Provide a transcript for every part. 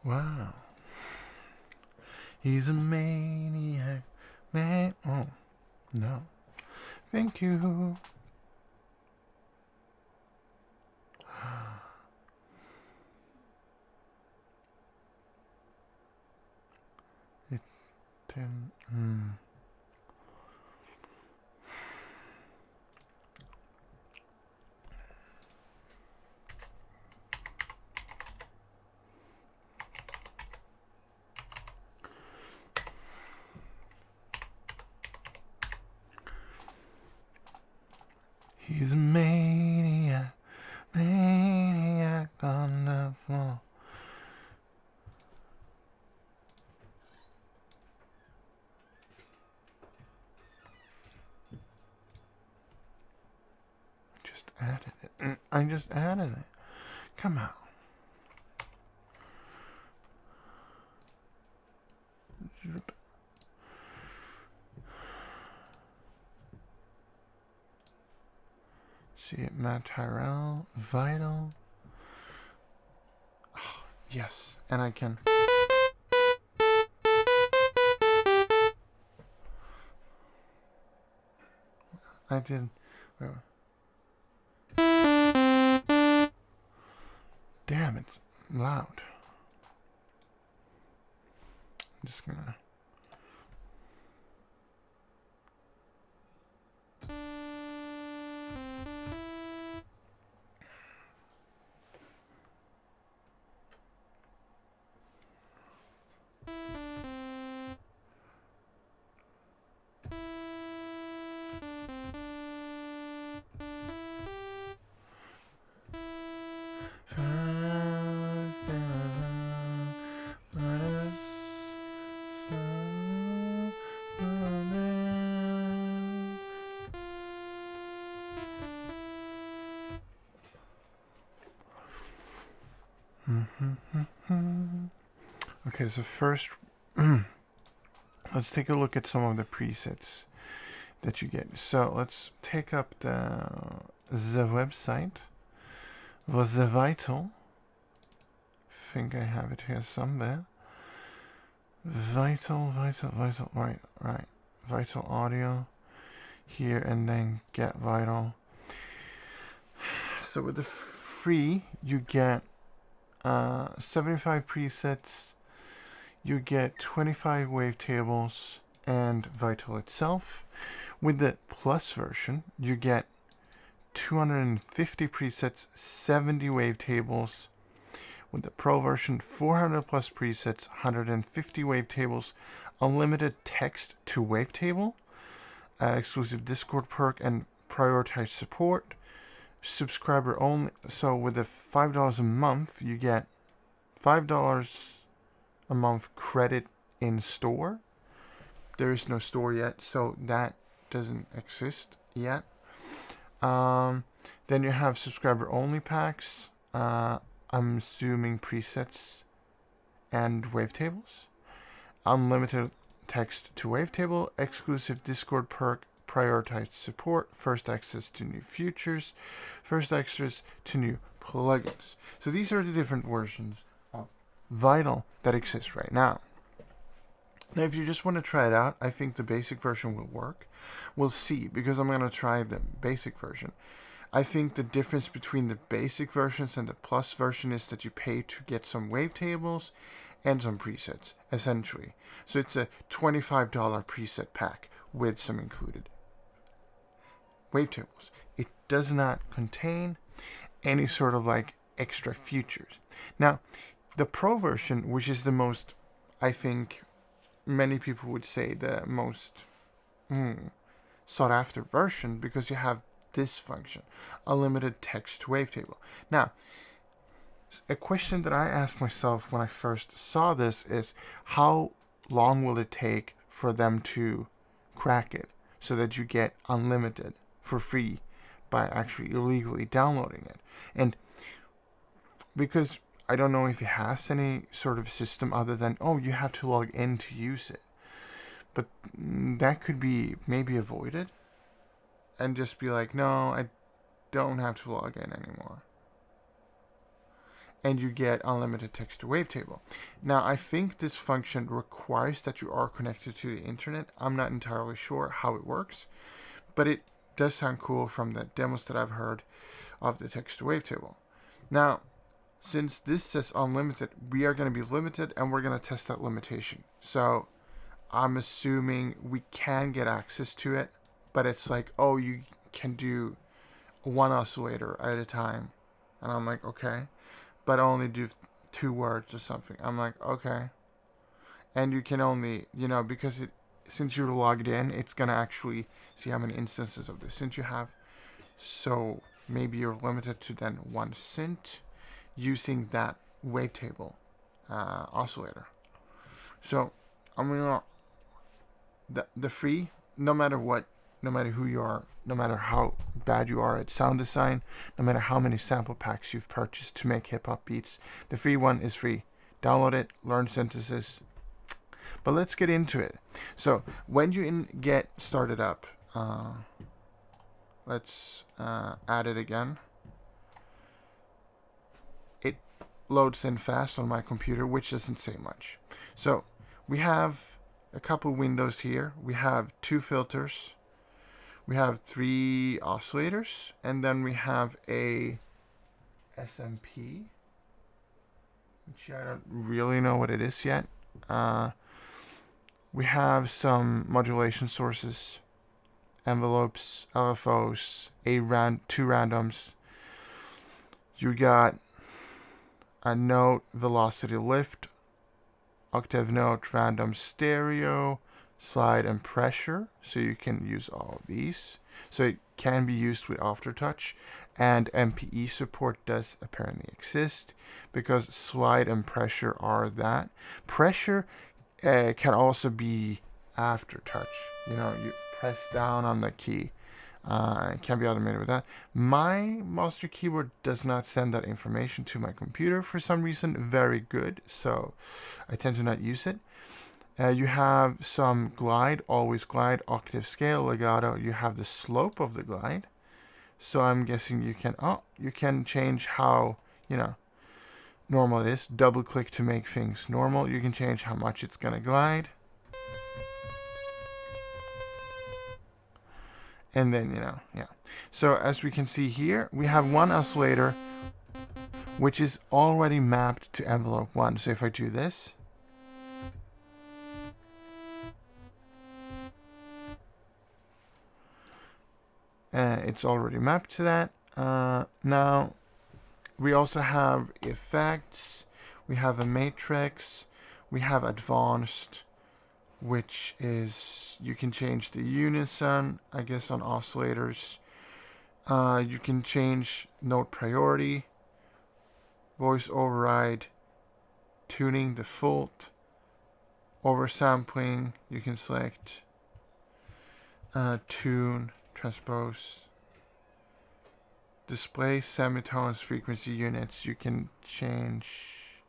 Wow. He's a maniac. Oh, no. Thank you. He's a maniac, maniac on the floor. I just added it. Come on. See it, Matt Tyrell, Vital. Oh, yes, and I can. I did. Damn, it's loud. I'm just gonna. Okay, so first, let's take a look at some of the presets that you get. So let's take up the website, was the Vital. I think I have it here somewhere. Vital, right. Vital audio here, and then get Vital. So with the free, you get 75 presets, you get 25 wavetables and Vital itself. With the plus version, you get 250 presets, 70 wavetables. With the pro version, 400 plus presets, 150 wavetables, unlimited text to wavetable, exclusive Discord perk, and prioritized support. Subscriber only. So with the $5 a month, you get $5 a month credit in store. There is no store yet, so that doesn't exist yet. Then you have subscriber only packs. I'm assuming presets and wavetables. Unlimited text to wavetable, exclusive Discord perk, prioritized support, first access to new features, first access to new plugins. So these are the different versions of Vital that exist right now. Now, if you just want to try it out, I think the basic version will work. We'll see, because I'm going to try the basic version. I think the difference between the basic versions and the plus version is that you pay to get some wavetables, and some presets, essentially. So it's a $25 preset pack with some included wavetables. It does not contain any sort of like extra features. Now, the Pro version, which is the most, I think, many people would say the most sought after version, because you have this function, unlimited text wavetable. Now, a question that I asked myself when I first saw this is, how long will it take for them to crack it so that you get unlimited for free by actually illegally downloading it? And because I don't know if it has any sort of system other than, oh, you have to log in to use it. But that could be maybe avoided and just be like, no, I don't have to log in anymore. And you get unlimited text to wavetable. Now, I think this function requires that you are connected to the internet. I'm not entirely sure how it works, but it does sound cool from the demos that I've heard of the text to wavetable. Now, since this says unlimited, we are going to be limited, and we're going to test that limitation. So I'm assuming we can get access to it, but it's like, oh, you can do one oscillator at a time. And I'm like, okay, but only do 2 words or something. I'm like, okay. And you can only, because since you're logged in, it's going to actually see how many instances of this synth you have. So maybe you're limited to then 1 synth using that wavetable oscillator. So I'm gonna the free, no matter what, no matter who you are, no matter how bad you are at sound design, no matter how many sample packs you've purchased to make hip hop beats, the free one is free. Download it, learn synthesis. But let's get into it. So when you get started up, let's add it again. It loads in fast on my computer, which doesn't say much. So we have a couple windows here. We have 2 filters. We have 3 oscillators, and then we have a SMP, which I don't really know what it is yet. We have some modulation sources, envelopes, LFOs, 2 randoms. You got a note velocity lift, octave note, random stereo, slide, and pressure. So you can use all of these. So it can be used with aftertouch, and MPE support does apparently exist, because slide and pressure are that. Pressure can also be aftertouch. You press down on the key. It can be automated with that. My master keyboard does not send that information to my computer for some reason. Very good. So I tend to not use it. You have some glide, always glide, octave scale, legato. You have the slope of the glide. So I'm guessing you can change how, normal it is. Double click to make things normal. You can change how much it's going to glide. And then, yeah. So as we can see here, we have 1 oscillator, which is already mapped to envelope 1. So if I do this, it's already mapped to that. Now, we also have effects. We have a matrix. We have advanced, which is, you can change the unison, I guess, on oscillators. You can change note priority, voice override, tuning default, oversampling. You can select tune, transpose, display semitones, frequency units. You can change,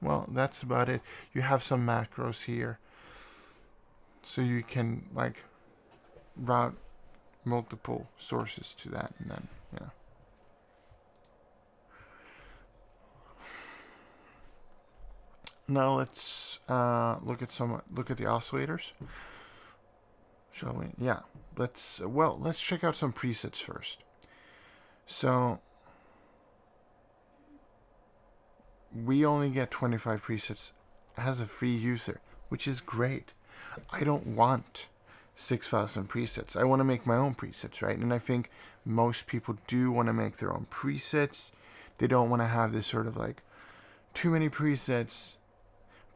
well, that's about it. You have some macros here. So you can route multiple sources to that, and then Now let's look at the oscillators. Shall we? Yeah. Let's check out some presets first. So we only get 25 presets has a free user, which is great. I don't want 6,000 presets. I want to make my own presets, right? And I think most people do want to make their own presets. They don't want to have this sort of like too many presets.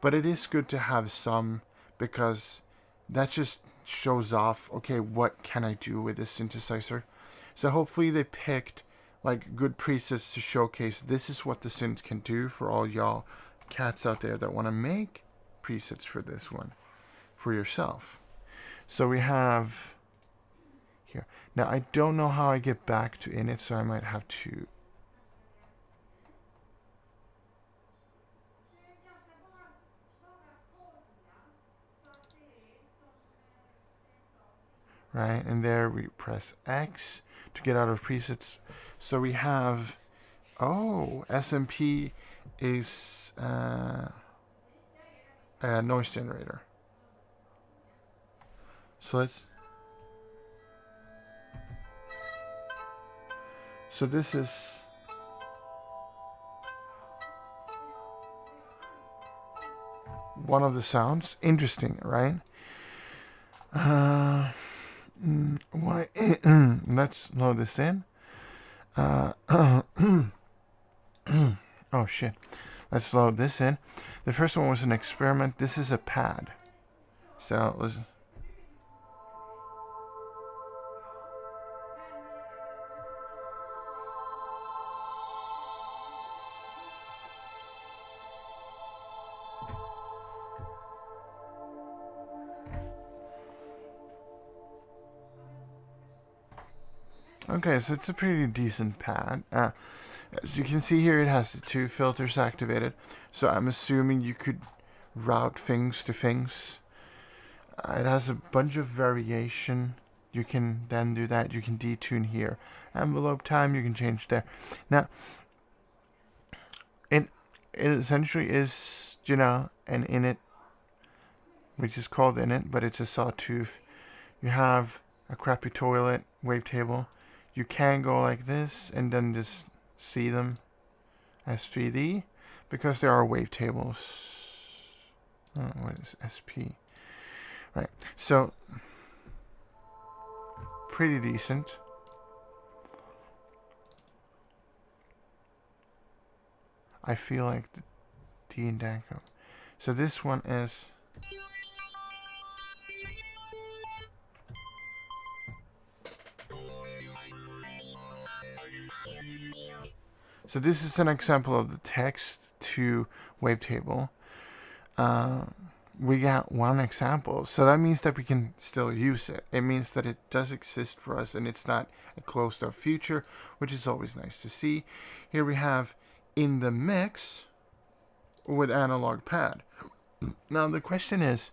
But it is good to have some, because that just shows off, okay, what can I do with this synthesizer? So hopefully they picked like good presets to showcase this is what the synth can do for all y'all cats out there that want to make presets for this one for yourself. So we have here. Now I don't know how I get back to init, so I might have to. Right, and there we press X to get out of presets. So we have, oh, SMP is a noise generator. So let's. So this is one of the sounds. Interesting, right? Why? Let's load this in. Oh shit. Let's load this in. The first one was an experiment. This is a pad. So let's. Okay, so it's a pretty decent pad. As you can see here, it has the 2 filters activated. So I'm assuming you could route things to things. It has a bunch of variation. You can then do that. You can detune here. Envelope time, you can change there. Now, it essentially is, you know, an init, which is called init, but it's a sawtooth. You have a crappy toilet wavetable. You can go like this and then just see them as 3D because there are wavetables. Oh, what is SP? Right. So pretty decent. I feel like the D and Danko. So this one is. So this is an example of the text to wavetable. We got one example, so that means that we can still use it. It means that it does exist for us and it's not a closed off future, which is always nice to see. Here we have in the mix with analog pad. Now the question is,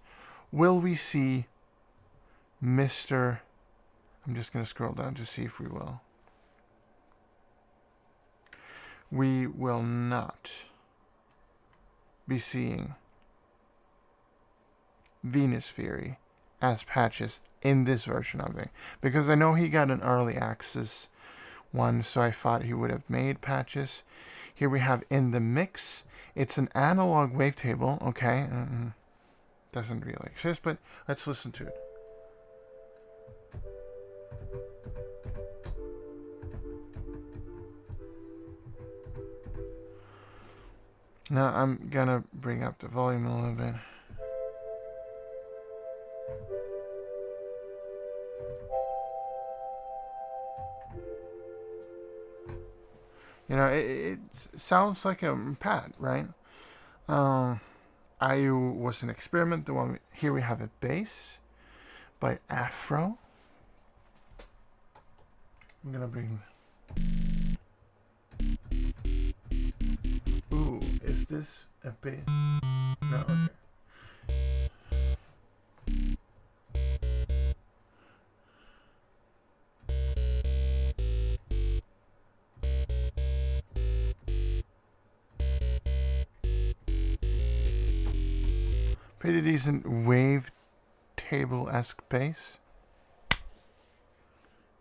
will we see Mr. I'm just going to scroll down to see if we will. We will not be seeing Venus Fury as patches in this version of it, because I know he got an early access one, so I thought he would have made patches. Here we have in the mix. It's an analog wavetable, okay? Doesn't really exist, but let's listen to it. Now I'm gonna bring up the volume a little bit. You know, it sounds like a pad, right? IU was an experiment. The one here we have a bass by Afro. I'm gonna bring. Ooh, is this a bass? No, okay. Pretty decent wavetable-esque bass.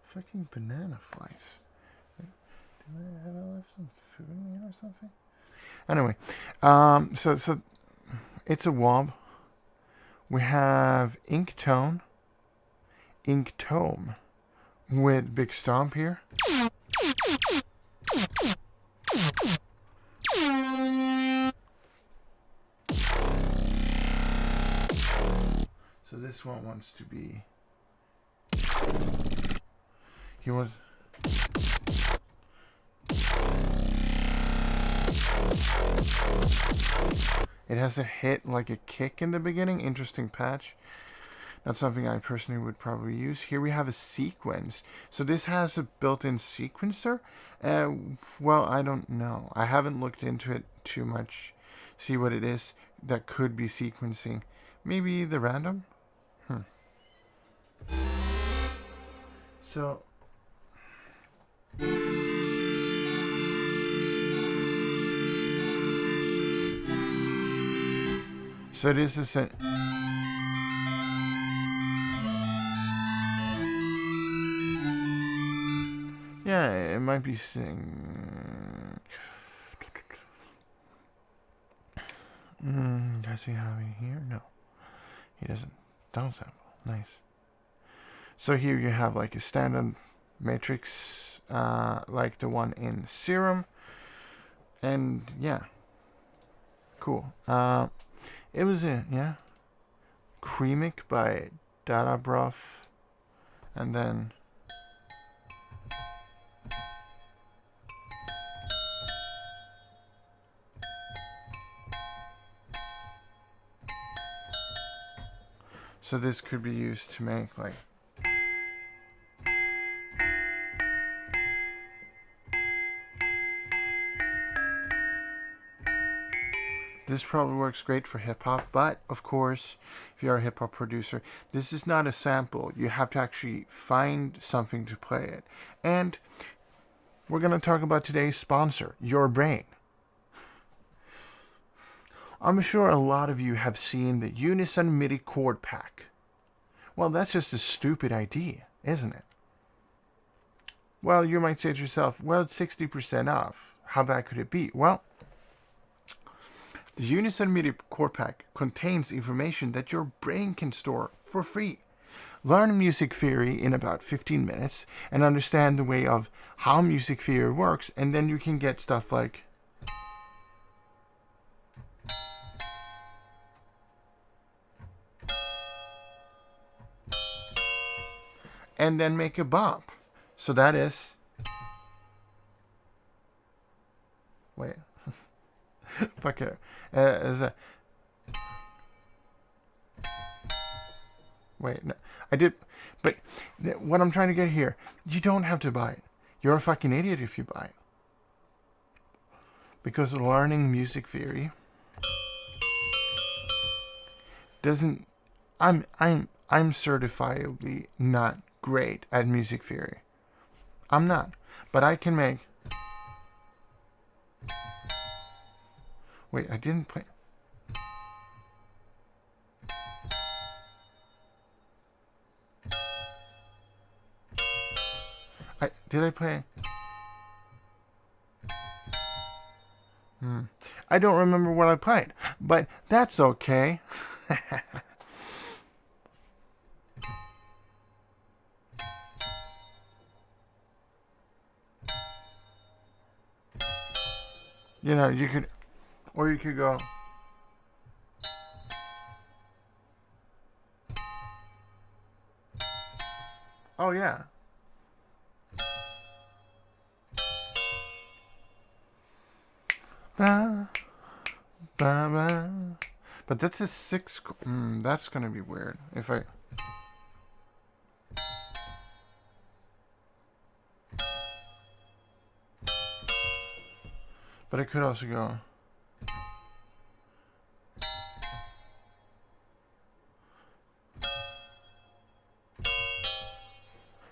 Fucking banana flies. Have I left some food in here or something? Anyway, so it's a wob. We have ink tone, ink tome with big stomp here. So this one wants to be. He wants. It has a hit like a kick in the beginning. Interesting patch. Not something I personally would probably use. Here we have a sequence. So this has a built-in sequencer. Well, I don't know. I haven't looked into it too much. See what it is that could be sequencing. Maybe the random? So this is a yeah, it might be does he have it here? No, he doesn't. Downsample. Nice. So here you have like a standard matrix, like the one in Serum, and yeah, cool. It was Creamic by Databruff, and then so this could be used to make like this probably works great for hip-hop, but of course, if you're a hip-hop producer, this is not a sample. You have to actually find something to play it. And we're going to talk about today's sponsor, your brain. I'm sure a lot of you have seen the Unison MIDI chord pack. Well, that's just a stupid idea, isn't it? Well, you might say to yourself, well, it's 60% off. How bad could it be? Well, the Unison MIDI chord pack contains information that your brain can store for free. Learn music theory in about 15 minutes and understand the way of how music theory works, and then you can get stuff like and then make a bop. So that is wait. Fuck it. Is that wait, no, I did, but what I'm trying to get here, you don't have to buy it. You're a fucking idiot if you buy it. Because learning music theory doesn't. I'm certifiably not great at music theory. I'm not, but I can make. Wait, I didn't play. Did I play? I don't remember what I played, but that's okay. You know, you could, or you could go. Oh yeah. Ba, ba, ba. But that's a 6. That's gonna be weird if I. But I could also go.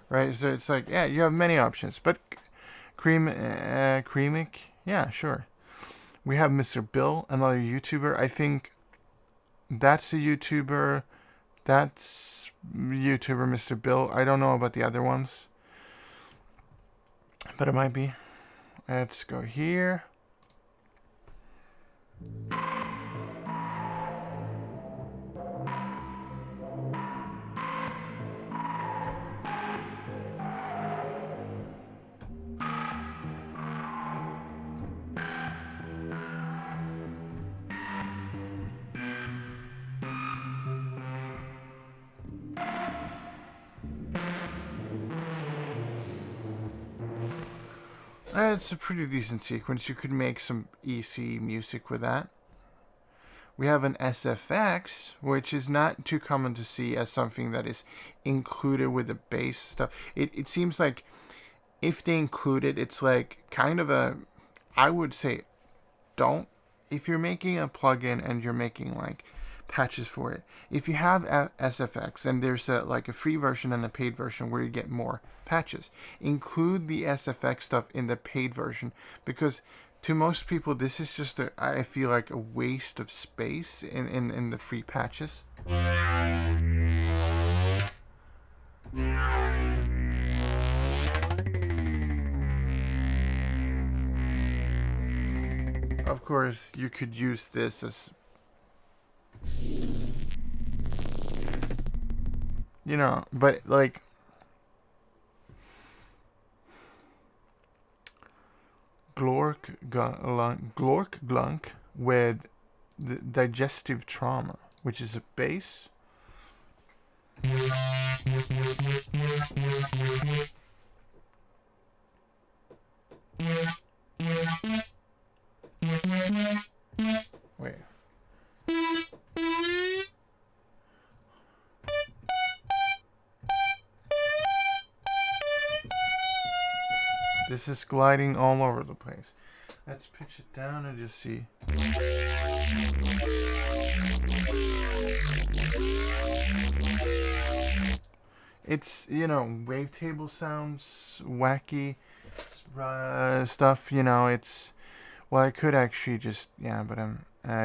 Right, so it's like, yeah, you have many options, but Creamic, yeah, sure. We have Mr. Bill, another YouTuber. I think that's a YouTuber. That's YouTuber Mr. Bill. I don't know about the other ones, but it might be. Let's go here. It's a pretty decent sequence. You could make some EC music with that. We have an SFX, which is not too common to see as something that is included with the bass stuff. It seems like if they include it, it's like kind of a, I would say, don't. If you're making a plugin and you're making like patches for it, if you have SFX and there's like a free version and a paid version where you get more patches, include the SFX stuff in the paid version, because to most people this is just I feel like a waste of space in the free patches. Of course, you could use this as, you know, but like Glork Glunk with the digestive trauma, which is a bass. Wait. This is gliding all over the place. Let's pitch it down and just see. It's, you know, wavetable sounds, wacky stuff, you know, it's, well, I could actually just, yeah, but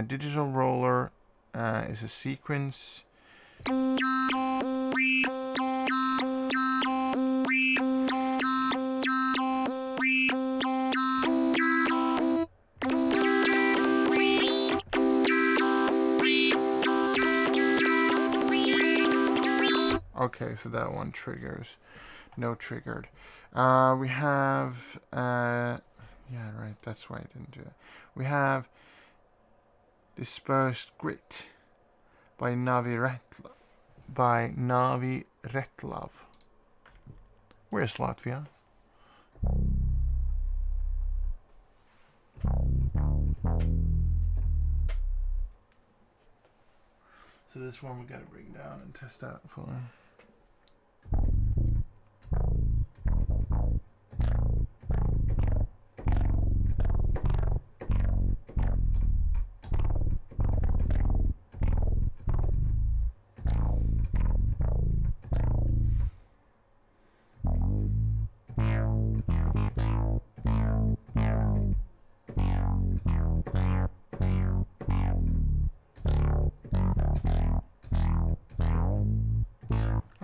digital roller is a sequence. Okay, so that one triggers. No triggered. We have, yeah, right, that's why I didn't do that. We have Dispersed Grit by Navi Retlov. Where's Latvia? So this one we gotta bring down and test out for.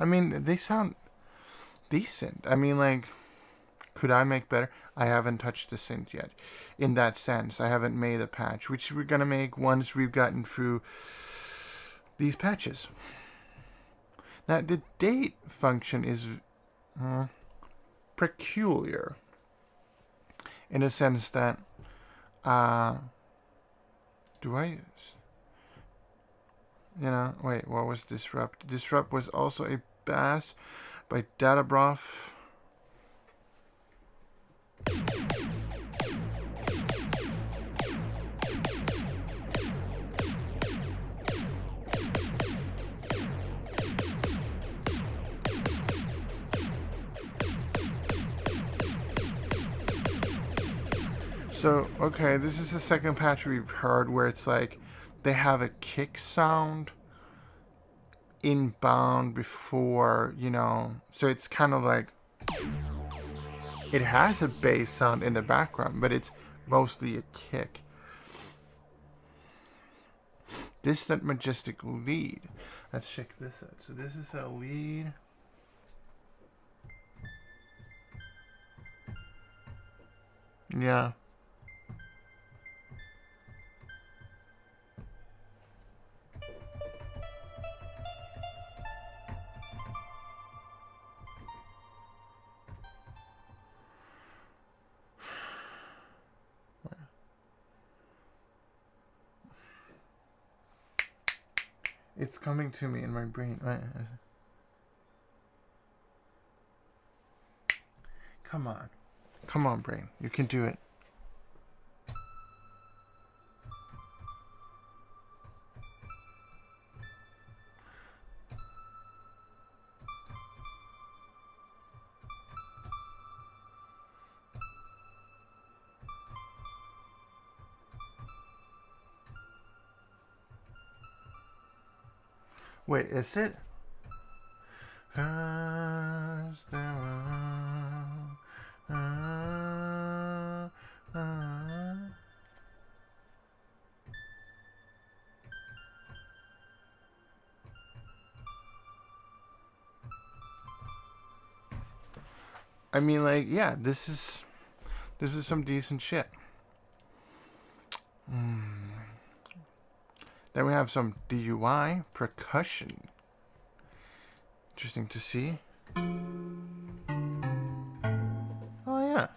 I mean, they sound decent. I mean, like, could I make better? I haven't touched the synth yet. In that sense, I haven't made a patch, which we're gonna make once we've gotten through these patches. Now, the date function is peculiar in the sense that, wait, what was Disrupt? Disrupt was also a bass by Databroff. So, okay, this is the second patch we've heard where it's like they have a kick sound inbound before, you know, so it's kind of like it has a bass sound in the background, but it's mostly a kick. Distant Majestic lead. Let's check this out. So this is a lead. Yeah. It's coming to me in my brain. Come on. Come on, brain. You can do it. Wait, is it? I mean, like, yeah, this is some decent shit. Then we have some DUI percussion. Interesting to see. Oh yeah.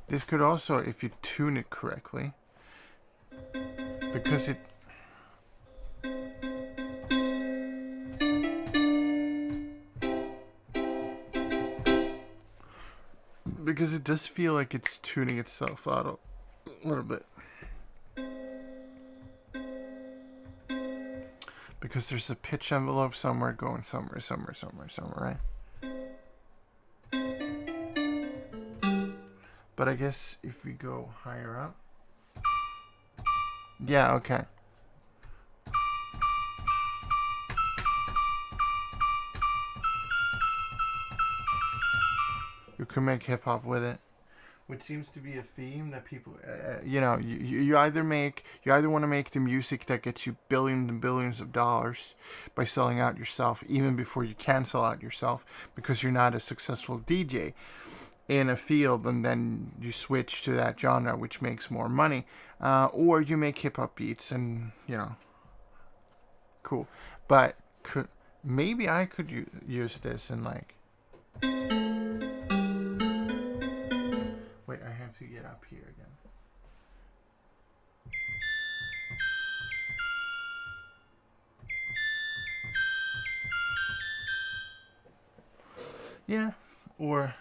This could also, if you tune it correctly, because it does feel like it's tuning itself out a little bit. Because there's a pitch envelope somewhere going somewhere, right? But I guess if we go higher up. Yeah, okay. You can make hip hop with it, which seems to be a theme that people, you either want to make the music that gets you billions and billions of dollars by selling out yourself, even before you can sell out yourself, because you're not a successful DJ in a field, and then you switch to that genre, which makes more money, or you make hip hop beats, and cool. But maybe I could use this in like. Wait, I have to get up here again. Yeah, or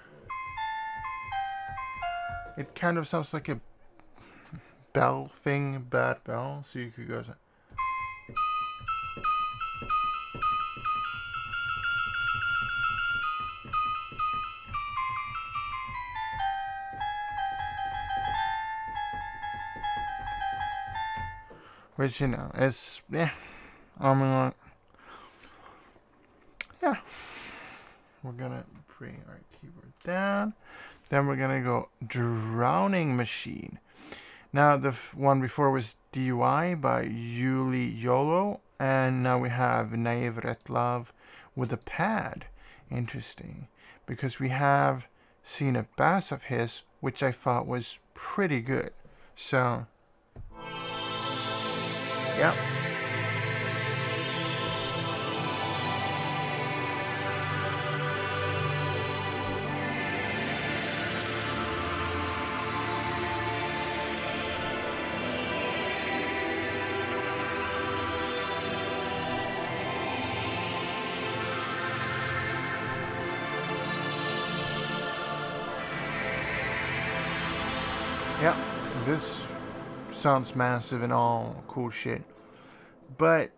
it kind of sounds like a bell thing, bad bell, so you could go. Which, it's, yeah, I mean, yeah. We're gonna bring our keyboard down. Then we're gonna go Drowning Machine. Now, the one before was DUI by Yuli Yolo. And now we have Naive Ret Love with a pad. Interesting. Because we have seen a bass of his, which I thought was pretty good. So, yeah. Yeah, this sounds massive and all cool shit. But,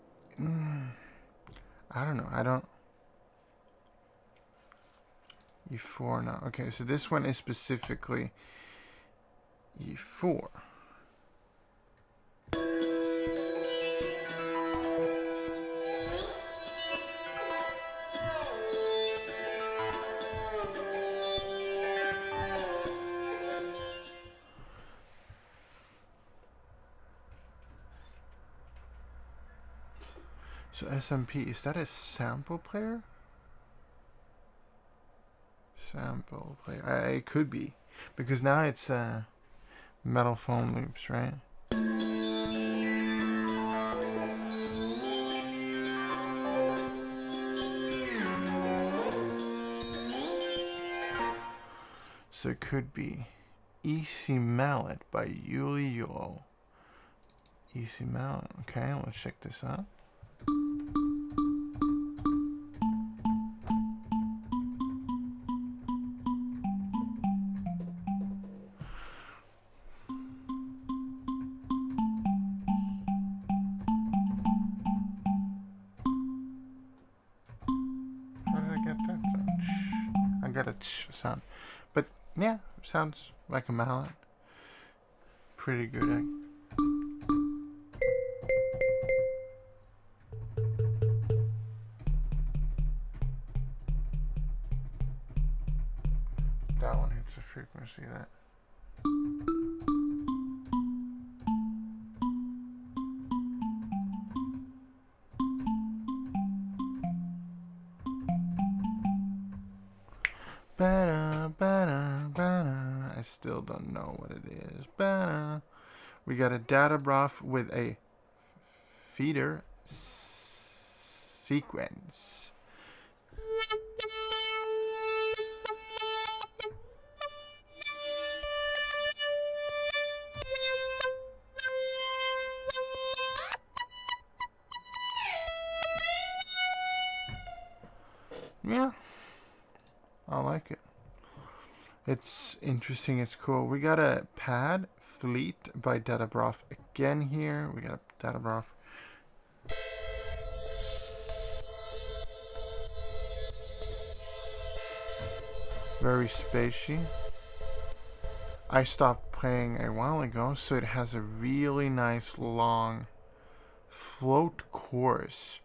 I don't know. E4 now. Okay, so this one is specifically E4. So SMP, is that a sample player? Sample player. It could be. Because now it's metal phone loops, right? So it could be Easy Mallet by Yuli Yolo. Easy Mallet. Okay, let's check this out. got a sound. But yeah, sounds like a mallet. Pretty good. That one hits the frequency. That. I still don't know what it is. We got a data broth with a feeder sequence. Yeah, I like it. It's interesting. It's cool. We got a pad Fleet by Data Broth again here. We got a Data Broth. Very spacey. I stopped playing a while ago, so it has a really nice long float chorus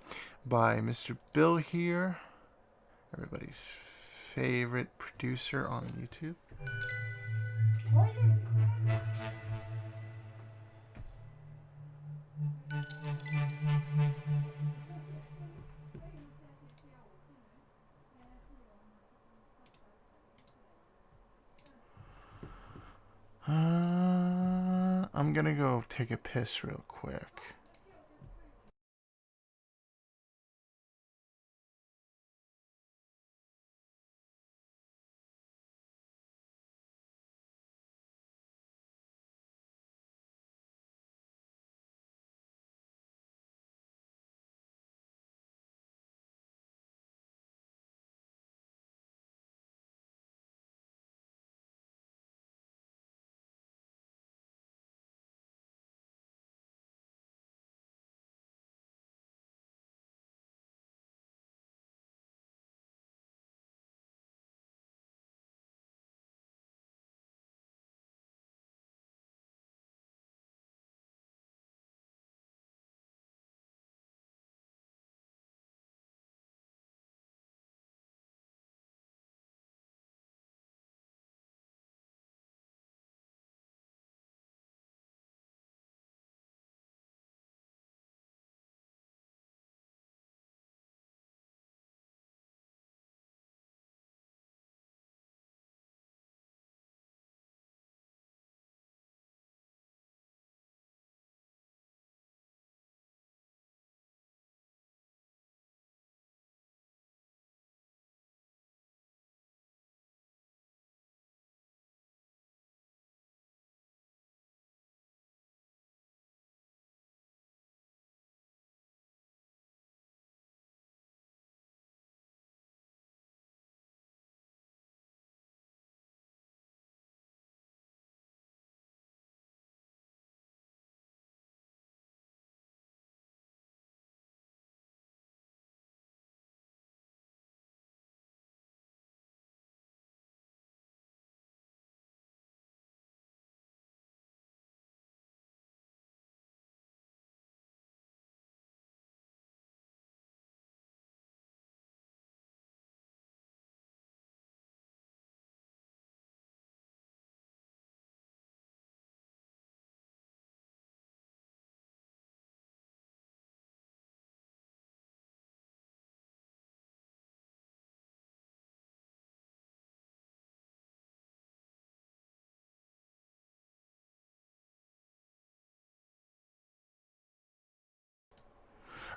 by Mr. Bill here, everybody's favorite producer on YouTube. I'm gonna go take a piss real quick.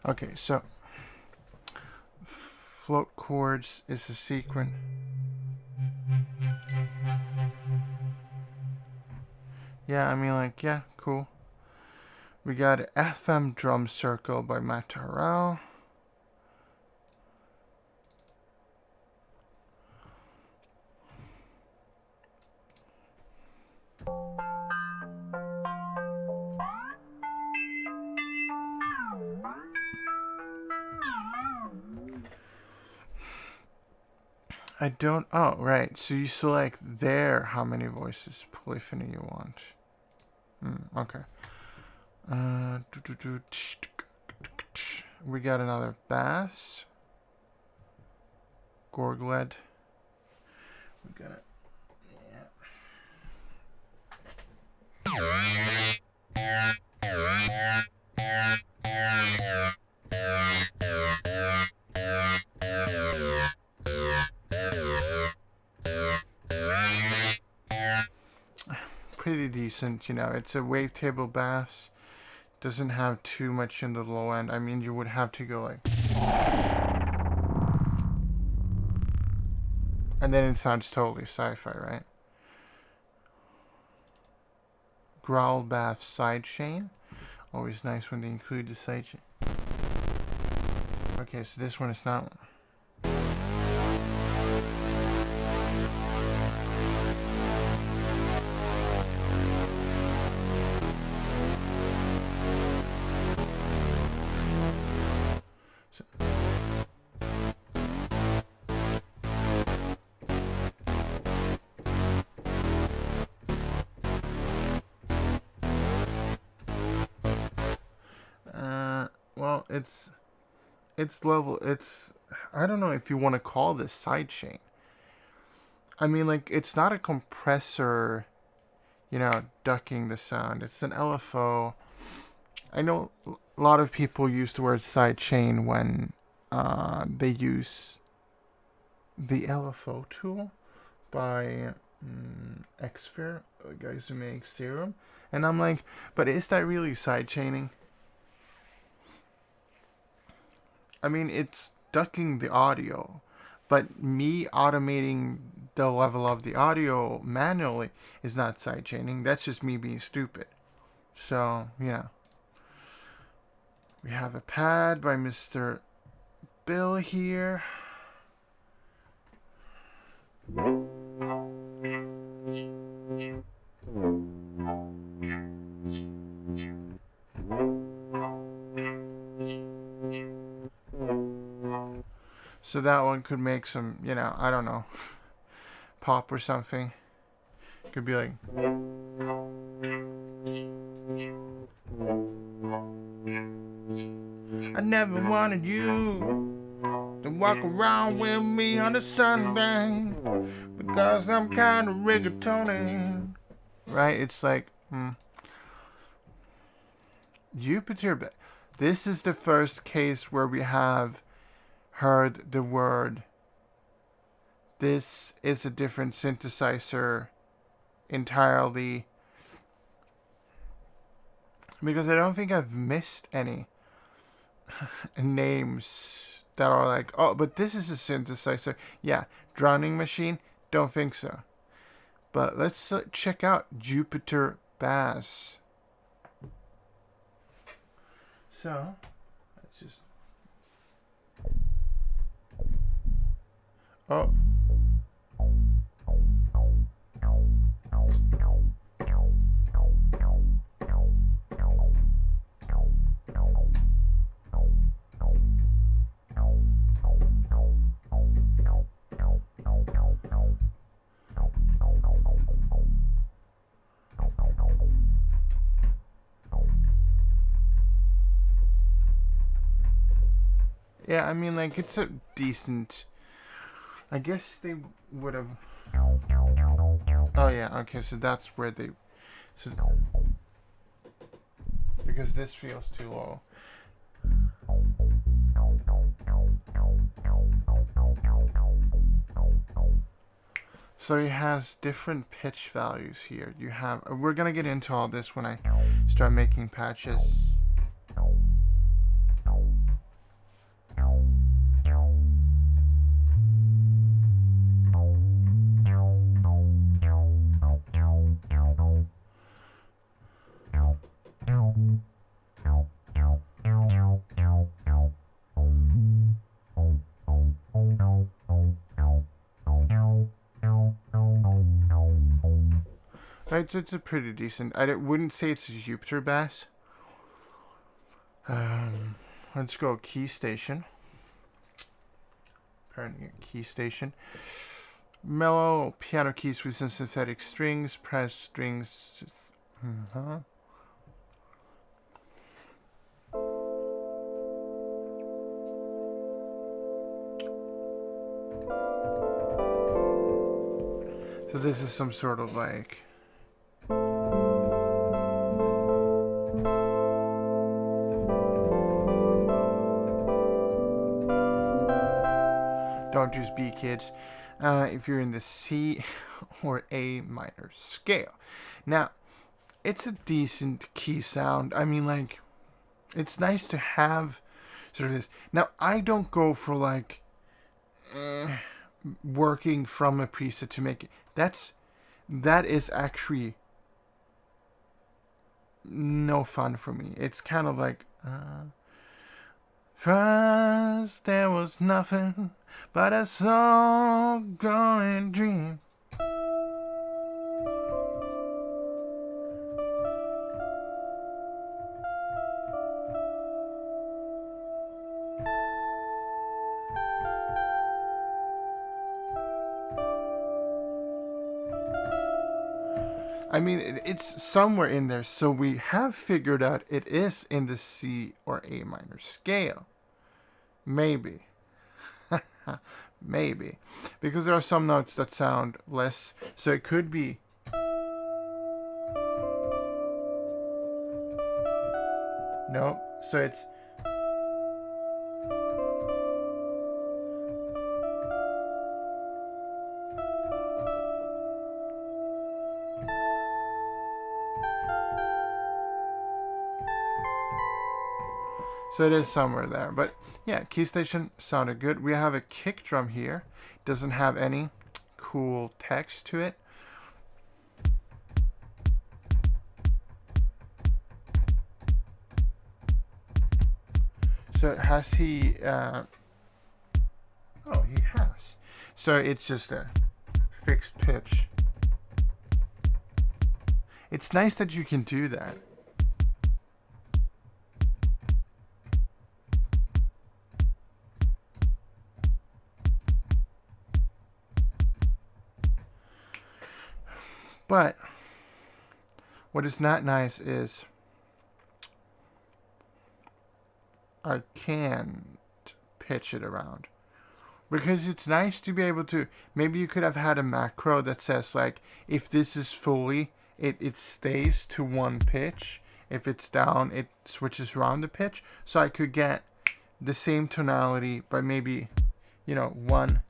Okay, so float chords is a sequence. Yeah, I mean, like, yeah, cool. We got FM Drum Circle by Matt Terrell. I don't. Oh, right. So you select there how many voices polyphony you want. Okay. We got another bass. Gorgled. We got it. Pretty decent, you know. It's a wavetable bass. Doesn't have too much in the low end. I mean, you would have to go like, and then it sounds totally sci-fi, right? Growl bass sidechain. Always nice when they include the sidechain. Okay, so this one is not. Well, it's level. It's, I don't know if you want to call this sidechain. I mean, like, it's not a compressor, you know, ducking the sound. It's an LFO. I know a lot of people use the word sidechain when they use the LFO tool by Xfer, guys who make Serum. And I'm like, but is that really sidechaining? I mean, it's ducking the audio, but me automating the level of the audio manually is not sidechaining. That's just me being stupid. So, yeah. We have a pad by Mr. Bill here. So that one could make some, you know, I don't know, pop or something. Could be like. I never wanted you to walk around with me on a Sunday because I'm kind of rigatoni. Right? It's like, Jupiter. This is the first case where we have heard the word. This is a different synthesizer entirely. Because I don't think I've missed any names that are like, oh, but this is a synthesizer. Yeah, Drowning Machine, don't think so. But let's check out Jupiter Bass. So, let's just. Oh. Yeah, I mean, like, it's a decent. I guess they would have. Oh yeah, okay, so that's where they. So because this feels too low. So it has different pitch values here. You have. We're gonna get into all this when I start making patches. Right, so it's a pretty decent. I wouldn't say it's a Jupiter bass. Let's go key station. Apparently, key station. mellow piano keys with some synthetic strings, pressed strings. So this is some sort of like don't use B, kids, if you're in the C or A minor scale. Now, it's a decent key sound. I mean, like, it's nice to have sort of this. Now, I don't go for like working from a preset to make it. That is actually no fun for me. It's kind of like first there was nothing but a soul going dream. I mean, it's somewhere in there, so we have figured out it is in the C or A minor scale. Maybe. Maybe. Because there are some notes that sound less, so it could be. Nope. So it's. So it is somewhere there. But yeah, key station sounded good. We have a kick drum here. Doesn't have any cool text to it. So has he... oh, he has. So it's just a fixed pitch. It's nice that you can do that. But what is not nice is I can't pitch it around. Because it's nice to be able to, maybe you could have had a macro that says like, if this is fully, it stays to one pitch. If it's down, it switches around the pitch. So I could get the same tonality, but maybe, you know, one.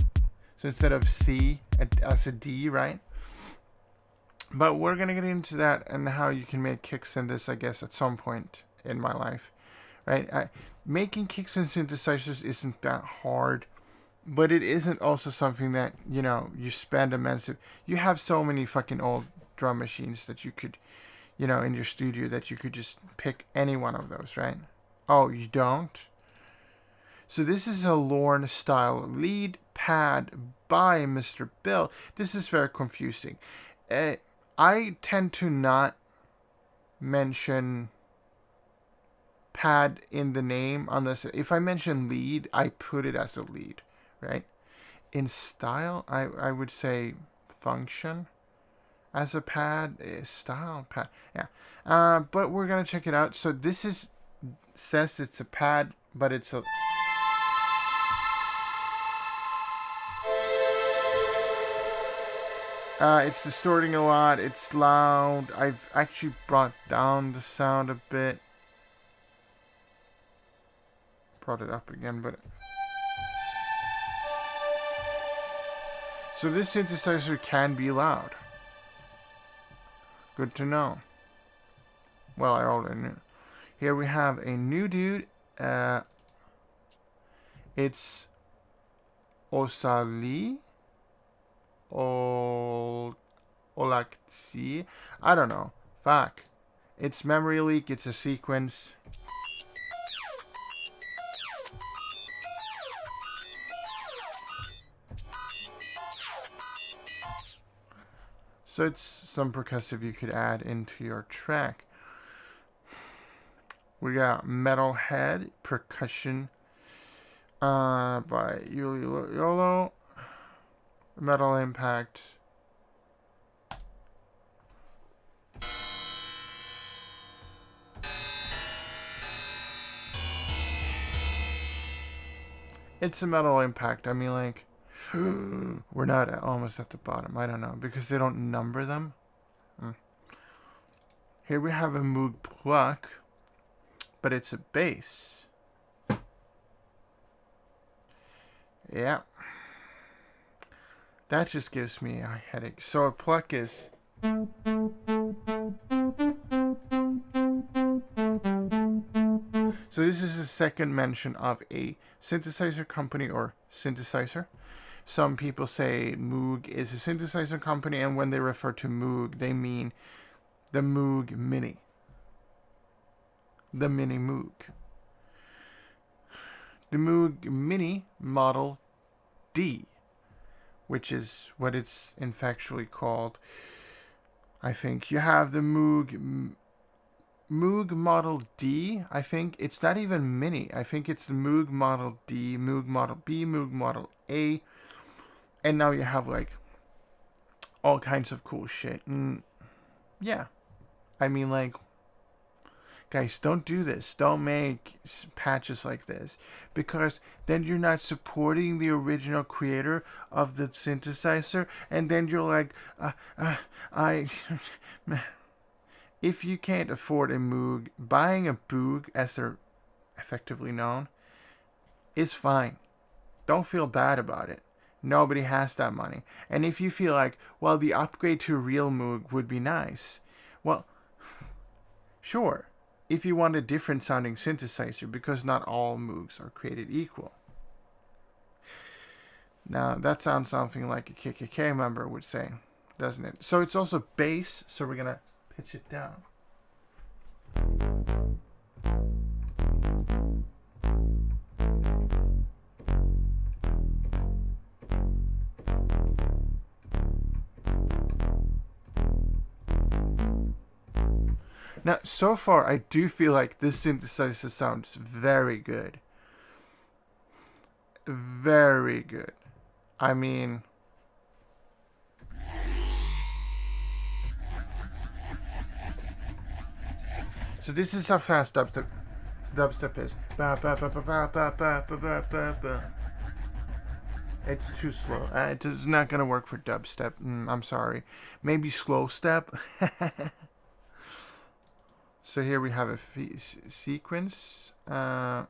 So instead of C as a D, right? But we're going to get into that and how you can make kicks in this, I guess, at some point in my life. Right? Making kicks and synthesizers isn't that hard. But it isn't also something that, you know, you spend immense... You have so many fucking old drum machines that you could, you know, in your studio that you could just pick any one of those, right? Oh, you don't? So this is a Lorne style lead pad by Mr. Bill. This is very confusing. I tend to not mention pad in the name unless if I mention lead, I put it as a lead, right? In style, I would say function as a pad. Style pad, yeah. But we're gonna check it out. So this says it's a pad, but it's a... it's distorting a lot. It's loud. I've actually brought down the sound a bit. Brought it up again, but... So this synthesizer can be loud. Good to know. Well, I already knew. Here we have a new dude. It's Osali. Olaxi. I don't know. Fuck. It's memory leak. It's a sequence. So it's some percussive you could add into your track. We got Metalhead Percussion by Yolo. Metal Impact. It's a Metal Impact. I mean, like, we're not almost at the bottom. I don't know, because they don't number them. Here we have a Moog Pluck, but it's a bass. Yeah. That just gives me a headache. So a pluck is... So this is the second mention of a synthesizer company or synthesizer. Some people say Moog is a synthesizer company, and when they refer to Moog, they mean the Moog Mini. The Mini Moog. The Moog Mini Model D, which is what it's in factually called. I think you have the Moog Model D. I think it's not even Mini. I think it's the Moog Model D, Moog Model B, Moog Model A, and now you have like all kinds of cool shit. And yeah, I mean, like, guys, don't do this. Don't make patches like this, because then you're not supporting the original creator of the synthesizer, and then you're like, if you can't afford a Moog, buying a Boog, as they're effectively known, is fine. Don't feel bad about it. Nobody has that money. And if you feel like, well, the upgrade to a real Moog would be nice, well, sure, if you want a different sounding synthesizer, because not all Moogs are created equal. Now, that sounds something like a KKK member would say, doesn't it? So it's also bass, so we're going to pitch it down. Now, so far, I do feel like this synthesizer sounds very good. Very good. I mean... So this is how fast dubstep is. It's too slow. It is not going to work for dubstep. I'm sorry. Maybe slow step. So here we have a sequence by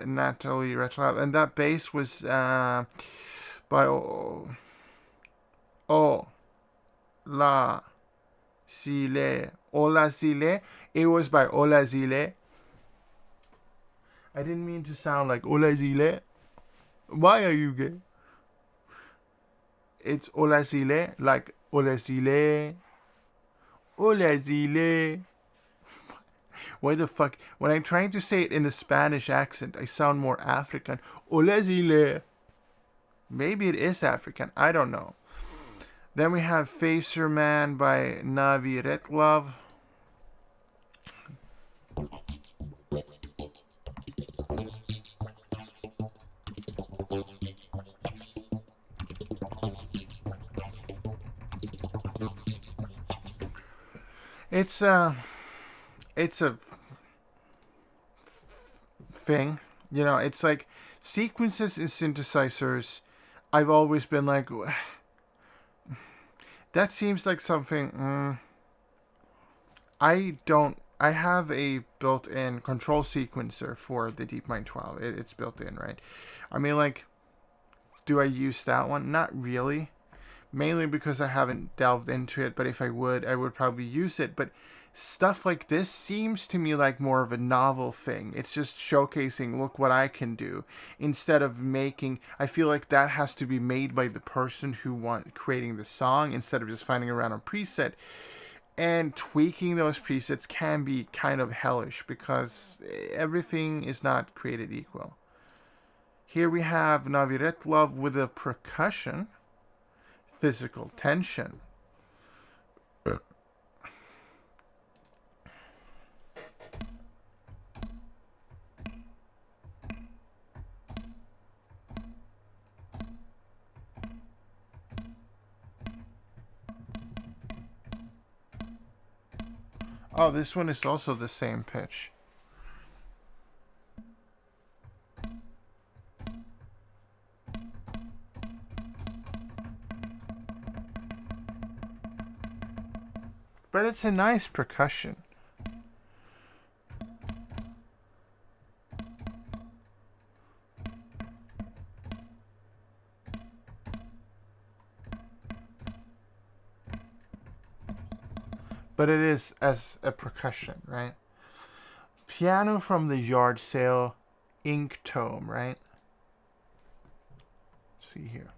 Natalie Retlab, and that bass was by La Zile. Ola Zile. It was by Ola Zile. I didn't mean to sound like Ola Zile. Why are you gay? It's Ola Zile, like Ola Zile. Ola Zile. Why the fuck? When I'm trying to say it in a Spanish accent, I sound more African. Ola Zile. Maybe it is African. I don't know. Then we have Facer Man by Navi Retlov. It's a thing, you know. It's like sequences in synthesizers. I've always been like, that seems like something. I have a built-in control sequencer for the DeepMind 12. It's built in, right? I mean, like, do I use that one? Not really. Mainly because I haven't delved into it, but if I would probably use it. But stuff like this seems to me like more of a novel thing. It's just showcasing, look what I can do, instead of making... I feel like that has to be made by the person who creating the song, instead of just finding around a preset. And tweaking those presets can be kind of hellish, because everything is not created equal. Here we have Navi Retlov with a percussion. Physical tension. Oh, this one is also the same pitch. But it's a nice percussion. But it is as a percussion, right? Piano from the yard sale, ink tome, right? See here.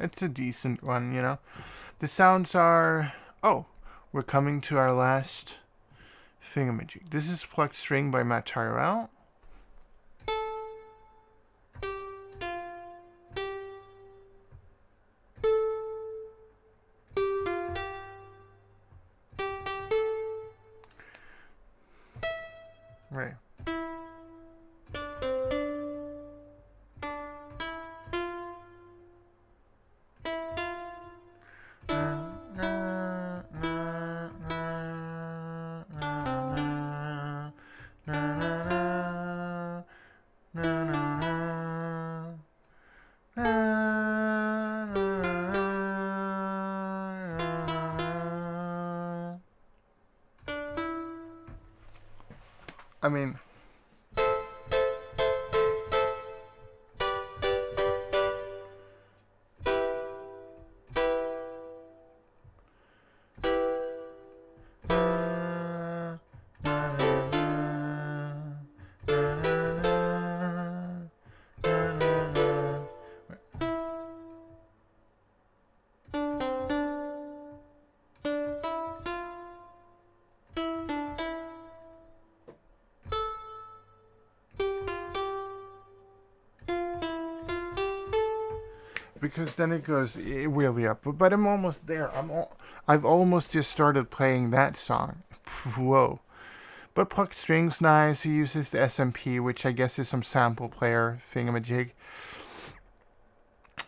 It's a decent one, you know. The sounds are... Oh, we're coming to our last thingamajig. This is Plucked String by Matt Tyrell. Right. I mean, because then it goes really up. But I'm almost there. I've almost just started playing that song. Whoa. But Plucked String's nice. He uses the SMP, which I guess is some sample player thingamajig.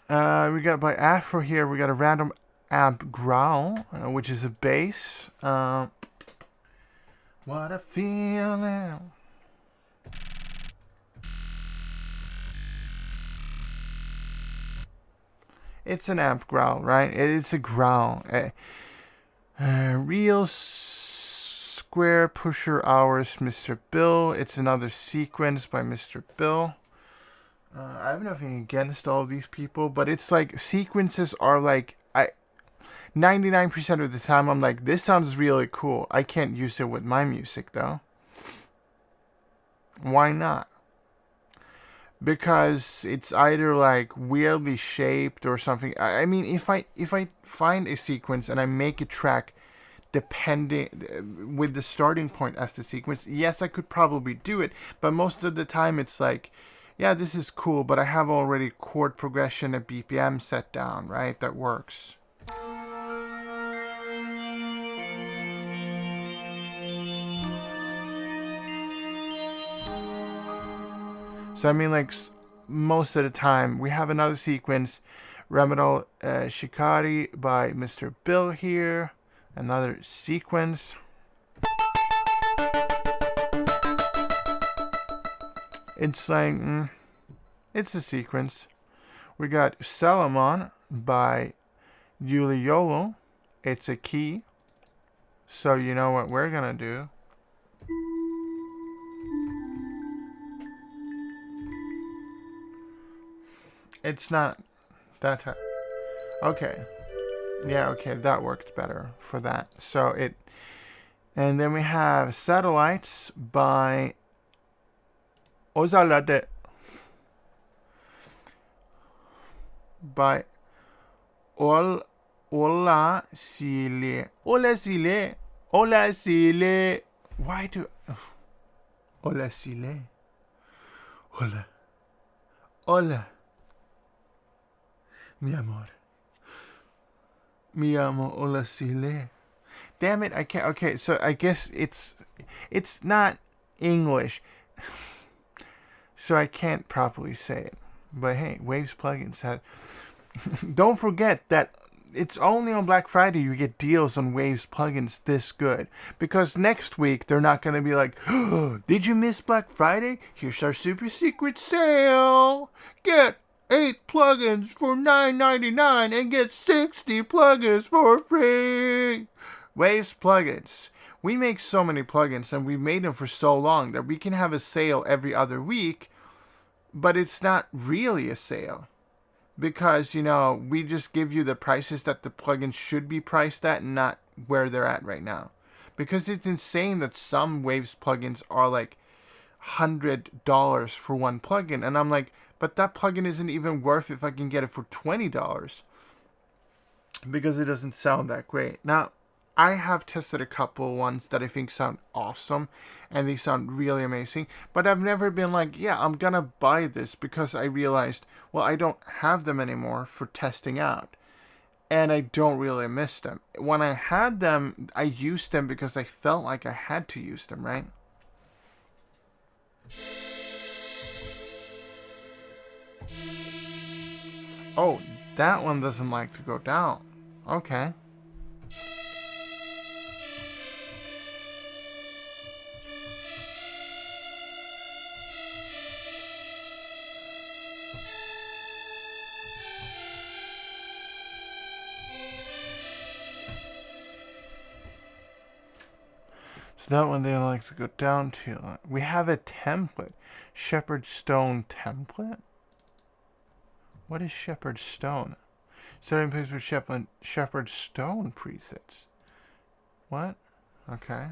We got by Afro here, we got a random amp growl, which is a bass. What a feeling. It's an amp growl, right? It's a growl. Real Square Pusher Hours, Mr. Bill. It's another sequence by Mr. Bill. I have nothing against all of these people, but it's like sequences are like 99% of the time I'm like, this sounds really cool. I can't use it with my music though. Why not? Because it's either like weirdly shaped or something. I mean, if I find a sequence and I make a track depending with the starting point as the sequence, yes, I could probably do it. But most of the time it's like, yeah, this is cool, but I have already chord progression and BPM set down, right? That works. So I mean, like, most of the time, we have another sequence, Remedal Shikari by Mr. Bill here, another sequence. It's like, it's a sequence. We got Salomon by Yuliolo. It's a key. So you know what we're gonna do. It's not that type. Okay. Yeah, okay, that worked better for that. So it, and then we have Satellites by Ozalade. By Ola Sile. Ola Sile. Ola Sile. Why do Ola Sile? Hola. Hola. Mi amor. Mi amo hola sile. Damn it, I can't. Okay, so I guess it's not English, so I can't properly say it. But hey, Waves plugins have. Don't forget that it's only on Black Friday you get deals on Waves plugins this good. Because next week they're not going to be like, oh, did you miss Black Friday? Here's our super secret sale. Get 8 plugins for $9.99 and get 60 plugins for free. Waves plugins. We make so many plugins and we made them for so long that we can have a sale every other week, but it's not really a sale. Because, we just give you the prices that the plugins should be priced at and not where they're at right now. Because it's insane that some Waves plugins are like $100 for one plugin. And I'm like, but that plugin isn't even worth if I can get it for $20. Because it doesn't sound that great. Now, I have tested a couple ones that I think sound awesome and they sound really amazing, but I've never been like, yeah, I'm gonna buy this because I realized, well, I don't have them anymore for testing out and I don't really miss them. When I had them, I used them because I felt like I had to use them, right? Oh, that one doesn't like to go down. Okay. So that one they like to go down to. We have a template. Shepherd Stone template? What is Shepherd Stone? Starting place for Shepherd Stone presets. What? Okay.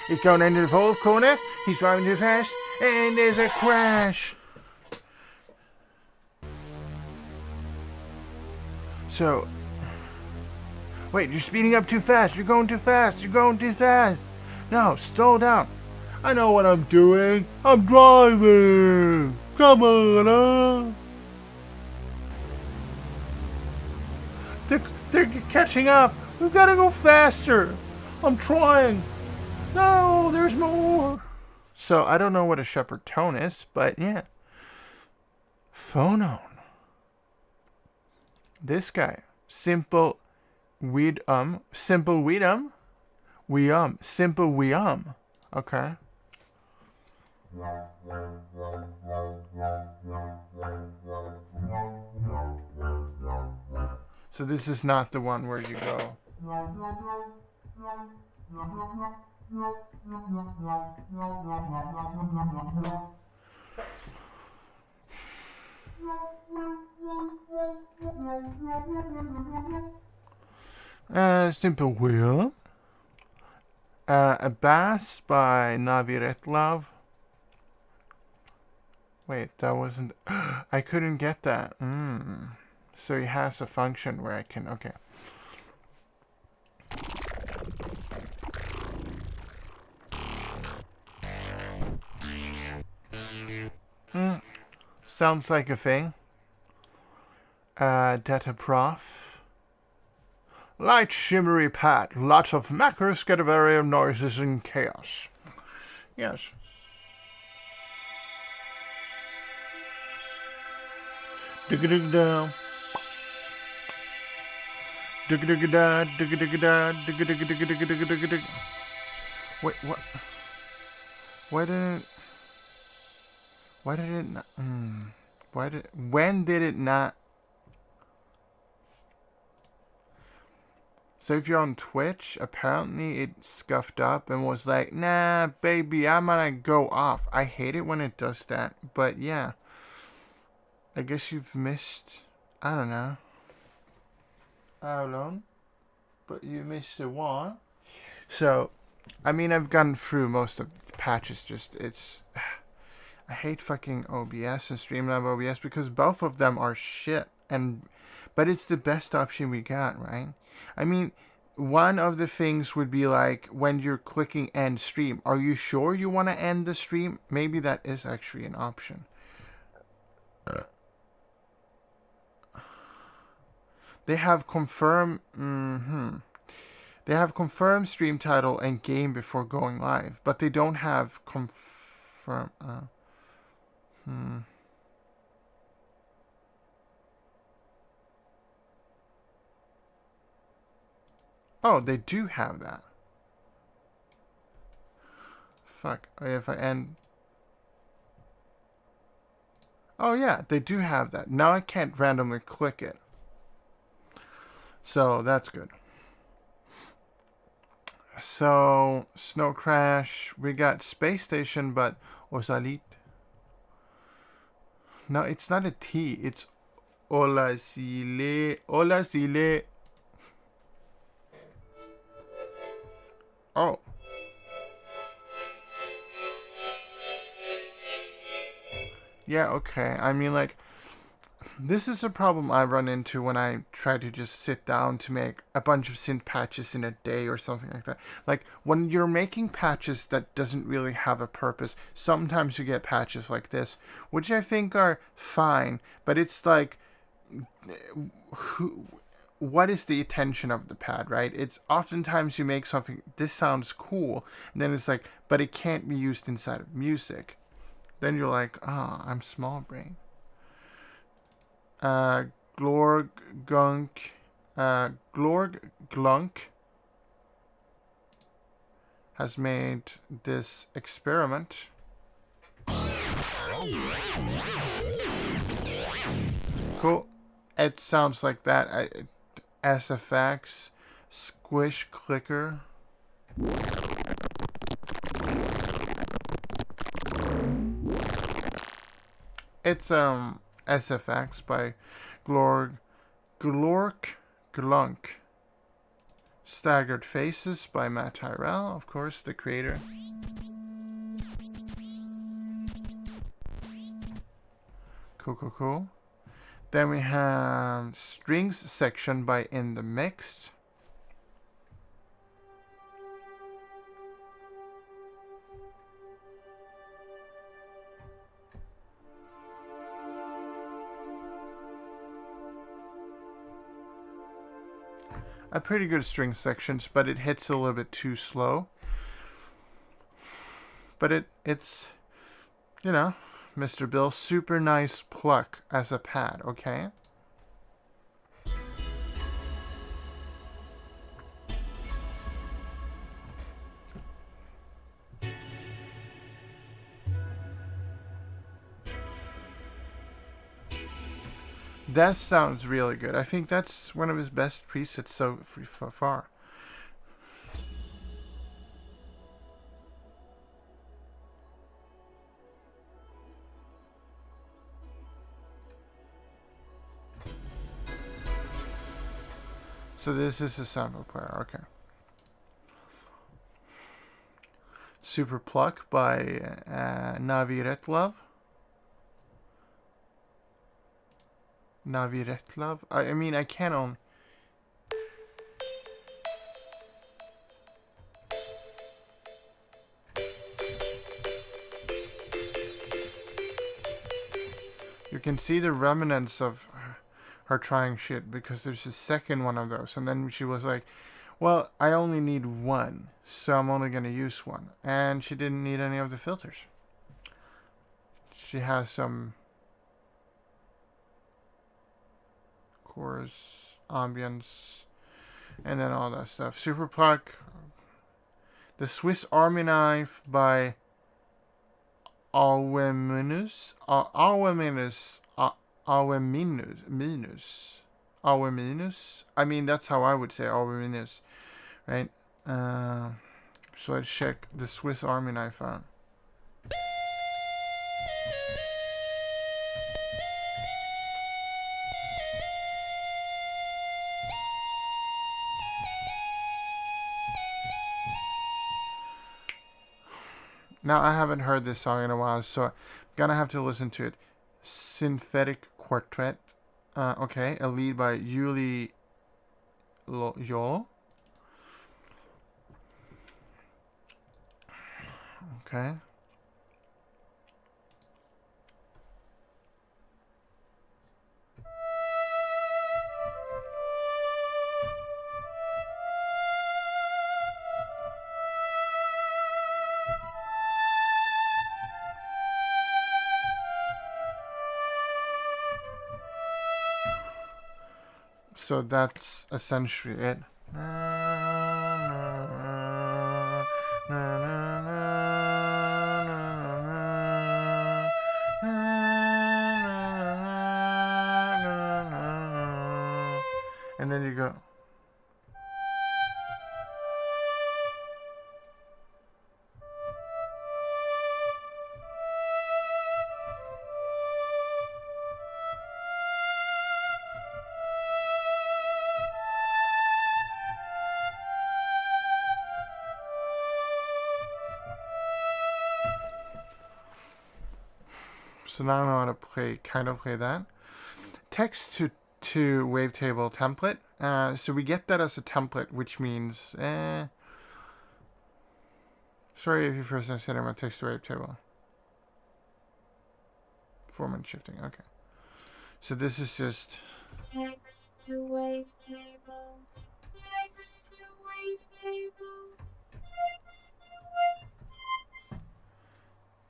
He's going into the fourth corner. He's driving too fast. And there's a crash. So, wait, you're speeding up too fast. You're going too fast. You're going too fast. No, slow down. I know what I'm doing. I'm driving. Come on, They're catching up. We've got to go faster. I'm trying. No, there's more. So I don't know what a shepherd tone is, but yeah. Phonon. This guy. Simple weedum. Simple weedum. Simple weum. Okay. So this is not the one where you go. Simple Wheel. A Bass by Naviretlov. Wait, that wasn't... I couldn't get that. So he has a function where I can... Okay. Sounds like a thing. Data prof. Light shimmery pad. Lots of macros, get a variety of noises and chaos. Yes. Digga-digga-da. Digga-digga-da. Digga-digga-da. Digga-digga-digga-digga-digga-digga-digga. Wait, what? Why did it not... when did it not... So if you're on Twitch, apparently it scuffed up and was like, nah, baby, I'm gonna go off. I hate it when it does that, but yeah. I guess you've missed... I don't know. How long? But you missed a one. So, I mean, I've gone through most of the patches, just, it's... I hate fucking OBS and Streamlab OBS because both of them are shit. But it's the best option we got, right? I mean, one of the things would be like when you're clicking end stream. Are you sure you want to end the stream? Maybe that is actually an option. They have confirmed. They have confirmed stream title and game before going live, but they don't have confirm. Oh, they do have that. Fuck. If I end. Oh yeah, they do have that. Now I can't randomly click it. So that's good. So, Snow Crash. We got Space Station, but Osalit. No, it's not a T. It's Olasile. Olasile. Oh. Yeah, okay. I mean, like, this is a problem I run into when I try to just sit down to make a bunch of synth patches in a day or something like that. Like, when you're making patches that doesn't really have a purpose, sometimes you get patches like this, which I think are fine, but it's like, what is the intention of the pad, right? It's oftentimes you make something, this sounds cool, and then it's like, but it can't be used inside of music. Then you're like, I'm small brain. Glorg Glunk has made this experiment. Cool. It sounds like that. SFX Squish Clicker. It's SFX by Glork Glunk. Staggered Faces by Matt Tyrell, of course, the creator. Cool. Then we have Strings section by In the Mix. A pretty good string sections, but it hits a little bit too slow. But it's, you know, Mr. Bill, super nice pluck as a pad, okay? That sounds really good. I think that's one of his best presets so far. So this is a sample player, okay. Super Pluck by Navi Retlov. Navi Retlov. I mean, I can't own. You can see the remnants of her trying shit because there's a second one of those, and then she was like, well, I only need one, so I'm only going to use one. And she didn't need any of the filters. She has some chorus, ambience, and then all that stuff. Super Pluck, The Swiss Army Knife by Alweminus. I mean, that's how I would say Alweminus, right? So let's check the Swiss Army Knife out. Now, I haven't heard this song in a while, Gonna have to listen to it. Synthetic Quartet. Okay, a lead by Yuli Yol. Okay. So that's essentially it. And then you go. So now I know how to play that. Text to wavetable template. So we get that as a template, which means sorry if you first consider my text to wavetable. Format shifting. Okay. So this is just text to wavetable. Text to wavetable. Text to wavetable.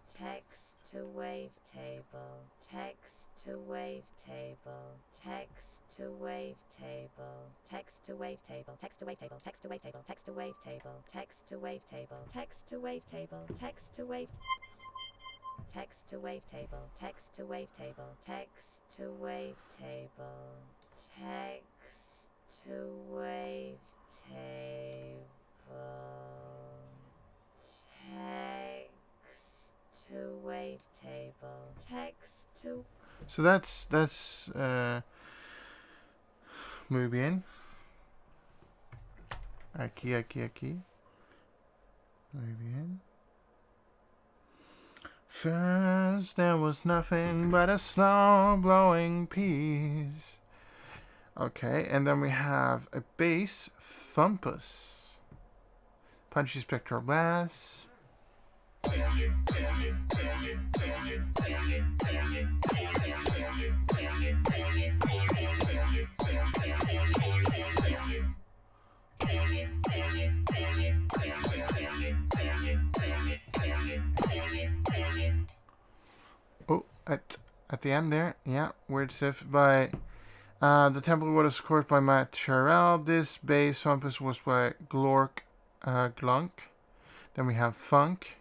Text to wavetable. Text to wavetable. Text to wavetable. Text to wavetable. Text to wavetable. Text to wavetable. Text to wavetable. Text to wavetable. Text to wave. Text to wavetable. Text to wavetable. Text to wavetable. Text to wavetable. Text to wavetable. Text to. so that's muy bien. Aquí. Muy bien. First there was nothing but a slow blowing piece. Okay, and then we have a bass thumpus. Punchy spectral bass. Oh, at the end there, yeah, weird stuff by the template was scored by Matt Charell. This bass thumpus was by Glork Glunk. Then we have funk.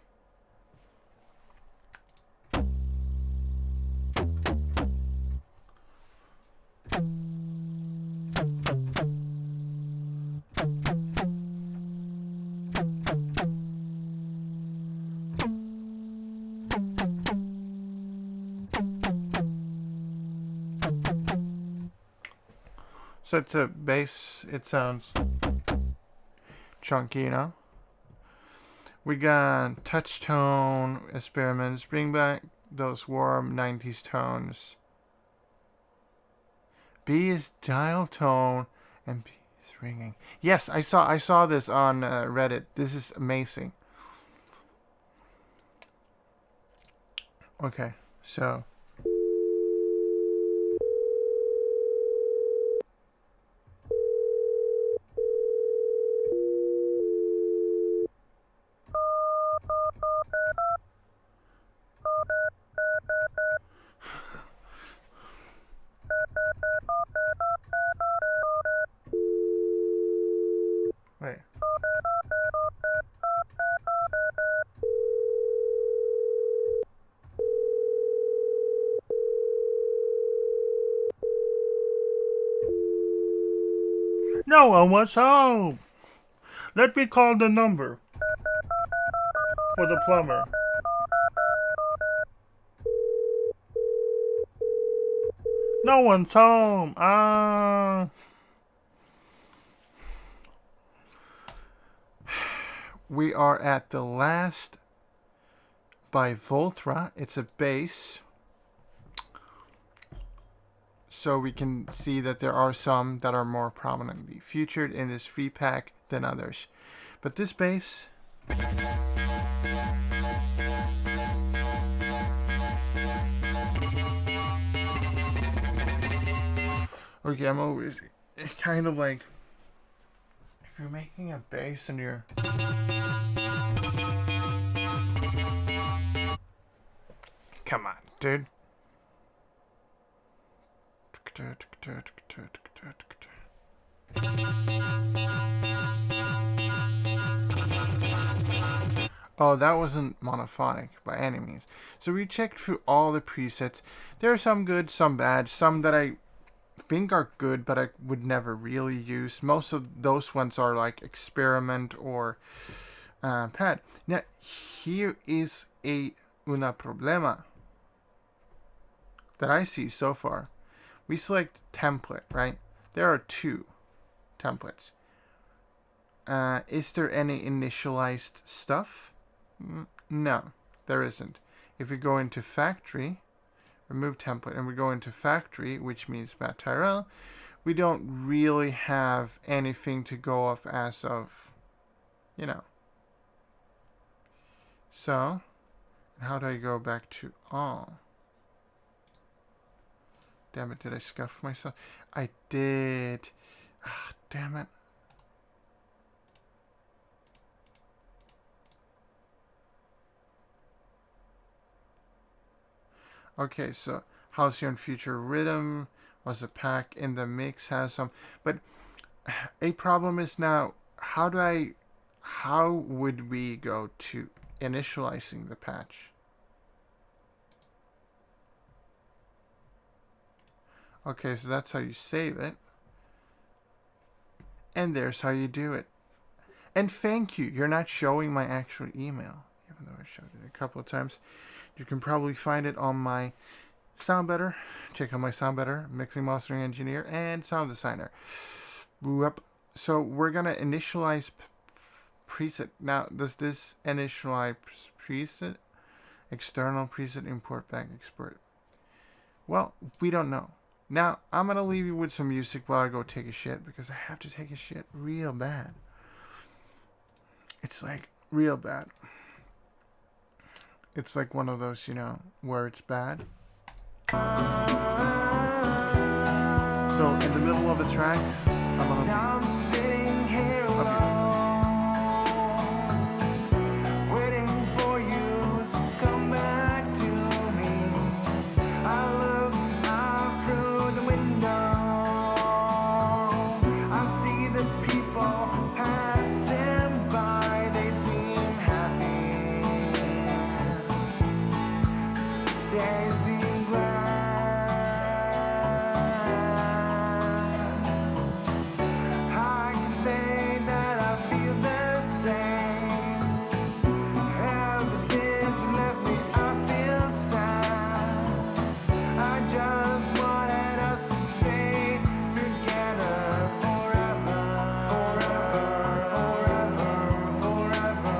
So it's a bass, it sounds chunky, you know? We got touch tone experiments, bring back those warm 90s tones. B is dial tone and B is ringing. Yes, I saw this on Reddit. This is amazing. Okay, so wait. No one was home. Let me call the number for the plumber. No one's home. We are at the last by Voltra. It's a base. So we can see that there are some that are more prominently featured in this free pack than others. But this base... Okay, I'm always kind of like... If you're making a base and you're... Come on, dude. Oh, that wasn't monophonic by any means. So we checked through all the presets. There are some good, some bad, some that I think are good, but I would never really use. Most of those ones are like experiment or pad. Now, here is una problema that I see so far. We select template, right? There are 2 templates. Is there any initialized stuff? No, there isn't. If we go into factory, remove template, and we go into factory, which means Matt Tyrell, we don't really have anything to go off as of, you know. So, how do I go back to all? Damn it, did I scuff myself? I did. Ah, damn it. Okay, so Halcyon Future Rhythm was a pack in the mix, has some. But a problem is now, how would we go to initializing the patch? Okay, so that's how you save it. And there's how you do it. And thank you. You're not showing my actual email, even though I showed it a couple of times. You can probably find it on my SoundBetter. Check out my SoundBetter, mixing, mastering engineer, and sound designer. So we're going to initialize preset. Now, does this initialize preset? External preset, import back, export. Well, we don't know. Now, I'm going to leave you with some music while I go take a shit, because I have to take a shit real bad. It's like real bad. It's like one of those, you know, where it's bad. So in the middle of a track, I'm gonna be sitting here waiting for you to come back to me. I look out through the window. I see the people passing by. They seem happy. They seem glad. I can say that I feel the same. Ever since you left me, I feel sad. I just wanted us to stay together forever, forever, forever, forever.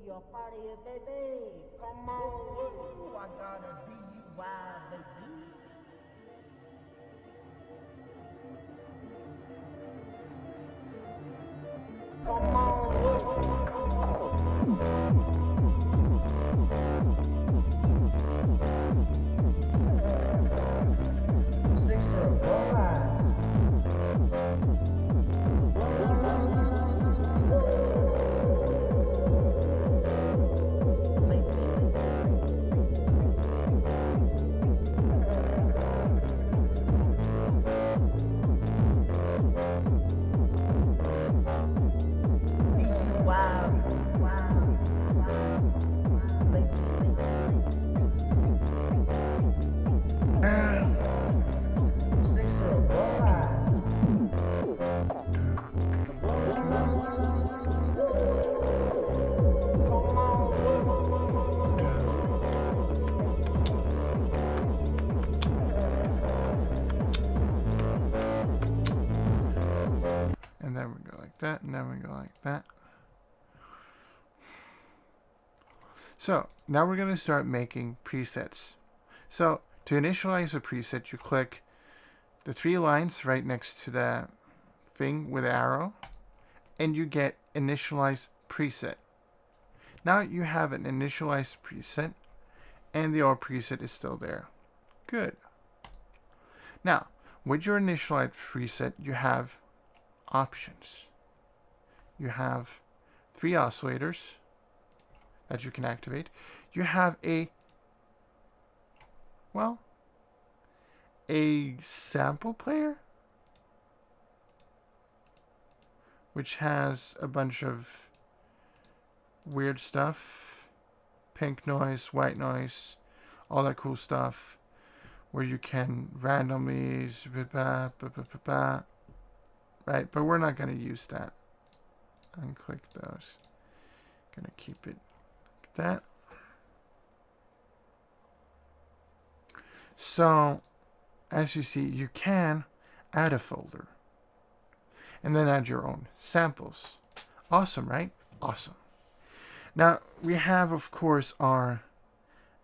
your party, baby. Come on, I got a DUI, baby. Come on. 6 for a broke eyes. And then we go like that, and then we go like that. So now we're going to start making presets. So to initialize a preset, you click the 3 lines right next to the thing with the arrow, and you get initialize preset. Now you have an initialized preset, and the old preset is still there. Good. Now, with your initialized preset, you have options. You have 3 oscillators that you can activate. You have a sample player, which has a bunch of weird stuff, pink noise, white noise, all that cool stuff, where you can randomly, right? But we're not going to use that. Unclick those. Gonna keep it like that. So, as you see, you can add a folder and then add your own samples. Awesome, right? Awesome. Now, we have, of course, our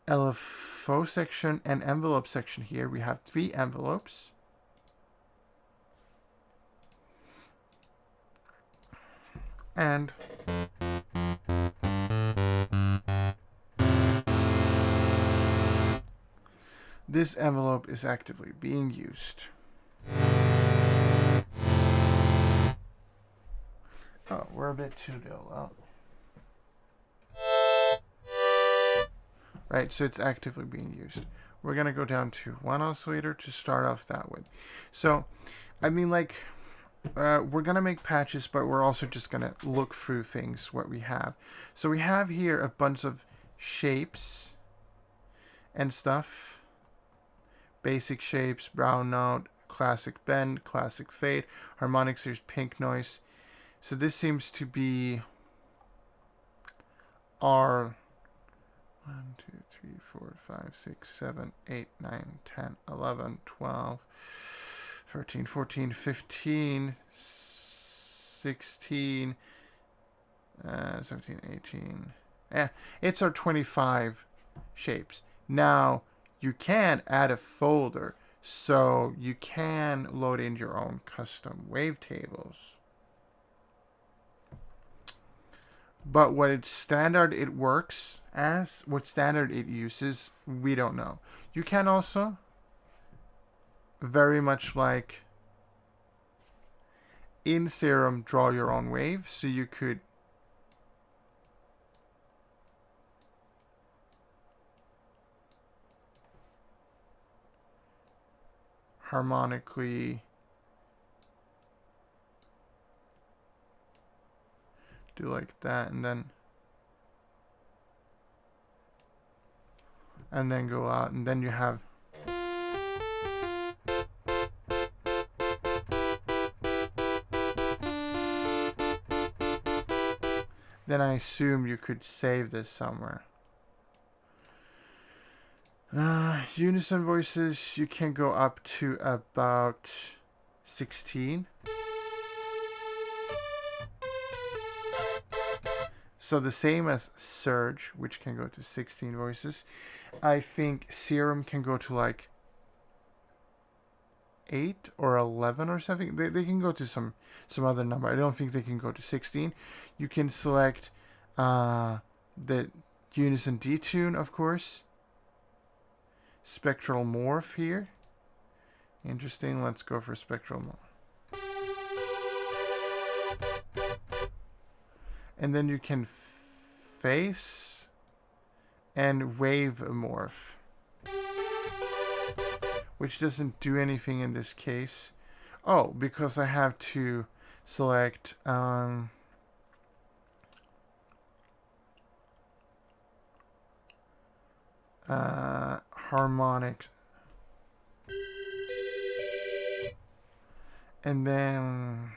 LFO section and envelope section here. We have 3 envelopes. And this envelope is actively being used. Oh, we're a bit too low. Right, so it's actively being used. We're going to go down to 1 oscillator to start off that way. So, I mean, like, we're going to make patches, but we're also just going to look through things, what we have. So we have here a bunch of shapes and stuff. Basic shapes, brown note, classic bend, classic fade, harmonics, there's pink noise. So this seems to be our 1, 2, 3, 4, 5, 6, 7, 8, 9, 10, 11, 12, 13, 14, 15, 16, 17, 18. It's our 25 shapes. Now, you can add a folder, so you can load in your own custom wavetables. But what standard it works as, what standard it uses, we don't know. You can also, very much like in Serum, draw your own wave. So you could harmonically do like that, and then go out, and then you have then I assume you could save this somewhere. Unison voices, you can go up to about 16. So the same as Surge, which can go to 16 voices. I think Serum can go to like 8 or 11 or something. They can go to some other number. I don't think they can go to 16. You can select the Unison Detune, of course. Spectral Morph here. Interesting. Let's go for Spectral Morph. And then you can face and wave morph, which doesn't do anything in this case. Oh, because I have to select harmonic, and then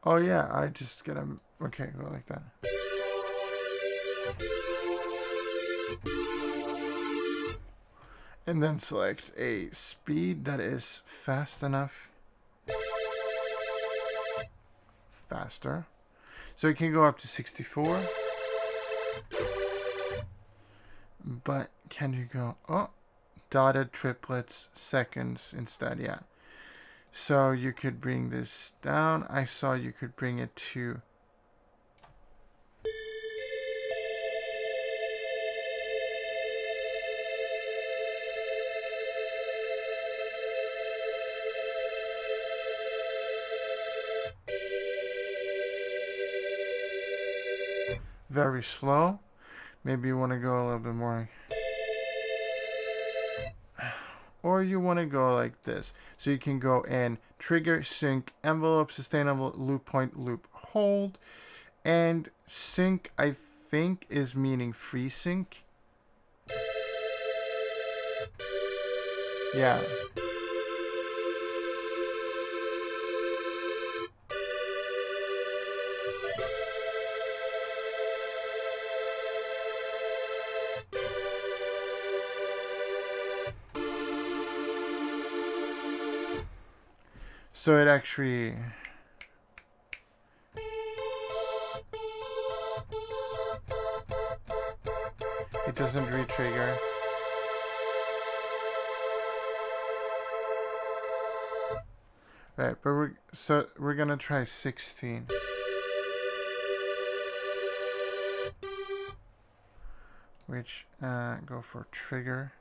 oh yeah, I just gotta, okay, go like that. And then select a speed that is fast enough. Faster. So it can go up to 64. But can you go, oh, dotted triplets seconds instead, yeah. So you could bring this down. I saw you could bring it to very slow. Maybe you want to go a little bit more. Or you want to go like this. So you can go in trigger, sync, envelope, sustain envelope, loop point, loop, hold. And sync, I think, is meaning free sync. Yeah. So it actually... it doesn't re-trigger. Right, but we're gonna try 16. Which go for trigger.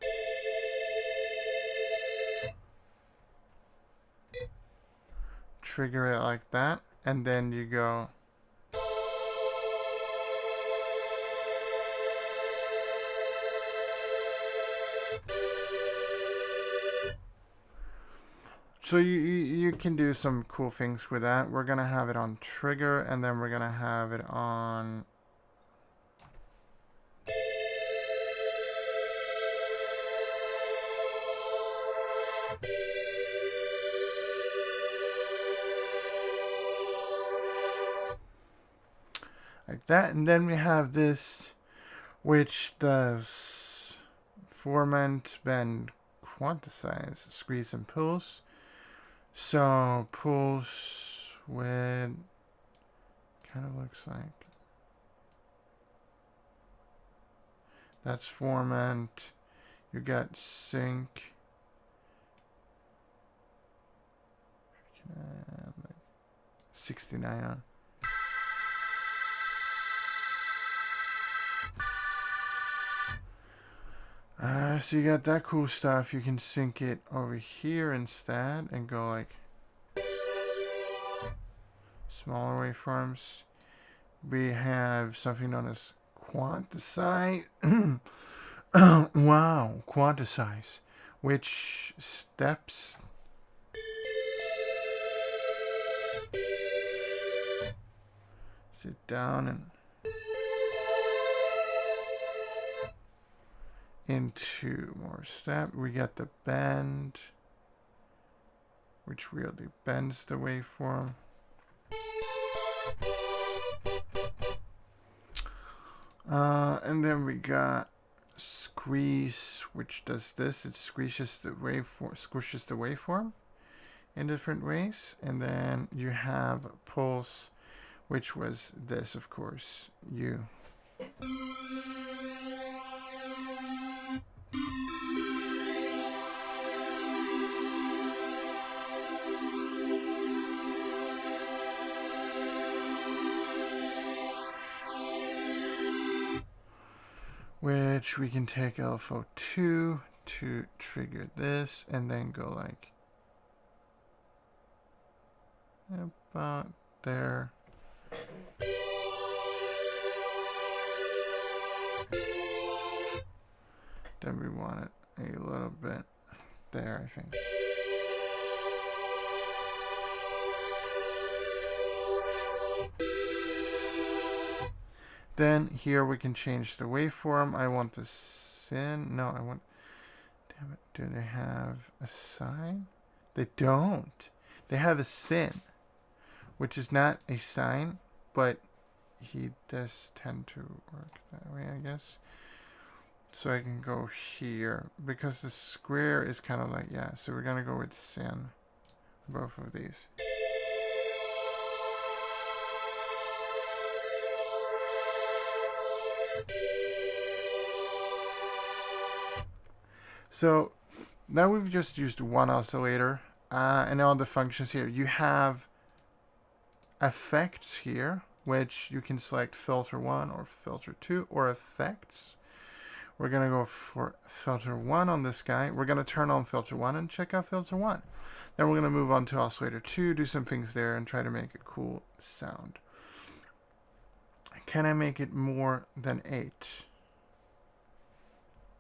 Trigger it like that, and then you go. So you can do some cool things with that. We're gonna have it on trigger, and then we're gonna have it on like that, and then we have this, which does formant, bend, quantize, squeeze, and pulse. So pulse with kind of looks like that's formant. You got sync. 69 on. So you got that cool stuff. You can sync it over here instead and go like smaller waveforms. We have something known as quantize. Wow, quantize. Which steps? Sit down and into more step. We got the bend, which really bends the waveform. And then we got squeeze, which does this. It squishes the waveform in different ways. And then you have pulse, which was this, of course. Which we can take LFO2 to trigger this, and then go like about there. Then we want it a little bit there, I think. Then here we can change the waveform. I want the sin. No, I want. Damn it. Do they have a sine? They don't. They have a sin, which is not a sine, but he does tend to work that way, I guess. So I can go here because the square is kind of like, yeah. So we're going to go with sin, both of these. So now we've just used one oscillator, and all the functions here. You have effects here, which you can select filter 1 or filter 2 or effects. We're going to go for filter 1 on this guy. We're going to turn on filter 1 and check out filter 1. Then we're going to move on to oscillator 2, do some things there, and try to make a cool sound. Can I make it more than 8?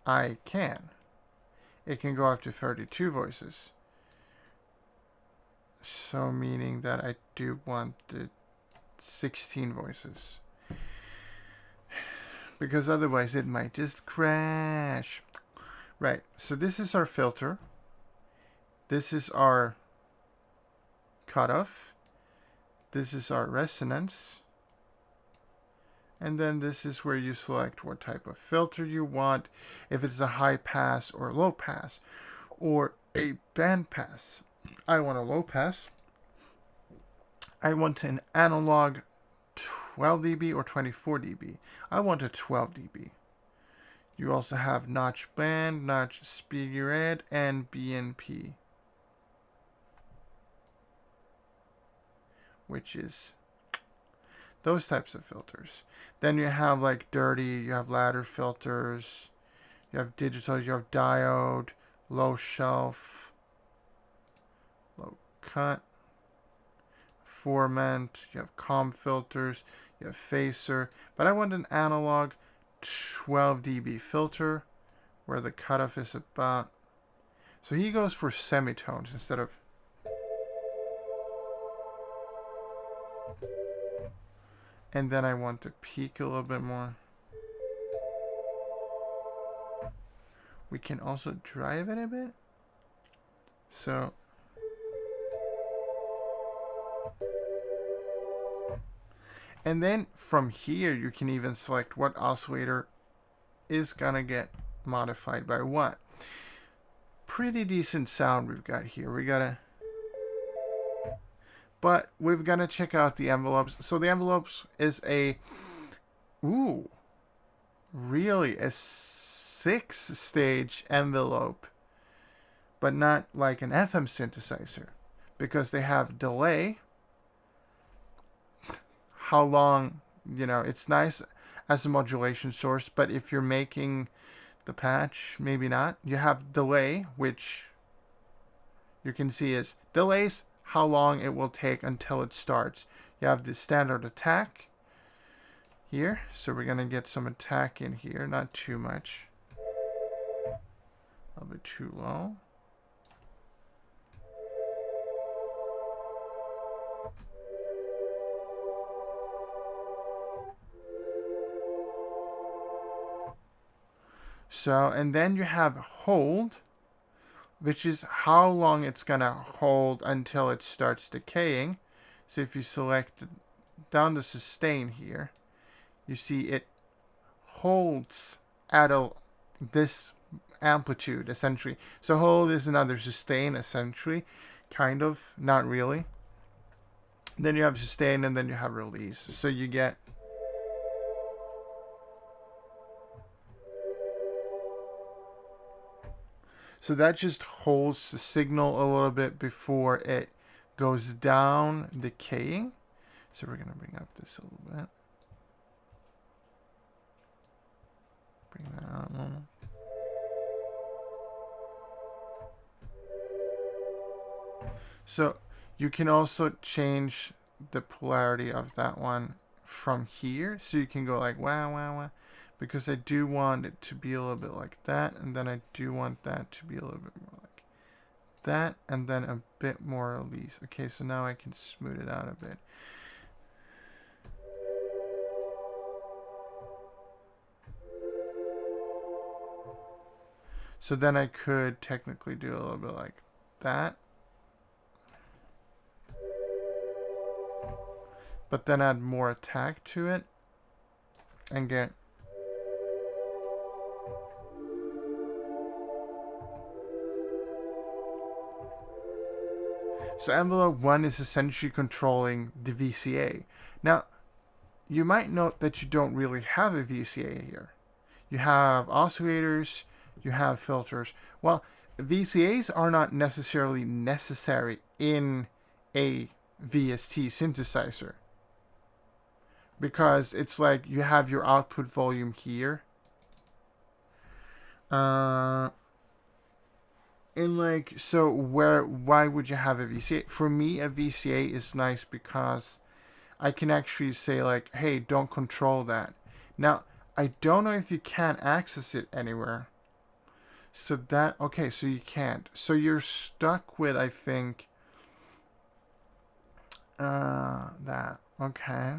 I can. It can go up to 32 voices. So meaning that I do want the 16 voices. Because otherwise it might just crash. Right, so this is our filter. This is our cutoff. This is our resonance. And then this is where you select what type of filter you want, if it's a high pass or low pass, or a band pass. I want a low pass. I want an analog 12 dB or 24 dB. I want a 12 dB. You also have notch band, notch speedy red, and BNP, which is those types of filters. Then you have like dirty, you have ladder filters, you have digital, you have diode, low shelf, low cut, formant, you have COM filters, you have phaser. But I want an analog 12 dB filter where the cutoff is about. So he goes for semitones instead of. And then I want to peak a little bit more. We can also drive it a bit. So. And then from here, you can even select what oscillator is gonna get modified by what. Pretty decent sound we've got here. But we've got to check out the envelopes. So the envelopes is really a 6-stage envelope, but not like an FM synthesizer, because they have delay. How long, it's nice as a modulation source, but if you're making the patch, maybe not. You have delay, which you can see is delays, how long it will take until it starts. You have the standard attack here. So we're going to get some attack in here. Not too much. A little bit too low. So, and then you have hold, which is how long it's going to hold until it starts decaying. So if you select down the sustain here, you see it holds at this amplitude essentially. So hold is another sustain essentially, kind of, not really. Then you have sustain and then you have release. So you get so that just holds the signal a little bit before it goes down decaying. So we're gonna bring up this a little bit. Bring that out a little. So you can also change the polarity of that one from here. So you can go like wow, wow, wow. Because I do want it to be a little bit like that. And then I do want that to be a little bit more like that. And then a bit more release. Okay, so now I can smooth it out a bit. So then I could technically do a little bit like that. But then add more attack to it. And get... So envelope 1 is essentially controlling the VCA. Now, you might note that you don't really have a VCA here. You have oscillators, you have filters. Well, VCAs are not necessarily necessary in a VST synthesizer. Because it's like you have your output volume here. And like, so why would you have a VCA? For me, a VCA is nice because I can actually say like, hey, don't control that. Now, I don't know if you can access it anywhere. So that, okay, so you can't. So you're stuck with, I think, that. Okay.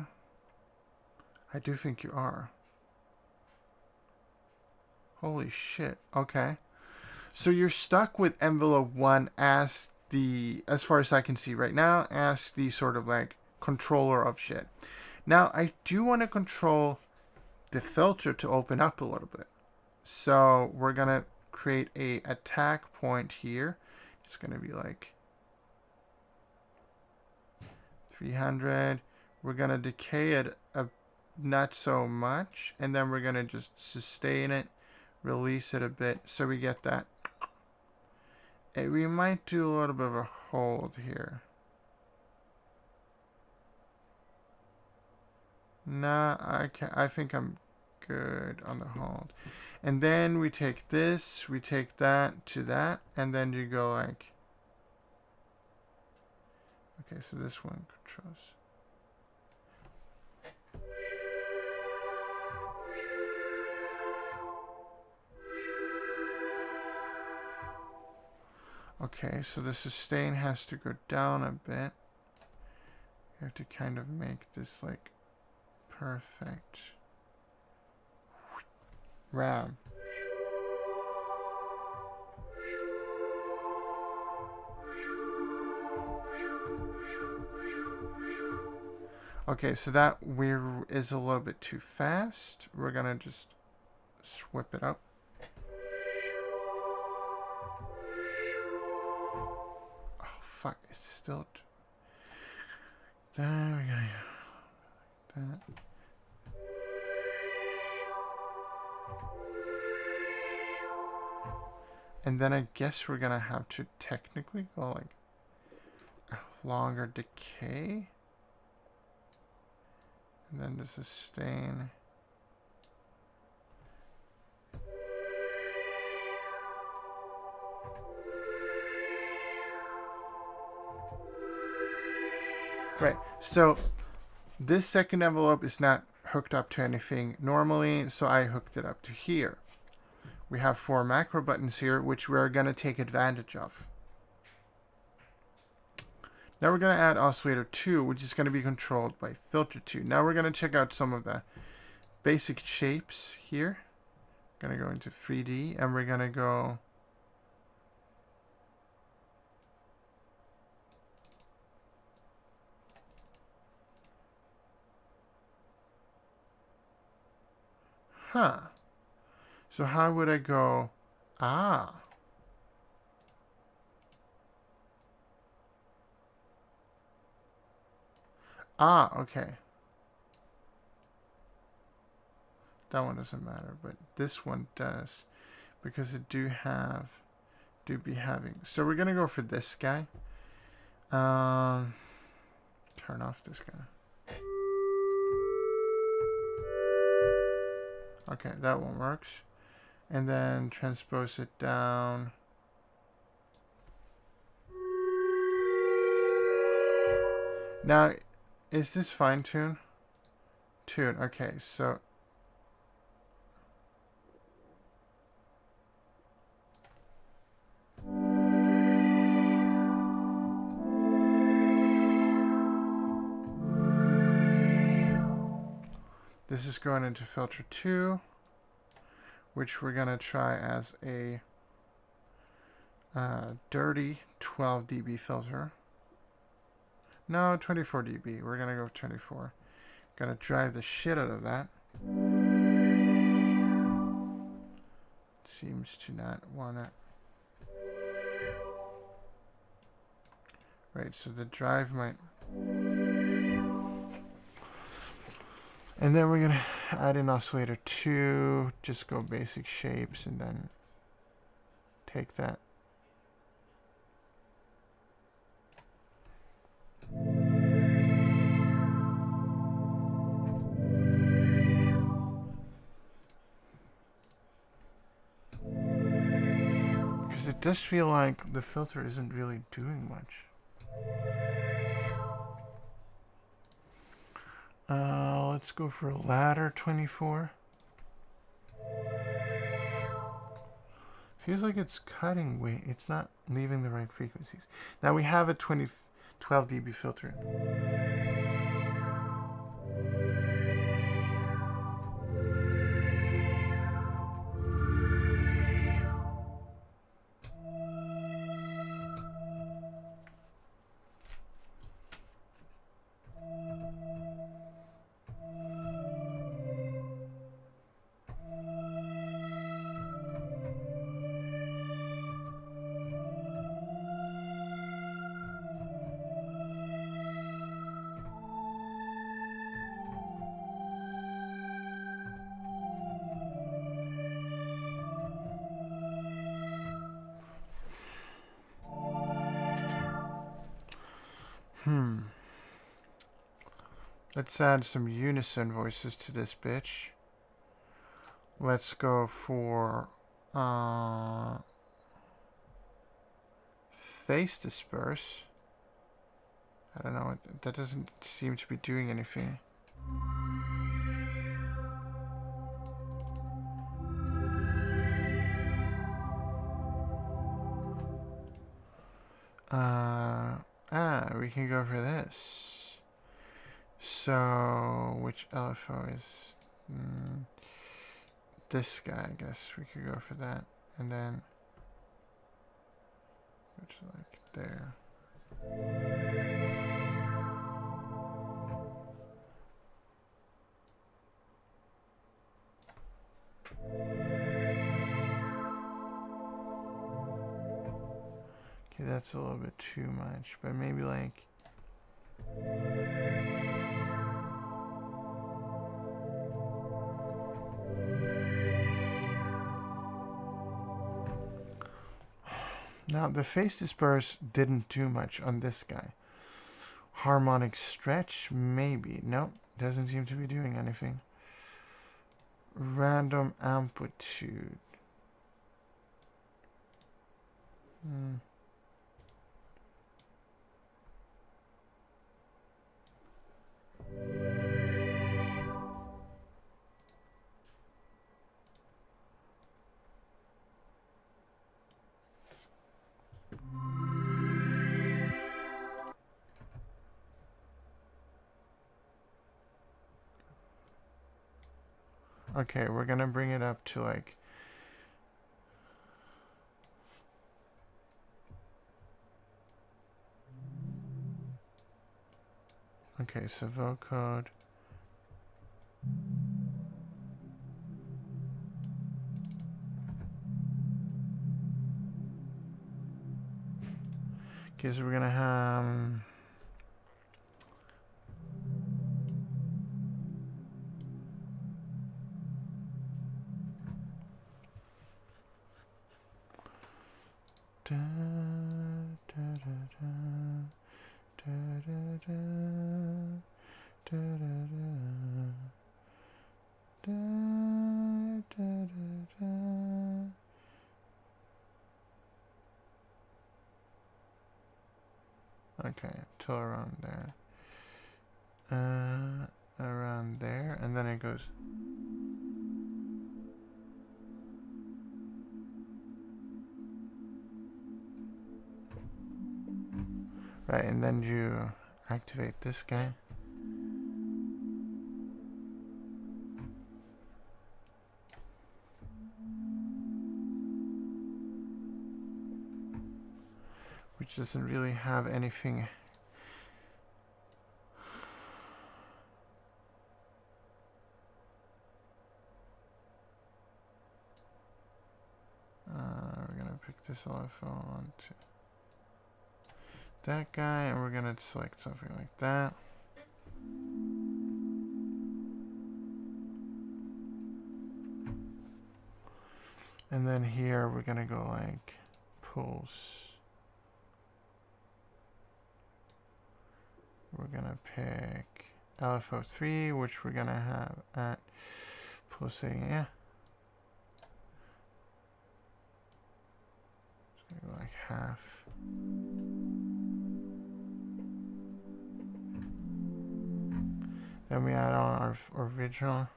I do think you are. Holy shit. Okay. So you're stuck with envelope 1 as far as I can see right now, as the sort of like controller of shit. Now, I do want to control the filter to open up a little bit. So we're going to create a attack point here. It's going to be like 300. We're going to decay it not so much. And then we're going to just sustain it, release it a bit. So we get that. We might do a little bit of a hold here. Nah, I think I'm good on the hold. And then we take this, we take that to that, and then you go like... Okay, so this one controls... Okay, so the sustain has to go down a bit. You have to kind of make this like perfect. Ram. Okay, so that is a little bit too fast. We're gonna just swip it up. Fuck, it's still... There we go. That. And then I guess we're gonna have to technically go like a longer decay. And then the sustain. Right, so this second envelope is not hooked up to anything normally, so I hooked it up to here. We have 4 macro buttons here, which we're going to take advantage of. Now we're going to add oscillator 2, which is going to be controlled by filter 2. Now we're going to check out some of the basic shapes here. Going to go into 3D, and we're going to go... Huh. So how would I go? Ah. Ah, okay. That one doesn't matter, but this one does. Because it do be having. So we're gonna go for this guy. Turn off this guy. Okay, that one works. And then transpose it down. Now, is this fine tune? Tune, okay, so. This is going into filter 2, which we're going to try as a dirty 12 dB filter. No, 24 dB. We're going to go with 24. Going to drive the shit out of that. Seems to not want to. Right, so the drive might. And then we're going to add in oscillator 2, just go basic shapes, and then take that. Because it does feel like the filter isn't really doing much. Let's go for a ladder 24. Feels like it's cutting weight. It's not leaving the right frequencies. Now we have a 12 dB filter. Let's add some unison voices to this bitch. Let's go for face disperse. I don't know, that doesn't seem to be doing anything. We can go for this. So, which LFO is this guy? I guess we could go for that, and then go to like there. Okay, that's a little bit too much, but maybe like. Now, the face disperse didn't do much on this guy. Harmonic stretch, maybe. Nope, doesn't seem to be doing anything. Random amplitude. Okay, we're gonna bring it up to like. Okay, so vocode. Okay, so we're gonna have da, da, da, da, da, da, da, da, da, da, da, da, da. Okay, till around there. Around there, and then it goes. Right, and then you activate this guy. Which doesn't really have anything. We're gonna pick this telephone to that guy, and we're gonna select something like that. And then here we're gonna go like pulse. We're gonna pick LFO3, which we're gonna have at pulsating, yeah. It's gonna go like half. Then we add on our original.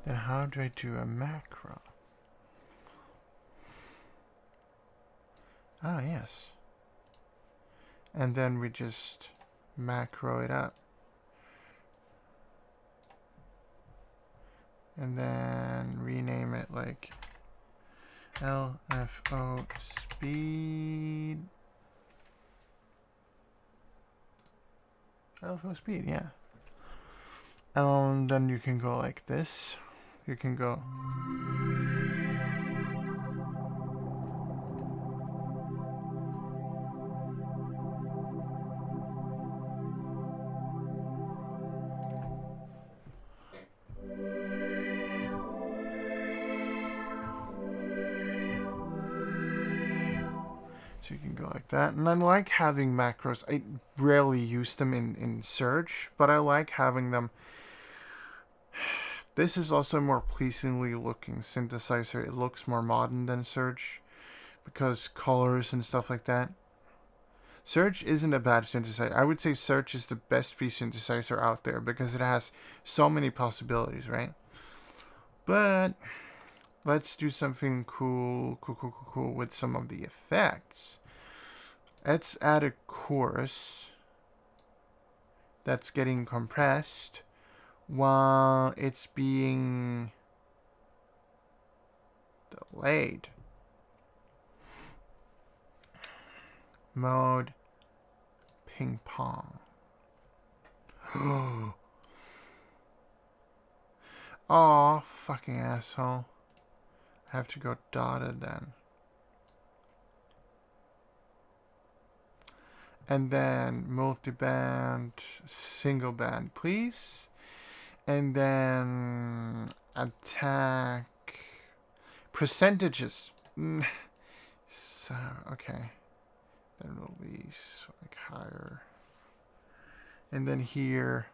Then how do I do a macro? Ah, yes. And then we just macro it up. And then rename it like LFO speed. LFO speed, yeah. And then you can go like this. You can go. So you can go like that. And I like having macros. I rarely use them in Surge, but I like having them. This is also a more pleasingly looking synthesizer. It looks more modern than Surge because colors and stuff like that. Surge isn't a bad synthesizer. I would say Surge is the best free synthesizer out there because it has so many possibilities, right? But let's do something cool with some of the effects. Let's add a chorus that's getting compressed while it's being delayed. Mode ping pong. Oh, fucking asshole. I have to go dotted then. And then multi-band, single band, please. And then attack percentages. So, okay. Then release like higher. And then here,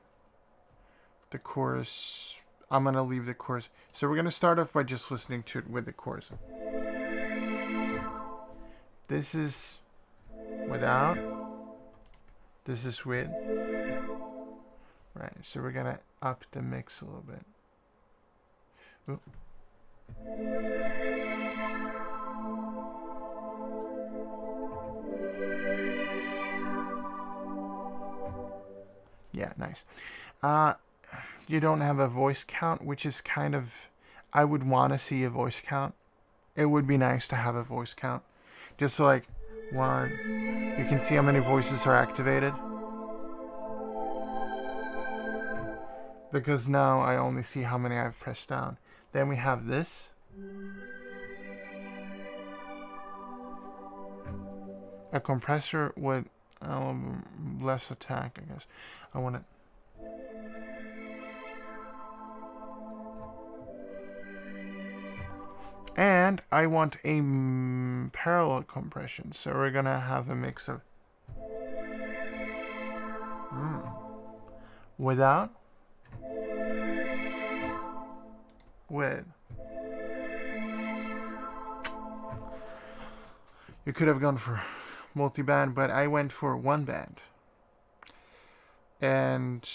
the chorus. I'm going to leave the chorus. So we're going to start off by just listening to it with the chorus. This is without. This is with. Right, so we're going to up the mix a little bit. Oop. Yeah, nice. You don't have a voice count, which is kind of... I would want to see a voice count. It would be nice to have a voice count. Just so like... 1. You can see how many voices are activated. Because now I only see how many I've pressed down. Then we have this. A compressor with less attack, I guess. I want it. And I want a parallel compression. So we're going to have a mix of without, with. You could have gone for multi-band, but I went for one band. And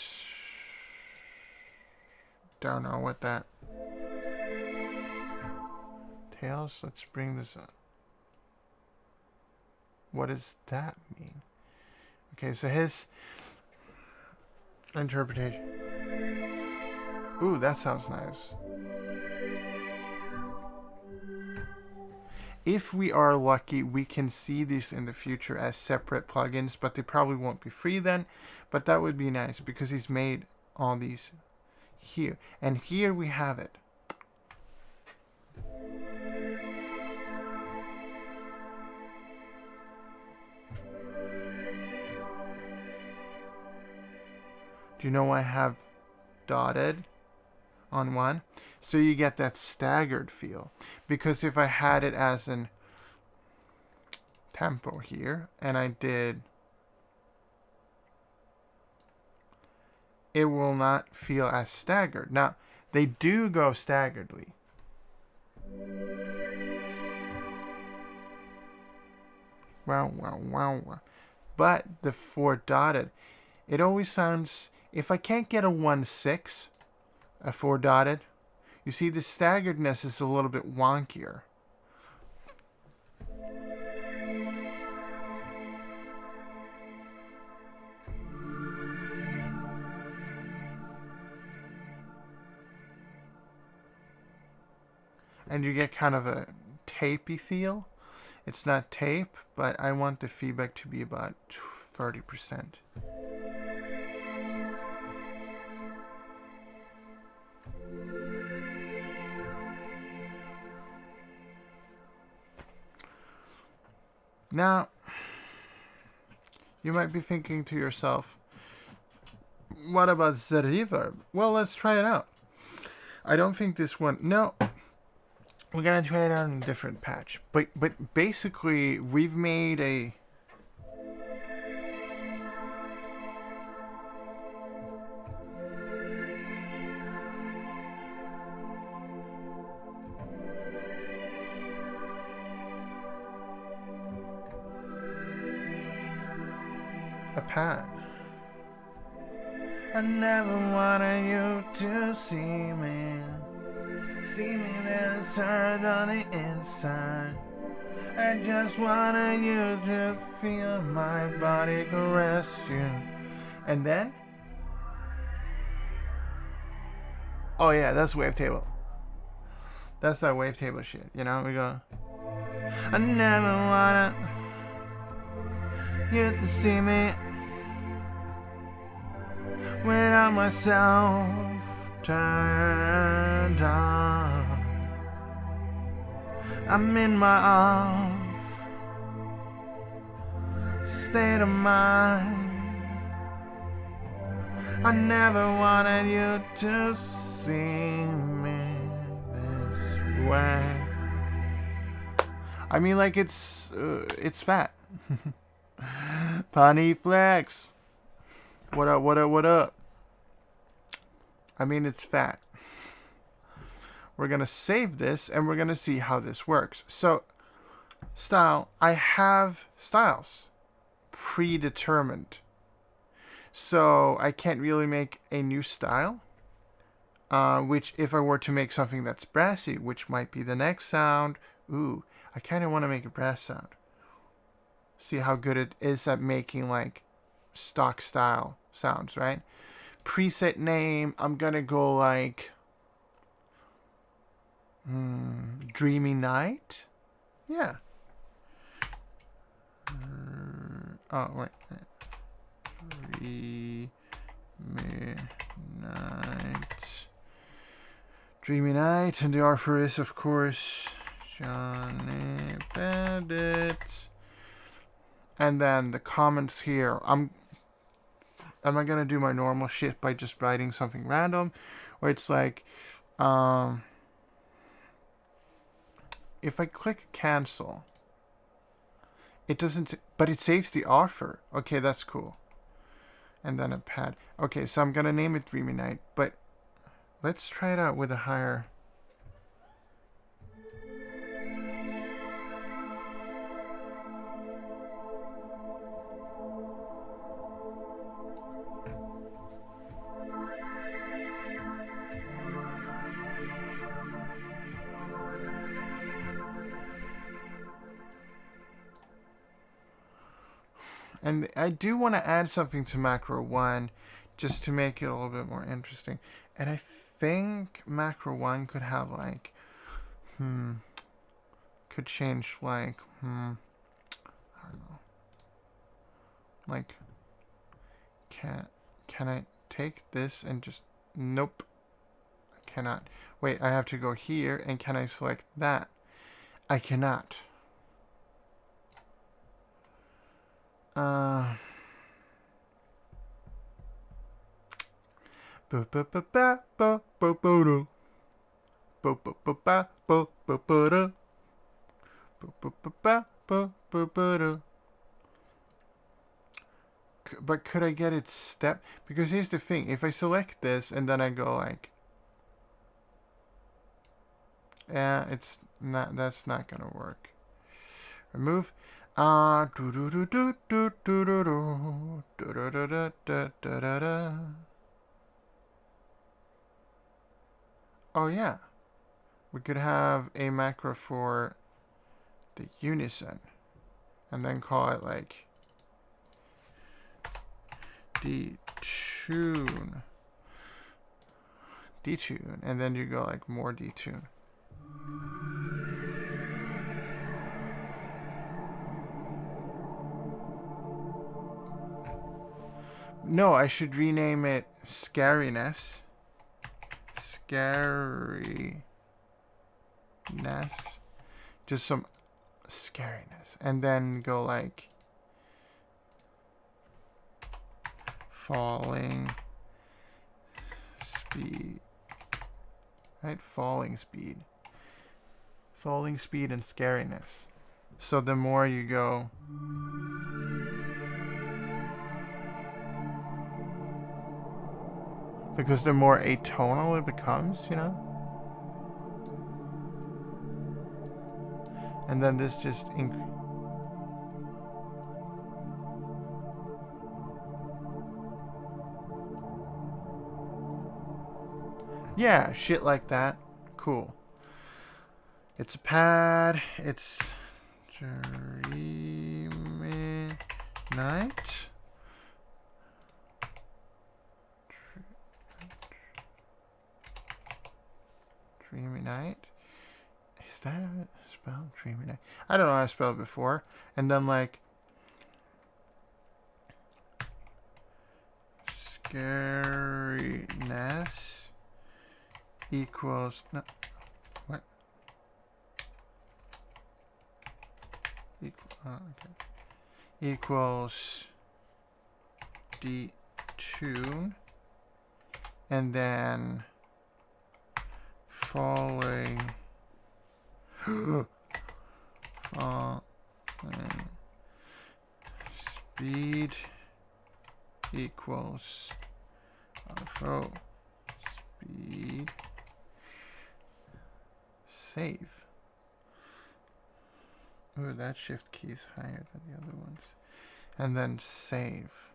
don't know what that tails. Let's bring this up. What does that mean? Okay, so his interpretation. Ooh, that sounds nice. If we are lucky, we can see these in the future as separate plugins, but they probably won't be free then. But that would be nice because he's made all these here. And here we have it. Do you know why I have dotted on one? So you get that staggered feel. Because if I had it as an tempo here, and I did, it will not feel as staggered. Now, they do go staggeredly. Wow, wow, wow, wow. But the 4 dotted, it always sounds, if I can't get a 1/6, a 4 dotted, you see the staggeredness is a little bit wonkier. And you get kind of a tapey feel. It's not tape, but I want the feedback to be about 30%. Now, you might be thinking to yourself, what about the reverb? Well, let's try it out. I don't think this one, no, we're gonna try it out in a different patch. But basically, we've made a pad. I never wanted you to see me this hurt on the inside. I just wanted you to feel my body caress you. And then, oh yeah, that's wavetable. That's that wavetable shit, you know? We go, I never wanted you to see me without myself turned on. I'm in my off state of mind. I never wanted you to see me this way. I mean, like, it's fat. Pawnee Flex. What up, what up, what up? I mean, it's fat. We're going to save this and we're going to see how this works. So, style. I have styles predetermined. So, I can't really make a new style. Which, if I were to make something that's brassy, which might be the next sound. Ooh, I kind of want to make a brass sound. See how good it is at making, like, stock style sounds, right? Preset name, I'm gonna go like Dreamy Night. Yeah. Oh, wait. Dreamy Night. And the author is, of course, Johnny Bandit. And then the comments here. Am I gonna do my normal shit by just writing something random? Or it's like, if I click cancel, it doesn't, but it saves the author. Okay, that's cool. And then a pad. Okay, so I'm gonna name it Dreamy Night, but let's try it out with a higher. And I do want to add something to macro 1 just to make it a little bit more interesting. And I think macro 1 could have like, could change like, I don't know. Like, can I take this and just, nope. I cannot. Wait, I have to go here, and can I select that? I cannot. But could I get it step? Because here's the thing. If I select this and then I go like, yeah, it's not, that's not gonna work. Remove. Oh yeah. We could have a macro for the unison and then call it like detune, and then you go like more detune. No, I should rename it Scariness. Scariness. Just some scariness. And then go like falling speed. Right? Falling speed. Falling speed and scariness. So the more you go, because the more atonal it becomes, you know? And then this just yeah, shit like that. Cool. It's a pad. It's Dreamy Night. Dreamy Night. Is that how it's spelled? Dreamy Night. I don't know how I spelled it before. And then like scariness equals no, what? Okay. Equals detune, and then falling speed equals auto speed save. Ooh, that shift key is higher than the other ones. And then save.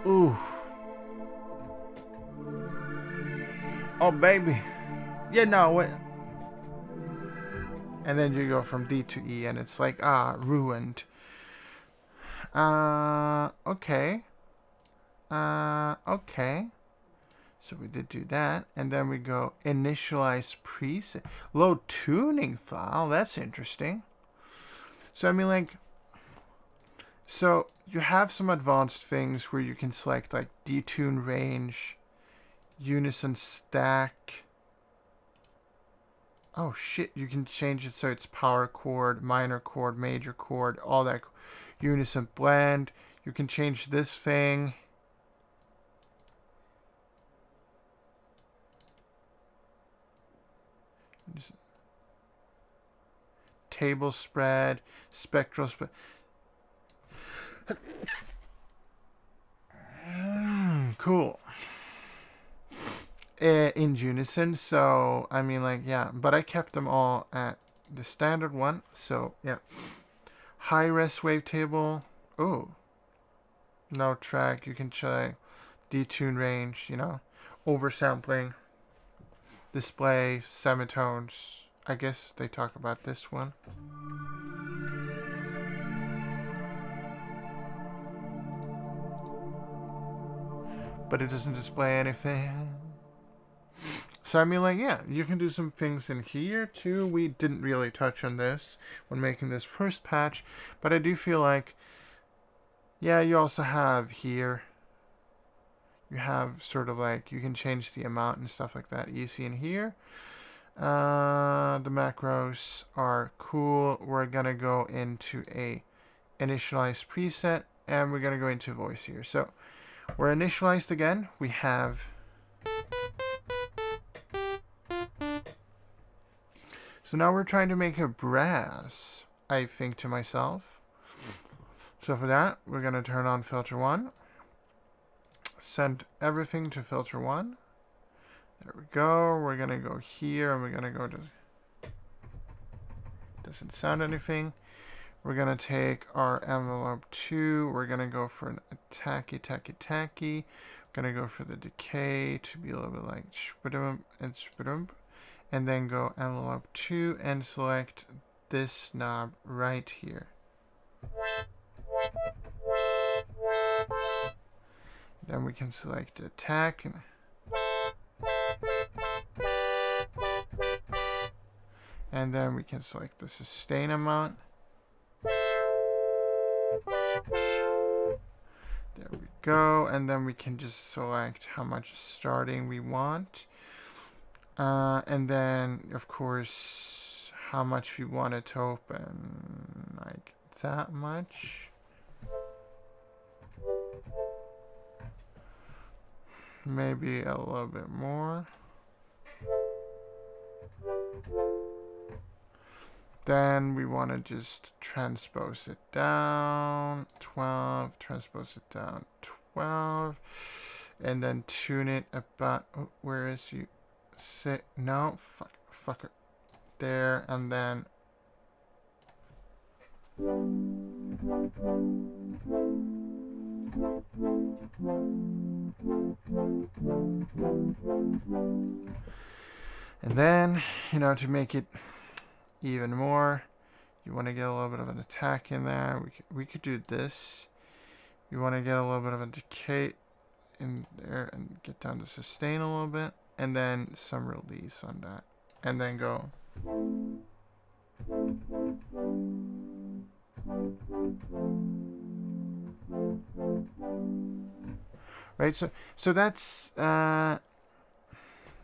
Ooh. Oh, baby. Yeah, no, wait. And then you go from D to E, and it's like, ruined. Okay. Okay. So we did do that. And then we go initialize preset. Load tuning file. That's interesting. So I mean, like, so you have some advanced things where you can select like detune range, unison stack. Oh shit, you can change it so it's power chord, minor chord, major chord, all that. Unison blend. You can change this thing. Table spread, spectral spread. Cool. In unison, so I mean, like, yeah, but I kept them all at the standard one. So yeah, high res wavetable. Oh, no track. You can try detune range. You know, oversampling, display, semitones. I guess they talk about this one. But it doesn't display anything. So I mean, like, yeah, you can do some things in here too. We didn't really touch on this when making this first patch, but I do feel like, yeah, you also have here, you have sort of like, you can change the amount and stuff like that easy in here. The macros are cool. We're gonna go into a initialized preset, and we're gonna go into voice here. So we're initialized again. We have so now we're trying to make a brass, I think to myself. So for that, we're going to turn on filter 1. Send everything to filter 1. There we go. We're going to go here and we're going to go to... Doesn't sound anything. We're going to take our envelope 2. We're going to go for an tacky. We're going to go for the decay to be a little bit like spidum and spidum. And then go envelope 2 and select this knob right here. Then we can select attack. And then we can select the sustain amount. There we go. And then we can just select how much starting we want. And then, of course, how much we want it to open. Like that much. Maybe a little bit more. Then we want to just transpose it down 12, transpose it down 12, and then tune it about, oh, where is you? Sit, no, fucker, there, and then you know, to make it even more, you want to get a little bit of an attack in there. We could do this. You want to get a little bit of a decay in there and get down to sustain a little bit, and then some release on that, and then go. Right, so that's that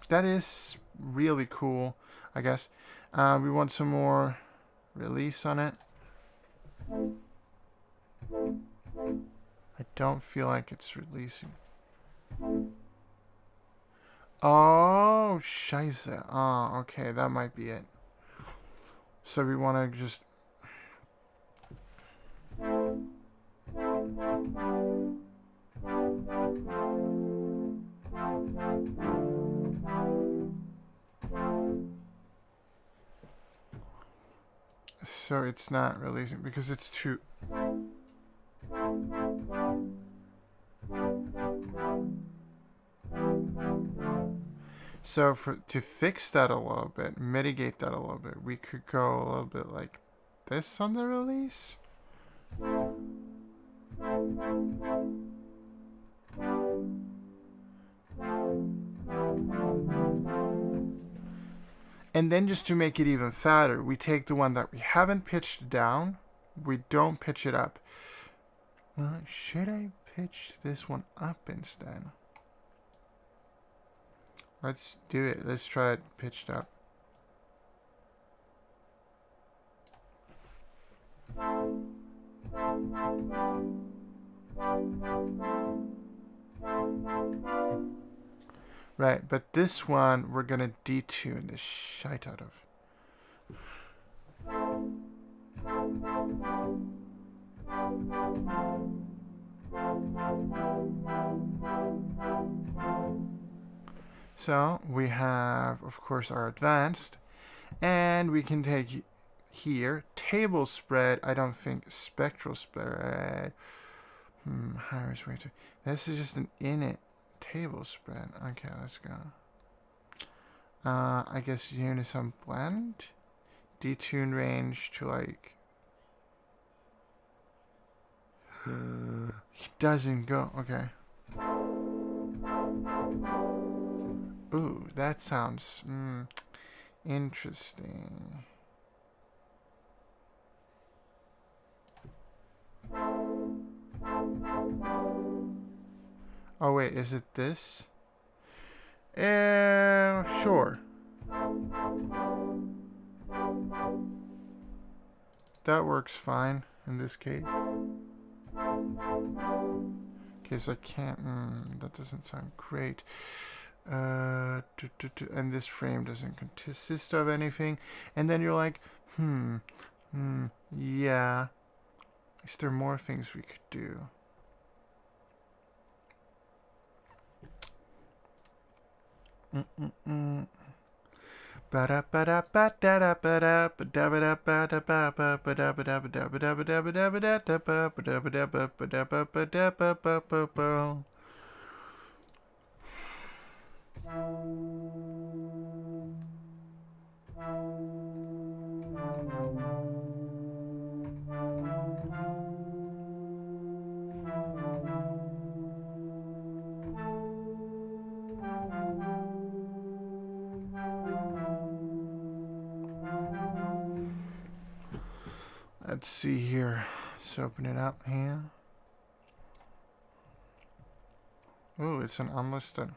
is really cool, I guess. We want some more release on it. I don't feel like it's releasing. Oh, scheiße. Oh, okay, that might be it. So we want to just... So it's not releasing because it's too... So to fix that a little bit, mitigate that a little bit, we could go a little bit like this on the release. And then just to make it even fatter, we take the one that we haven't pitched down. We don't pitch it up. Well, should I pitch this one up instead? Let's do it. Let's try it pitched up. Right, but this one we're gonna detune the shite out of. So we have, of course, our advanced, and we can take here table spread. I don't think spectral spread. Higher way to. This is just an init table spread. Okay, let's go. I guess unison blend, detune range to like. He doesn't go. Okay. Ooh, that sounds interesting. Oh wait, is it this? Sure. That works fine in this case. Okay, so I can't. That doesn't sound great. And this frame doesn't consist of anything. And then you're like, yeah. Is there more things we could do? Let's see here. Let's open it up here. Ooh, it's an unlisted.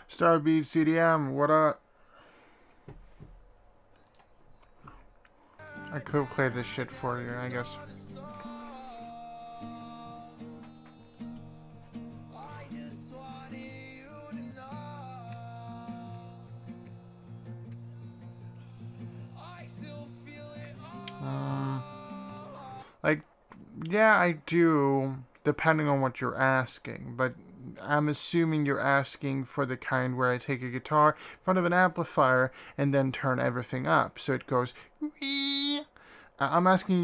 Starbeat CDM, what up? I could play this shit for you, I guess. Like, yeah, I do, depending on what you're asking, but I'm assuming you're asking for the kind where I take a guitar in front of an amplifier and then turn everything up so it goes wee. I'm asking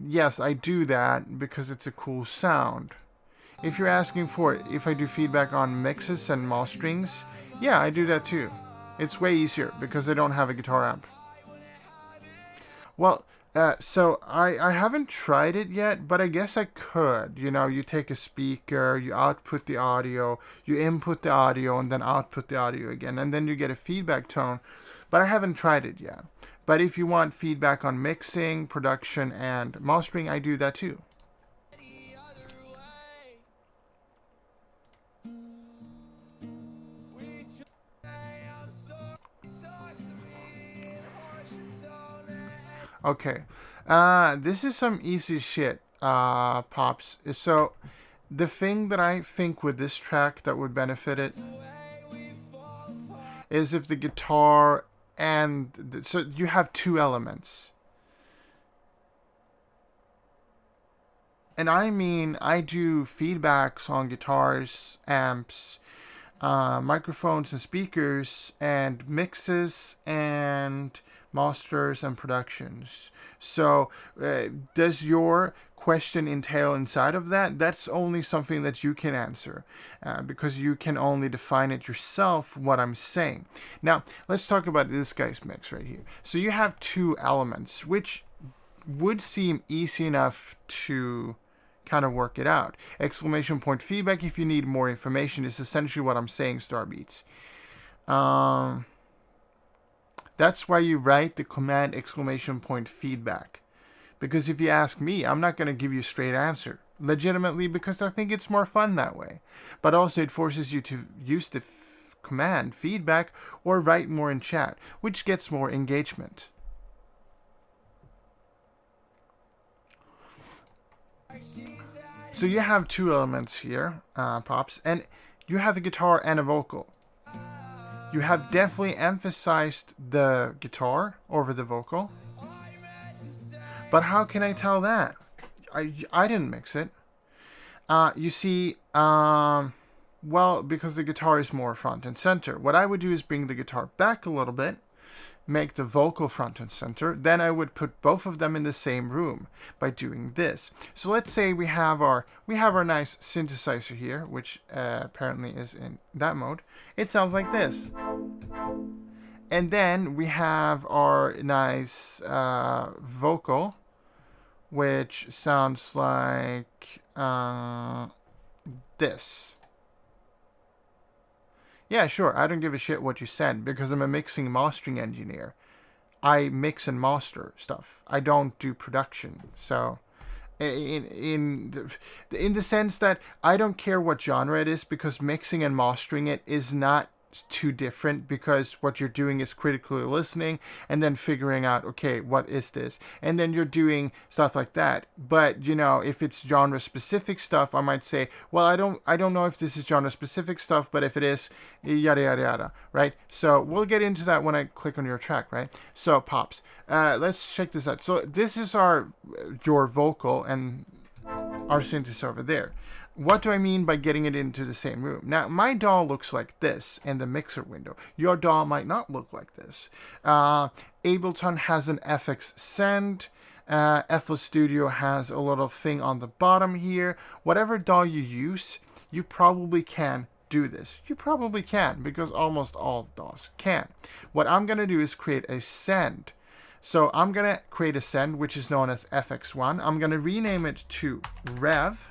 yes, I do that because it's a cool sound. If you're asking for it, if I do feedback on mixes and masterings, yeah, I do that too. It's way easier because I don't have a guitar amp. Well, so I haven't tried it yet, but I guess I could. You know, you take a speaker, you output the audio, you input the audio, and then output the audio again, and then you get a feedback tone. But I haven't tried it yet. But if you want feedback on mixing, production, and mastering, I do that too. Okay. This is some easy shit, Pops. So, the thing that I think with this track that would benefit it is if the guitar so you have two elements. And I mean, I do feedbacks on guitars, amps, microphones and speakers, and mixes and masters and productions. So, does your question entail inside of that? That's only something that you can answer, because you can only define it yourself what I'm saying. Now, let's talk about this guy's mix right here. So you have two elements, which would seem easy enough to kind of work it out. Exclamation point feedback, if you need more information, is essentially what I'm saying, Starbeats. That's why you write the command exclamation point feedback. Because if you ask me, I'm not going to give you a straight answer. Legitimately, because I think it's more fun that way. But also it forces you to use the command feedback or write more in chat, which gets more engagement. So you have two elements here, Pops, and you have a guitar and a vocal. You have definitely emphasized the guitar over the vocal. But how can I tell that? I didn't mix it. You see, well, because the guitar is more front and center. What I would do is bring the guitar back a little bit, make the vocal front and center. Then I would put both of them in the same room by doing this. So let's say we have our nice synthesizer here, which apparently is in that mode. It sounds like this. And then we have our nice vocal, which sounds like this. Yeah, sure, I don't give a shit what you said because I'm a mixing mastering engineer. I mix and master stuff. I don't do production. So in the sense that I don't care what genre it is, because mixing and mastering it is not too different, because what you're doing is critically listening and then figuring out, okay, what is this, and then you're doing stuff like that. But you know, if it's genre specific stuff, I might say, well, I don't know if this is genre specific stuff, but if it is, yada yada yada, right? So we'll get into that when I click on your track, right? So Pops, let's check this out. So this is your vocal and our synthesizer over there. What do I mean by getting it into the same room? Now, my DAW looks like this in the mixer window. Your DAW might not look like this. Ableton has an FX Send. FL Studio has a little thing on the bottom here. Whatever DAW you use, you probably can do this. You probably can, because almost all DAWs can. What I'm going to do is create a send. So I'm going to create a send, which is known as FX1. I'm going to rename it to Rev,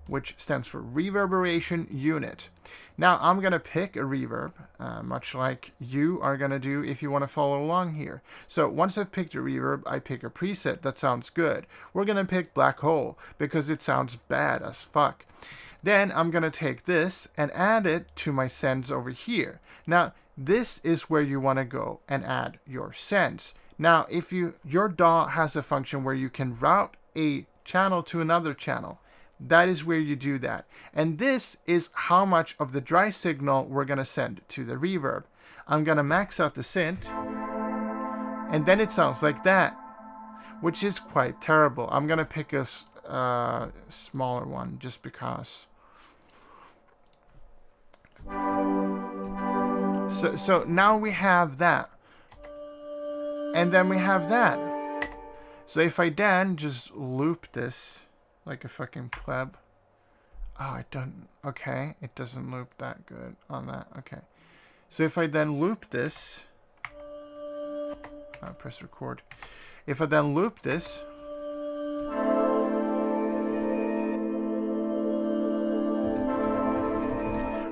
which stands for reverberation unit. Now I'm going to pick a reverb, much like you are going to do if you want to follow along here. So once I've picked a reverb, I pick a preset that sounds good. We're going to pick Black Hole because it sounds bad as fuck. Then I'm going to take this and add it to my sends over here. Now this is where you want to go and add your sends. Now if your DAW has a function where you can route a channel to another channel, that is where you do that. And this is how much of the dry signal we're going to send to the reverb. I'm going to max out the synth, and then it sounds like that, which is quite terrible. I'm going to pick a smaller one just because. So now we have that. And then we have that. So if I then just loop this like a fucking pleb. Oh, it doesn't. Okay, it doesn't loop that good on that. Okay. So if I then loop this. Press record. If I then loop this.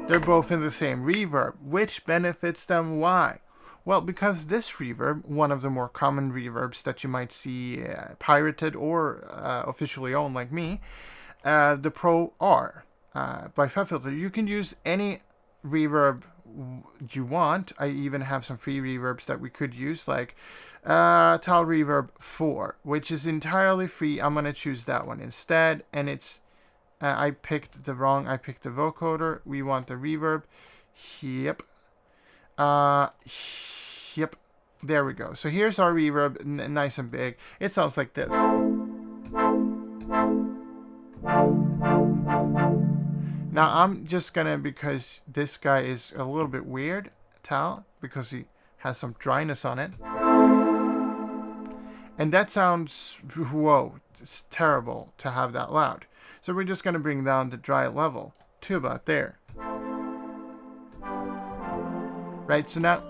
They're both in the same reverb. Which benefits them? Why? Well, because this reverb, one of the more common reverbs that you might see pirated or officially owned like me, the Pro R by FabFilter. You can use any reverb you want. I even have some free reverbs that we could use, like Tile Reverb 4, which is entirely free. I'm going to choose that one instead. And it's, I picked the vocoder. We want the reverb. Yep. Yep. There we go. So here's our reverb, nice and big. It sounds like this. Now I'm just gonna, because this guy is a little bit weird, Tal, because he has some dryness on it. And that sounds, whoa, it's terrible to have that loud. So we're just gonna bring down the dry level to about there. Right, so now,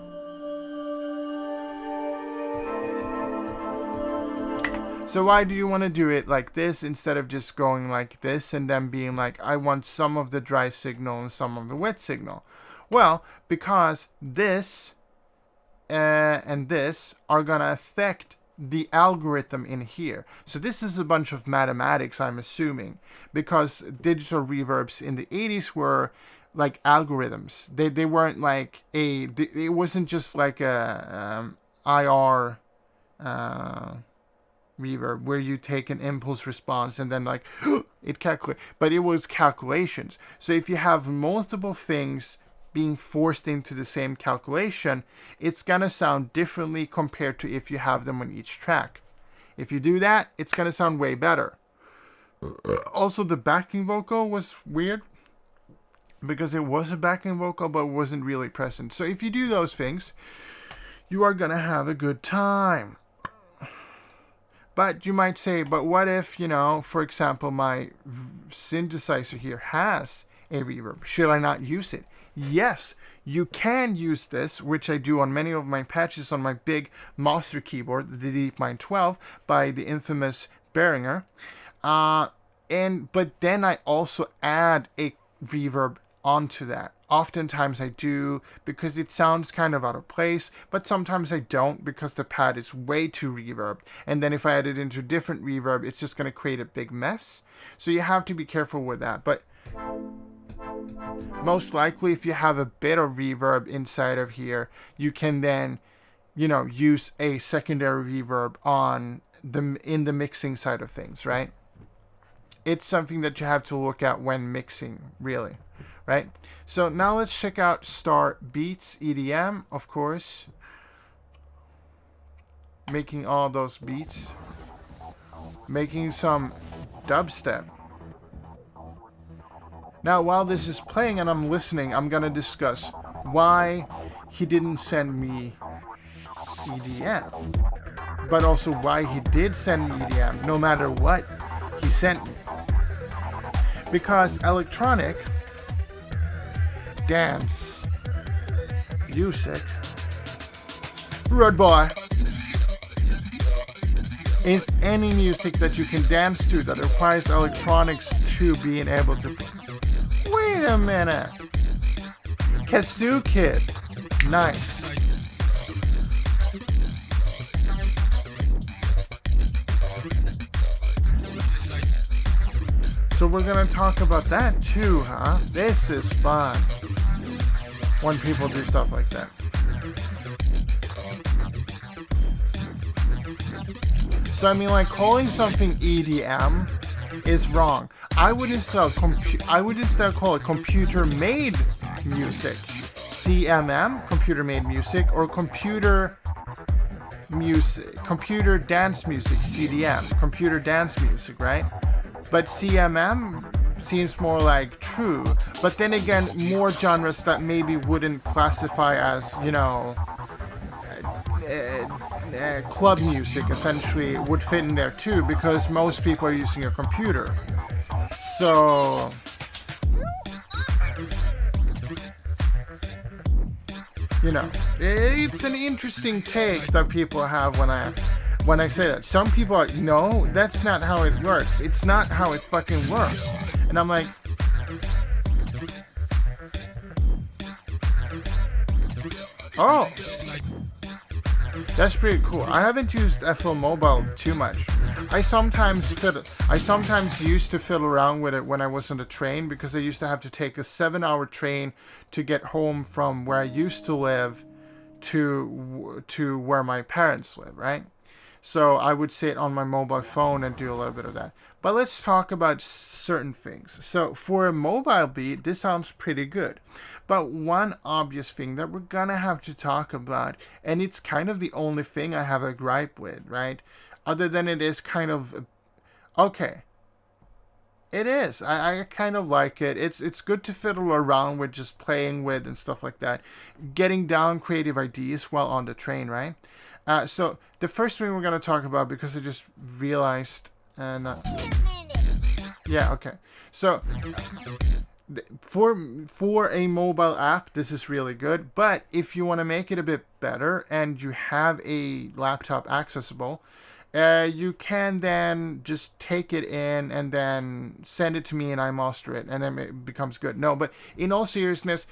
so why do you want to do it like this instead of just going like this and then being like, I want some of the dry signal and some of the wet signal? Well, because this and this are going to affect the algorithm in here. So this is a bunch of mathematics, I'm assuming, because digital reverbs in the 80s were like algorithms. They weren't like it wasn't just like a IR reverb where you take an impulse response and then like it calculates, but it was calculations. So if you have multiple things being forced into the same calculation, it's gonna sound differently compared to if you have them on each track. If you do that, it's gonna sound way better. Also, the backing vocal was weird because it was a backing vocal but wasn't really present. So if you do those things, you are gonna have a good time. But you might say, but what if, you know, for example, my synthesizer here has a reverb? Should I not use it? Yes, you can use this, which I do on many of my patches on my big master keyboard, the DeepMind 12 by the infamous Behringer. But then I also add a reverb onto that. Oftentimes I do, because it sounds kind of out of place, but sometimes I don't because the pad is way too reverbed. And then if I add it into different reverb, it's just going to create a big mess. So you have to be careful with that. But most likely, if you have a bit of reverb inside of here, you can then, you know, use a secondary reverb in the mixing side of things, right? It's something that you have to look at when mixing, really. Right? So now let's check out Start Beats EDM, of course. Making all those beats. Making some dubstep. Now, while this is playing and I'm listening, I'm going to discuss why he didn't send me EDM. But also why he did send me EDM, no matter what he sent me. Because electronic dance music, rude boy, is any music that you can dance to that requires electronics to being able to play. Wait a minute. Kazoo Kid. Nice. So we're gonna talk about that too, huh? This is fun when people do stuff like that. So I mean, like, calling something EDM is wrong. I would instead call it computer-made music, CMM, computer-made music, or computer dance music, CDM, computer dance music, right? But CMM seems more like true. But then again, more genres that maybe wouldn't classify as, you know, club music essentially would fit in there too, because most people are using a computer. So you know, it's an interesting take that people have when I say that. Some people are, no, that's not how it works. It's not how it fucking works. And I'm like, oh, That's pretty cool. I haven't used FL Mobile too much. I sometimes used to fiddle around with it when I was on the train, because I used to have to take a 7-hour train to get home from where I used to live to where my parents live, right? So I would sit on my mobile phone and do a little bit of that. But let's talk about certain things. So for a mobile beat, this sounds pretty good. But one obvious thing that we're gonna have to talk about, and it's kind of the only thing I have a gripe with, right? Other than it is kind of okay. It is. I kind of like it. It's good to fiddle around with, just playing with and stuff like that. Getting down creative ideas while on the train, right? So the first thing we're going to talk about, because I just realized... yeah, okay. So for a mobile app, this is really good. But if you want to make it a bit better and you have a laptop accessible... you can then just take it in and then send it to me and I master it, and then it becomes good. No, but in all seriousness,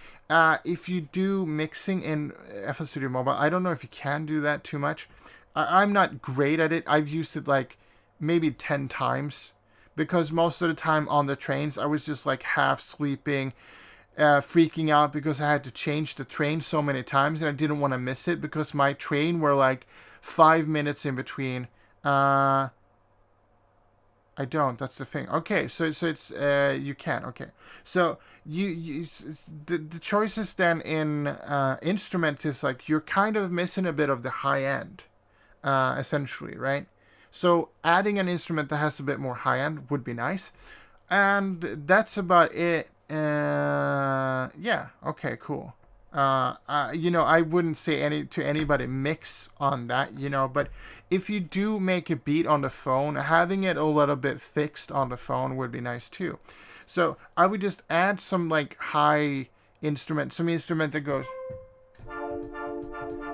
if you do mixing in FL Studio Mobile, I don't know if you can do that too much. I'm not great at it. I've used it like maybe 10 times, because most of the time on the trains, I was just like half sleeping, freaking out because I had to change the train so many times and I didn't want to miss it because my train were like 5 minutes in between. I don't. That's the thing. Okay, so it's you can. Okay, so the choices then in instruments is like you're kind of missing a bit of the high end, essentially, right? So adding an instrument that has a bit more high end would be nice, and that's about it. Yeah. Okay. Cool. I wouldn't say to anybody mix on that, but if you do make a beat on the phone, having it a little bit fixed on the phone would be nice too. So I would just add some like high instrument, some instrument that goes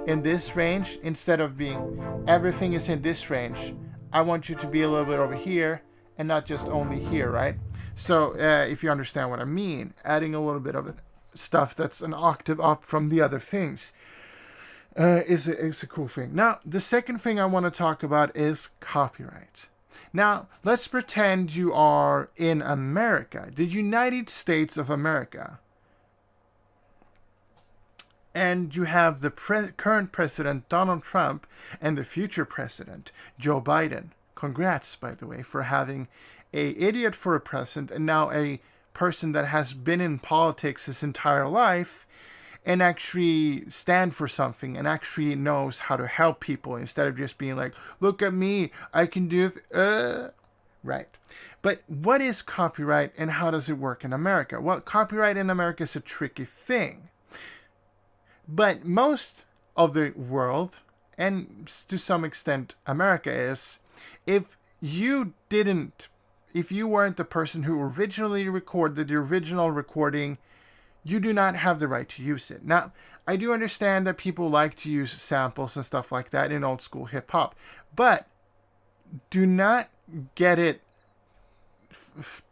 in this range instead of being everything is in this range. I want you to be a little bit over here and not just only here, right? So if you understand what I mean, adding a little bit of it. Stuff that's an octave up from the other things is a cool thing. Now, the second thing I want to talk about is copyright. Now, let's pretend you are in America, the United States of America, and you have the current president, Donald Trump, and the future president, Joe Biden. Congrats, by the way, for having a idiot for a president and now a person that has been in politics his entire life and actually stand for something and actually knows how to help people instead of just being like, look at me, I can do it. Right. But what is copyright and how does it work in America? Well, copyright in America is a tricky thing. But most of the world, and to some extent America, is if you weren't the person who originally recorded the original recording, you do not have the right to use it. Now, I do understand that people like to use samples and stuff like that in old school hip hop, but do not get it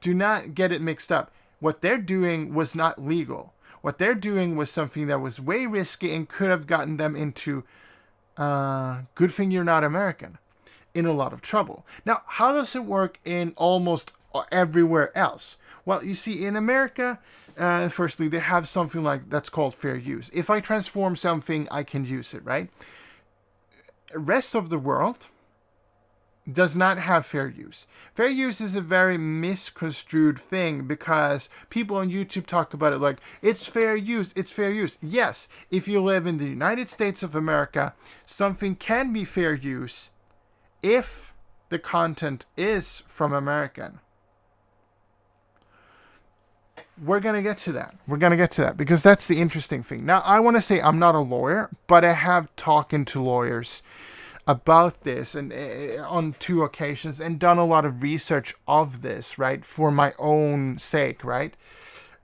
mixed up. What they're doing was not legal. What they're doing was something that was way risky and could have gotten them into, good thing you're not American, in a lot of trouble. Now, how does it work in almost everywhere else? Well, you see, in America, firstly, they have something like that's called fair use. If I transform something, I can use it, right? Rest of the world does not have fair use. Fair use is a very misconstrued thing because people on YouTube talk about it like, it's fair use, it's fair use. Yes, if you live in the United States of America, something can be fair use if the content is from American. We're going to get to that. Because that's the interesting thing. Now, I want to say I'm not a lawyer, but I have talked to lawyers about this and on 2 occasions and done a lot of research of this, right, for my own sake, right?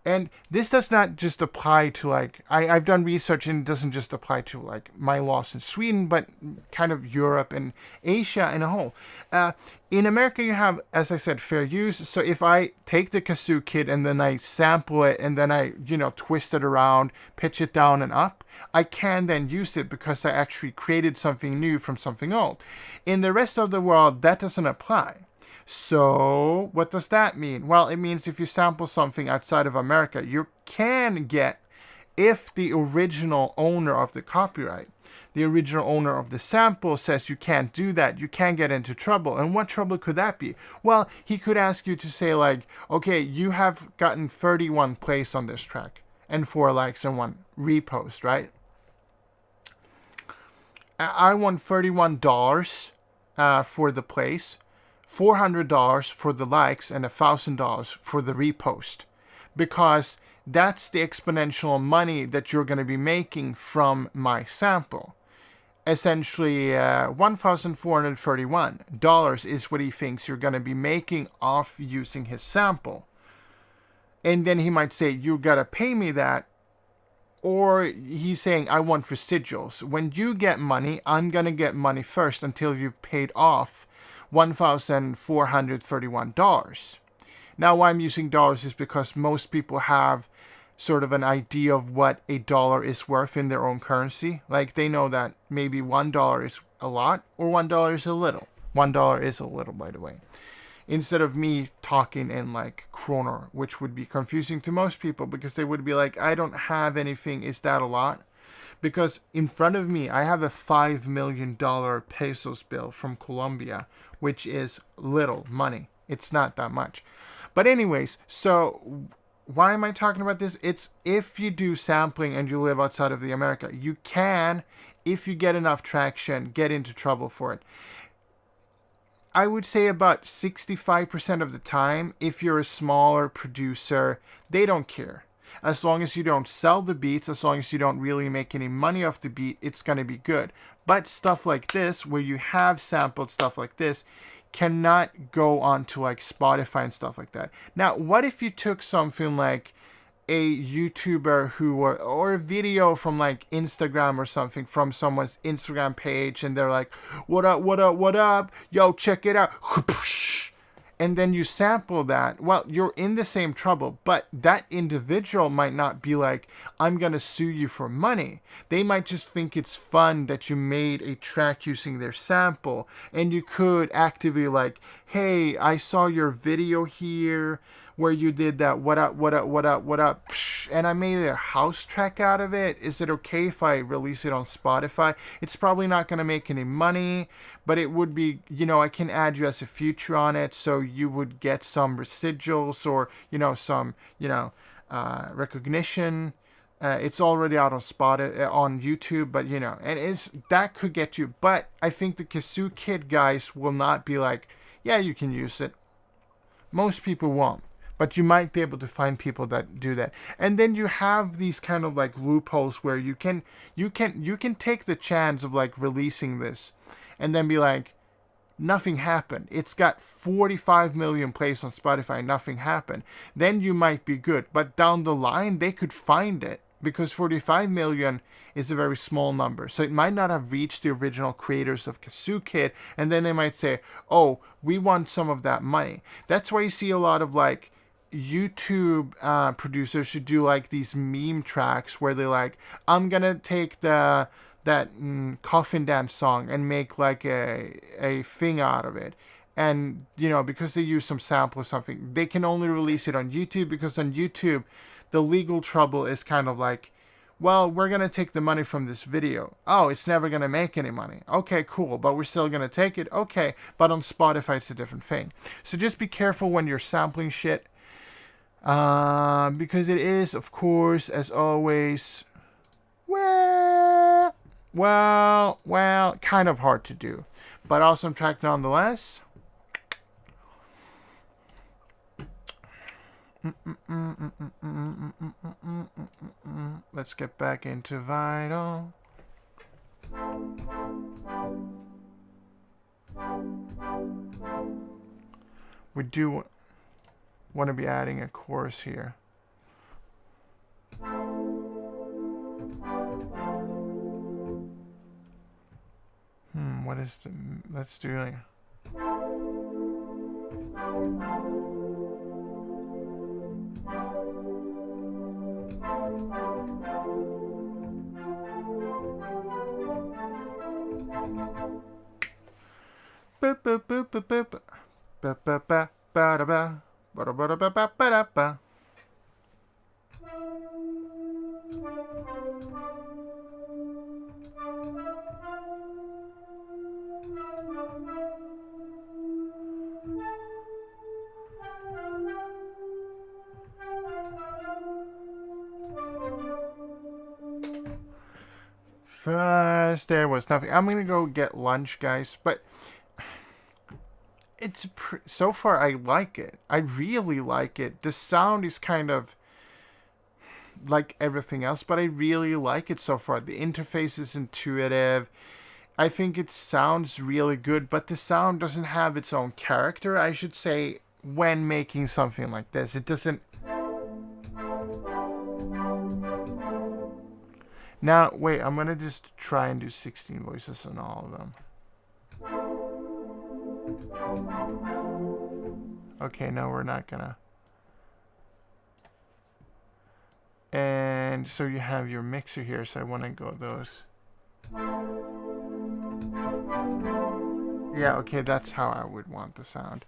And this does not just apply to like, I've done research and it doesn't just apply to like my loss in Sweden, but kind of Europe and Asia in a whole. In America, you have, as I said, fair use. So if I take the kazoo kit and then I sample it and then I, twist it around, pitch it down and up, I can then use it because I actually created something new from something old. In the rest of the world, that doesn't apply. So, what does that mean? Well, it means if you sample something outside of America, you can get, if the original owner of the copyright, the original owner of the sample says you can't do that, you can get into trouble. And what trouble could that be? Well, he could ask you to say like, okay, you have gotten 31 plays on this track and 4 likes and 1 repost, right? I want $31 for the plays, $400 for the likes, and $1,000 for the repost, because that's the exponential money that you're going to be making from my sample. Essentially, $1,431 is what he thinks you're going to be making off using his sample. And then he might say, you got to pay me that. Or he's saying, I want residuals. When you get money, I'm going to get money first until you've paid off $1,431. Now, why I'm using dollars is because most people have sort of an idea of what a dollar is worth in their own currency. Like, they know that maybe $1 is a lot or $1 is a little. $1 is a little, by the way. Instead of me talking in like kroner, which would be confusing to most people because they would be like, I don't have anything. Is that a lot? Because in front of me, I have a $5 million pesos bill from Colombia, which is little money. It's not that much. But anyways, so why am I talking about this? It's if you do sampling and you live outside of the America, you can, if you get enough traction, get into trouble for it. I would say about 65% of the time, if you're a smaller producer, they don't care. As long as you don't sell the beats, as long as you don't really make any money off the beat, it's going to be good. But stuff like this, where you have sampled stuff like this, cannot go on to like Spotify and stuff like that. Now, what if you took something like a YouTuber or a video from like Instagram or something from someone's Instagram page, and they're like, what up, what up, what up? Yo, check it out. And then you sample that. Well, you're in the same trouble, but that individual might not be like, I'm going to sue you for money. They might just think it's fun that you made a track using their sample, and you could actively like, hey, I saw your video here where you did that, what up, what up, what up, what up, and I made a house track out of it. Is it okay if I release it on Spotify? It's probably not going to make any money, but it would be, I can add you as a feature on it, so you would get some residuals or, some, recognition. It's already out on on YouTube, but, and that could get you. But I think the Kazoo Kid guys will not be like, yeah, you can use it. Most people won't. But you might be able to find people that do that. And then you have these kind of like loopholes where you can take the chance of like releasing this and then be like, nothing happened. It's got 45 million plays on Spotify, nothing happened. Then you might be good. But down the line, they could find it because 45 million is a very small number. So it might not have reached the original creators of Kazoo Kid. And then they might say, oh, we want some of that money. That's why you see a lot of like YouTube producers should do like these meme tracks where they're like, I'm gonna take that coffin dance song and make like a thing out of it, and because they use some sample or something, they can only release it on YouTube, because on YouTube the legal trouble is kind of like, well, we're gonna take the money from this video. Oh, it's never gonna make any money. Okay, cool, but we're still gonna take it. Okay, but on Spotify it's a different thing. So just be careful when you're sampling shit. Because it is, of course, as always, well, kind of hard to do, but awesome track nonetheless. Let's get back into Vital. We do want to be adding a chorus here. what is the... Let's do like... Boop, boop, boop, boop, boop. Ba, ba, ba, ba, da, ba. Ba, da, ba, da, ba, ba, ba, da, ba. First, there was nothing. I'm gonna go get lunch, guys, but it's so far I like it. I really like it. The sound is kind of like everything else, but I really like it so far. The interface is intuitive. I think it sounds really good, but the sound doesn't have its own character, I should say, when making something like this. It doesn't... Now, wait, I'm gonna just try and do 16 voices on all of them. Okay, no, we're not gonna. And so you have your mixer here, so I want to go those. Yeah, okay, that's how I would want the sound.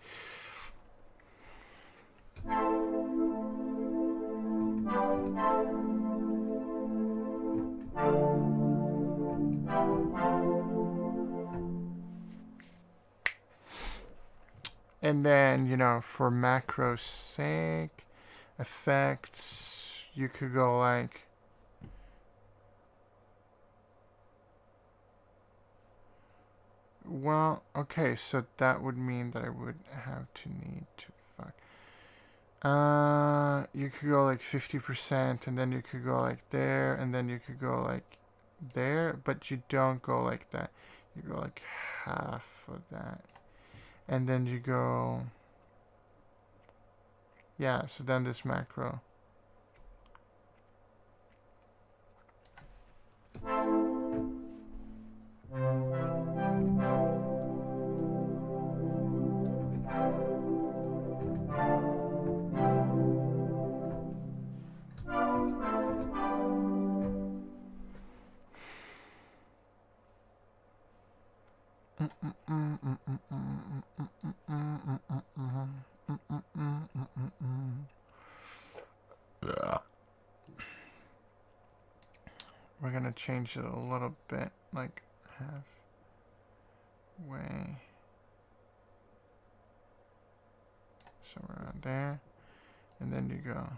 And then, you know, for macro sake, effects, you could go like... Well, okay, so that would mean that I would have to need to fuck. You could go like 50%, and then you could go like there, and then you could go like there, but you don't go like that. You go like half of that. And then you go... Yeah, so then this macro. We're gonna change it a little bit, like halfway, somewhere around there, and then you go.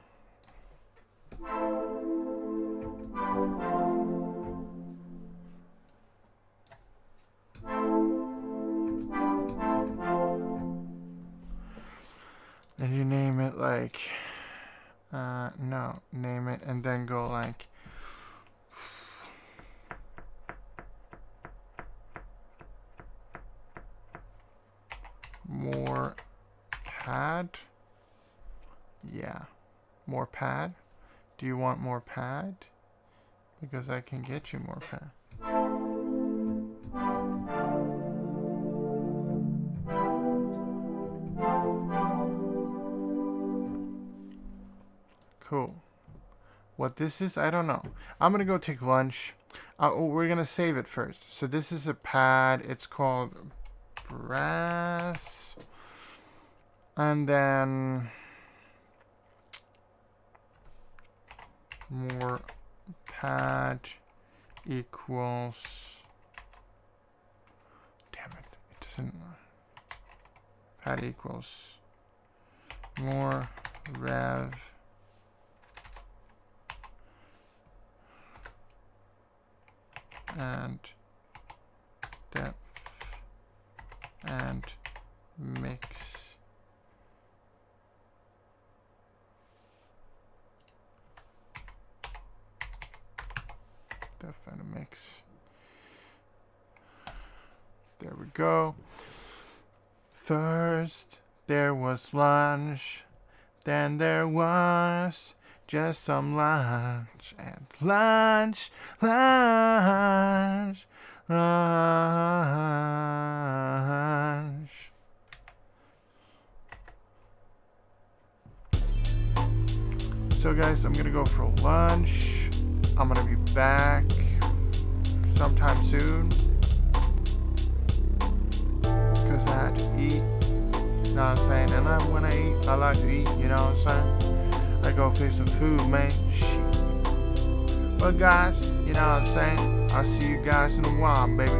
And you name it like, no, name it, and then go like, more pad. Yeah, more pad. Do you want more pad? Because I can get you more pad. Cool. What this is, I don't know. I'm gonna go take lunch. We're gonna save it first. So this is a pad. It's called brass. And then more pad equals... Damn it. It doesn't... Pad equals more rev and depth and mix. Depth and a mix. There we go. First there was lunch, then there was just some lunch, and lunch, lunch. So guys, I'm gonna go for lunch. I'm gonna be back sometime soon because I had to eat. You know what I'm saying? And when I eat, I like to eat. You know what I'm saying? I go fix some food, man. Shit. But guys, you know what I'm saying? I'll see you guys in a while, baby.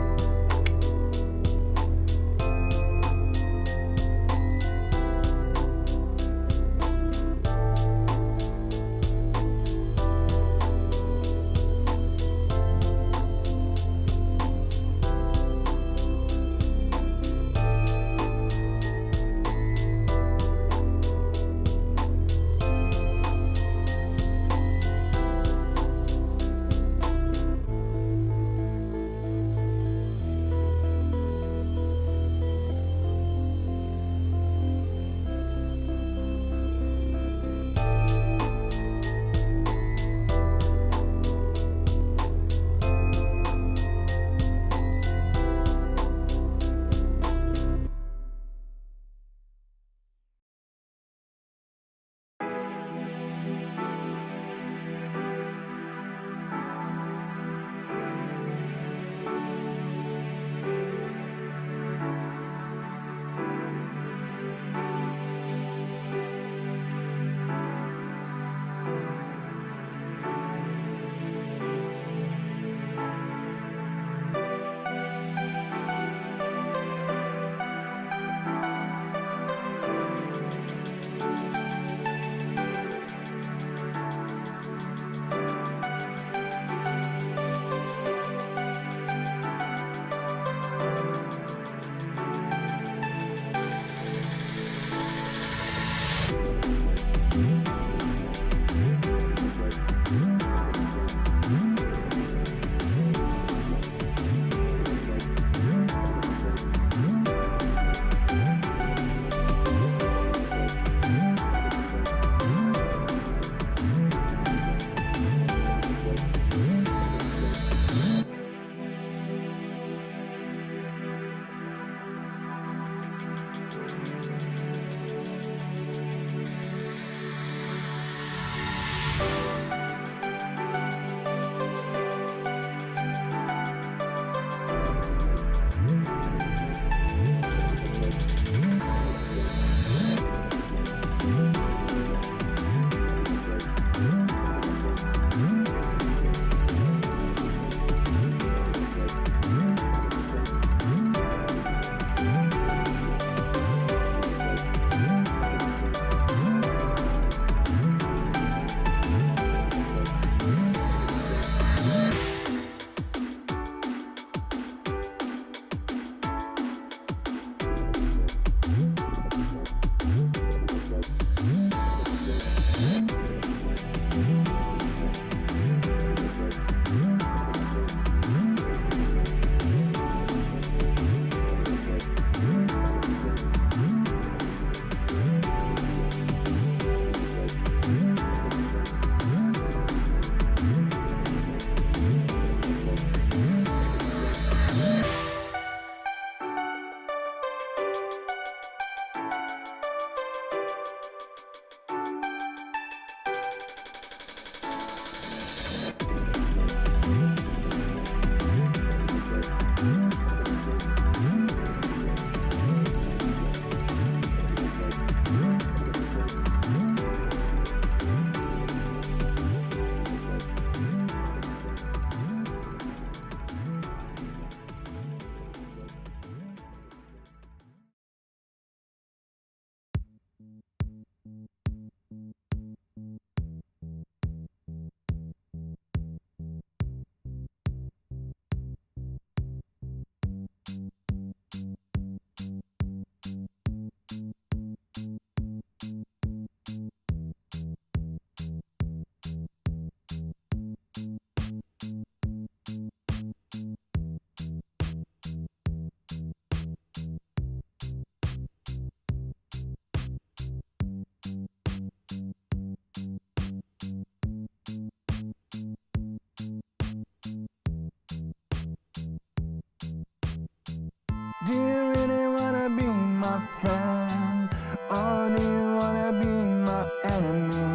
Do you really wanna be my friend? Or do you wanna be my enemy?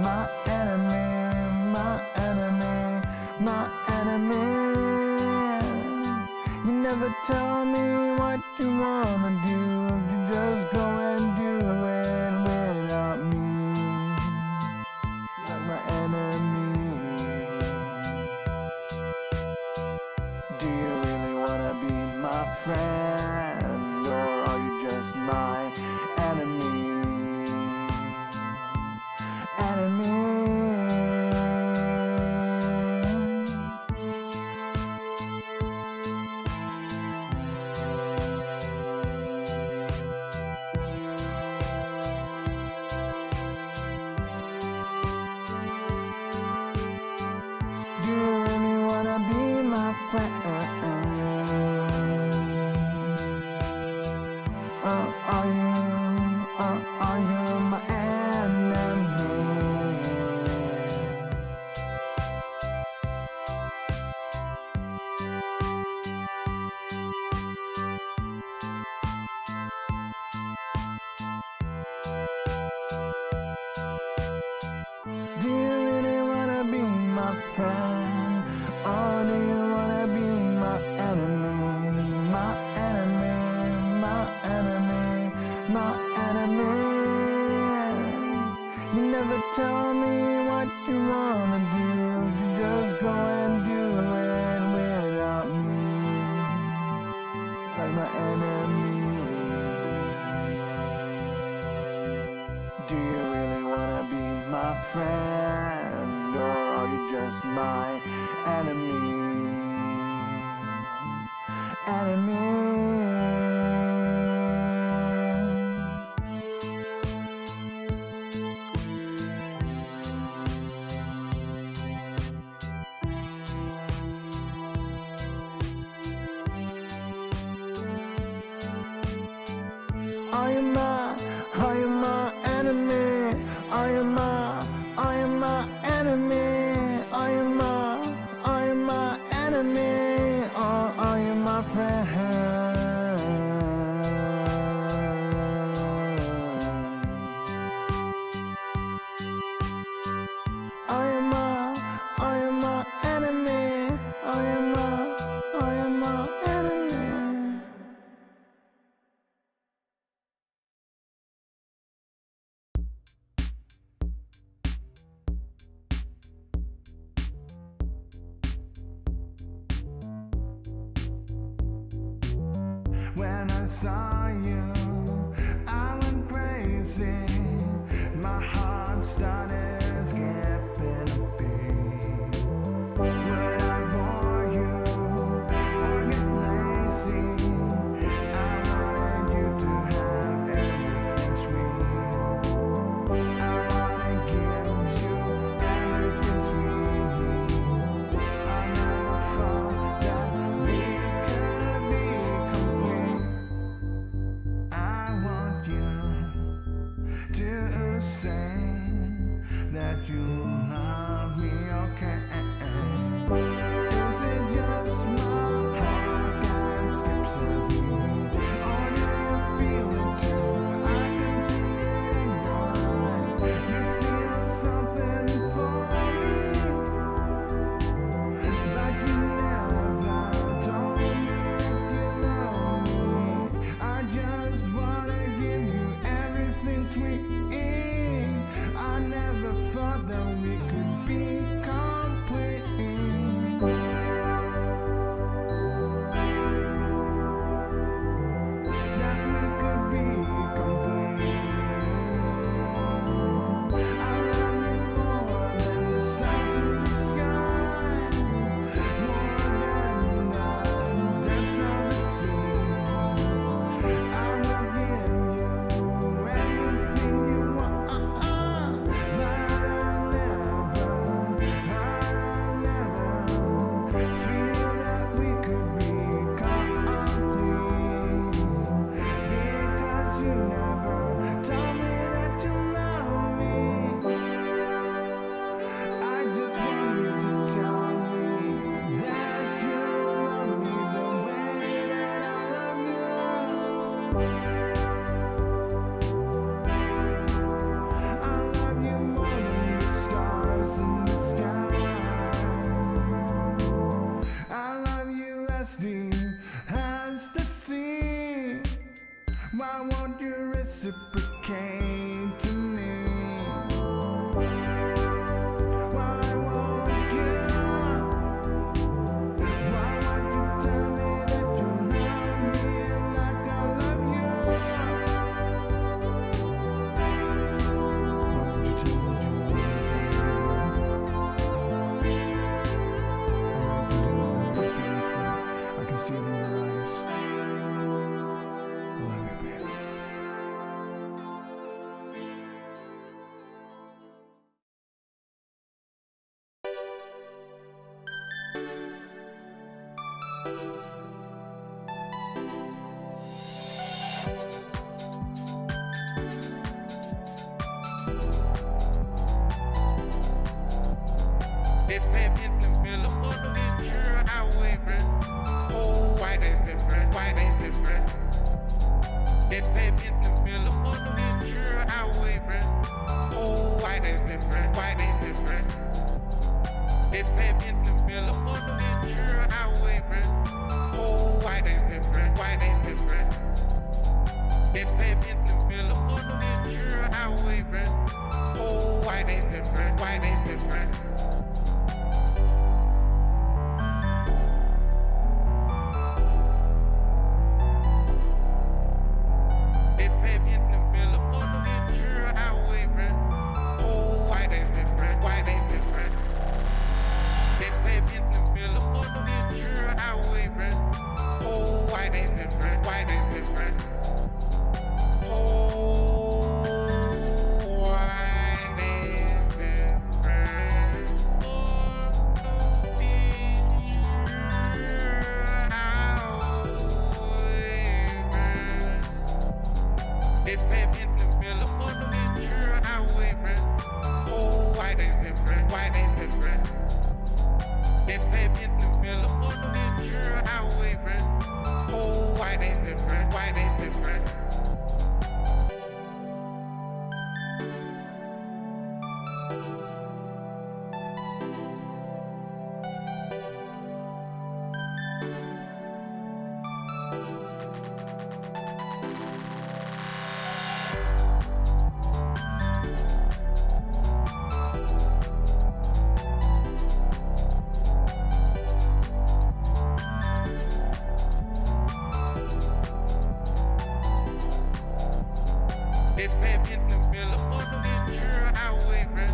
My enemy, my enemy, my enemy. You never tell me what you wanna do. You just go and do it without me. Like my enemy. Do you really wanna be my friend? Or are you just my enemy? Enemy. Do you really wanna be my friend? Are you my enemy? Do you really wanna be my friend? Or do you wanna be my enemy? My enemy, my enemy, my enemy. You never tell me what you wanna do. You just go and do it without me. Like my enemy. Do you really wanna be my friend? Or are you just my enemy? Enemy. Are you my enemy? Are you my enemy? Are you my enemy? Or are you my friend? Are you my enemy? Are you my enemy? When I saw you, I went crazy. My heart started skipping a beat. When I bore you, I get lazy. I wanted you to have everything sweet. I wanna give you everything sweet. I never thought that we could be complete. I want you to say I love you more than the stars in the sky. I love you as deep as the sea. Why won't you reciprocate to me? Why won't you? Why won't you tell me that you love me like I love you? Why won't you tell me that you love me? I can see it in your eyes. Love you, baby. It pep in the middle of the picture, I wavering. Oh, why they different? Why they different? It pep in the middle of the picture, I wavering. Oh, why they different? Why they different? It pep in the middle of the picture, I wavering. Oh, why they different? Why they different? It pep in the middle of the picture, I wavering. Oh, why they different? Why they different? It pep in the middle of the picture, I wavering. Oh, why they different? Why they different? It pep in the middle of the picture, I wavering. Oh, why they different? Why they different? Oh, why they different? Oh, picture, I wavering. It pep in the middle of the picture, I wavering. Oh, why they different? Why they different? It pep in the middle of the picture, I wavering. Oh, why they different? Why they different? It pep in the middle of the picture, I wavering.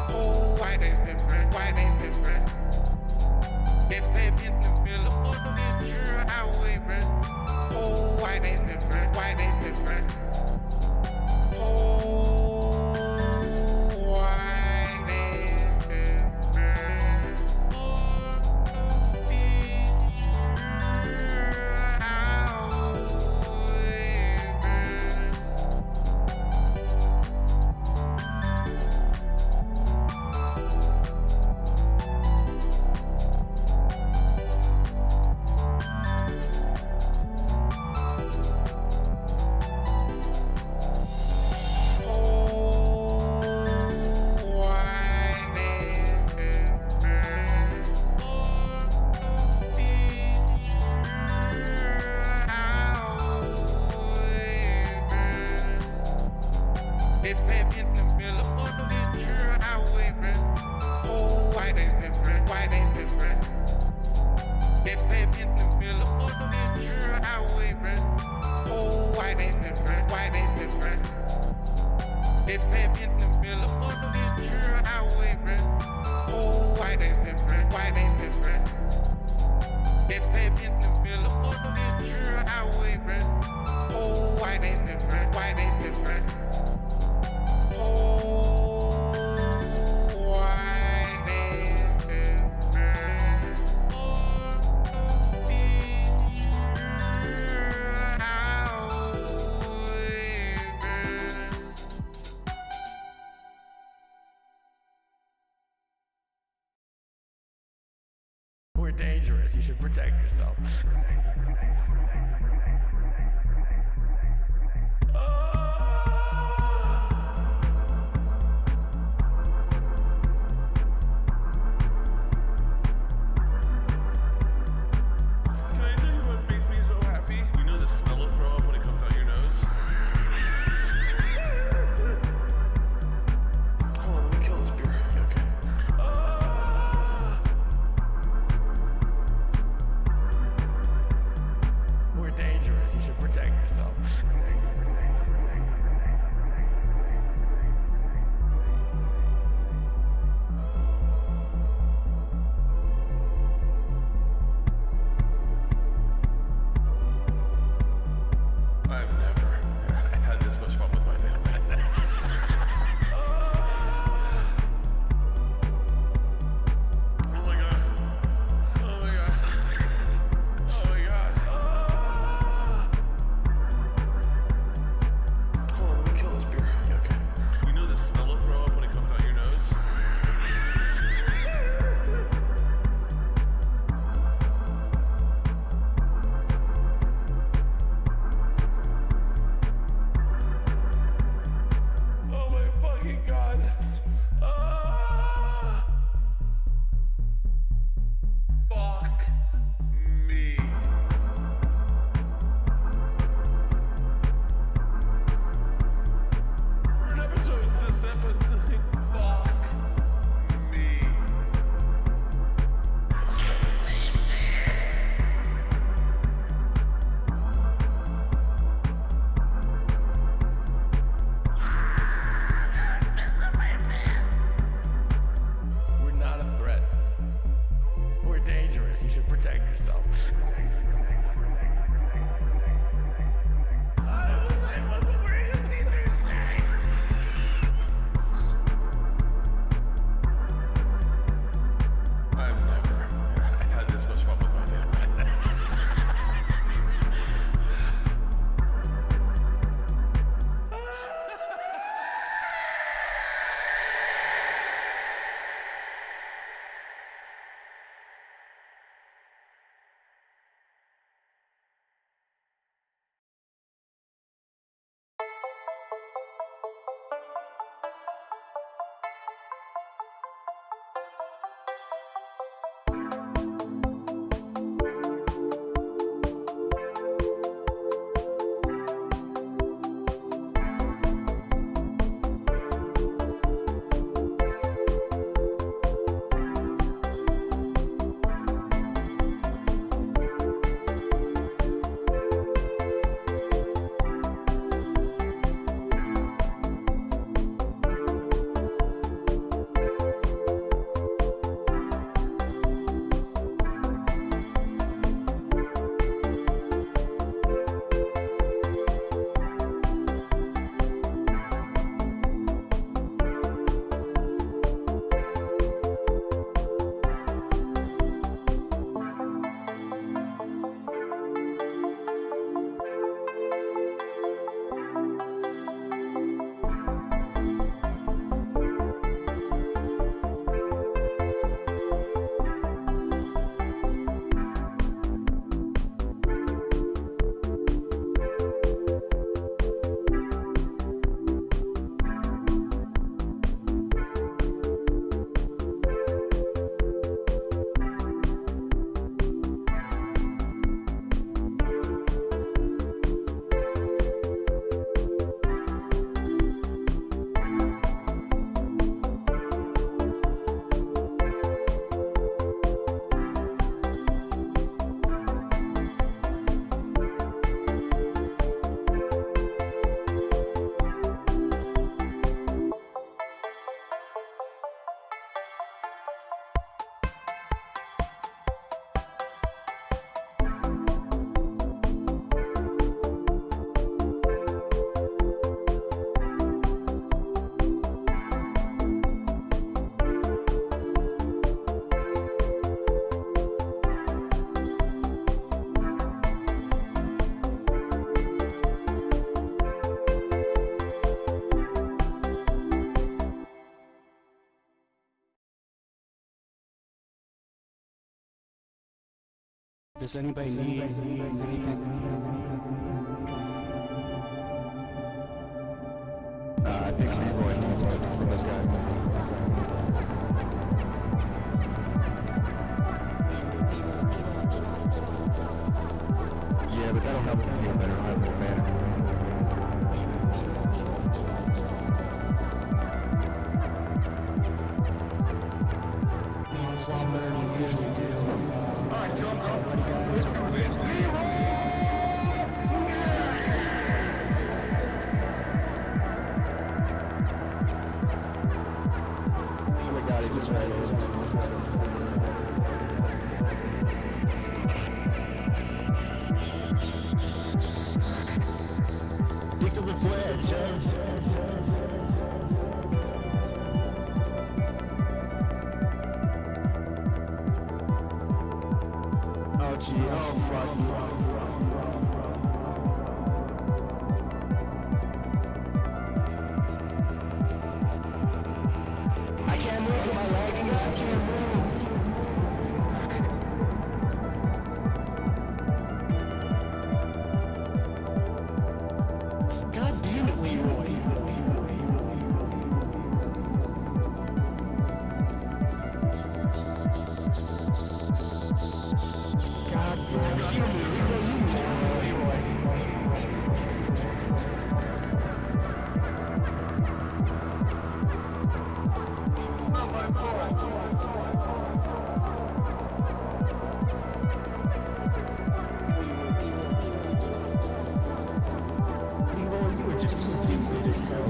Oh, why they different? Why they different? It pep in the middle of the picture, I wavering. Oh, why they different? Why they different? Oh, why they different? Oh, picture, I wavering. It pep in the middle of the picture, I wavering. Oh, why they different? Why they different? It pep in the middle of the picture, I wavering. Oh, why they different? Why they different? It pep in the middle of the picture, I wavering. Oh, why they different? Why they different? It pep in the middle of the picture, I wavering. Oh, why they different? Why they different? Oh, why they different? Oh, picture, I wavering. We're dangerous. You should protect yourself. yourself. I've never had this much fun with my family. Oh my god. Oh my god. Oh my god. Hold on, let me kill this beer. Okay. You know the smell of throw up when it comes out your nose? Oh my fucking god. Ah! Fuck me. We're an episode this episode. Fuck me. We're not a threat. We're dangerous. You should protect yourself. I wasn't wearing a see-through shirt. I've never had this much fun with my family. Does anybody need anything? I think Leroy needs to talk to this guy. Yeah, but that'll help him feel better. I'll have more mana. It's a lot better than we usually do. Alright, Joe, let's do this. Leroy! Stick to the plan, Oh gee, oh fuck. I can't move, am I lagging? I can't move. God damn it, Leroy. God damn it, you Leroy. Leroy, you were just stupid as hell.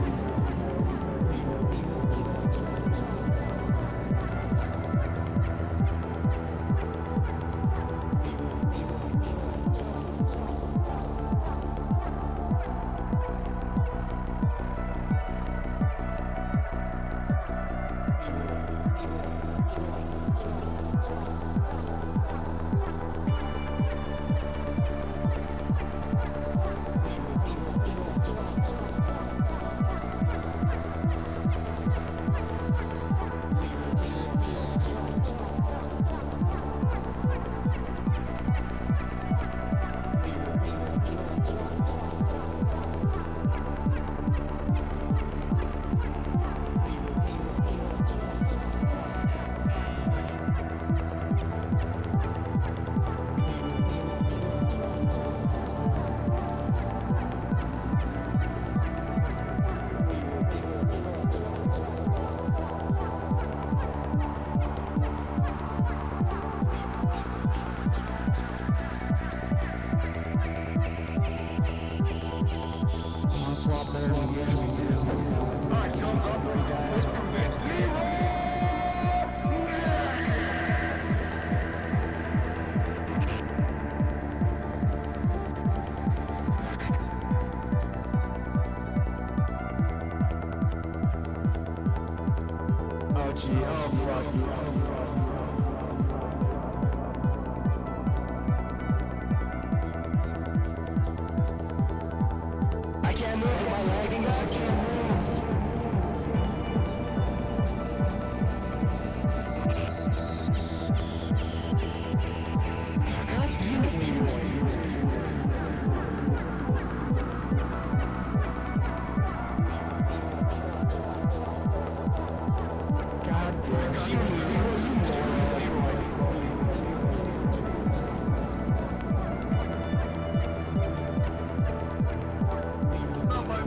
Oh gee, oh fuck. I can't move, am I lagging? I can't move. God damn it, Leroy. God damn it, you Leroy, you moron. Oh my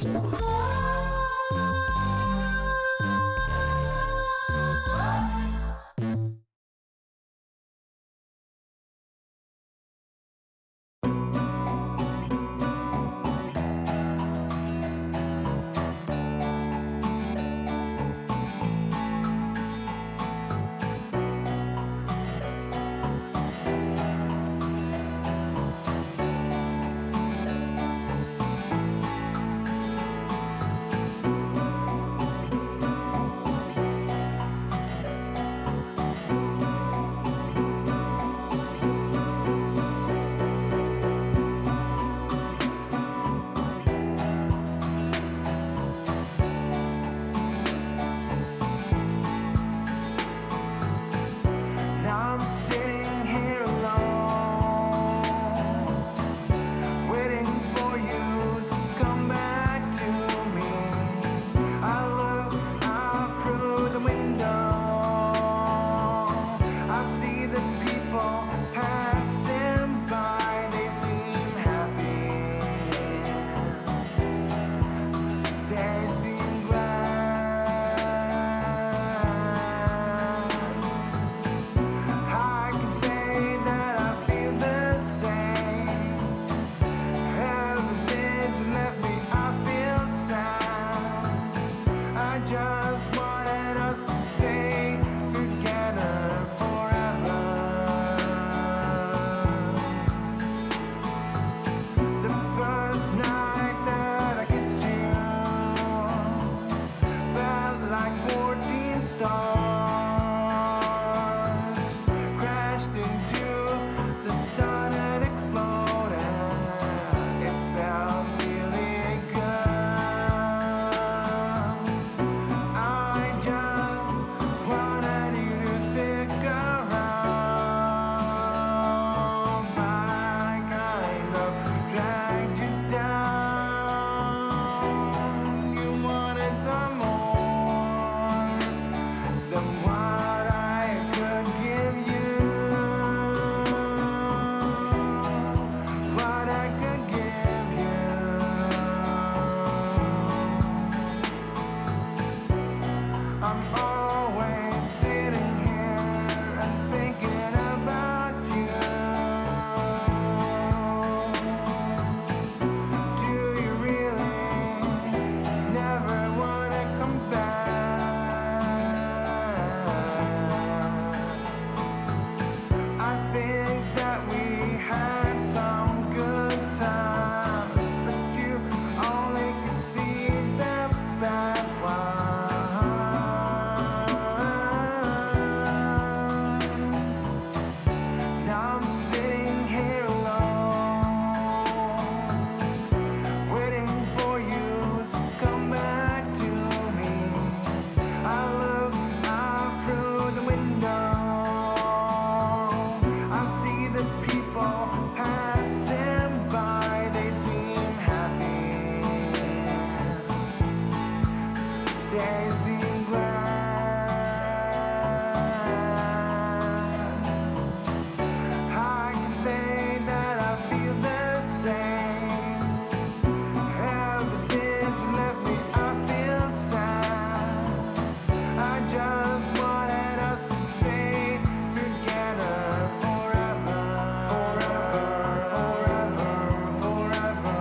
Now I'm sitting here alone, waiting for you to come back to me. I look out through the window, I see the people passing by, they seem happy, they seem glad. I can say that I feel the same. Ever since you left me, I feel sad. I just wanted us to stay together forever. The first night that I kissed you felt like 14 stars crashed into the sun and exploded. It felt really good. I just wanted you to stick around, but I kind of dragged you down. You wanted some more than what I could give you, what I could give you. I'm always sitting here and thinking about you. Do you really never wanna come back? I think that we had some good times, but you only could see the bad ones. Now I'm sitting here alone, waiting for you to come back to me. I look out through the window, I see the people passing by, they seem happy, they seem glad. I can say that I feel the same. Ever since you left me, I feel sad. I just wanted us to stay together forever, forever, forever, forever.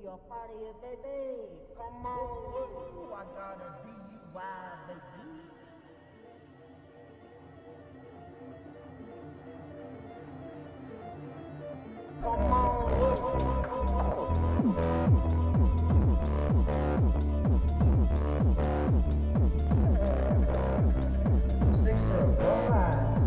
your party, baby. Come on, I gotta be wild, baby. Come on. Six for a full eyes.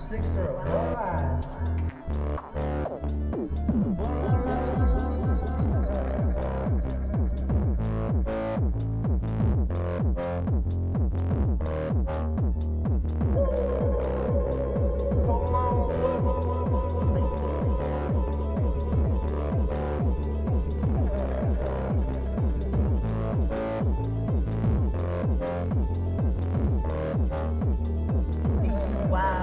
Six for a full eyes. Wow.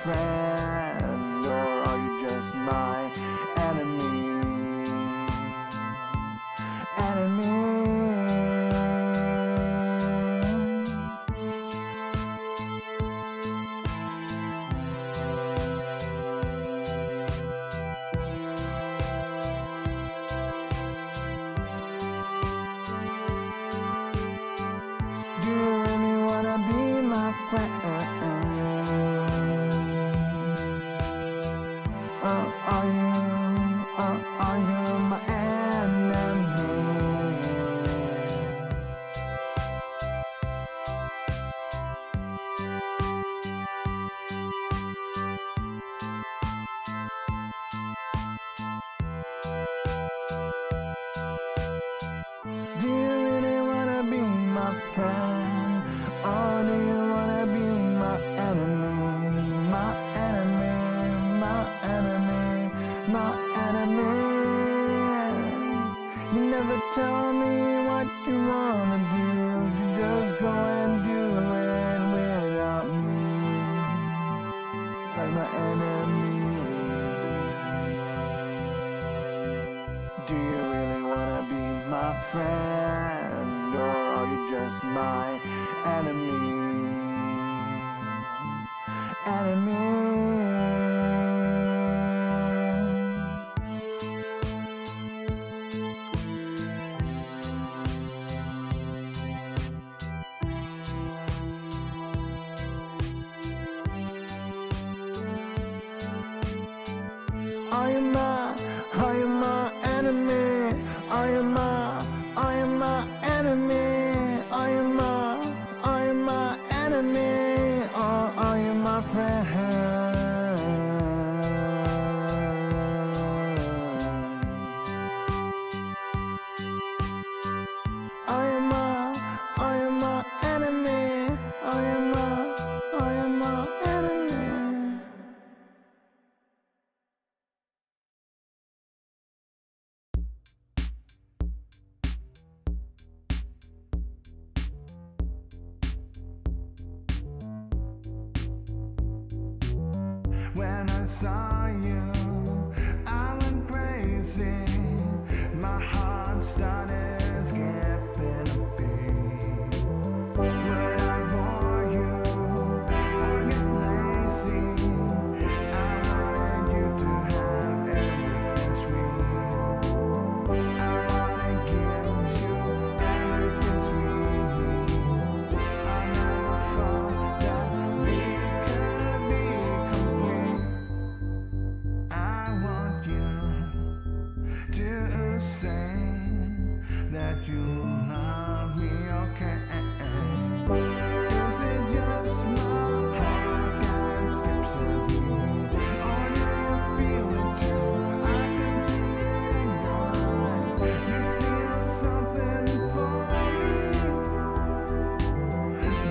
friend, or are you just my enemy? Do you really wanna be my friend? Are you my enemy? Do you really wanna be my friend? Or do you wanna be my enemy? My enemy, my enemy, my enemy. You never tell me what you wanna do. You just go and do it without me. Like my enemy. Do you really wanna be my friend, or are you just my enemy? Are you my enemy? Are you my enemy? Are you my enemy? Or are you my friend? Are you my enemy? Are you my enemy? When I saw you, I went crazy. My heart started skipping a beat. When I bore you, I get lazy. I wanted you to have everything sweet. I wanna give you everything sweet. I never thought that we could be complete. I want you to say that you love me, okay? Is it just my heart that skips a beat? Or do you feel it too? I can see it in your eyes. You feel something for me,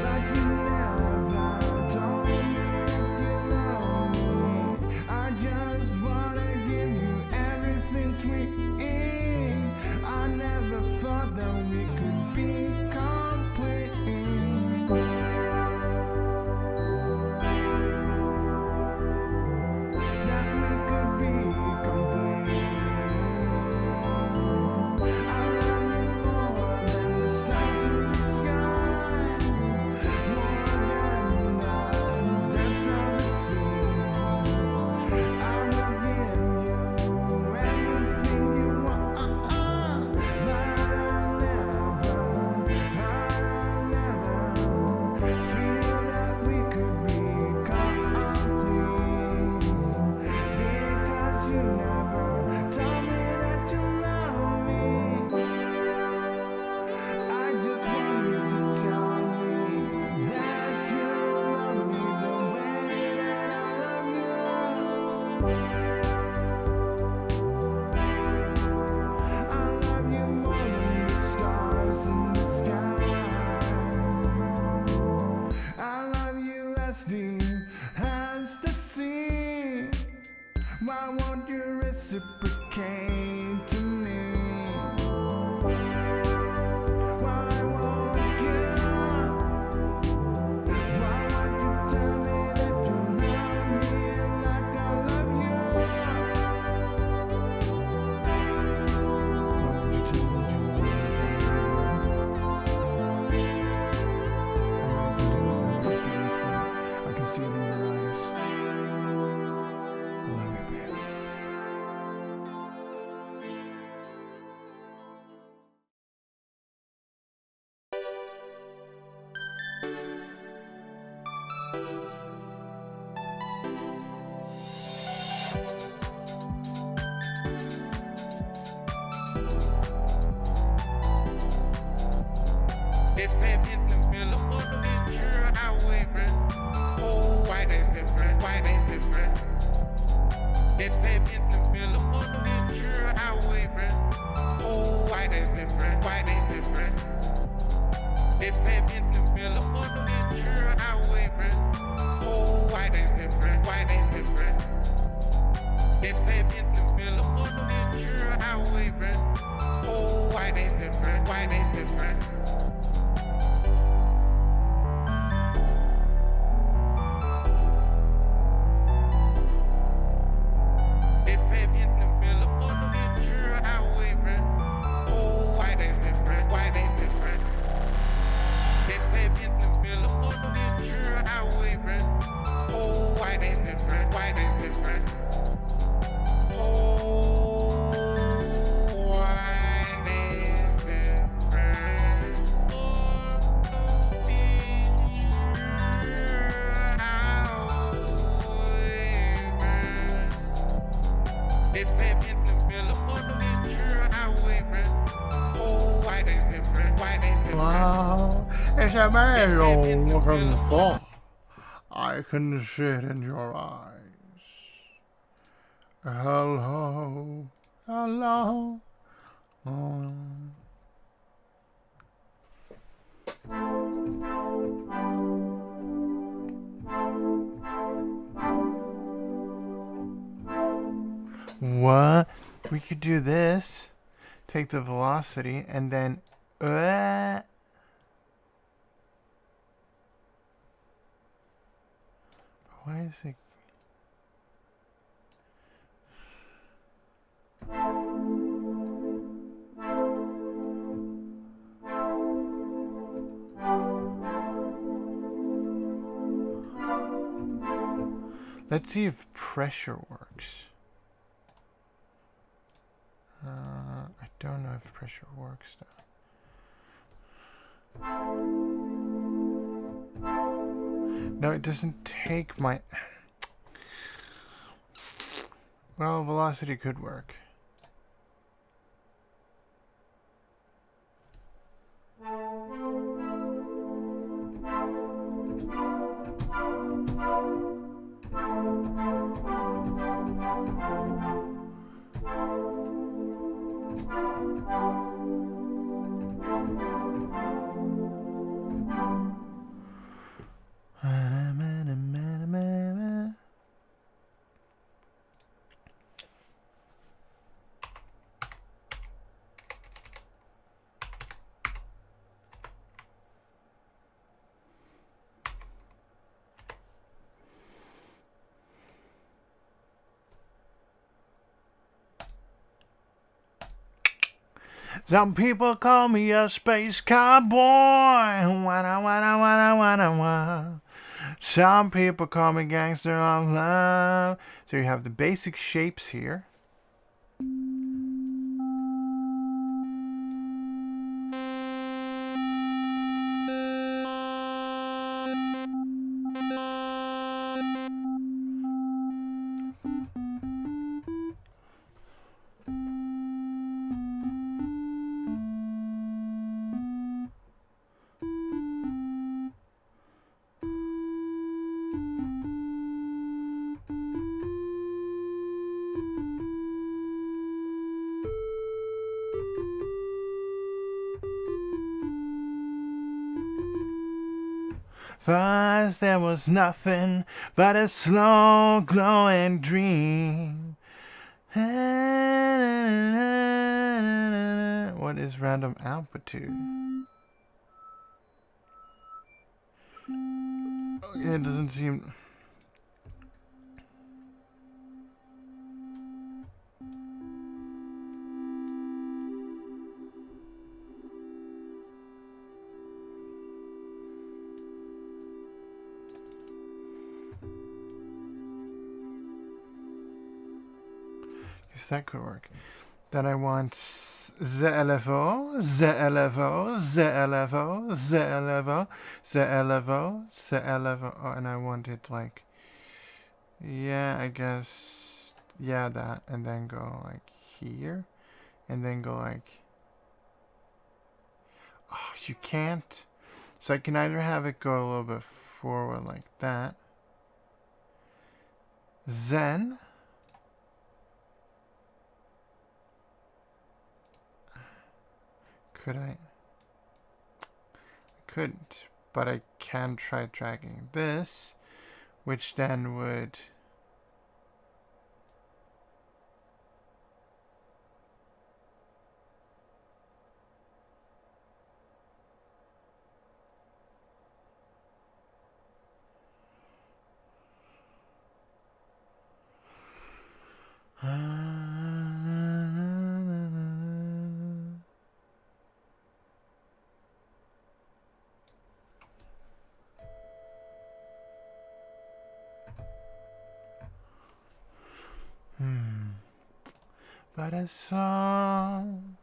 but you never told me that you love me. I just wanna give you everything sweet. I never thought that we could be complete. That we could be complete. I love you more than the stars in the sky, more than the depths of the sea. I will give you everything you want, but I'll never feel that we could be complete, because you never told me that you love me. I just want you to tell me that you love me the way that I love you. I love you more than the stars in the sky. I love you as deep as the sea. Why won't you reciprocate to me? Why won't you? Why won't you tell me that you love me? They pep in the middle of the Ventura Highway, man. Oh, why they different? Why they different? They pep in the middle of the Ventura Highway, man. Oh, why they different? Why they different? They pep in the middle of the Ventura Highway, man. Oh, why they different? Why they different? They pep in the middle of the Ventura Highway, man. Oh, why they different? Why they different? They pep in the middle of the Ventura Highway, man. Oh, why they different? Why they different? They pep in the middle of the Ventura Highway, man. Oh, why they different? Why they different? Oh, why they different? Oh, they pep in the middle of the Ventura Highway, man. Oh, why they different? Why they different? Wow, it's a beautiful. I can see it in your eyes. Hello, hello. What? We could do this. Take the velocity and then. Why is it? Let's see if pressure works. I don't know if pressure works though. No, it doesn't take my... Well, velocity could work. Some people call me a space cowboy. Wanna, wanna, wanna, wanna, wanna. Some people call me gangster of love. So you have the basic shapes here. First there was nothing but a slow glowing dream. What is random amplitude? It doesn't seem... That could work. Then I want ZLFO, ZLFO, ZLFO, ZLFO, ZLFO, ZLFO. Oh, and I want it like, yeah, I guess, yeah, that. And then go like here. And then go like, oh, you can't. So I can either have it go a little bit forward like that. Then could I couldn't, but I can try dragging this, which then would but a song.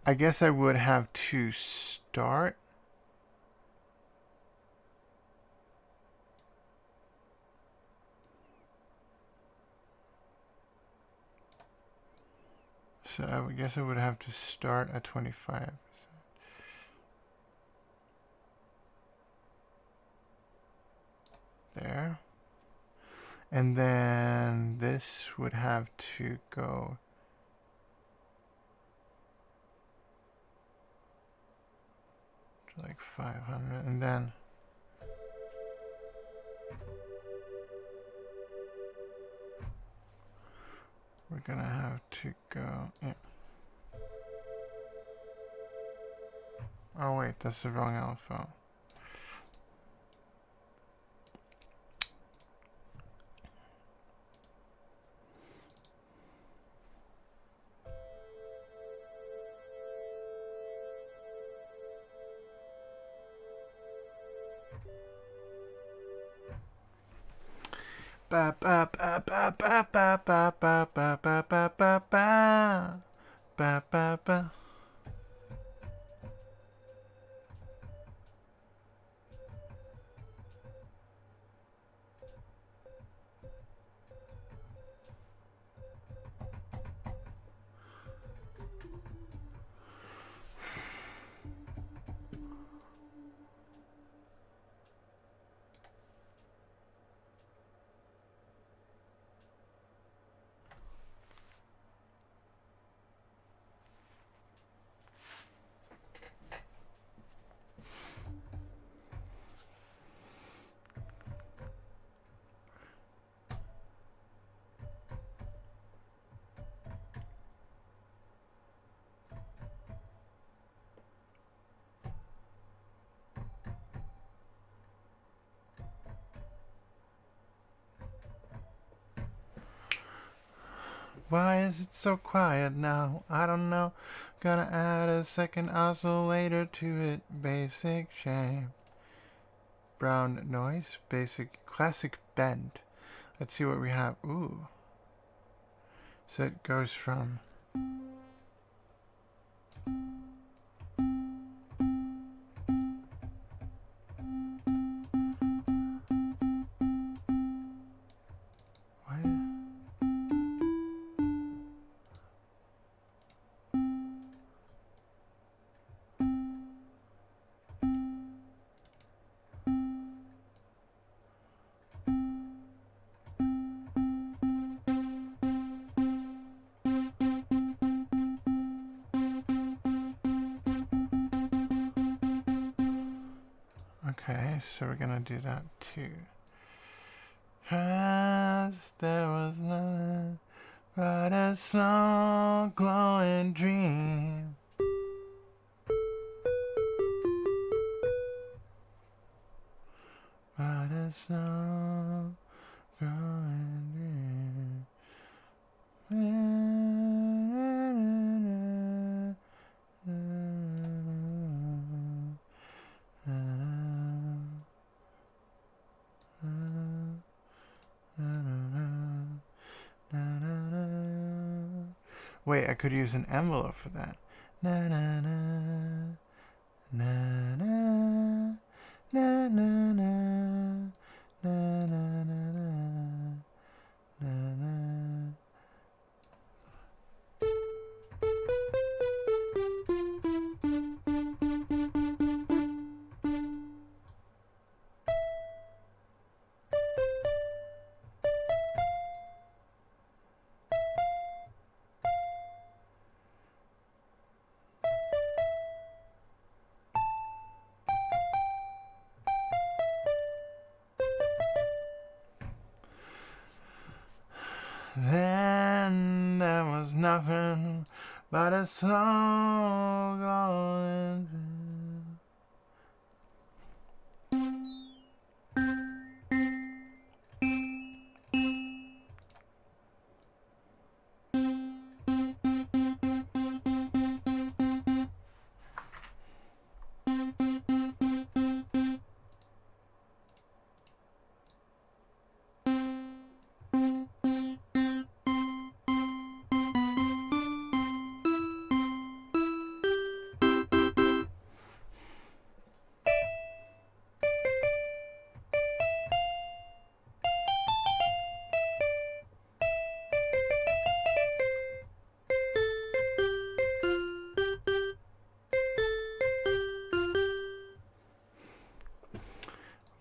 I guess I would have to start. So I would guess I would have to start at 25%. There. And then this would have to go to like 500, and then we're gonna have to go, yeah. Oh wait, that's the wrong alpha. Ba ba ba ba ba ba ba ba ba ba ba ba ba ba ba ba. Why is it so quiet now? I don't know. Gonna add a second oscillator to it. Basic shape. Brown noise. Basic classic bend. Let's see what we have. Ooh. So it goes from what? Okay, so we're gonna do that too. Past there was none but a slow glowing dream. But a slow glowing dream. Wait, I could use an envelope for that. Na na na na na na na na na na na na. there was nothing but a song going.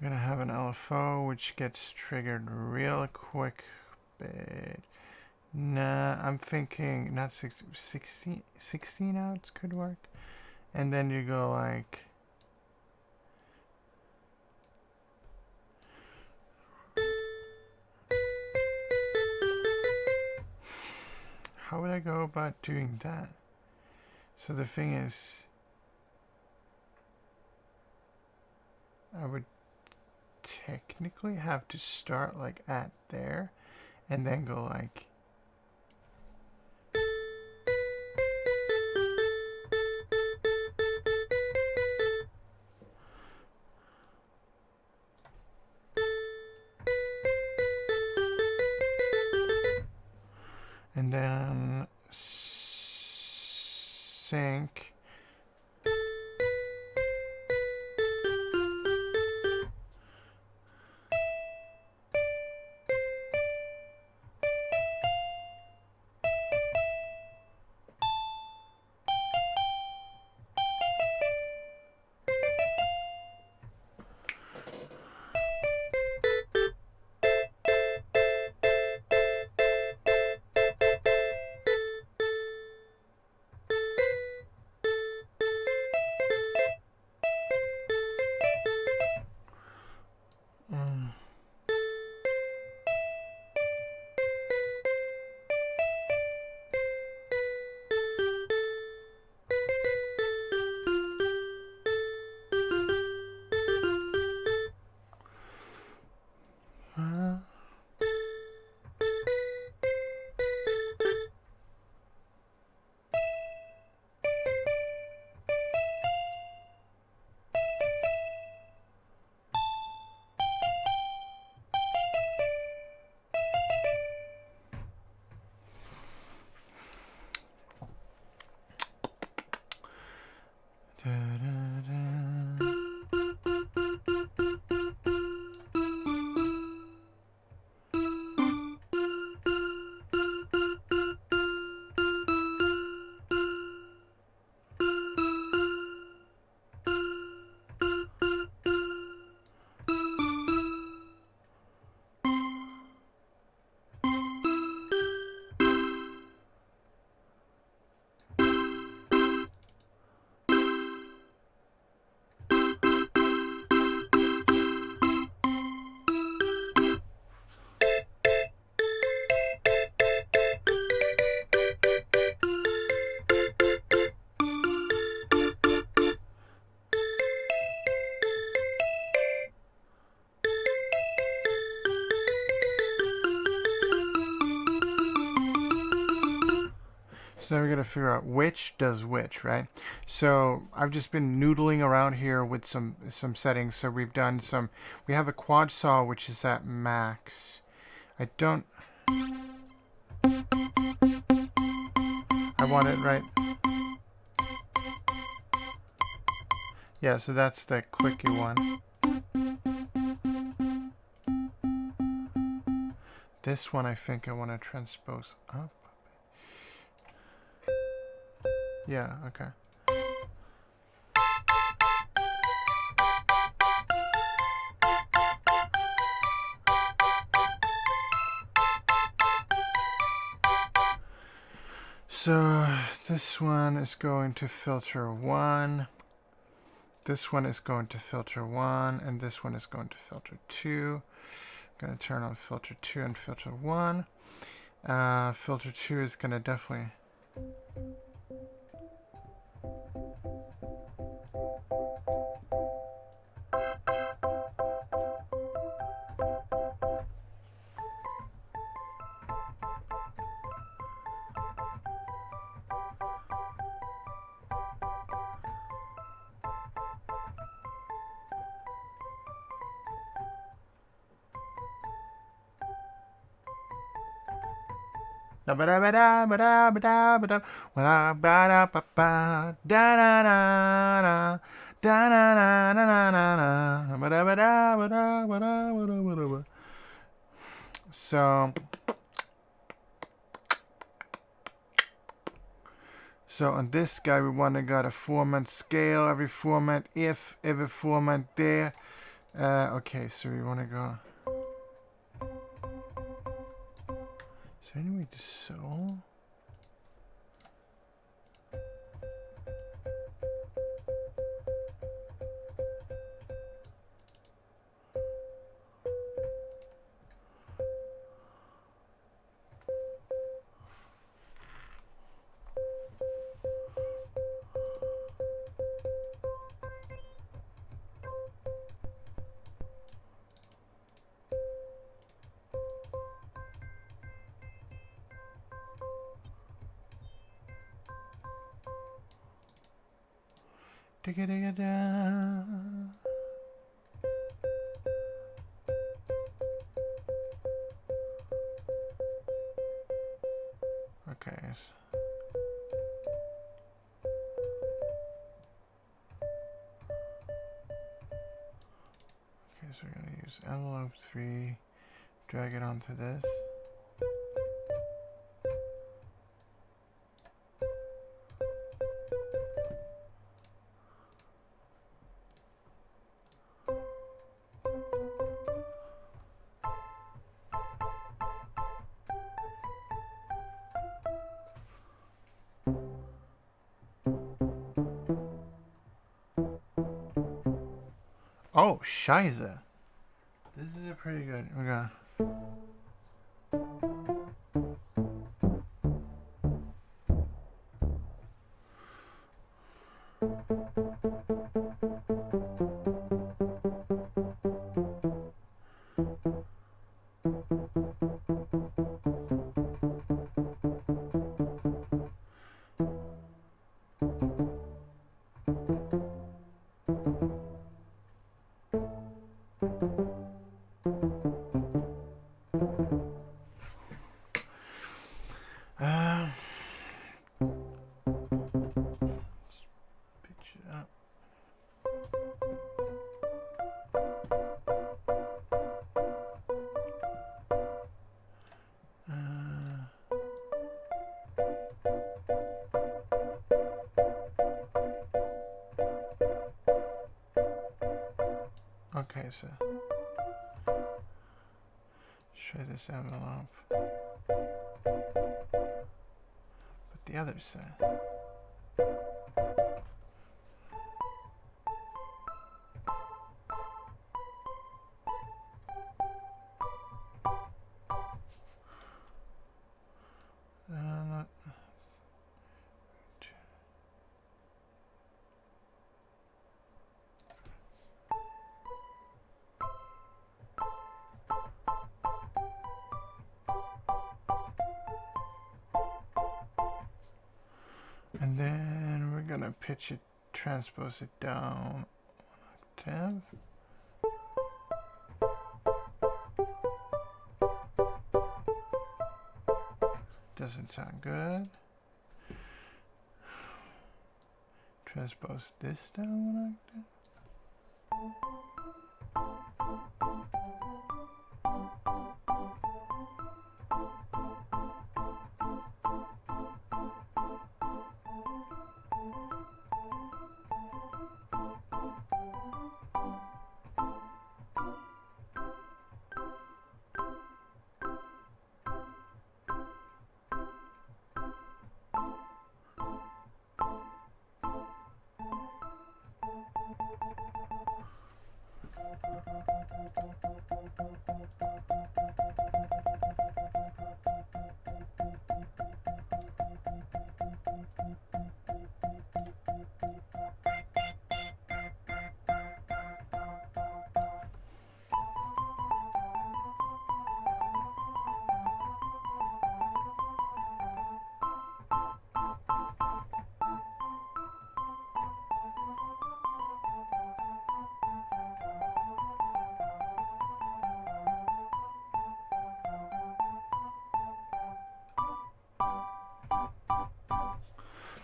I'm gonna have an LFO which gets triggered real quick, but nah, I'm thinking not 16 outs could work. And then you go like, how would I go about doing that? So the thing is, I would technically have to start like at there and then go like, and then sync. So now we're gonna figure out which does which, right? So I've just been noodling around here with some settings. So we have a quad saw which is at max. I want it right. Yeah, so that's the quickie one. This one I think I want to transpose up. Yeah, okay. So this one is going to filter 1. This one is going to filter 1, and this one is going to filter 2. I'm going to turn on filter 2 and filter 1. Filter 2 is gonna definitely. Da ba da ba da ba da ba da ba da ba da ba ba da da da da da da da da da ba da ba da ba da ba da ba da ba da ba. So on this guy we want to got a format scale every format if every format there. Okay, so we want to go. Is there any way to sew? Digga-digga-da. Okay. Okay, so we're gonna use envelope 3, drag it onto this. Oh, Shiza. This is a pretty good. We're gonna. Pitch it up. Okay, so try this envelope. But the other side. Not. And then we're gonna pitch it, transpose it down 1 octave. Doesn't sound good. Transpose this down 1 octave.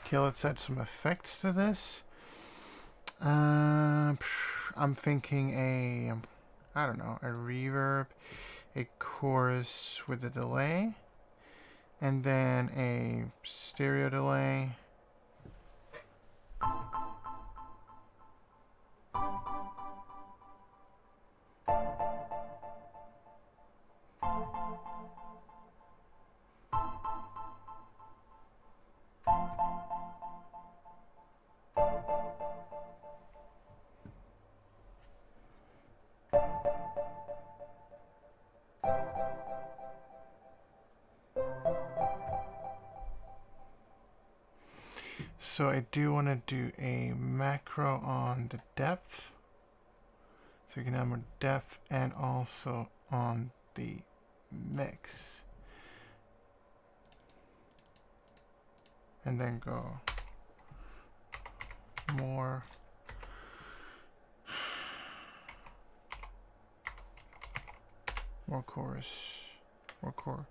Okay, let's add some effects to this. I'm thinking I don't know, a reverb, a chorus with a delay, and then a stereo delay. So I do want to do a macro on the depth. So you can have more depth and also on the mix. And then go more. More chorus. More core.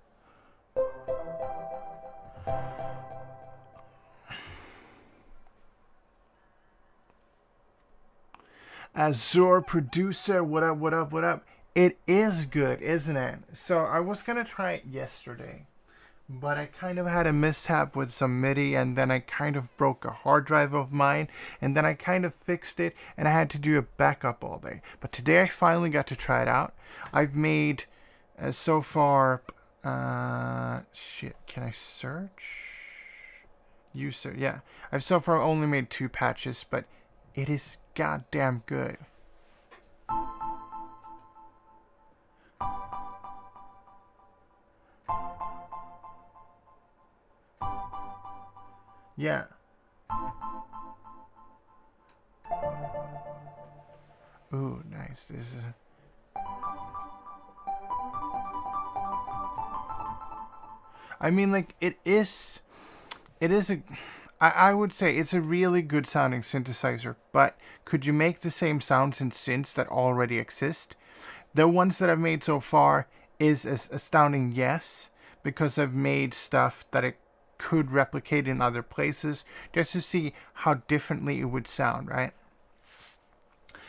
Azure producer, what up, what up, what up? It is good, isn't it? So I was gonna try it yesterday, but I kind of had a mishap with some MIDI, and then I kind of broke a hard drive of mine, and then I kind of fixed it, and I had to do a backup all day. But today I finally got to try it out. I've made so far, shit, can I search? User, yeah. I've so far only made 2 patches, but it is goddamn good. Yeah. Ooh, nice. This is I mean, like, it is a I would say it's a really good sounding synthesizer, but could you make the same sounds in synths that already exist? The ones that I've made so far is as astounding, yes, because I've made stuff that it could replicate in other places just to see how differently it would sound, right?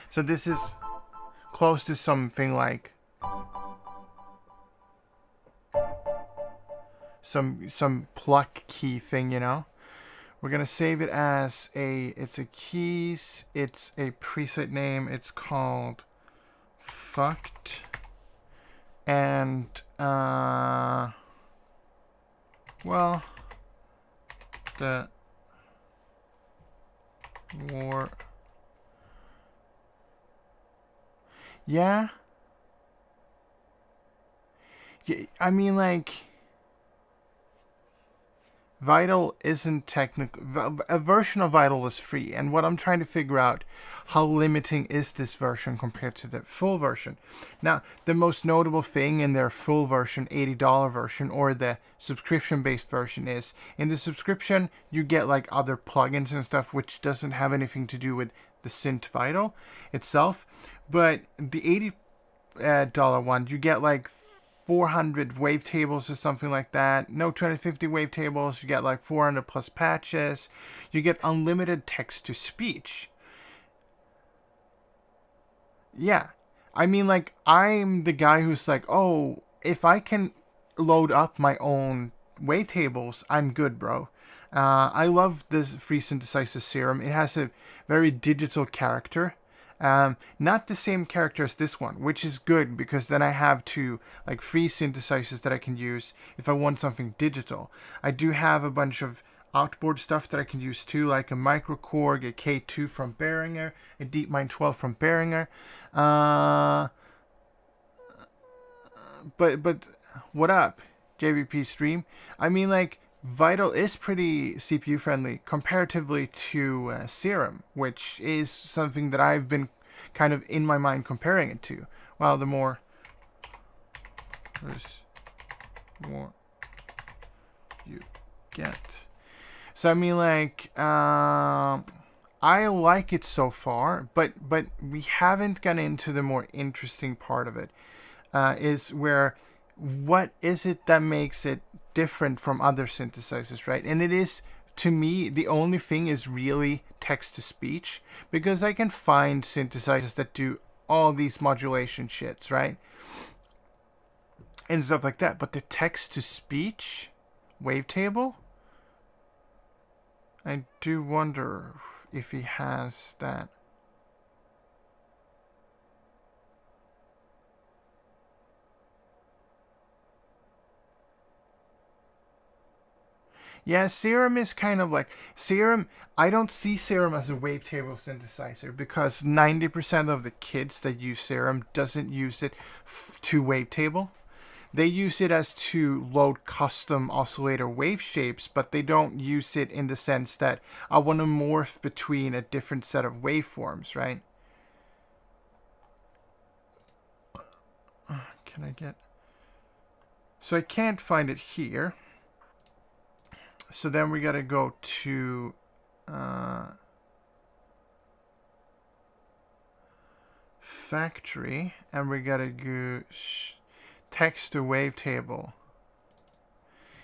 So this is close to something like some pluck key thing, you know? We're gonna save it as it's a keys, it's a preset name, it's called fucked, and well, the war, yeah, I mean, like, Vital isn't technical. A version of Vital is free, and what I'm trying to figure out, how limiting is this version compared to the full version? Now, the most notable thing in their full version, $80 version, or the subscription-based version is, in the subscription, you get like other plugins and stuff, which doesn't have anything to do with the synth Vital itself. But the $80 one, you get like 400 wavetables or something like that. No 250 wavetables. You get like 400 plus patches. You get unlimited text to speech. Yeah. I mean, like, I'm the guy who's like, oh, if I can load up my own wavetables, I'm good, bro. I love this free synthesizer Serum. It has a very digital character. Not the same character as this one, which is good because then I have 2 like free synthesizers that I can use if I want something digital. I do have a bunch of outboard stuff that I can use too, like a Microkorg, a K2 from Behringer, a DeepMind 12 from Behringer. But what up, JVP Stream? I mean, like, Vital is pretty CPU friendly comparatively to Serum, which is something that I've been kind of in my mind comparing it to. Well, the more you get. So I mean, like, I like it so far, but we haven't gone into the more interesting part of it. Is where, what is it that makes it different from other synthesizers, right? And it is to me, the only thing is really text to speech, because I can find synthesizers that do all these modulation shits, right? And stuff like that. But the text to speech wavetable, I do wonder if he has that. Yeah, Serum is kind of like Serum. I don't see Serum as a wavetable synthesizer because 90% of the kids that use Serum doesn't use it to wavetable. They use it as to load custom oscillator wave shapes, but they don't use it in the sense that I want to morph between a different set of waveforms, right? Can I get... So I can't find it here. So then we got to go to factory, and we got to go text to wavetable.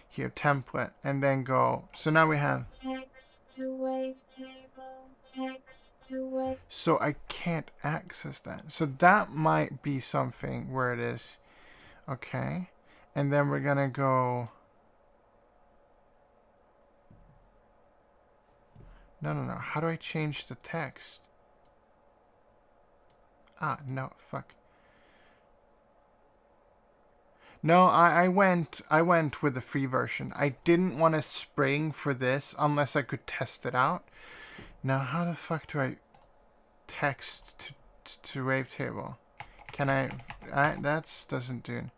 Here, template, and then go. So now we have Text to wavetable. Text to wave. So I can't access that. So that might be something where it is. Okay. And then we're going to go. No. How do I change the text? Ah, no, fuck. No, I went with the free version. I didn't want to spring for this unless I could test it out. Now, how the fuck do I text to wavetable? Can I that doesn't do.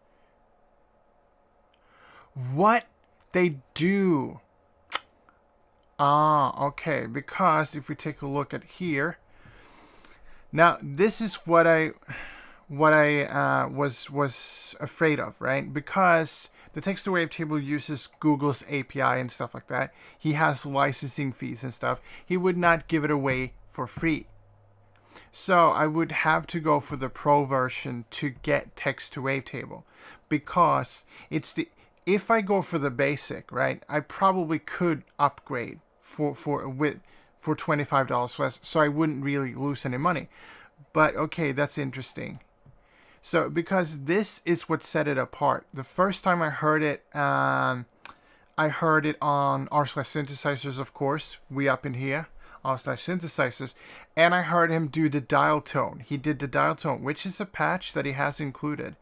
What they do? Ah, okay. Because if we take a look at here, now this is what I was afraid of, right? Because the text to wavetable uses Google's API and stuff like that. He has licensing fees and stuff. He would not give it away for free. So I would have to go for the pro version to get text to wavetable, because it's the if I go for the basic, right? I probably could upgrade for $25 less, so I wouldn't really lose any money. But okay, that's interesting. So because this is what set it apart. The first time I heard it on r/synthesizers, of course. We up in here, r/synthesizers, and I heard him do the dial tone. He did the dial tone, which is a patch that he has included.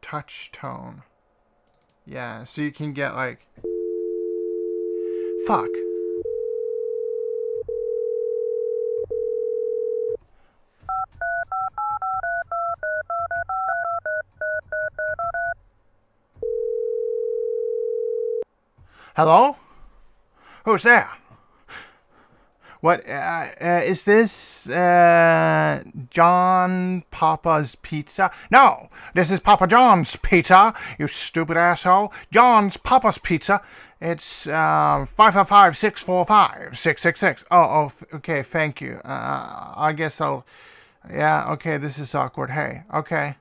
Touch tone. Yeah, so you can get like... Fuck. Hello? Who's there? What, is this, John Papa's Pizza? No, this is Papa John's Pizza, you stupid asshole. John's Papa's Pizza. It's, 555-645-666. Oh, okay, thank you. I guess I'll, yeah, okay, this is awkward. Hey, okay.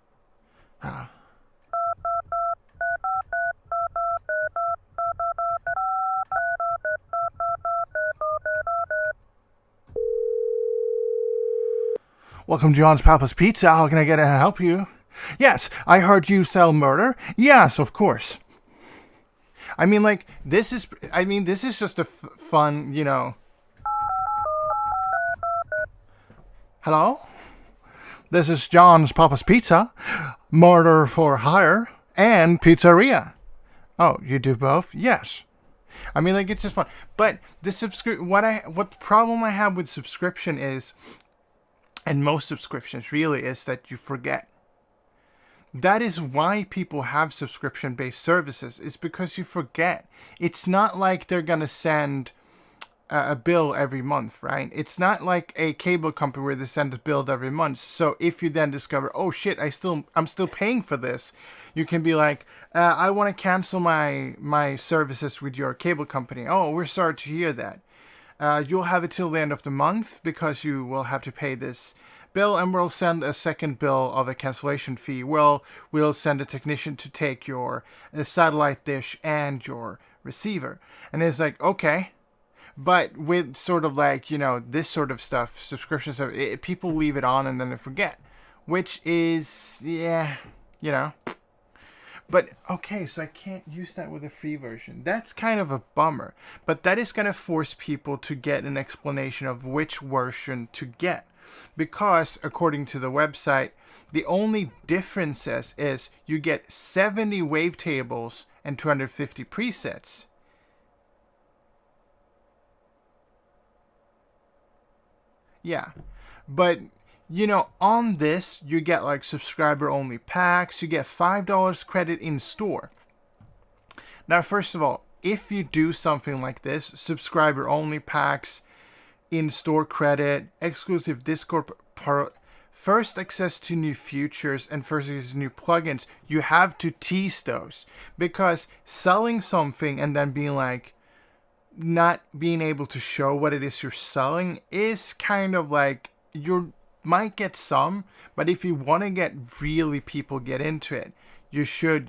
Welcome to John's Papa's Pizza. How can I get to help you? Yes, I heard you sell murder. Yes, of course. I mean, like, this is just a fun, you know. Hello? This is John's Papa's Pizza, murder for hire, and pizzeria. Oh, you do both? Yes. I mean, like, it's just fun. But the what the problem I have with subscription is, and most subscriptions really, is that you forget. That is why people have subscription-based services, is because you forget. It's not like they're going to send a bill every month, right? It's not like a cable company where they send a bill every month. So if you then discover, oh shit, I'm still paying for this, you can be like, I want to cancel my services with your cable company. Oh, we're sorry to hear that. You'll have it till the end of the month because you will have to pay this bill, and we'll send a second bill of a cancellation fee. We'll send a technician to take your satellite dish and your receiver. And it's like, okay. But with sort of like, this sort of stuff, subscription stuff, people leave it on and then they forget. Which is, yeah, But, okay, so I can't use that with a free version. That's kind of a bummer. But that is going to force people to get an explanation of which version to get. Because, according to the website, the only differences is you get 70 wavetables and 250 presets. Yeah. But, on this, you get like subscriber only packs. You get $5 credit in store. Now, first of all, if you do something like this, subscriber only packs, in store credit, exclusive Discord, first access to new features, and first access to new plugins, you have to tease those. Because selling something and then being like, not being able to show what it is you're selling is kind of like, you might get some, but if you want to get really people get into it, you should,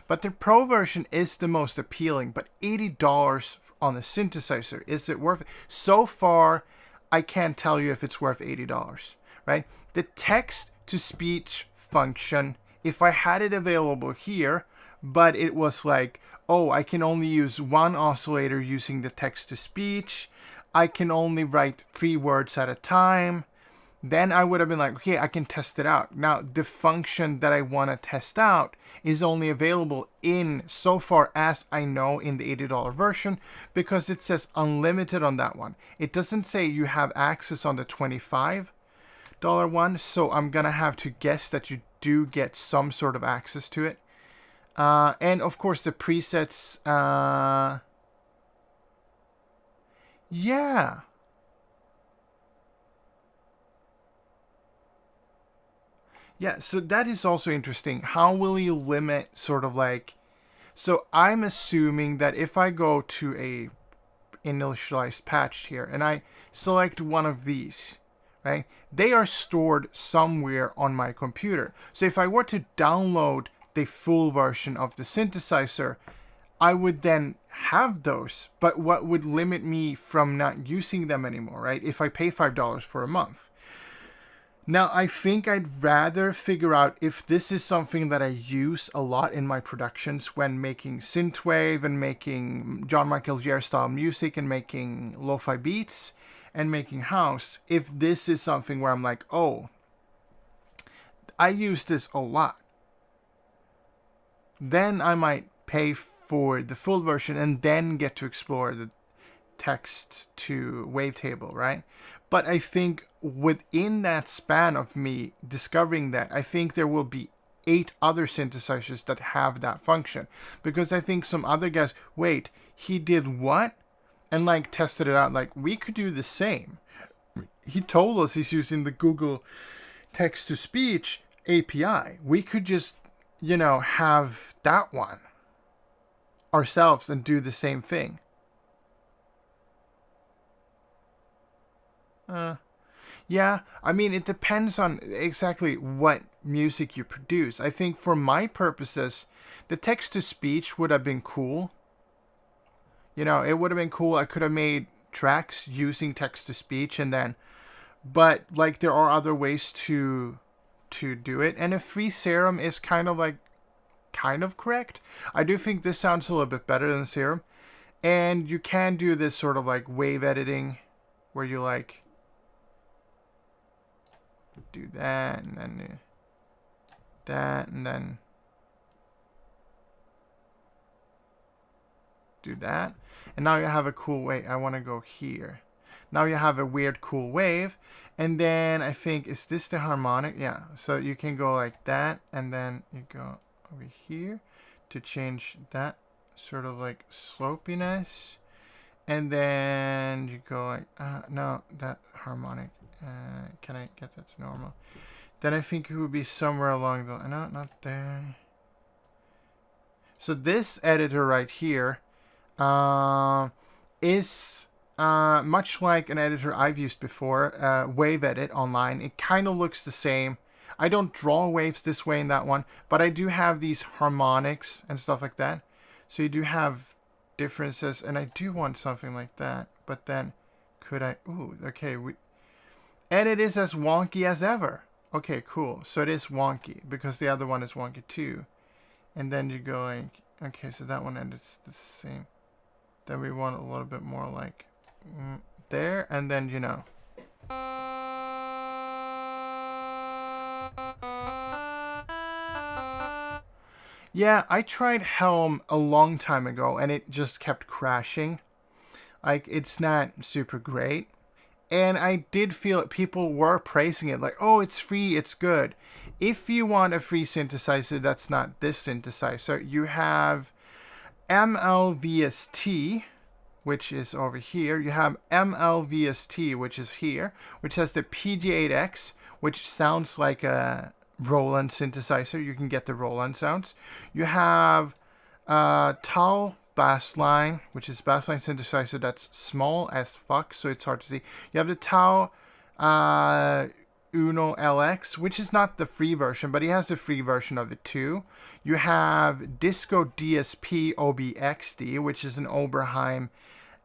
But the pro version is the most appealing, but $80 on the synthesizer, is it worth it? So far, I can't tell you if it's worth $80, right? The text-to-speech function, if I had it available here, but it was like, oh, I can only use one oscillator using the text-to-speech, I can only write 3 words at a time, then I would have been like, okay, I can test it out. Now, the function that I want to test out is only available so far as I know, in the $80 version, because it says unlimited on that one. It doesn't say you have access on the $25 one, so I'm going to have to guess that you do get some sort of access to it. And of course, the presets, yeah. Yeah, so that is also interesting. How will you limit sort of like... So I'm assuming that if I go to a initialized patch here and I select one of these, right? They are stored somewhere on my computer. So if I were to download the full version of the synthesizer, I would then have those. But what would limit me from not using them anymore, right? If I pay $5 for a month. Now, I think I'd rather figure out if this is something that I use a lot in my productions when making synthwave and making John Michael Jarre style music and making lo-fi beats and making house. If this is something where I'm like, oh, I use this a lot, then I might pay for the full version and then get to explore the text to wavetable, right? But I think within that span of me discovering that, I think there will be 8 other synthesizers that have that function. Because I think some other guys, wait, he did what? And like tested it out, like we could do the same. He told us he's using the Google text-to-speech API. We could just, have that one ourselves and do the same thing. Yeah, I mean, it depends on exactly what music you produce. I think for my purposes, the text-to-speech would have been cool. It would have been cool. I could have made tracks using text-to-speech and then... But, like, there are other ways to do it. And a free serum is kind of correct. I do think this sounds a little bit better than serum. And you can do this sort of, like, wave editing where you, like... do that and then that and then do that, and now you have a cool wave. I want to go here. Now you have a weird cool wave, and then I think, is this the harmonic? Yeah, so you can go like that, and then you go over here to change that sort of like slopiness, and then you go like no, that harmonic. Can I get that to normal? Then I think it would be somewhere along the... No, not there. So this editor right here is much like an editor I've used before, Wave Edit online, it kind of looks the same. I don't draw waves this way in that one, but I do have these harmonics and stuff like that. So you do have differences, and I do want something like that. But then, could I? Ooh, okay. And it is as wonky as ever. Okay, cool. So it is wonky because the other one is wonky too. And then you go like, okay, so that one and it's the same. Then we want a little bit more like there, and then you know. Yeah, I tried Helm a long time ago and it just kept crashing. Like, it's not super great. And I did feel people were praising it, like, oh, it's free, it's good. If you want a free synthesizer that's not this synthesizer, you have MLVST, which is over here. You have MLVST, which is here, which has the PG8X, which sounds like a Roland synthesizer. You can get the Roland sounds. You have Tau bassline, which is bassline synthesizer that's small as fuck, so it's hard to see. You have the Tau Uno LX, which is not the free version, but he has the free version of it too. You have Disco DSP OBXD, which is an Oberheim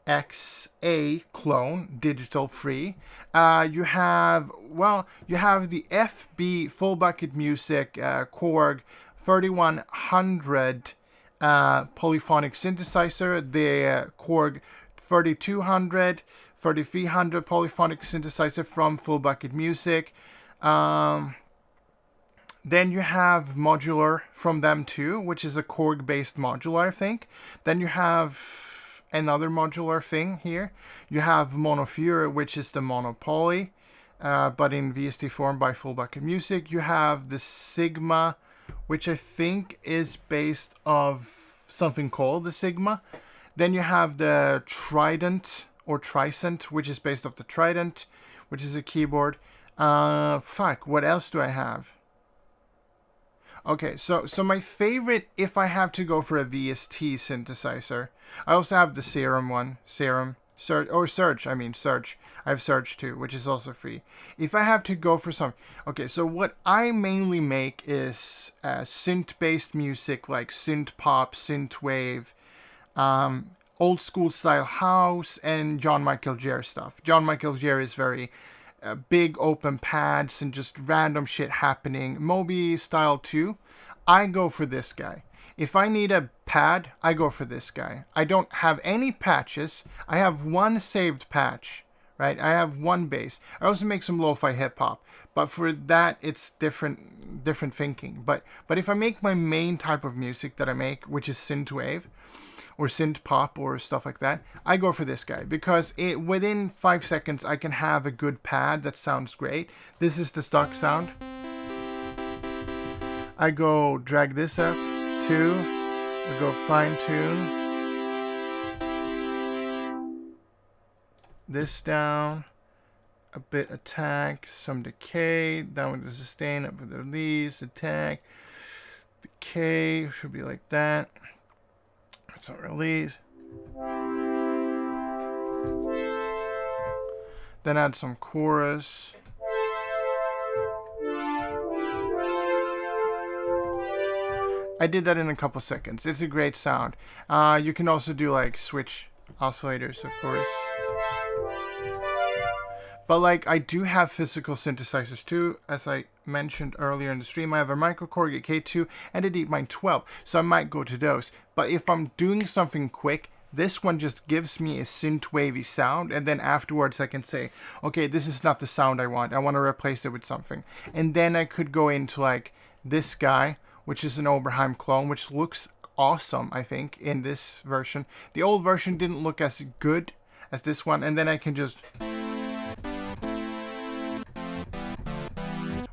XA clone, digital free. You have the FB Full Bucket Music Korg 3100 polyphonic synthesizer, the Korg 3200, 3300 polyphonic synthesizer from Full Bucket Music. Then you have modular from them too, which is a Korg based modular, I think. Then you have another modular thing here. You have Monofury, which is the monopoly, but in VST form by Full Bucket Music. You have the Sigma, which I think is based of something called the Sigma. Then you have the Trident or Tricent, which is based off the Trident, which is a keyboard. What else do I have? Okay, so my favorite, if I have to go for a VST synthesizer, I also have the Serum one. Surge. I have Surge too, which is also free. If I have to go for some... Okay, so what I mainly make is synth-based music, like synth pop, synth wave, old school style house, and John Michael Jarre stuff. John Michael Jarre is very big open pads and just random shit happening. Moby style too. I go for this guy. If I need a pad, I go for this guy. I don't have any patches. I have one saved patch, right? I have one bass. I also make some lo-fi hip-hop, but for that, it's different thinking. But if I make my main type of music that I make, which is synthwave, or synth pop or stuff like that, I go for this guy because within 5 seconds I can have a good pad that sounds great. This is the stock sound. I go drag this up too. I go fine tune this down, a bit attack, some decay, down with the sustain, up with the release, attack, decay should be like that. It's not release. Then add some chorus. I did that in a couple seconds. It's a great sound. You can also do like switch oscillators, of course. But like, I do have physical synthesizers too. As I mentioned earlier in the stream, I have a Microkorg K2 and a DeepMind 12. So I might go to those. But if I'm doing something quick, this one just gives me a synth wavy sound. And then afterwards I can say, okay, this is not the sound I want. I want to replace it with something. And then I could go into like this guy, which is an Oberheim clone, which looks awesome, I think, in this version. The old version didn't look as good as this one. And then I can just...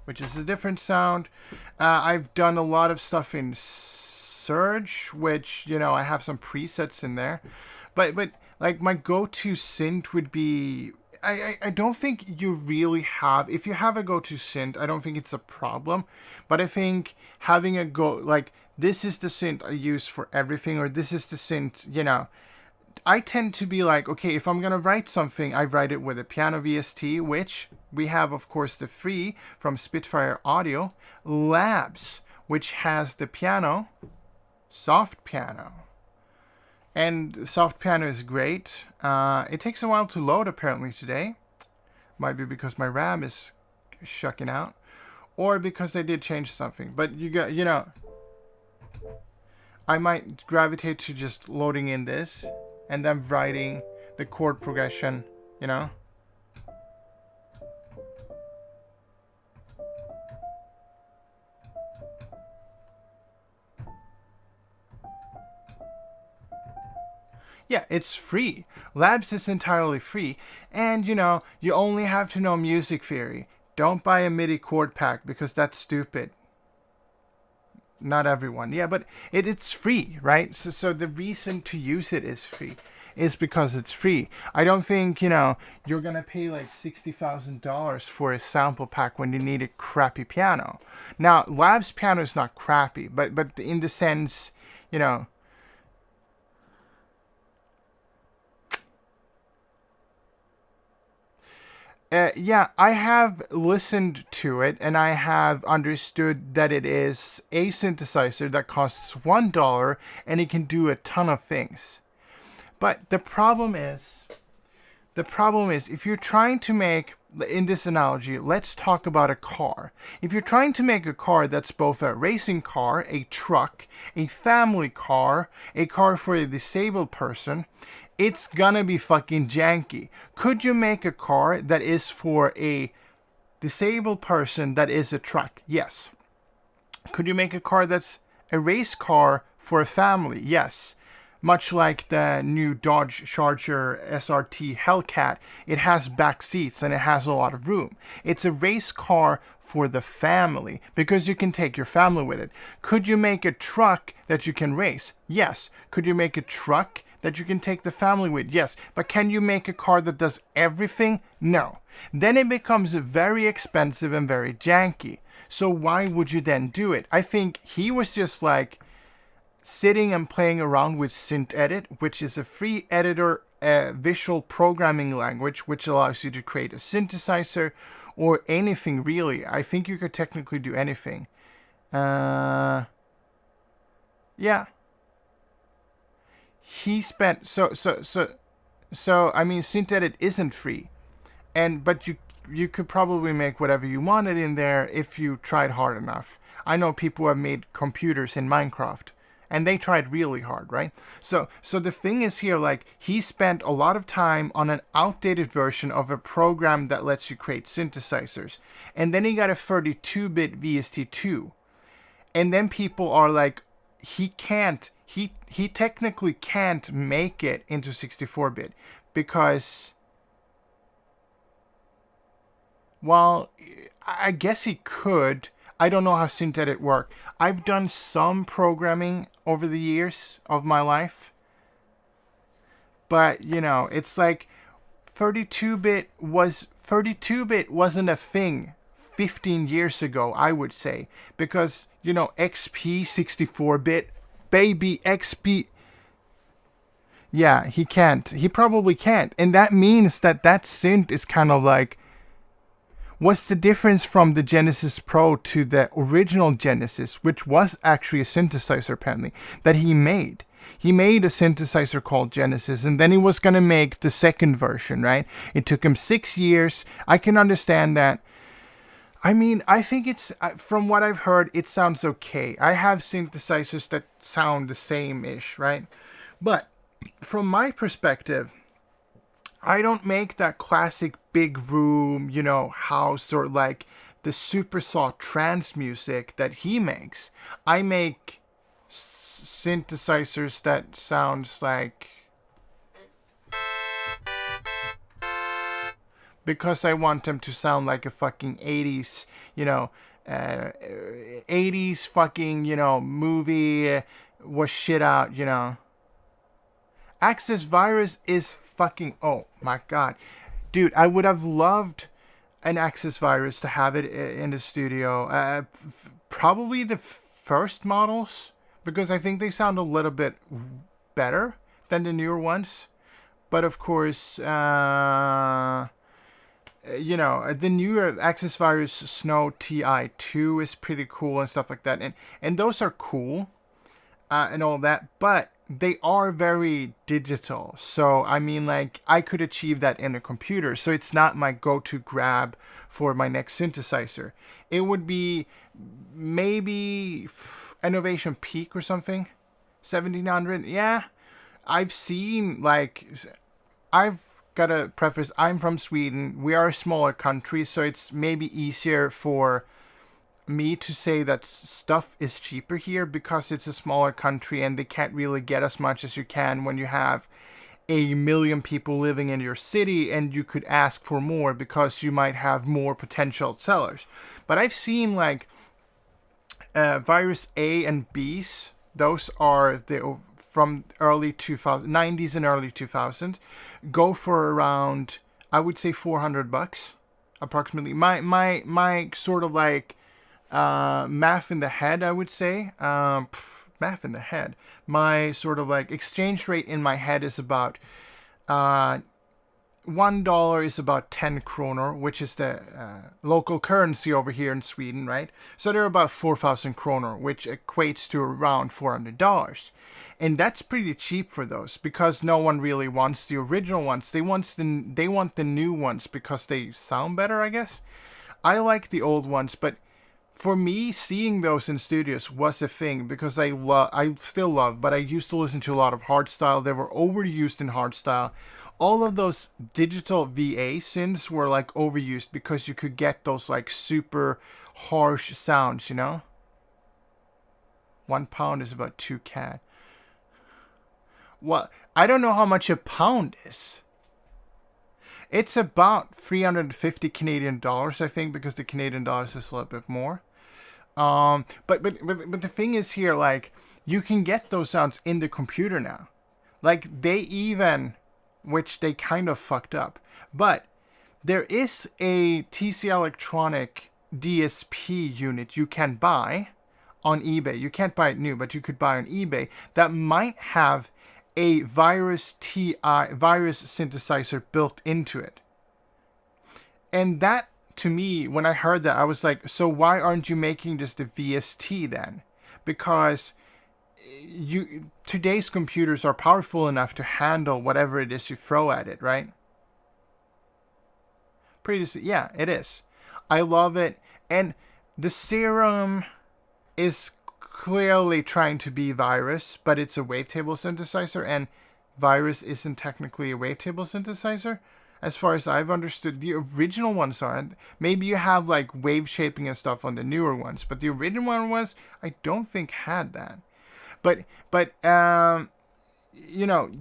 which is a different sound. I've done a lot of stuff in Surge, which, you know, I have some presets in there. But like, my go-to synth would be... I don't think you really have... If you have a go-to synth, I don't think it's a problem. But I think having a like, this is the synth I use for everything, or this is the synth, you know... I tend to be like, okay, if I'm gonna write something, I write it with a piano VST, which we have, of course, the free from Spitfire Audio, Labs, which has the piano, soft piano. And soft piano is great. It takes a while to load apparently today. Might be because my RAM is shucking out, or because I did change something. But you know, I might gravitate to just loading in this and then writing the chord progression, you know. Yeah, it's free. Labs is entirely free. And, you know, you only have to know music theory. Don't buy a MIDI chord pack because that's stupid. Not everyone. Yeah, but it's free, right? So the reason to use it is free. Is because it's free. I don't think, you know, you're going to pay like $60,000 for a sample pack when you need a crappy piano. Now, Labs piano is not crappy, but in the sense, you know, yeah, I have listened to it and I have understood that it is a synthesizer that costs $1 and it can do a ton of things. But the problem is if you're trying to make, in this analogy, let's talk about a car. If you're trying to make a car that's both a racing car, a truck, a family car, a car for a disabled person, it's gonna be fucking janky. Could you make a car that is for a disabled person that is a truck? Yes. Could you make a car that's a race car for a family? Yes. Much like the new Dodge Charger SRT Hellcat, it has back seats and it has a lot of room. It's a race car for the family because you can take your family with it. Could you make a truck that you can race? Yes. Could you make a truck that you can take the family with? Yes. But can you make a car that does everything? No. Then it becomes very expensive and very janky. So why would you then do it? I think he was just like sitting and playing around with SynthEdit, which is a free editor visual programming language which allows you to create a synthesizer or anything really. I think you could technically do anything. Yeah. He spent so I mean SynthEdit isn't free. But you could probably make whatever you wanted in there if you tried hard enough. I know people who have made computers in Minecraft. And they tried really hard, right? So the thing is here, like, he spent a lot of time on an outdated version of a program that lets you create synthesizers. And then he got a 32-bit VST2. And then people are like, he technically can't make it into 64-bit. Because, well, I guess he could. I don't know how SynthEdit works. I've done some programming over the years of my life. But, you know, it's like 32-bit wasn't a thing 15 years ago, I would say. Because, you know, XP 64-bit, baby XP. Yeah, he can't. He probably can't. And that means that synth is kind of like, what's the difference from the Genesis Pro to the original Genesis, which was actually a synthesizer apparently, that he made? He made a synthesizer called Genesis, and then he was going to make the second version, right? It took him 6 years. I can understand that. I mean, I think it's, from what I've heard, it sounds okay. I have synthesizers that sound the same-ish, right? But from my perspective, I don't make that classic big room, you know, house or like the super soft trance music that he makes. I make synthesizers that sounds like, because I want them to sound like a fucking 80s, you know, 80s fucking, you know, movie was shit out, you know. Access Virus is fucking, oh my god. Dude, I would have loved an Access Virus to have it in the studio. Probably the first models, because I think they sound a little bit better than the newer ones. But of course, you know, the newer Access Virus Snow TI2 is pretty cool and stuff like that. And those are cool and all that, but they are very digital. So, I mean, like, I could achieve that in a computer. So it's not my go-to grab for my next synthesizer. It would be maybe Innovation Peak or something. 1700. Yeah. I've seen, like, I've got to preface, I'm from Sweden. We are a smaller country, so it's maybe easier for me to say that stuff is cheaper here because it's a smaller country and they can't really get as much as you can when you have 1 million people living in your city, and you could ask for more because you might have more potential sellers. But I've seen, like, Virus A and B's. Those are the from early 90s and early 2000s, go for around, I would say, $400 approximately. My sort of like math in the head, I would say, math in the head. My sort of like exchange rate in my head is about $1 is about 10 kronor, which is the local currency over here in Sweden, right? So they're about 4,000 kronor, which equates to around $400. And that's pretty cheap for those because no one really wants the original ones. They want the new ones because they sound better, I guess. I like the old ones, but for me, seeing those in studios was a thing because I still love, but I used to listen to a lot of hardstyle. They were overused in hardstyle. All of those digital VA synths were like overused because you could get those like super harsh sounds, you know? £1 is about 2 CAD. Well, I don't know how much a pound is. It's about 350 Canadian dollars, I think, because the Canadian dollars is a little bit more. But the thing is here, like, you can get those sounds in the computer now. Like, they even, which they kind of fucked up, but there is a TC Electronic DSP unit you can buy on eBay. You can't buy it new, but you could buy on eBay that might have a virus synthesizer built into it. And that, to me, when I heard that, I was like, so why aren't you making just a VST then? Because today's computers are powerful enough to handle whatever it is you throw at it, right? Yeah, it is. I love it. And the Serum is clearly trying to be Virus, but it's a wavetable synthesizer, and Virus isn't technically a wavetable synthesizer, as far as I've understood. The original ones aren't. Maybe you have like wave shaping and stuff on the newer ones, but the original ones I don't think had that. But you know,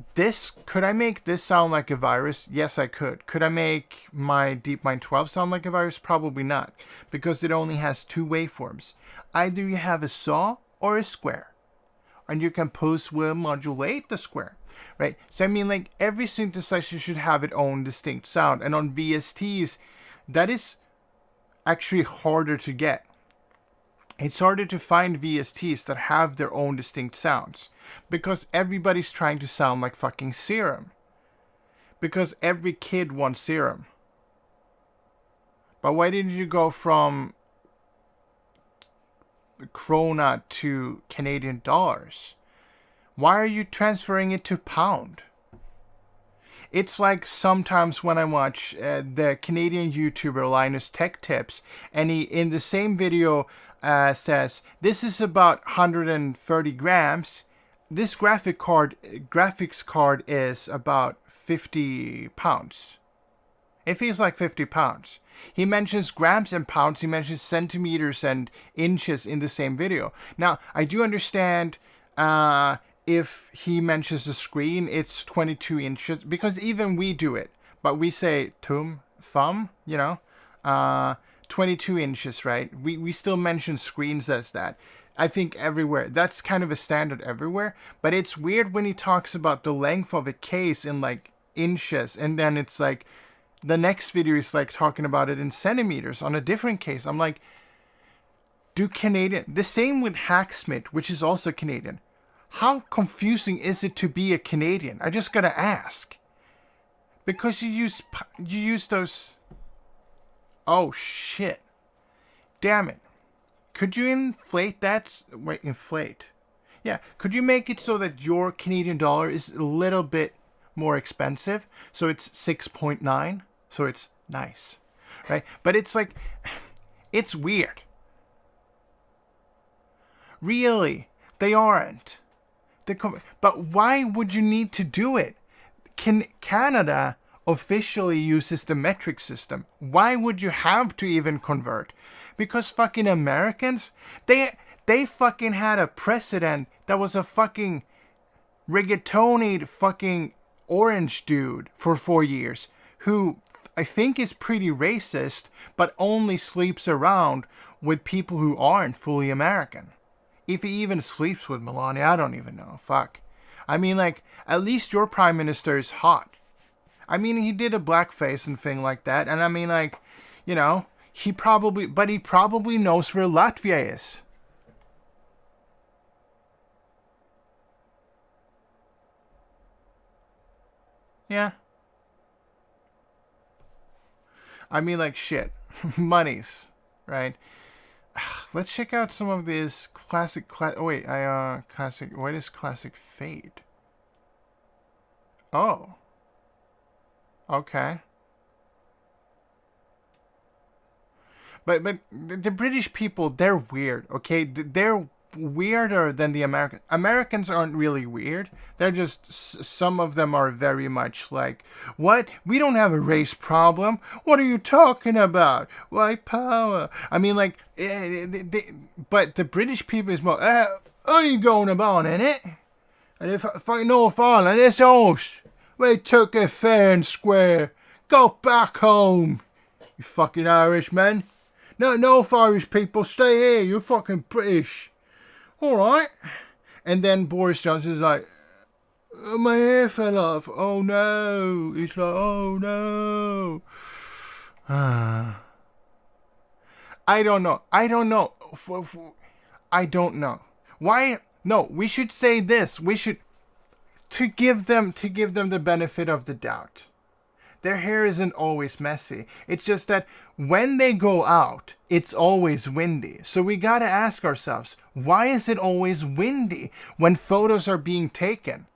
could I make this sound like a Virus? Yes, I could. Could I make my DeepMind 12 sound like a Virus? Probably not, because it only has 2 waveforms. Either you have a saw or a square, and you can post-will modulate the square, right? So I mean, like, every synthesizer should have its own distinct sound, and on VSTs, that is actually harder to get. It's harder to find VSTs that have their own distinct sounds, because everybody's trying to sound like fucking Serum, because every kid wants Serum. But why didn't you go from krona to Canadian dollars? Why are you transferring it to pound? It's like sometimes when I watch the Canadian YouTuber Linus Tech Tips, and he in the same video says, this is about 130 grams. This graphics card is about 50 pounds. It feels like 50 pounds. He mentions grams and pounds. He mentions centimeters and inches in the same video. Now, I do understand if he mentions the screen, it's 22 inches. Because even we do it. But we say thumb, you know. 22 inches, right? We still mention screens as that. I think everywhere. That's kind of a standard everywhere. But it's weird when he talks about the length of a case in like inches. And then it's like, the next video is like talking about it in centimeters on a different case. I'm like, the same with Hacksmith, which is also Canadian. How confusing is it to be a Canadian? I just gotta ask. Because you use those. Oh shit! Damn it! Could you inflate that? Wait, inflate. Yeah. Could you make it so that your Canadian dollar is a little bit more expensive? So it's 6.9. So it's nice, right? But it's like, it's weird. Really, they aren't. But why would you need to do it? Canada officially uses the metric system. Why would you have to even convert? Because fucking Americans, they fucking had a president that was a fucking rigatonied fucking orange dude for 4 years who I think is pretty racist, but only sleeps around with people who aren't fully American. If he even sleeps with Melania, I don't even know. Fuck. I mean, like, at least your prime minister is hot. I mean, he did a blackface and thing like that, and I mean, like, you know, he probably knows where Latvia is. Yeah. I mean, like, shit. Monies, right? Let's check out some of this classic. Classic. What is classic fade? Oh. Okay. But the British people, they're weird. Okay, they're weirder than the Americans. Americans aren't really weird. They're just, some of them are very much like, what? We don't have a race problem. What are you talking about? White power. I mean, like, but the British people is more, are you going about in it? And if fucking North Ireland, it's us. We took it fair and square. Go back home, you fucking Irishmen. No, North Irish people, stay here. You're fucking British. All right. And then Boris Johnson's like, my hair fell off. Oh no. He's like, oh no. I don't know. Why? No, we should say this. We should, to give them the benefit of the doubt. Their hair isn't always messy. It's just that when they go out, it's always windy. So we gotta ask ourselves, why is it always windy when photos are being taken?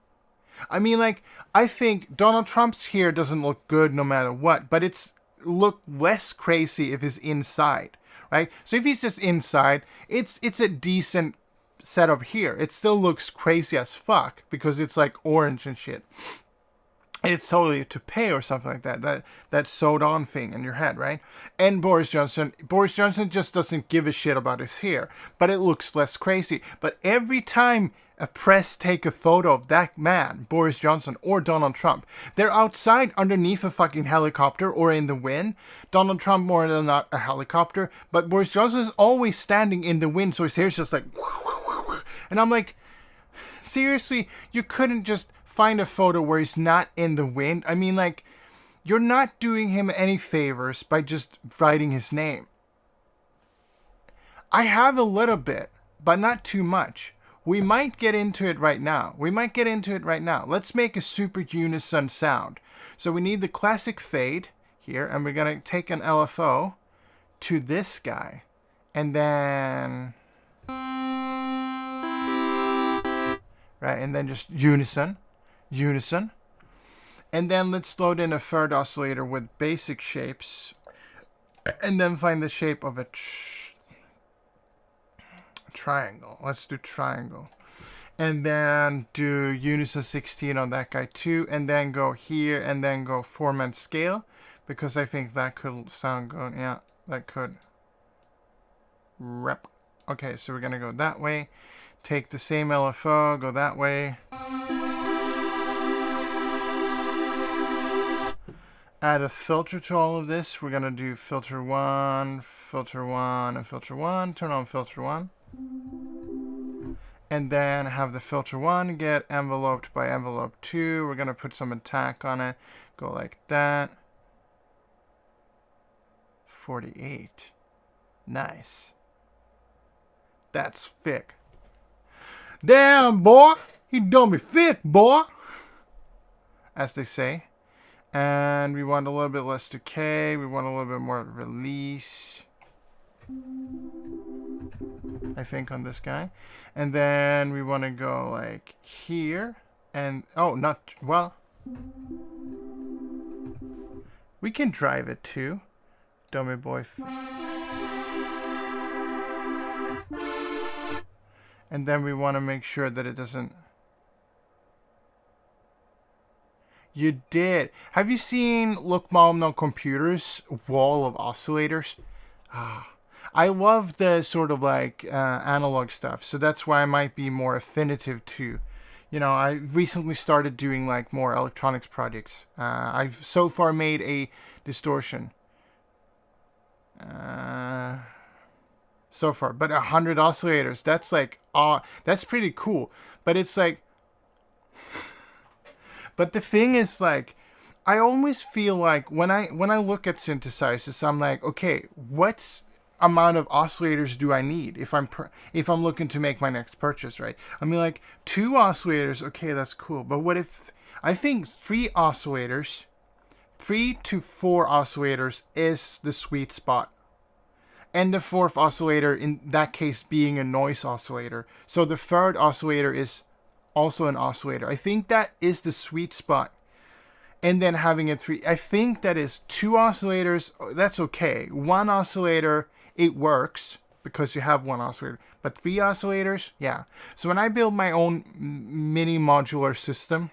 I mean, like, I think Donald Trump's hair doesn't look good no matter what, but it's look less crazy if he's inside, right? So if he's just inside, it's a decent setup here. It still looks crazy as fuck because it's like orange and shit. It's totally a toupee or something like that sewed on thing in your head, right? And Boris Johnson just doesn't give a shit about his hair, but it looks less crazy. But every time a press take a photo of that man, Boris Johnson or Donald Trump, they're outside underneath a fucking helicopter or in the wind. Donald Trump more than not a helicopter, but Boris Johnson is always standing in the wind, so his hair's just like, and I'm like, seriously, you couldn't just find a photo where he's not in the wind? I mean, like, you're not doing him any favors by just writing his name. I have a little bit, but not too much. We might get into it right now. Let's make a super unison sound. So we need the classic fade here, and we're going to take an LFO to this guy. And then, right, and then just unison. And then let's load in a third oscillator with basic shapes, and then find the shape of a triangle. Let's do triangle, and then do unison 16 on that guy too, and then go here and then go form and scale, because I think that could sound good. Yeah, that could rep. Okay, so we're gonna go that way, take the same LFO, go that way, add a filter to all of this. We're gonna do filter 1, and filter 1. Turn on filter 1. And then have the filter 1 get enveloped by envelope 2. We're gonna put some attack on it. Go like that. 48. Nice. That's thick. Damn, boy! He done me thick, boy! As they say. And we want a little bit less decay. We want a little bit more release, I think, on this guy. And then we want to go like here. And, oh, not, well, we can drive it too. Dummy boy. And then we want to make sure that it doesn't. You did. Have you seen Look Mom No Computer's wall of oscillators? I love the sort of like analog stuff, so that's why I might be more affinitive to. You know, I recently started doing like more electronics projects. I've so far made a distortion. So far, but 100 oscillators. That's like, that's pretty cool. But it's like, but the thing is like, I always feel like when I look at synthesizers, I'm like, okay, what's amount of oscillators do I need if I'm looking to make my next purchase, right? I mean, like 2 oscillators, okay, that's cool. But what if I think 3 oscillators, 3 to 4 oscillators is the sweet spot, and the 4th oscillator in that case being a noise oscillator. So the 3rd oscillator is also an oscillator. I think that is the sweet spot. And then having it 3, I think that is 2 oscillators. That's okay. 1 oscillator, it works because you have 1 oscillator. But 3 oscillators, yeah. So when I build my own mini modular system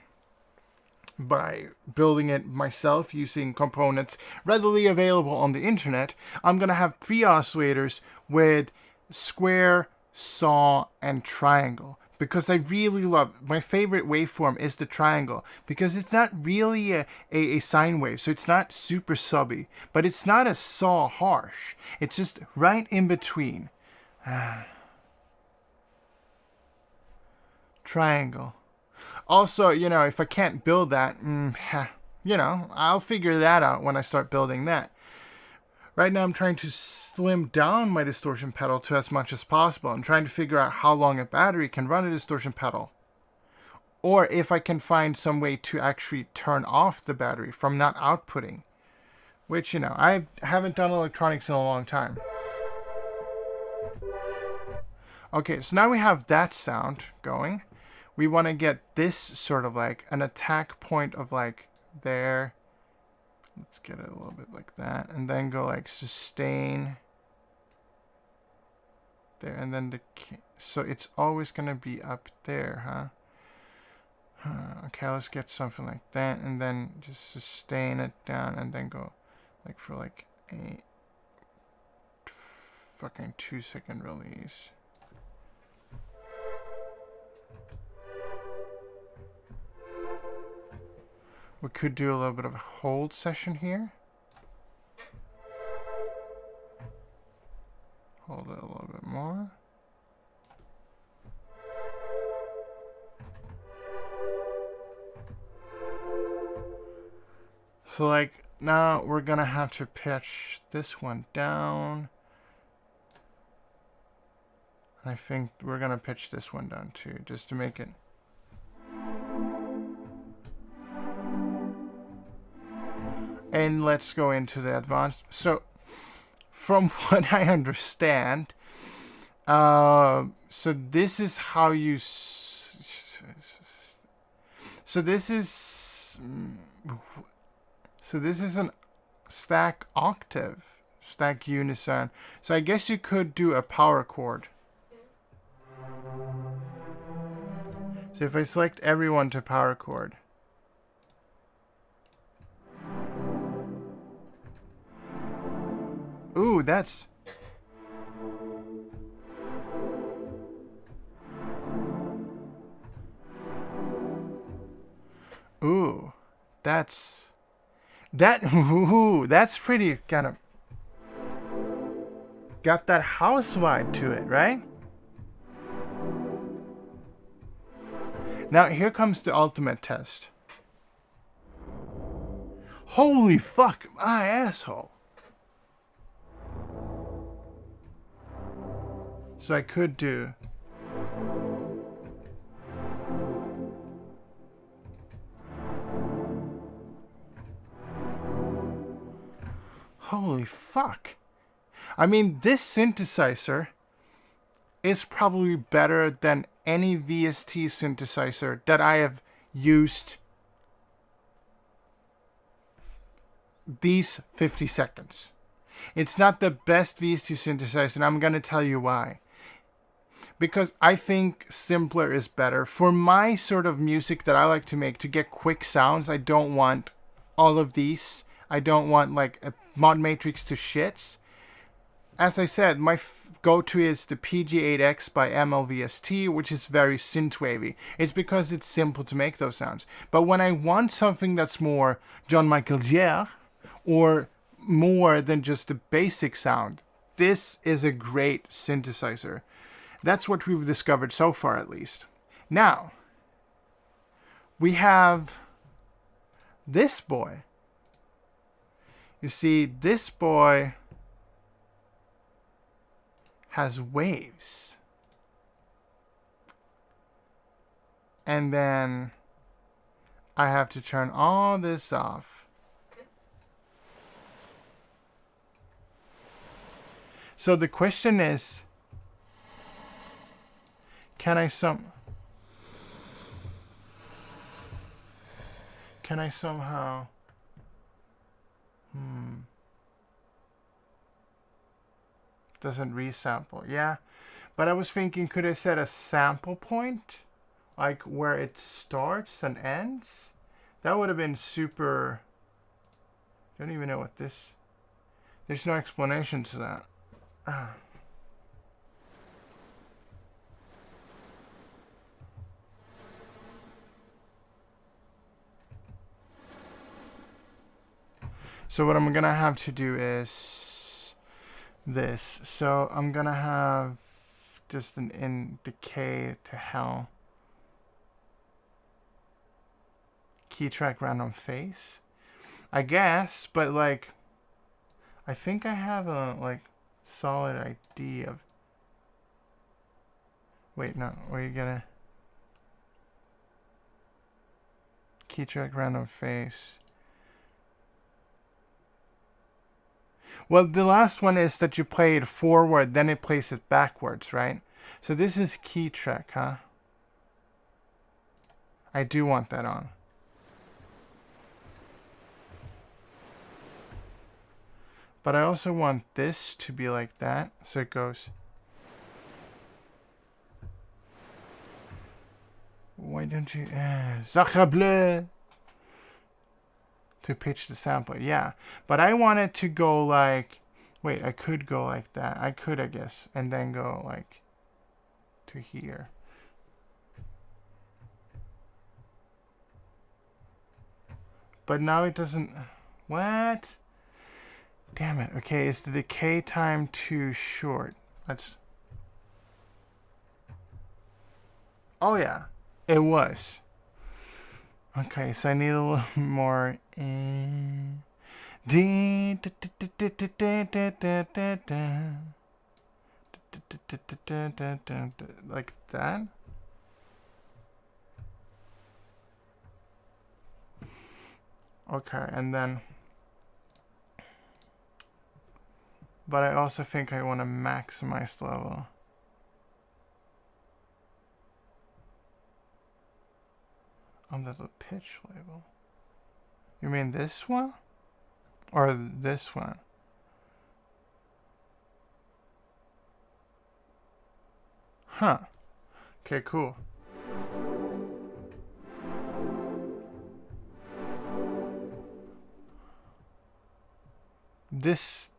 by building it myself using components readily available on the internet, I'm going to have 3 oscillators with square, saw, and triangle. Because I really love, my favorite waveform is the triangle, because it's not really a sine wave, so it's not super subby, but it's not a saw harsh. It's just right in between. Triangle. Also, you know, if I can't build that, you know, I'll figure that out when I start building that. Right now I'm trying to slim down my distortion pedal to as much as possible. I'm trying to figure out how long a battery can run a distortion pedal. Or if I can find some way to actually turn off the battery from not outputting. Which, you know, I haven't done electronics in a long time. Okay, so now we have that sound going. We want to get this sort of like an attack point of like there. Let's get it a little bit like that. And then go like sustain. There. And then so it's always going to be up there, huh? Okay, let's get something like that. And then just sustain it down. And then go like for like a fucking 2-second release. We could do a little bit of a hold session here. Hold it a little bit more. So like now we're gonna have to pitch this one down. I think we're gonna pitch this one down too, just to make it. And let's go into the advanced. So, from what I understand, so this is how you. So this is an stack octave, stack unison. So I guess you could do a power chord. So if I select everyone to power chord. Ooh, that's... Ooh, that's... Ooh, that's pretty kind of... Got that house vibe to it, right? Now, here comes the ultimate test. Holy fuck, my asshole. So I could do... Holy fuck. I mean, this synthesizer is probably better than any VST synthesizer that I have used these 50 seconds. It's not the best VST synthesizer, and I'm going to tell you why. Because I think simpler is better. For my sort of music that I like to make, to get quick sounds, I don't want all of these. I don't want like a mod matrix to shits. As I said, my go-to is the PG8X by MLVST, which is very synthwavy. It's because it's simple to make those sounds. But when I want something that's more John Michael Jarre, or more than just the basic sound, this is a great synthesizer. That's what we've discovered so far, at least. Now, we have this boy. You see, this boy has waves. And then I have to turn all this off. So the question is, can I somehow doesn't resample. Yeah, but I was thinking, could I set a sample point, like where it starts and ends? That would have been super. I don't even know what this. There's no explanation to that. So what I'm gonna have to do is this. So I'm gonna have just an in decay to hell. Key track random face, I guess, but like, I think I have a like solid idea of. Wait, no, where you gonna key track random face? Well, the last one is that you play it forward, then it plays it backwards, right? So this is key track, huh? I do want that on. But I also want this to be like that, so it goes. Why don't you... Sacre bleu! To pitch the sample, yeah. But I want it to go like... Wait, I could go like that. I could, I guess. And then go like... to here. But now it doesn't... What? Damn it. Okay, is the decay time too short? Let's... Oh yeah, it was. Okay, so I need a little more... like that? Okay, and then... But I also think I want to maximize the level. Under the pitch label. You mean this one? Or this one? Huh. Okay, cool. This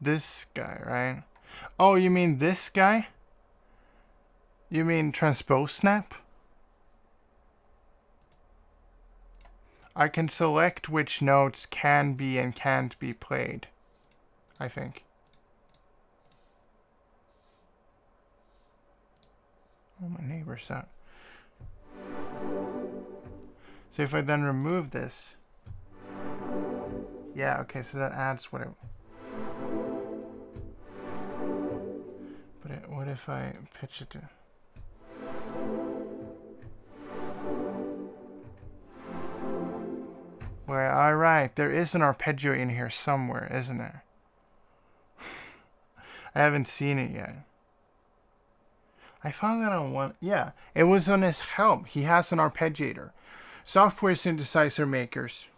guy, right? Oh, you mean this guy? You mean transpose snap? I can select which notes can be and can't be played, I think. Oh, my neighbor's out. So if I then remove this... Yeah, okay, so that adds what it... But what if I pitch it to... Well, alright, there is an arpeggio in here somewhere, isn't there? I haven't seen it yet. I found that on one. Yeah, it was on his help. He has an arpeggiator. Software synthesizer makers,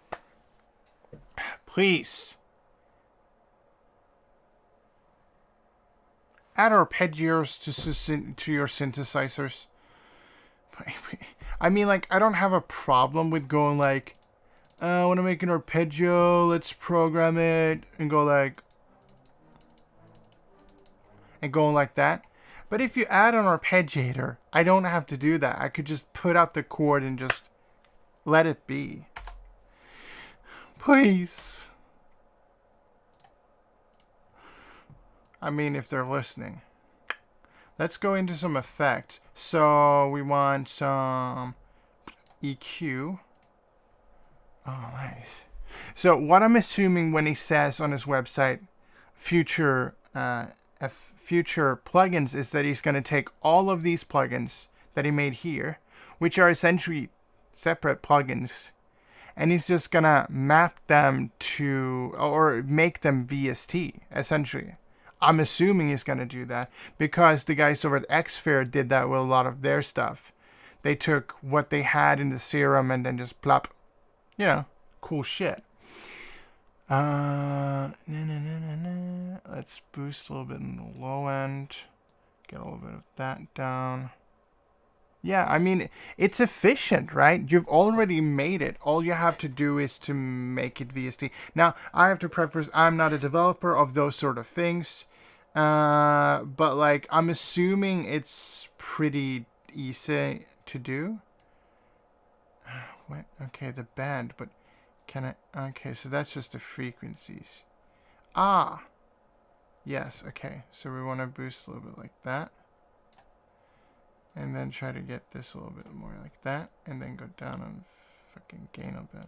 please add arpeggiators to your synthesizers. I mean, like, I don't have a problem with going like, I want to make an arpeggio, let's program it, and go like, and going like that. But if you add an arpeggiator, I don't have to do that. I could just put out the chord and just let it be. Please. I mean, if they're listening. Let's go into some effects. So we want some EQ. Oh, nice. So what I'm assuming when he says on his website future future plugins is that he's going to take all of these plugins that he made here, which are essentially separate plugins, and he's just going to map them to, or make them VST, essentially. I'm assuming he's going to do that because the guys over at Xfair did that with a lot of their stuff. They took what they had in the serum and then just plop, you know, cool shit. Let's boost a little bit in the low end. Get a little bit of that down. Yeah, I mean, it's efficient, right? You've already made it. All you have to do is to make it VST. Now, I have to preface, I'm not a developer of those sort of things. But, like, I'm assuming it's pretty easy to do. What? Okay, the band, but can I... Okay, so that's just the frequencies. Ah! Yes, okay. So we want to boost a little bit like that. And then try to get this a little bit more like that. And then go down on fucking gain a bit.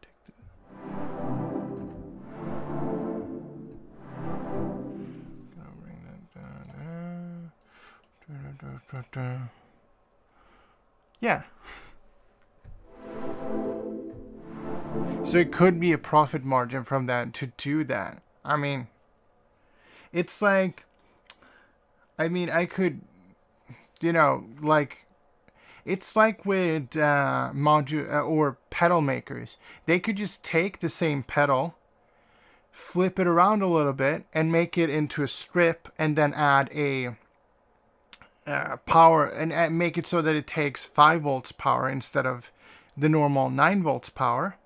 Take the... Gonna bring that down. Yeah. So it could be a profit margin from that to do that. I mean, it's like, I mean, I could, you know, like, it's like with module or pedal makers. They could just take the same pedal, flip it around a little bit, and make it into a strip, and then add a power, and make it so that it takes 5 volts power instead of the normal 9 volts power.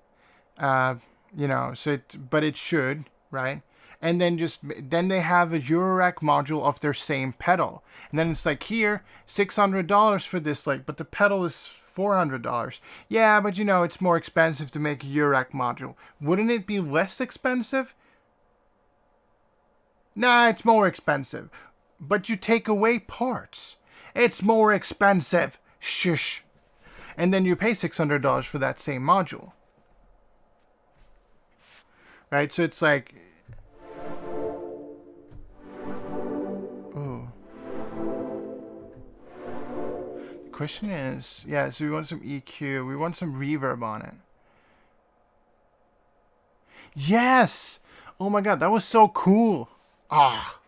You know, so but it should, right? And then then they have a Eurorack module of their same pedal. And then it's like, here, $600 for this, like, but the pedal is $400. Yeah, but you know, it's more expensive to make a Eurorack module. Wouldn't it be less expensive? Nah, it's more expensive. But you take away parts. It's more expensive. Shush. And then you pay $600 for that same module. Right, so it's like... Ooh. The question is... Yeah, so we want some EQ. We want some reverb on it. Yes! Oh my god, that was so cool. Ah.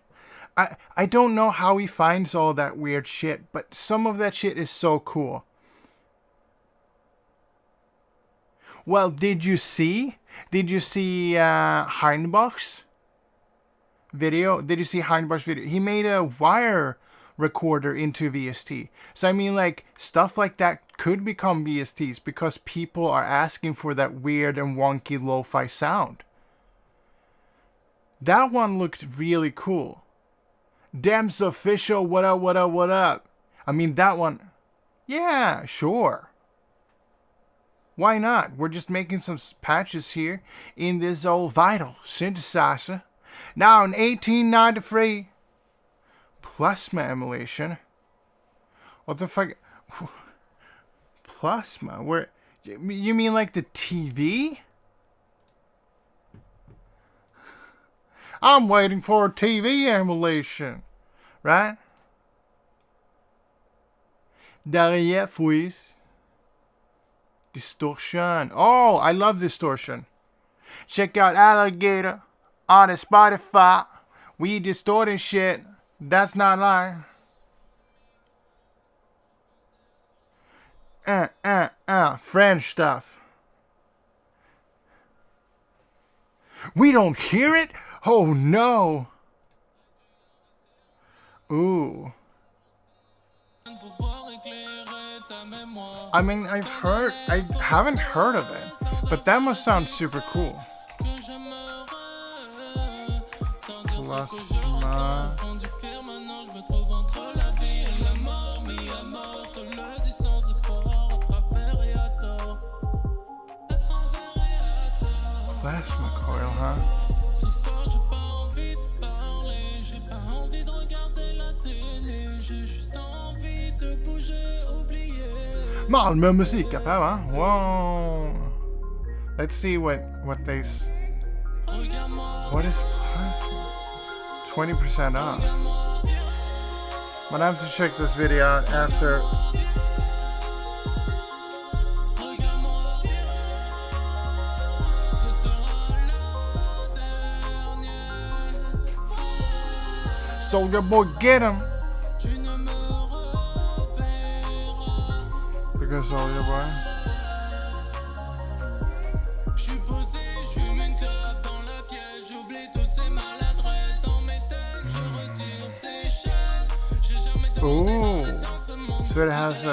I don't know how he finds all that weird shit, but some of that shit is so cool. Well, did you see Heinbach's video? Did you see Heinbach's video? He made a wire recorder into VST. So I mean, like, stuff like that could become VSTs because people are asking for that weird and wonky lo-fi sound. That one looked really cool. Dems official, what up, what up, what up? I mean, that one, yeah, sure. Why not? We're just making some patches here in this old Vital synthesizer. Now in 1893, plasma emulation. What the fuck? Plasma? Where? You mean like the TV? I'm waiting for a TV emulation, right? Derrière, oui. Distortion. Oh, I love distortion. Check out Alligator on the Spotify. We distorting shit. That's not lying. French stuff. We don't hear it? Oh no. Ooh. I mean, I haven't heard of it, but that must sound super cool. Plasma. Plasma coil, huh? Mal med musikaffär, va? Wow. Let's see what they what is plasma? 20% off. I'm gonna have to check this video out after. Soldier boy, get him! Because Soldier boy. Ooh, so it has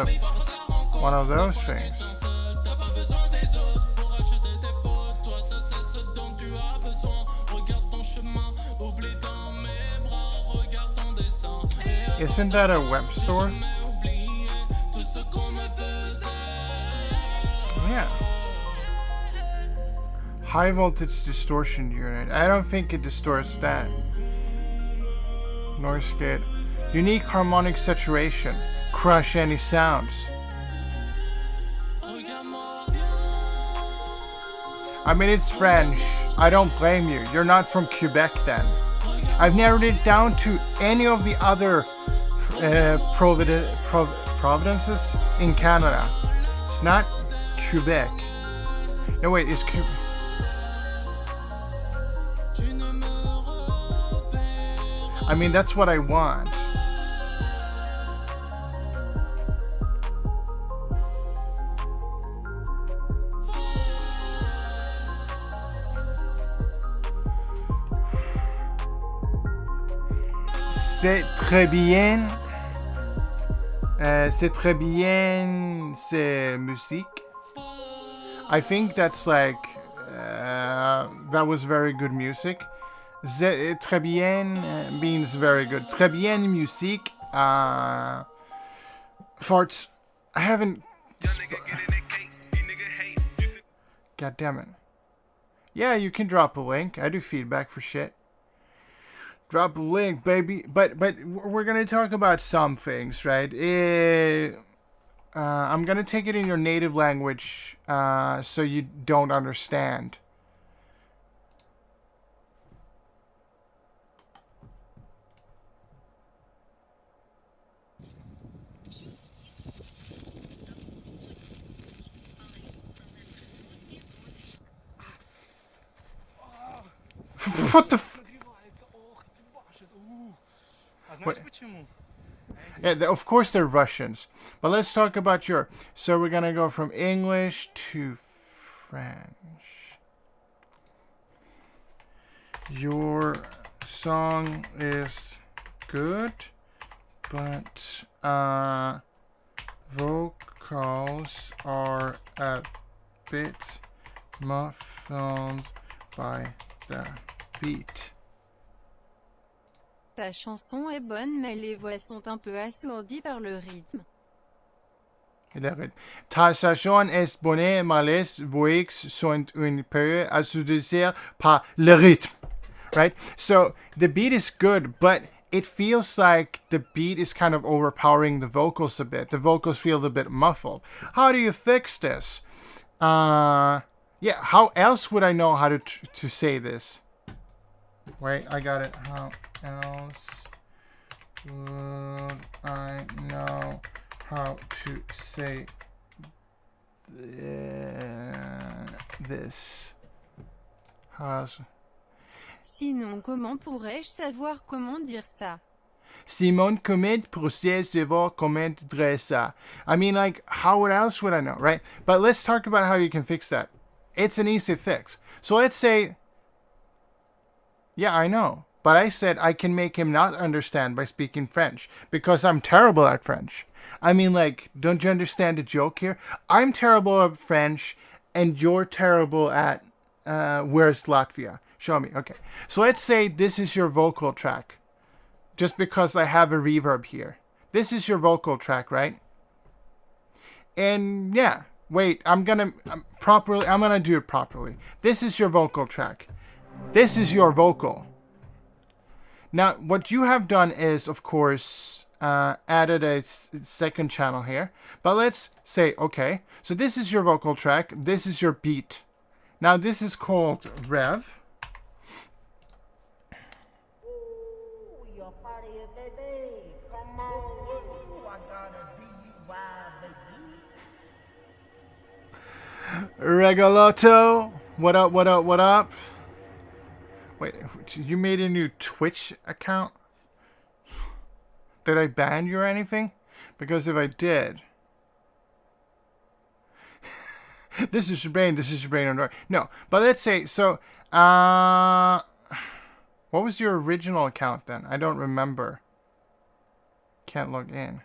one of those things. Isn't that a web store? Yeah. High voltage distortion unit. I don't think it distorts that. Noise gate. Unique harmonic saturation. Crush any sounds. I mean, it's French. I don't blame you. You're not from Quebec then. I've narrowed it down to any of the other provinces in Canada. It's not Quebec. No, wait, it's Quebec. I mean, that's what I want. C'est très bien. C'est très bien. C'est musique. I think that's like that was very good music. Très bien means very good. Très bien musique. Farts. I haven't. God damn it. Yeah, you can drop a link. I do feedback for shit. Drop a link, baby. But we're gonna talk about some things, right? I'm gonna take it in your native language, so you don't understand. What the? Wait. Yeah, of course they're Russians. But let's talk about your. So we're gonna go from English to French. Your song is good, but vocals are a bit muffled by the beat. Ta chanson est bonne, mais les voix sont un peu assourdies par le rythme. Ta chanson est bonne, mais les voix sont un peu assourdies par le rythme. Right? So the beat is good, but it feels like the beat is kind of overpowering the vocals a bit. The vocals feel a bit muffled. How do you fix this? Yeah, how else would I know how to say this? Wait, I got it. How else would I know how to say this? Sinon, comment pourrais-je savoir comment dire ça? Simon comment pourrais savoir comment dire ça? I mean, like, how else would I know, right? But let's talk about how you can fix that. It's an easy fix. So let's say, yeah, I know. But I said I can make him not understand by speaking French because I'm terrible at French. I mean, like, don't you understand the joke here? I'm terrible at French and you're terrible at, where's Latvia? Show me. Okay. So let's say this is your vocal track. Just because I have a reverb here. This is your vocal track, right? And yeah, wait, I'm gonna do it properly. This is your vocal track. This is your vocal. Now, what you have done is, of course, added a second channel here. But let's say, okay, so this is your vocal track. This is your beat. Now, this is called rev. Regalato, what up, what up, what up? Wait, you made a new Twitch account? Did I ban you or anything? Because if I did... this is your brain. No, but let's say, so, what was your original account then? I don't remember. Can't log in.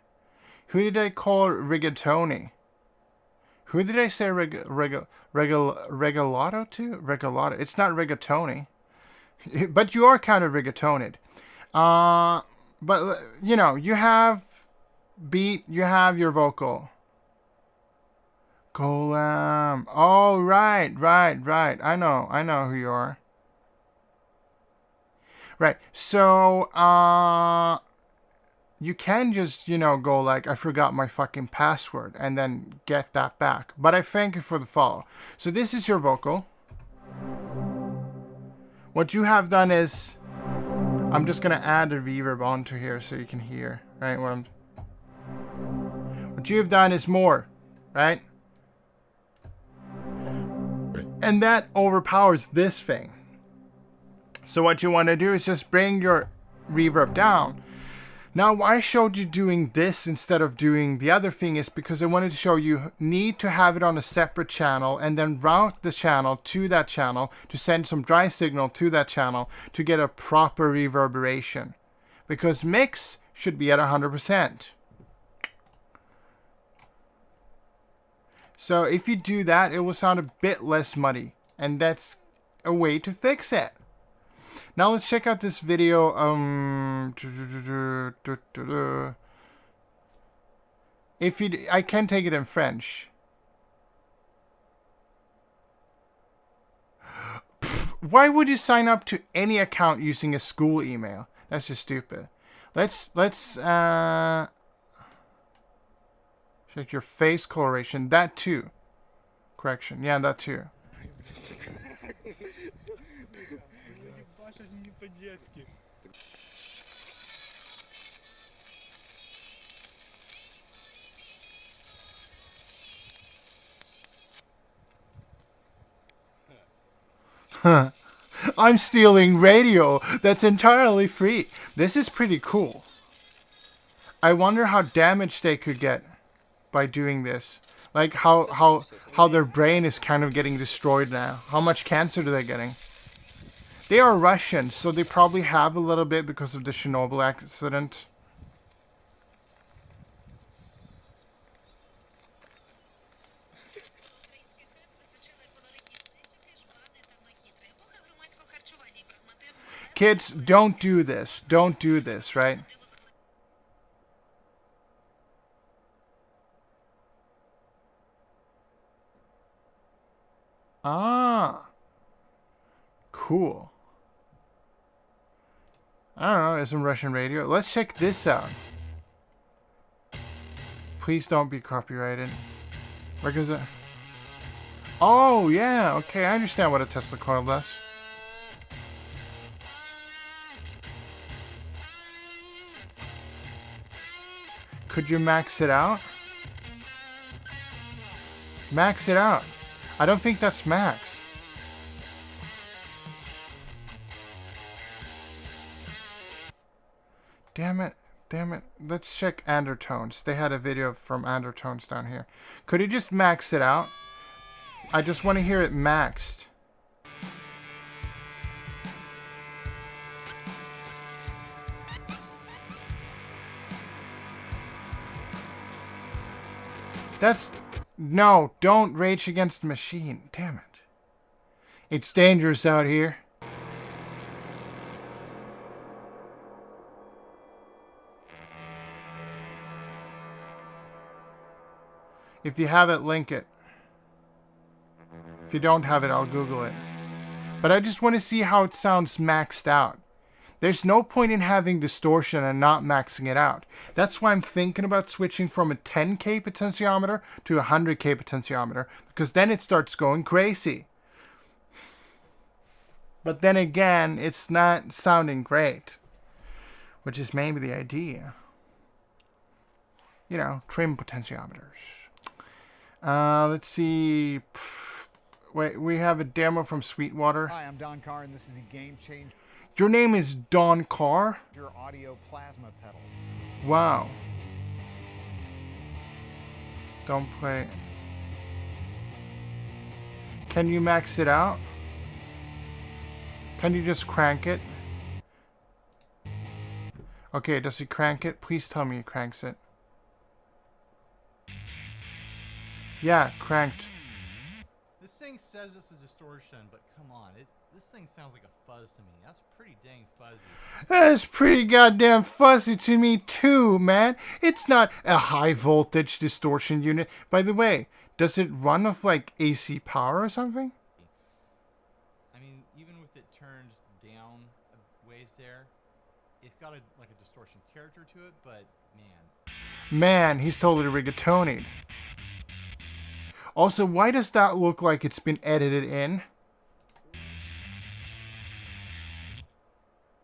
Who did I call Rigatoni? Who did I say regalato to? Regalato. It's not rigatoni. But you are kind of rigatoned. But, you know, you have beat, you have your vocal. Golem. Oh, right. I know who you are. Right. So, you can just, you know, go like, I forgot my fucking password, and then get that back. But I thank you for the follow. So this is your vocal. What you have done is, I'm just going to add a reverb onto here so you can hear, right? What you have done is more, right? And that overpowers this thing. So what you want to do is just bring your reverb down. Now, why I showed you doing this instead of doing the other thing is because I wanted to show you need to have it on a separate channel and then route the channel to that channel to send some dry signal to that channel to get a proper reverberation. Because mix should be at 100%. So if you do that, it will sound a bit less muddy. And that's a way to fix it. Now let's check out this video. I can take it in French. Why would you sign up to any account using a school email? That's just stupid. Let's check your face coloration. That too. Correction. Yeah, that too. Huh. I'm stealing radio that's entirely free. This is pretty cool. I wonder how damaged they could get by doing this. Like how their brain is kind of getting destroyed now. How much cancer are they getting? They are Russian, so they probably have a little bit because of the Chernobyl accident. Kids, don't do this. Don't do this, right? Ah. Cool. I don't know, there's some Russian radio. Let's check this out. Please don't be copyrighted. Where goes it? Oh, yeah. Okay, I understand what a Tesla coil does. Could you max it out? Max it out. I don't think that's max. Damn it. Damn it. Let's check undertones. They had a video from undertones down here. Could you just max it out? I just want to hear it maxed. That's... No, don't rage against the machine. Damn it. It's dangerous out here. If you have it, link it. If you don't have it, I'll Google it. But I just want to see how it sounds maxed out. There's no point in having distortion and not maxing it out. That's why I'm thinking about switching from a 10K potentiometer to a 100K potentiometer, because then it starts going crazy. But then again, it's not sounding great, which is maybe the idea. You know, trim potentiometers. Let's see. Wait, we have a demo from Sweetwater. Hi, I'm Don Carr, and this is the Game Changer Your name is Don Carr? audio plasma pedal. Wow. Don't play. Can you max it out? Can you just crank it? Okay, does he crank it? Please tell me he cranks it. Yeah, cranked. This thing says it's a distortion, but come on, this thing sounds like a fuzz to me. That's pretty dang fuzzy. That's pretty goddamn fuzzy to me too, man. It's not a high voltage distortion unit. By the way, does it run off like AC power or something? I mean, even with it turned down a ways there, it's got like a distortion character to it, but man. Man, he's totally rigatonied. Also, why does that look like it's been edited in?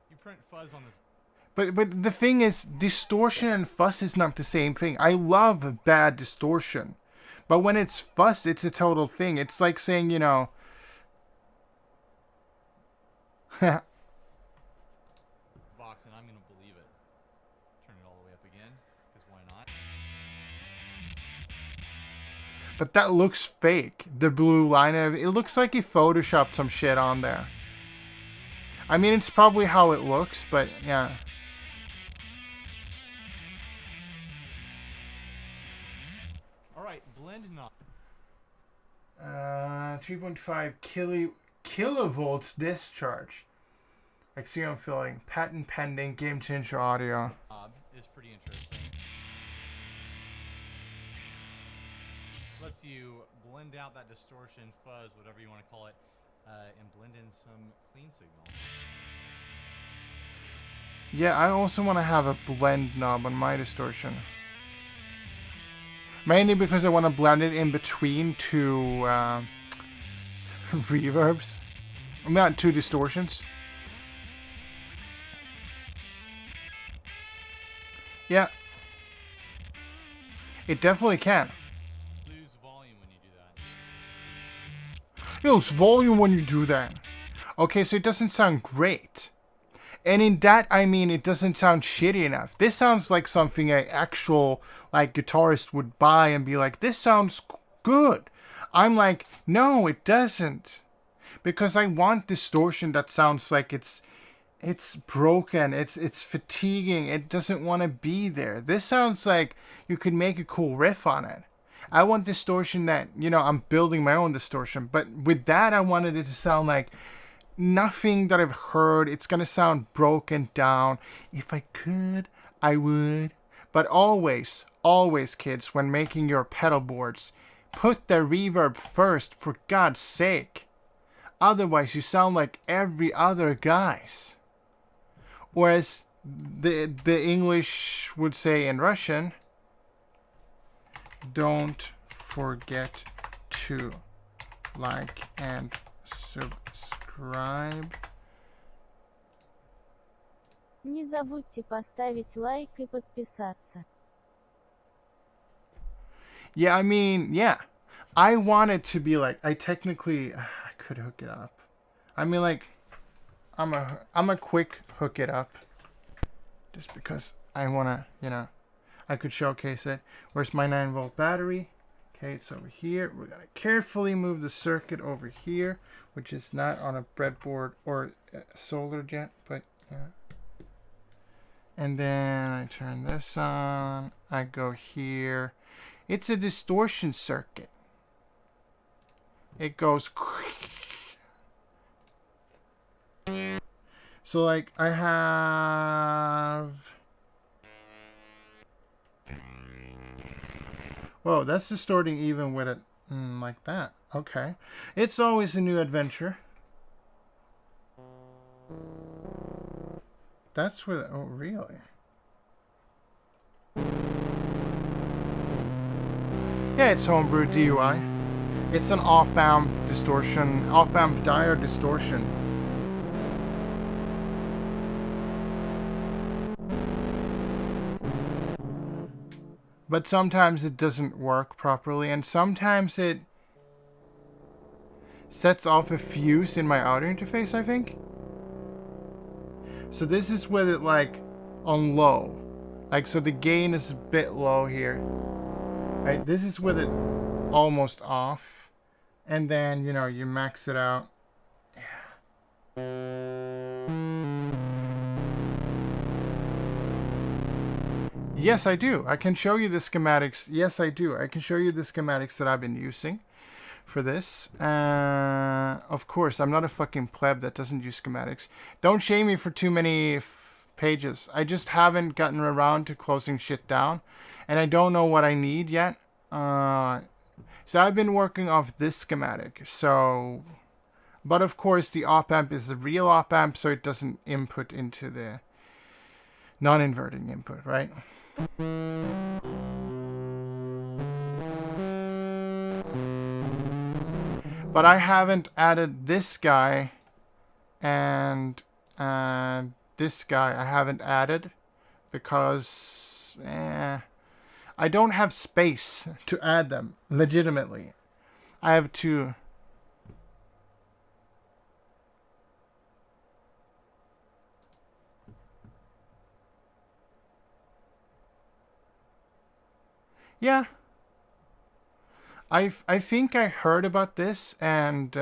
You print fuzz on this. But the thing is, distortion and fuzz is not the same thing. I love bad distortion. But when it's fuzz, it's a total thing. It's like saying, you know... Vox, and I'm going to believe it. Turn it all the way up again, because why not? But that looks fake. The blue line of it looks like he photoshopped some shit on there. I mean, it's probably how it looks, but yeah. All right, blend knob. 3.5 kilovolts discharge. Axiom filling. Patent pending. Game changer audio. Is pretty interesting. Lets you blend out that distortion, fuzz, whatever you want to call it, and blend in some clean signal. Yeah, I also want to have a blend knob on my distortion. Mainly because I want to blend it in between two reverbs. Not two distortions. Yeah. It definitely can. Lose volume when you do that. You lose volume when you do that. Okay, so it doesn't sound great. And in that, I mean, it doesn't sound shitty enough. This sounds like something an actual, like, guitarist would buy and be like, this sounds good. I'm like, no, it doesn't. Because I want distortion that sounds like it's broken, it's fatiguing, it doesn't want to be there. This sounds like you could make a cool riff on it. I want distortion that, you know, I'm building my own distortion. But with that, I wanted it to sound like nothing that I've heard. It's going to sound broken down. If I could, I would. But always, always, kids, when making your pedal boards, put the reverb first, for God's sake. Otherwise, you sound like every other guys. Or as the English would say in Russian, don't forget to like and subscribe. Не забудьте поставить лайк и подписаться. Yeah, I mean, yeah. I want it to be like, I could hook it up. I mean, like, I'm a quick hook it up. just because I want to, you know, I could showcase it. Where's my 9-volt battery? Okay, it's over here. We're going to carefully move the circuit over here, which is not on a breadboard or a solar jet, but yeah. And then I turn this on. I go here. It's a distortion circuit. It goes. So like I have. Whoa, that's distorting even with it like that. Okay. It's always a new adventure. That's what. Oh, really? Yeah, it's homebrew DUI. It's an op-amp distortion, op-amp diode distortion. But sometimes it doesn't work properly, and sometimes it sets off a fuse in my audio interface, I think. So this is with it like on low. Like, so the gain is a bit low here. Right, this is with it almost off. And then, you know, you max it out. Yes, I do. I can show you the schematics. Yes, I do. I can show you the schematics that I've been using for this. Of course, I'm not a fucking pleb that doesn't use schematics. Don't shame me for too many pages. I just haven't gotten around to closing shit down. And I don't know what I need yet. So I've been working off this schematic. So, but of course the op-amp is the real op-amp, so it doesn't input into the non-inverting input, right? But I haven't added this guy and this guy I haven't added because I don't have space to add them legitimately. I have to. Yeah. I think I heard about this, and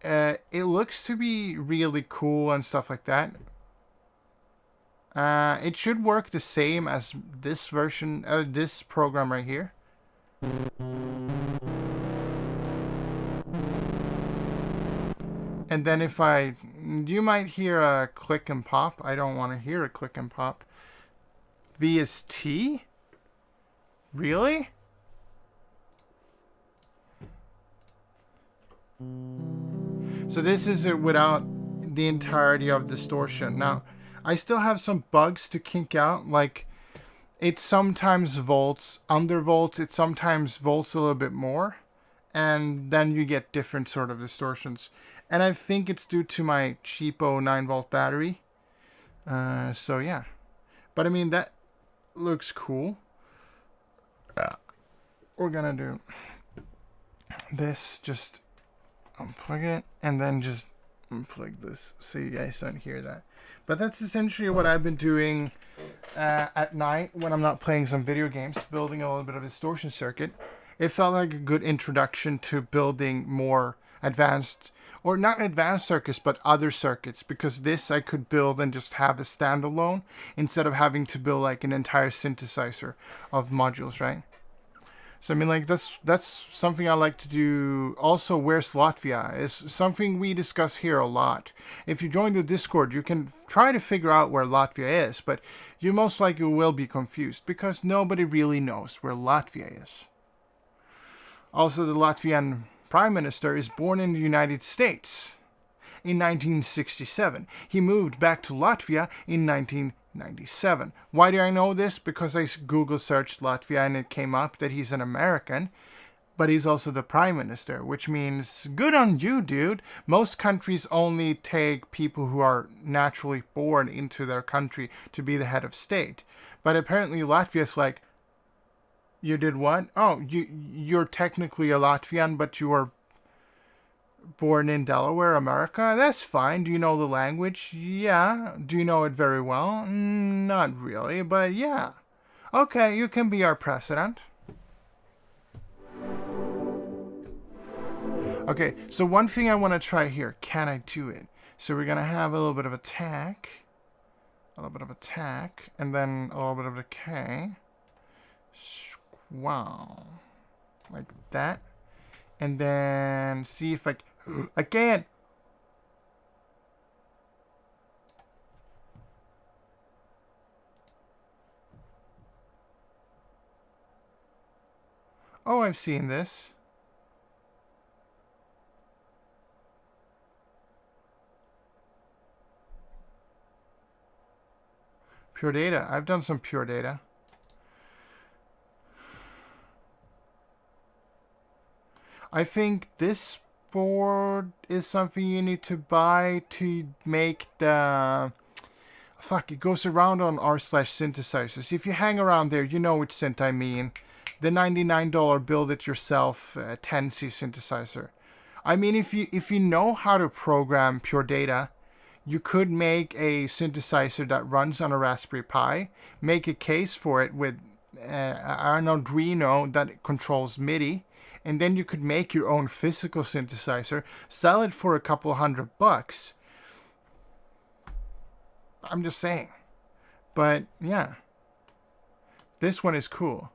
it looks to be really cool and stuff like that. It should work the same as this version, this program right here. And then if you might hear a click and pop. I don't want to hear a click and pop. VST? Really? So this is it without the entirety of distortion. Now, I still have some bugs to kink out, like it sometimes volts, undervolts, it sometimes volts a little bit more, and then you get different sort of distortions. And I think it's due to my cheapo 9-volt battery. So yeah. But I mean, that looks cool. We're gonna do this, just unplug it, and then just unplug this so you guys don't hear that. But that's essentially what I've been doing at night when I'm not playing some video games, building a little bit of a distortion circuit. It felt like a good introduction to building more advanced, or not advanced circuits, but other circuits, because this I could build and just have a standalone instead of having to build like an entire synthesizer of modules, right? So I mean, like that's something I like to do. Also, where's Latvia is something we discuss here a lot. If you join the Discord, you can try to figure out where Latvia is, but you most likely will be confused because nobody really knows where Latvia is. Also, the Latvian Prime Minister is born in the United States in 1967. He moved back to Latvia in 1997. Why do I know this? Because I Google searched Latvia and it came up that he's an American, but he's also the Prime Minister, which means good on you, dude. Most countries only take people who are naturally born into their country to be the head of state. But apparently Latvia's like, you did what? Oh, you're technically a Latvian, but you are born in Delaware, America. That's fine. Do you know the language? Yeah. Do you know it very well? Not really, but yeah. Okay, you can be our president. Okay, so one thing I want to try here. Can I do it? So we're going to have a little bit of attack. A little bit of attack. And then a little bit of decay. Wow. Like that. And then see if I can't. Oh, I've seen this. Pure data. I've done some pure data. I think this board is something you need to buy to make the... Fuck, it goes around on r/synthesizers. If you hang around there, you know which synth I mean. The $99 build-it-yourself 10C synthesizer. I mean, if you know how to program pure data, you could make a synthesizer that runs on a Raspberry Pi, make a case for it with an Arduino that controls MIDI, and then you could make your own physical synthesizer, sell it for a couple $100. I'm just saying. But yeah, this one is cool.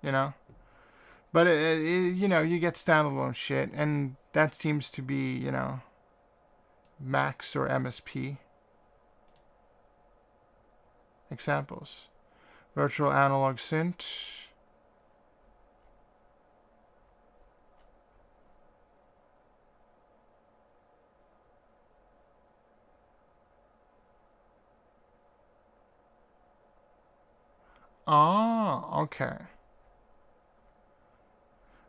You know? But, you know, you get standalone shit, and that seems to be, you know, Max or MSP. Examples. Virtual analog synth. Ah, okay.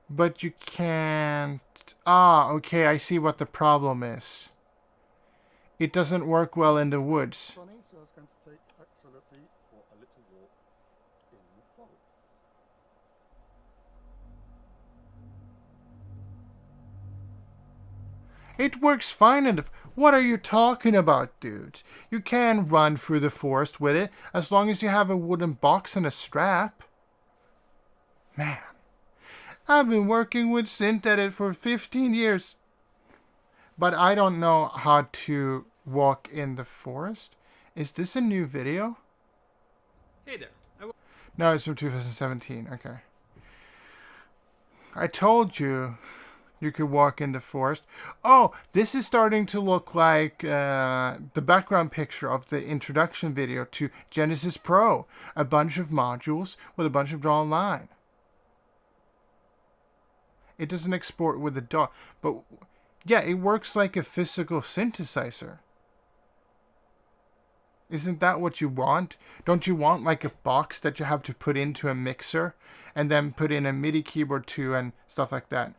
But you can't... Ah, okay, I see what the problem is. It doesn't work well in the woods. Funny, so I was going to take Axolotl for a little walk in the forest. It works fine in the... What are you talking about, dudes? You can run through the forest with it as long as you have a wooden box and a strap. Man, I've been working with SynthEdit for 15 years. But I don't know how to walk in the forest. Is this a new video? Hey there. No, it's from 2017. Okay. I told you you could walk in the forest. Oh, this is starting to look like the background picture of the introduction video to Genesis Pro. A bunch of modules with a bunch of drawn line. It doesn't export with the DAW, but yeah, it works like a physical synthesizer. Isn't that what you want? Don't you want like a box that you have to put into a mixer and then put in a MIDI keyboard too and stuff like that?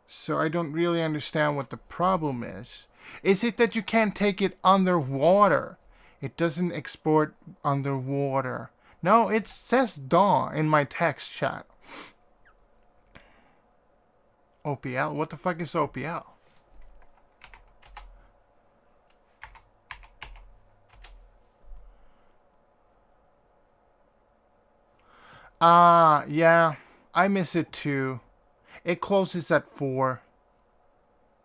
So I don't really understand what the problem is. Is it that you can't take it underwater? It doesn't export underwater. No, it says DAW in my text chat. OPL? What the fuck is OPL? Yeah. I miss it too. It closes at 4.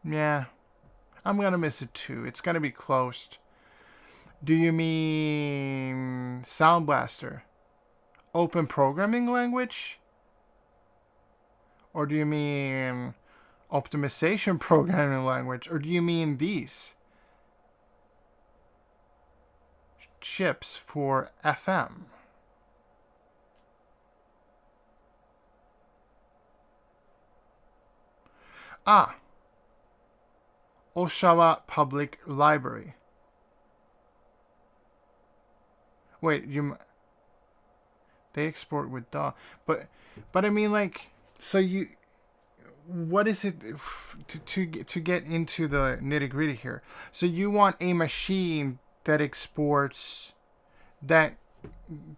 Yeah. I'm gonna miss it too. It's gonna be closed. Do you mean Sound Blaster? Open programming language? Or do you mean optimization programming language? Or do you mean these? Chips for FM. Ah. Oshawa Public Library. Wait, they export with DAW. But I mean, like, so you, what is it to get into the nitty-gritty here? So you want a machine that exports, that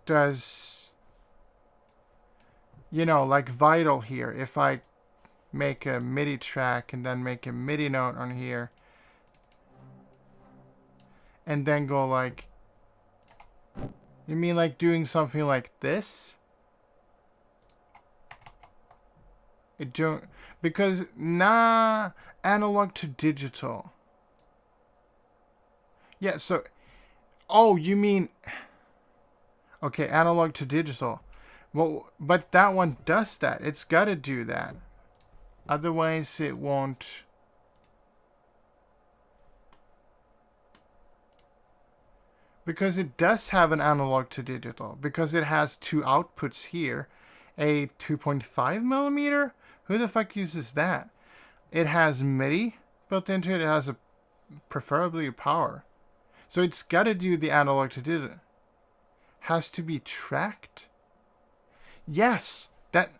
does, you know, like Vital here, if I make a MIDI track and then make a MIDI note on here and then go like, you mean like doing something like this? It don't, because analog to digital. Yeah, so, oh, you mean, okay, analog to digital. Well, but that one does that. It's got to do that. Otherwise, it won't. Because it does have an analog to digital. Because it has two outputs here. A 2.5 millimeter? Who the fuck uses that? It has MIDI built into it. It has a preferably a power. So it's got to do the analog to digital. Has to be tracked? Yes. That,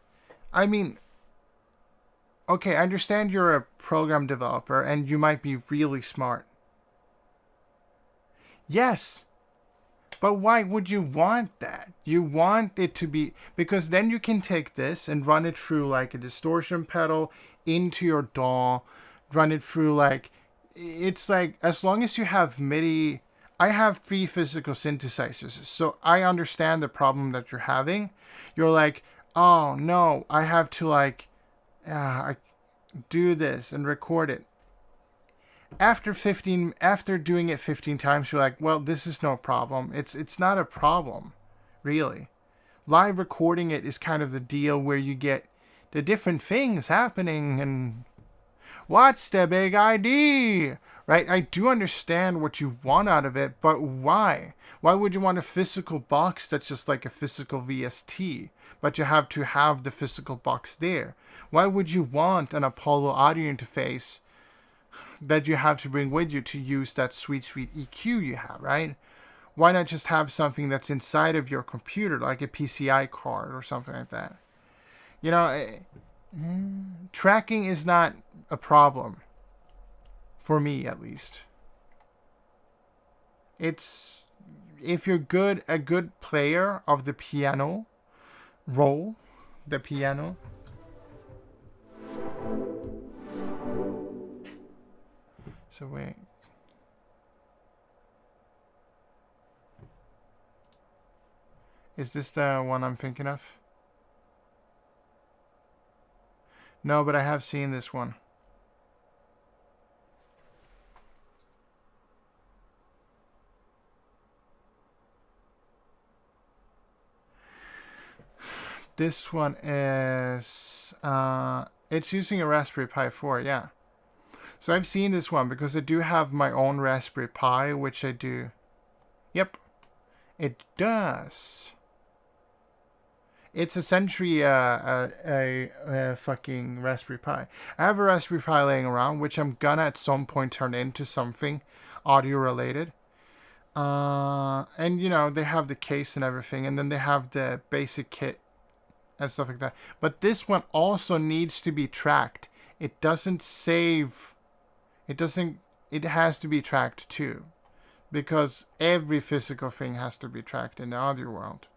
I mean, okay, I understand you're a program developer and you might be really smart. Yes. But why would you want that? You want it to be, because then you can take this and run it through like a distortion pedal into your DAW, run it through like, it's like, as long as you have MIDI, I have 3 physical synthesizers, so I understand the problem that you're having. You're like, oh no, I have to like, I do this and record it. After doing it 15 times, you're like, well, this is no problem. It's not a problem, really. Live recording it is kind of the deal where you get the different things happening and what's the big idea, right? I do understand what you want out of it, but why? Why would you want a physical box that's just like a physical VST, but you have to have the physical box there? Why would you want an Apollo audio interface that you have to bring with you to use that sweet EQ you have, right? Why not just have something that's inside of your computer, like a PCI card or something like that? You know, tracking is not a problem. For me, at least. It's, if you're a good player of the piano, the piano. So wait. Is this the one I'm thinking of? No, but I have seen this one. This one is, it's using a Raspberry Pi 4, yeah. So I've seen this one because I do have my own Raspberry Pi, which I do. Yep, it does. It's essentially a fucking Raspberry Pi. I have a Raspberry Pi laying around, which I'm gonna at some point turn into something audio related. And you know, they have the case and everything, and then they have the basic kit and stuff like that. But this one also needs to be tracked. It doesn't save. It has to be tracked too. Because every physical thing has to be tracked in the audio world.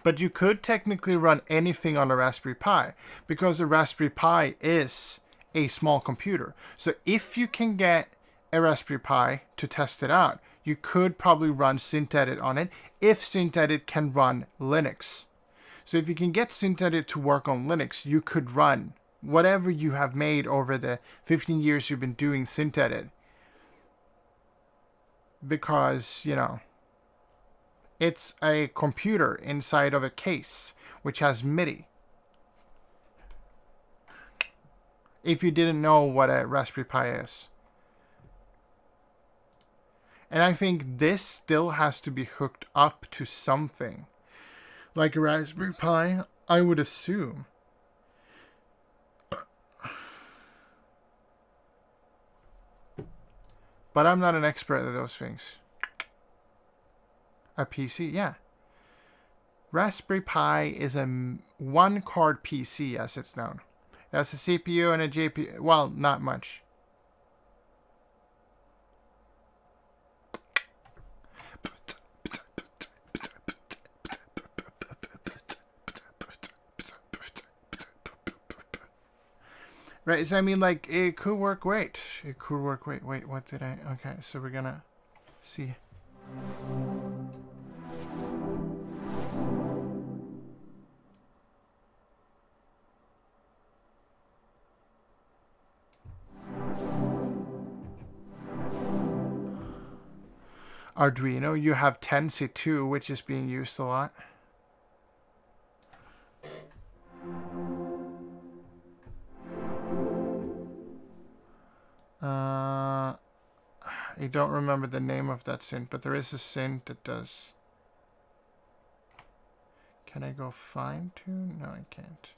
But you could technically run anything on a Raspberry Pi. Because a Raspberry Pi is a small computer. So if you can get a Raspberry Pi to test it out, you could probably run SynthEdit on it if SynthEdit can run Linux. So if you can get SynthEdit to work on Linux, you could run whatever you have made over the 15 years you've been doing SynthEdit. Because, you know, it's a computer inside of a case which has MIDI. If you didn't know what a Raspberry Pi is. And I think this still has to be hooked up to something. Like a Raspberry Pi, I would assume. But I'm not an expert at those things. A PC, yeah. Raspberry Pi is a one-card PC, as it's known. It has a CPU and a GPU. Well, not much. Right, so I mean, like, it could work great. It could work great. Wait, what did I... Okay, so we're gonna see. Arduino, you have Tensei 2, which is being used a lot. I don't remember the name of that synth, but there is a synth that does. Can I go fine tune? No, I can't.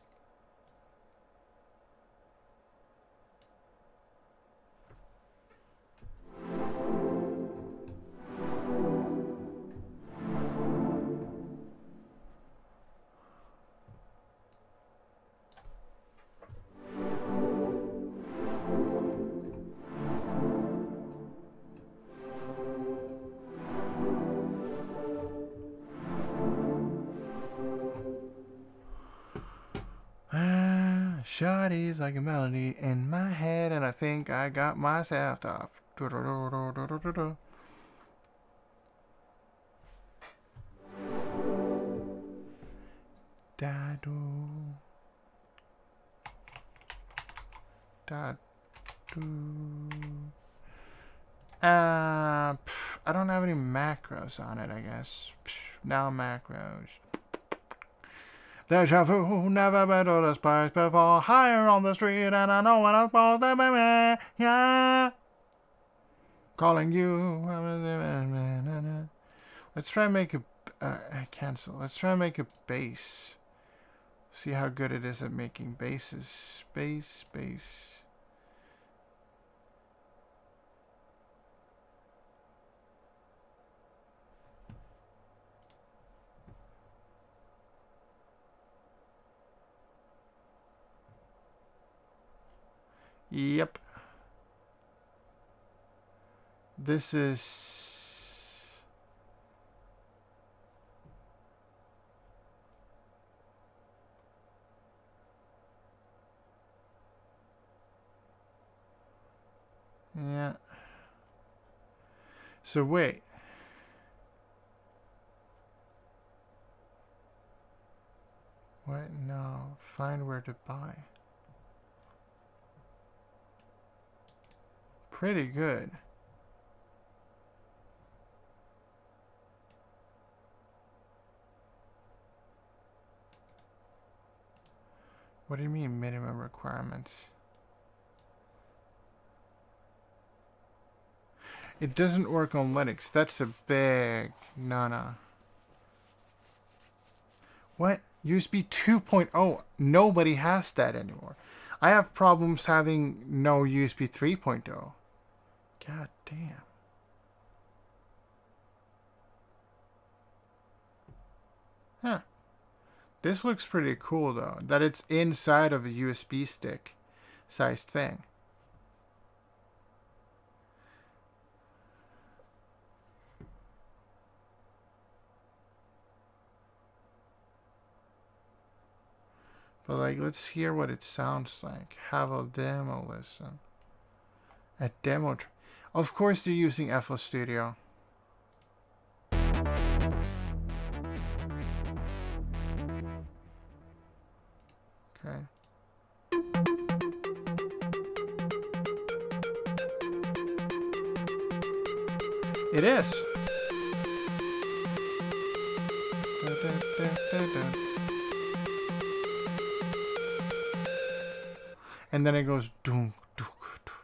Shawty's like a melody in my head, and I think I got myself off. Da-do. Da-do. I don't have any macros on it, I guess. Now macros. Deja vu, never been to this place before. Higher on the street, and I know what I'm supposed to be. Yeah. Calling you. Let's try and make a... cancel. Let's try and make a bass. See how good it is at making basses. Bass. Yep. This is... Yeah. So wait. What? No. Find where to buy. Pretty good. What do you mean minimum requirements? It doesn't work on Linux. That's a big no. What? USB 2.0. Nobody has that anymore. I have problems having no USB 3.0. God damn. Huh. This looks pretty cool though. That it's inside of a USB stick sized thing. But like, let's hear what it sounds like. Have a demo listen. A demo. Of course they're using FL Studio. Okay. It is. And then it goes doom, doom, doom.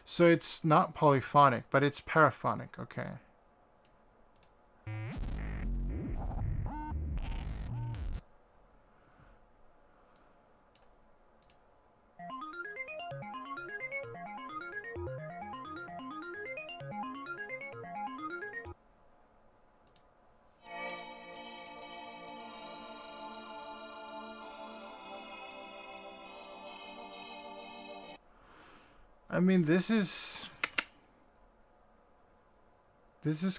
So it's not polyphonic, but it's paraphonic, okay. I mean, this is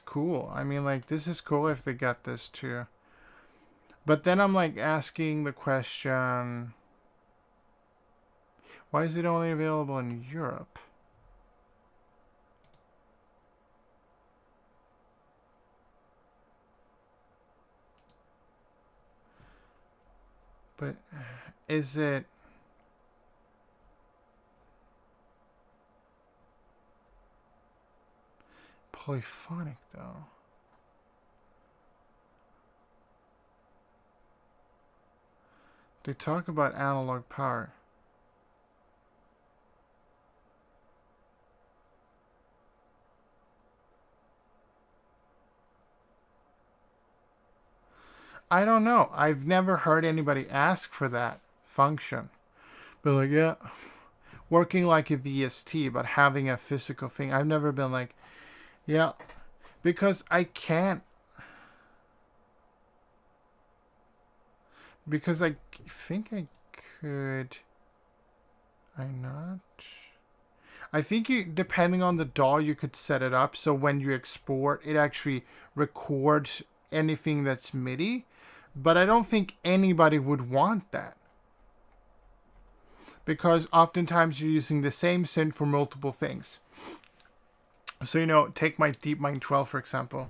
cool. I mean, like, this is cool if they got this too. But then I'm like asking the question, why is it only available in Europe? But is it polyphonic though? They talk about analog power. I don't know. I've never heard anybody ask for that function. But like, yeah, working like a VST, but having a physical thing. I've never been like, yeah, because I can't. Because I think I could. I not. I think you, depending on the DAW, you could set it up so when you export, it actually records anything that's MIDI. But I don't think anybody would want that. Because oftentimes you're using the same synth for multiple things. So, you know, take my DeepMind 12, for example.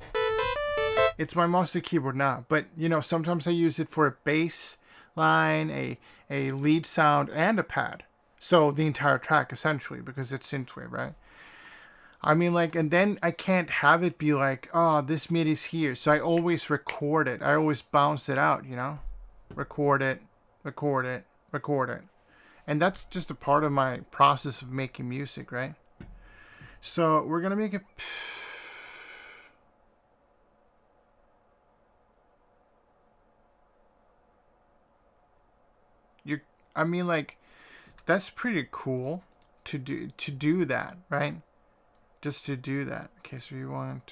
It's my master keyboard now. But, you know, sometimes I use it for a bass line, a lead sound, and a pad. So the entire track, essentially, because it's synthwave, right? I mean, like, and then I can't have it be like, oh, this MIDI's here. So I always record it. I always bounce it out, you know? Record it, record it, record it. And that's just a part of my process of making music, right? So we're going to make it... I mean, like, that's pretty cool to do that, right? Just to do that. Okay, so we want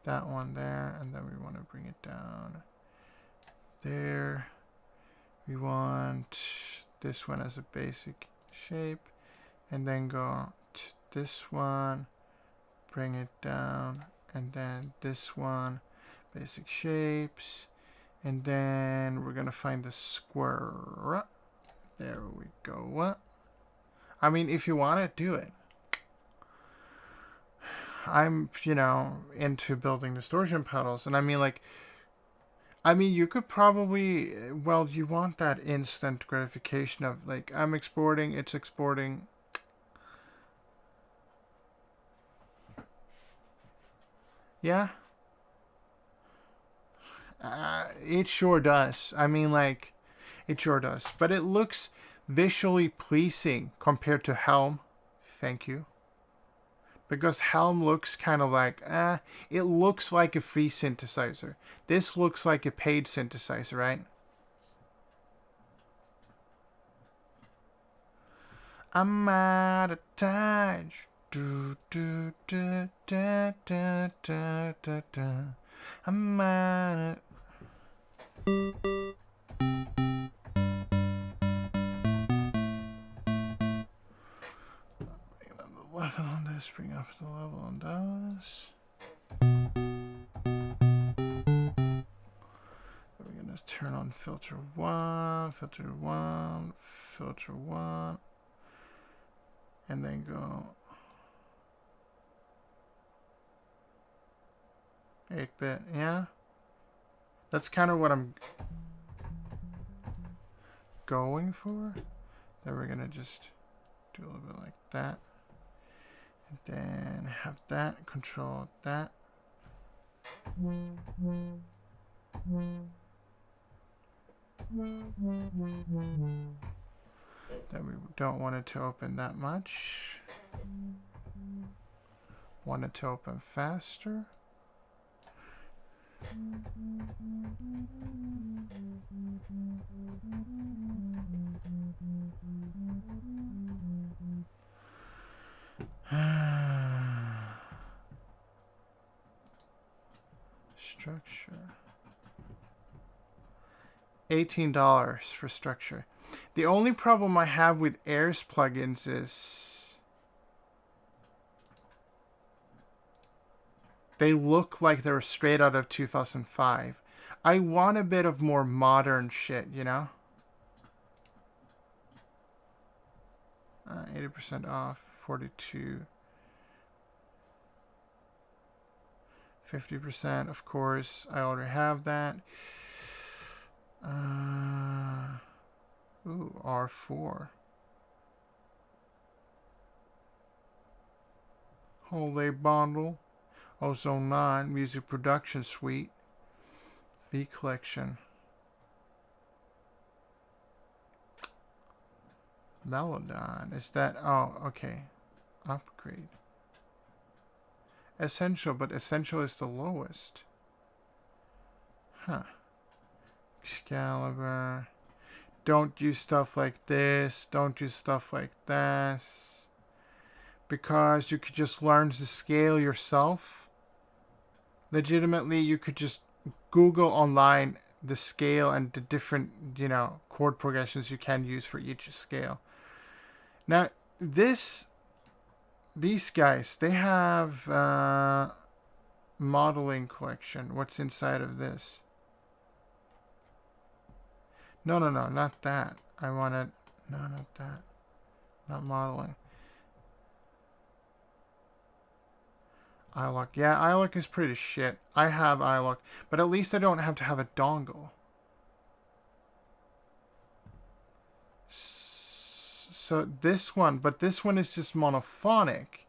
that one there, and then we want to bring it down there. We want this one as a basic shape, and then go to this one, bring it down, and then this one, basic shapes, and then we're gonna find the square. There we go. I mean, if you want to do it. I'm, you know, into building distortion pedals. And I mean, like, you could probably, well, you want that instant gratification of, like, I'm exporting, it's exporting. Yeah. It sure does. I mean, like, it sure does. But it looks visually pleasing compared to Helm. Thank you. Because Helm looks kind of like, it looks like a free synthesizer. This looks like a paid synthesizer, right? I'm out of touch. Do, do, do, da, da, da, da, da. I'm out of... Level on this, bring up the level on those. We're gonna turn on filter 1, filter 1, filter 1, and then go 8-bit, yeah? That's kind of what I'm going for. Then we're gonna just do a little bit like that. And then have that, control that. Then we don't want it to open that much. Want it to open faster. Structure. $18 for structure. The only problem I have with Air's plugins is they look like they're straight out of 2005. I want a bit of more modern shit, you know? 80% off, 42. 50%, of course. I already have that. Ooh, R4. Holiday bundle. Ozone 9, music production suite. V collection. Melodyne. Is that? Oh, okay. Upgrade. Essential, but Essential is the lowest. Huh. Excalibur. Don't use stuff like this. Don't use stuff like this. Because you could just learn to scale yourself. Legitimately, you could just Google online the scale and the different, you know, chord progressions you can use for each scale. Now, these guys, they have modeling collection. What's inside of this? No, not that. I wanted, no, not that. Not modeling. iLock. Yeah, iLock is pretty shit. I have iLock, but at least I don't have to have a dongle. So this one, but this one is just monophonic,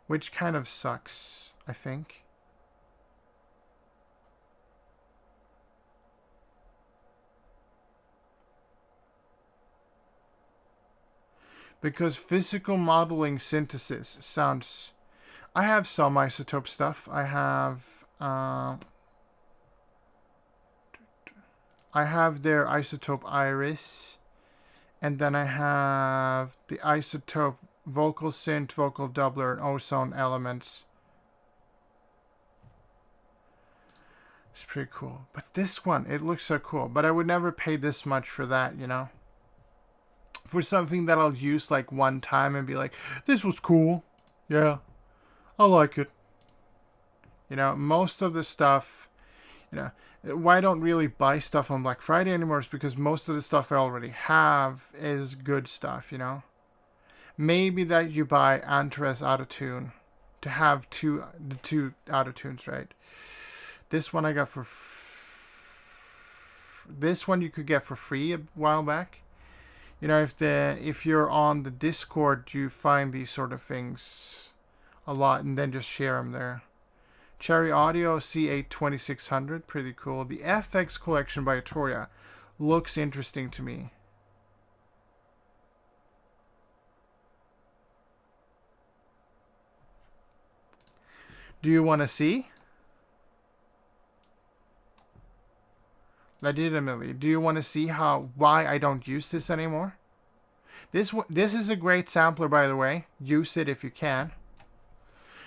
which kind of sucks, I think. Because physical modeling synthesis sounds... I have some isotope stuff. I have their isotope Iris. And then I have the isotope vocal synth, vocal doubler, and ozone elements. It's pretty cool. But this one, it looks so cool. But I would never pay this much for that, you know? For something that I'll use like one time and be like, this was cool. Yeah, I like it. You know, most of the stuff, you know, why I don't really buy stuff on Black Friday anymore is because most of the stuff I already have is good stuff, you know? Maybe that you buy Antares Autotune to have the two Autotunes, right? This one I got for... this one you could get for free a while back. You know, if you're on the Discord, you find these sort of things a lot and then just share them there. Cherry Audio C8 2600, pretty cool. The FX collection by Atoria looks interesting to me. Do you want to see? Legitimately, do you want to see why I don't use this anymore? This is a great sampler, by the way. Use it if you can.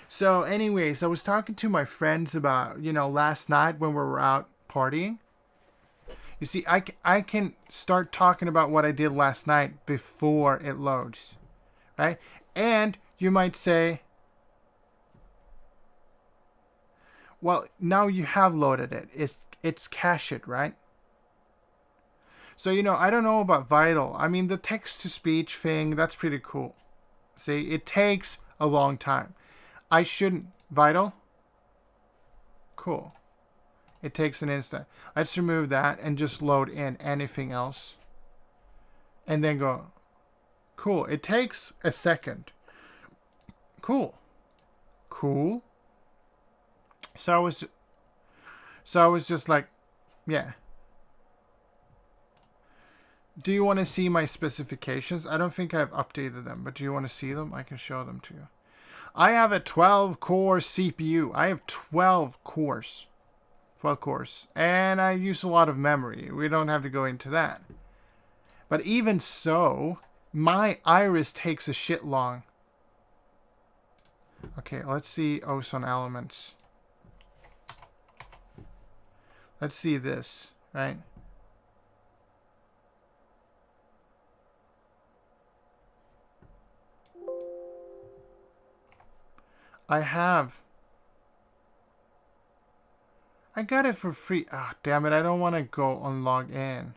So anyways, I was talking to my friends about, you know, last night when we were out partying. You see, I can start talking about what I did last night before it loads, right? And you might say, well, now you have loaded it. It's cached, right? So, you know, I don't know about Vital. I mean, the text-to-speech thing, that's pretty cool. See, it takes a long time. I shouldn't... Vital? Cool. It takes an instant. Let's remove that and just load in anything else. And then go... Cool. It takes a second. Cool. Cool. So I was just like, yeah. Do you want to see my specifications? I don't think I've updated them, but do you want to see them? I can show them to you. I have a 12-core CPU. I have 12 cores. 12 cores. And I use a lot of memory. We don't have to go into that. But even so, my Iris takes a shit long. Okay, let's see ozone elements. Let's see this, right? I have. I got it for free. Ah, damn it. I don't want to go and log in.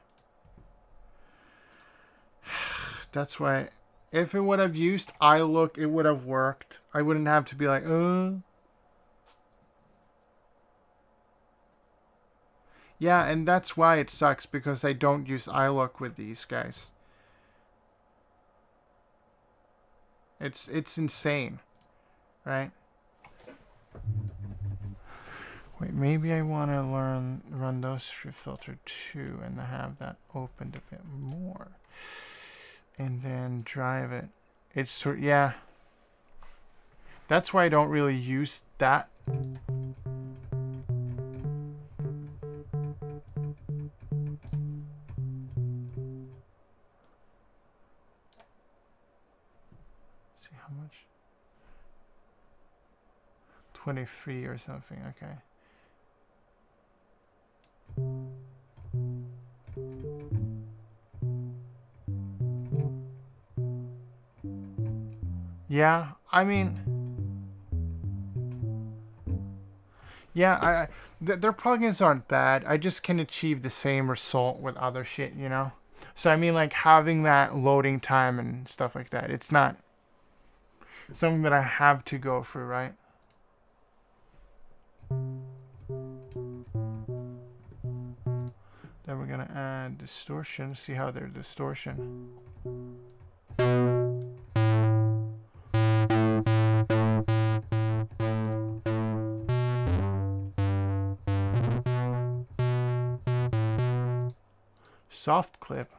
That's why. If it would have used iLook, it would have worked. I wouldn't have to be like, Yeah, and that's why it sucks, because I don't use iLook with these guys. It's insane, right? Wait, maybe I want to run those through filter too and have that opened a bit more. And then drive it. It's sort, yeah. That's why I don't really use that. See how much? 23 or something, okay. Yeah, I mean, yeah, their plugins aren't bad. I just can achieve the same result with other shit, you know? So I mean, like, having that loading time and stuff like that, it's not something that I have to go through, right? Then we're gonna add distortion, see how they're distortion. Soft clip.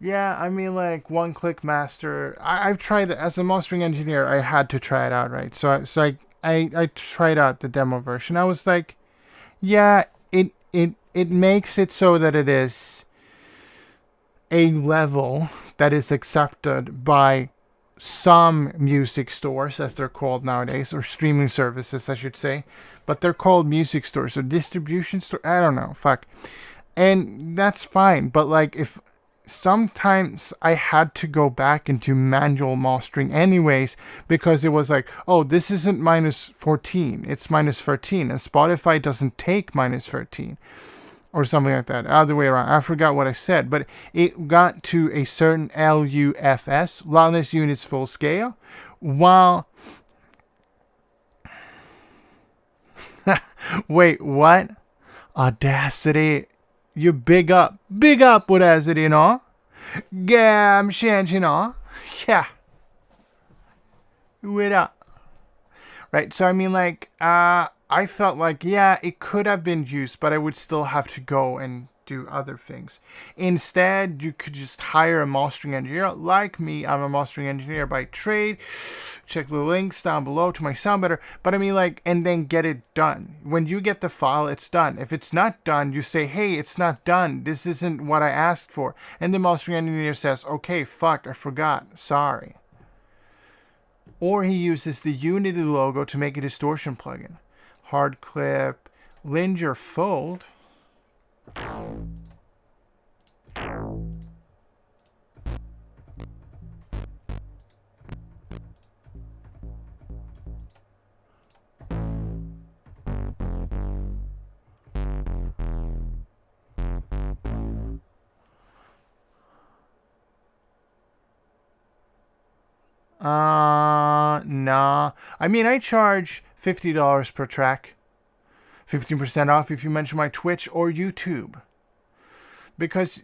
Yeah, I mean, like, one-click master. I've tried it as a mastering engineer. I had to try it out, right? So I tried out the demo version. I was like, yeah, it makes it so that it is a level that is accepted by some music stores, as they're called nowadays, or streaming services, I should say. But they're called music stores or distribution store. I don't know. Fuck. And that's fine. But like, if sometimes I had to go back and do manual mastering anyways, because it was like, oh, this isn't minus 14, it's minus 13, and Spotify doesn't take minus 13 or something like that. Other way around. I forgot what I said, but it got to a certain LUFS, loudness units full scale, while wait, what? Audacity. You big up Audacity, you know? Yeah, I'm changing, you know? Yeah. Wait up. Right, so I mean, like, I felt like, yeah, it could have been used, but I would still have to go and do other things. Instead, you could just hire a mastering engineer like me. I'm a mastering engineer by trade. Check the links down below to my sound better. But I mean, like, and then get it done. When you get the file, it's done. If it's not done, you say, hey, it's not done. This isn't what I asked for. And the mastering engineer says, okay, fuck, I forgot. Sorry. Or he uses the Unity logo to make a distortion plugin. Hard clip, linear fold. Nah. I mean, I charge $50 per track. 15% off if you mention my Twitch or YouTube. Because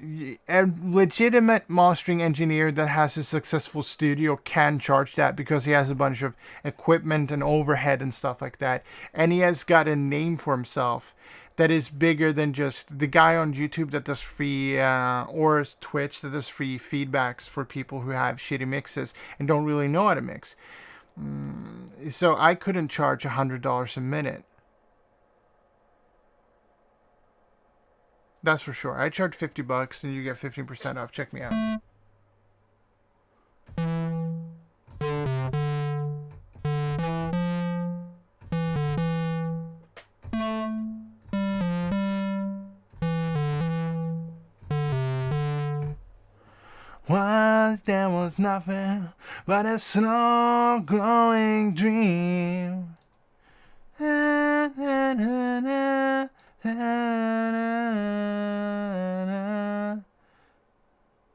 a legitimate mastering engineer that has a successful studio can charge that, because he has a bunch of equipment and overhead and stuff like that. And he has got a name for himself that is bigger than just the guy on YouTube that does free, or Twitch that does free feedbacks for people who have shitty mixes and don't really know how to mix. So I couldn't charge $100 a minute. That's for sure. I charge $50 and you get 15% off. Check me out. Once there was nothing but a slow glowing dream.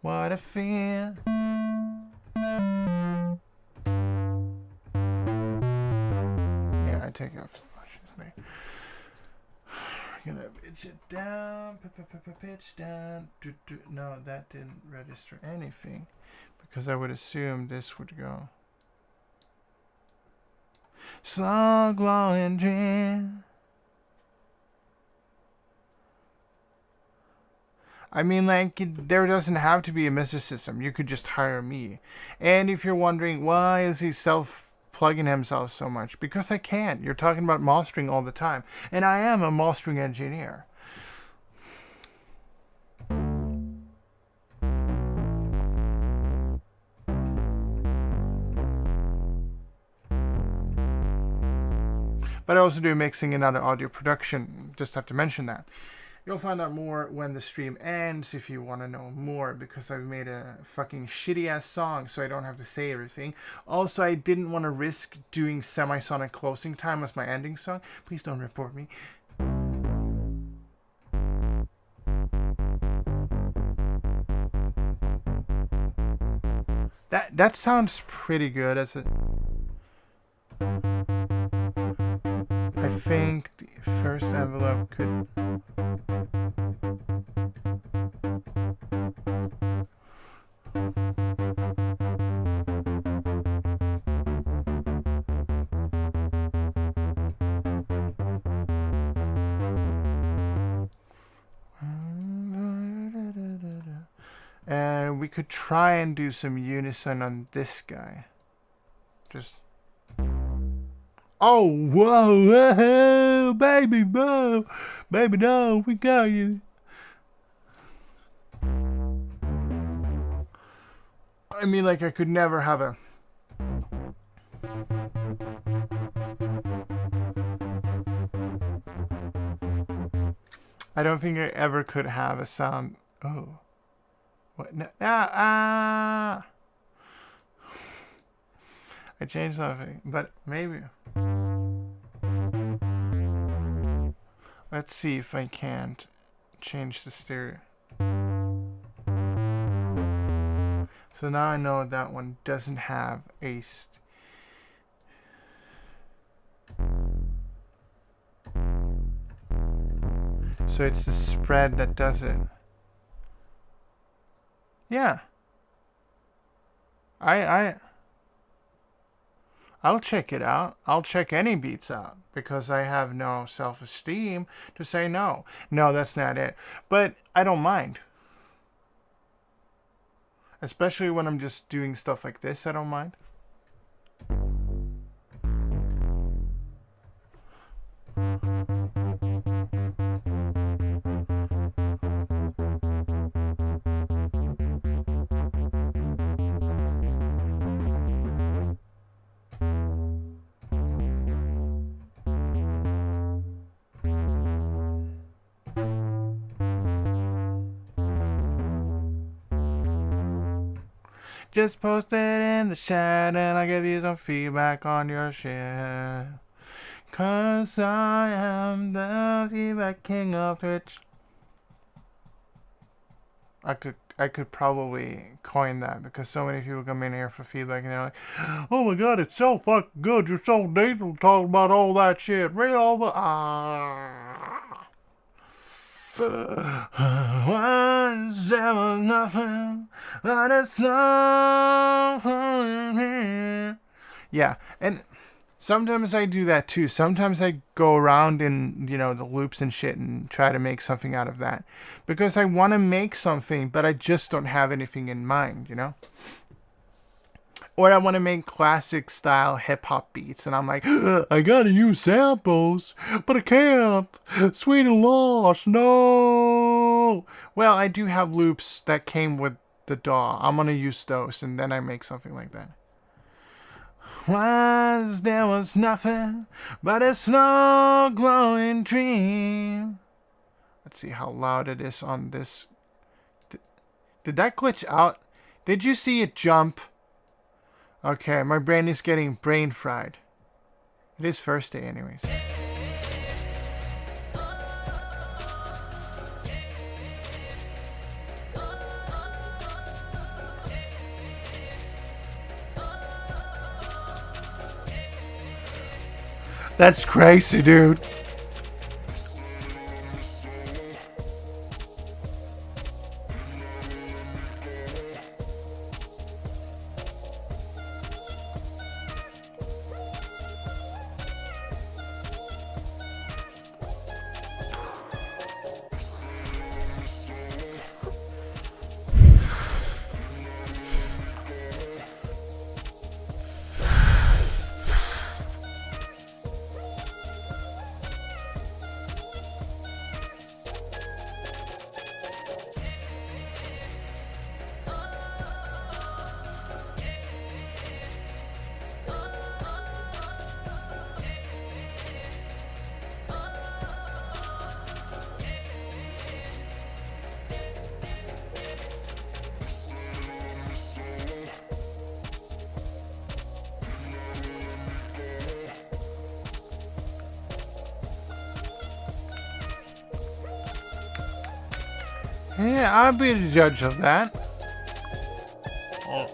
What a feel. Yeah, I take off the brushes. Gonna pitch it down, pitch down. No, that didn't register anything because I would assume this would go. Slow glowing dream. I mean, like, there doesn't have to be a Mr. System. You could just hire me. And if you're wondering, why is he self-plugging himself so much? Because I can. You're talking about mastering all the time. And I am a mastering engineer. But I also do mixing and other audio production. Just have to mention that. You'll find out more when the stream ends if you want to know more, because I've made a fucking shitty ass song so I don't have to say everything. Also, I didn't want to risk doing Semisonic Closing Time as my ending song. Please don't report me. That sounds pretty good as a... I think the first envelope could... And we could try and do some unison on this guy. Just... Oh, whoa, whoa, baby, whoa, baby, no, we got you. I mean, like, I could never have a... I don't think I ever could have a sound... Oh. What? No, I changed something, but maybe. Let's see if I can't change the stereo. So now I know that one doesn't have a so it's the spread that does it. Yeah. I'll check it out. I'll check any beats out because I have no self-esteem to say no. No, that's not it. But I don't mind. Especially when I'm just doing stuff like this, I don't mind. Just post it in the chat and I'll give you some feedback on your shit. Cause I am the feedback king of Twitch. I could probably coin that because so many people come in here for feedback and they're like, oh my god, it's so fucking good. You're so detailed talking about all that shit. Really all the... Once there was nothing but a slow... Yeah, and sometimes I do that too. Sometimes I go around in, you know, the loops and shit and try to make something out of that. Because I want to make something, but I just don't have anything in mind, you know? Or I want to make classic style hip hop beats, and I'm like, I gotta use samples, but I can't. Sweet and lost, no. Well, I do have loops that came with the DAW. I'm gonna use those, and then I make something like that. Once there was nothing but a slow glowing dream. Let's see how loud it is on this. Did that glitch out? Did you see it jump? Okay, my brain is getting brain fried. It is first day anyways. That's crazy, dude. Yeah, I'll be the judge of that. Oh.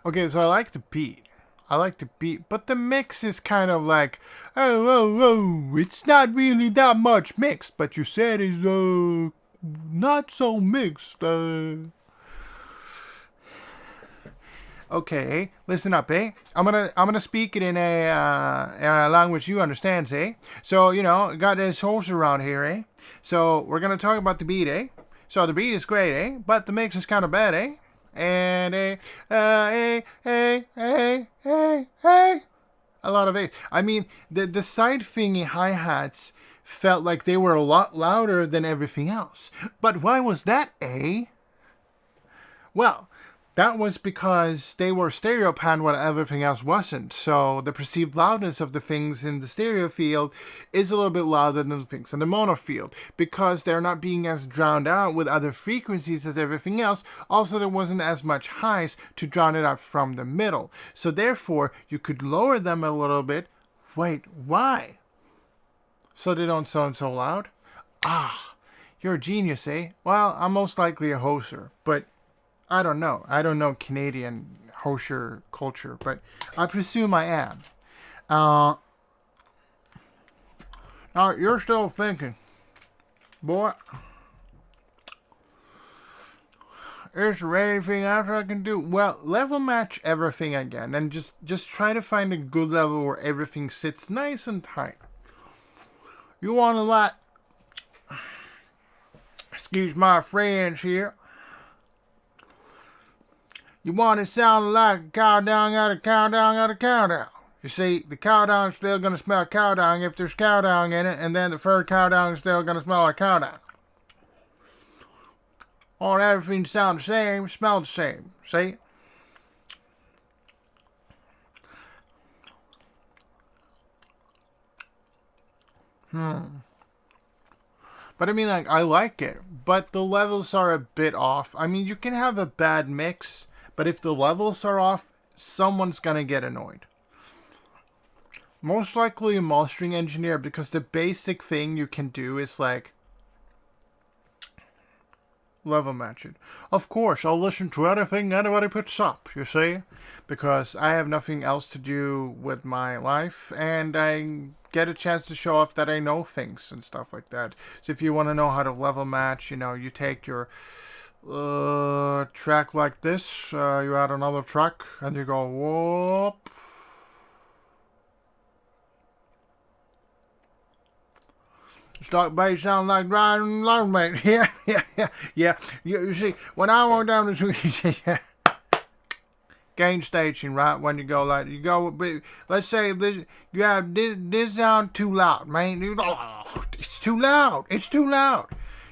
Okay, so I like the beat. But the mix is kind of like, oh, it's not really that much mixed, but you said it's not so mixed. Okay, listen up, eh? I'm gonna speak it in a language you understand, eh? So got this horse around here, eh? So we're gonna talk about the beat, eh? So the beat is great, eh? But the mix is kind of bad, eh? And a lot of A. I mean, the side thingy hi-hats felt like they were a lot louder than everything else. But why was that, eh? Well, that was because they were stereo panned while everything else wasn't. So the perceived loudness of the things in the stereo field is a little bit louder than the things in the mono field. Because they're not being as drowned out with other frequencies as everything else. Also, there wasn't as much highs to drown it out from the middle. So therefore, you could lower them a little bit. Wait, why? So they don't sound so loud? Ah, you're a genius, eh? Well, I'm most likely a hoser, but I don't know. I don't know Canadian hoser culture, but I presume I am. Now, you're still thinking, boy, is there anything else I can do? Well, level match everything again, and just try to find a good level where everything sits nice and tight. You want a lot, excuse my French here, you want it sound like cow dung out of cow dung out of cow dung. You see, the cow dung is still going to smell cow dung if there's cow dung in it, and then the third cow dung is still going to smell like cow dung. Want everything to sound the same, smell the same. See? But I mean, like, I like it, but the levels are a bit off. I mean, you can have a bad mix, but if the levels are off, someone's gonna get annoyed. Most likely a mastering engineer, because the basic thing you can do is like level match it. Of course, I'll listen to anything anybody puts up, you see? Because I have nothing else to do with my life, and I get a chance to show off that I know things and stuff like that. So if you want to know how to level match, you take your track like this, you add another track, and you go, whoop. Stock bass sound like riding long mate. Yeah. You see, when I walk down the street, gain station, right? When you go like, let's say this, you have this sound too loud, man. It's too loud.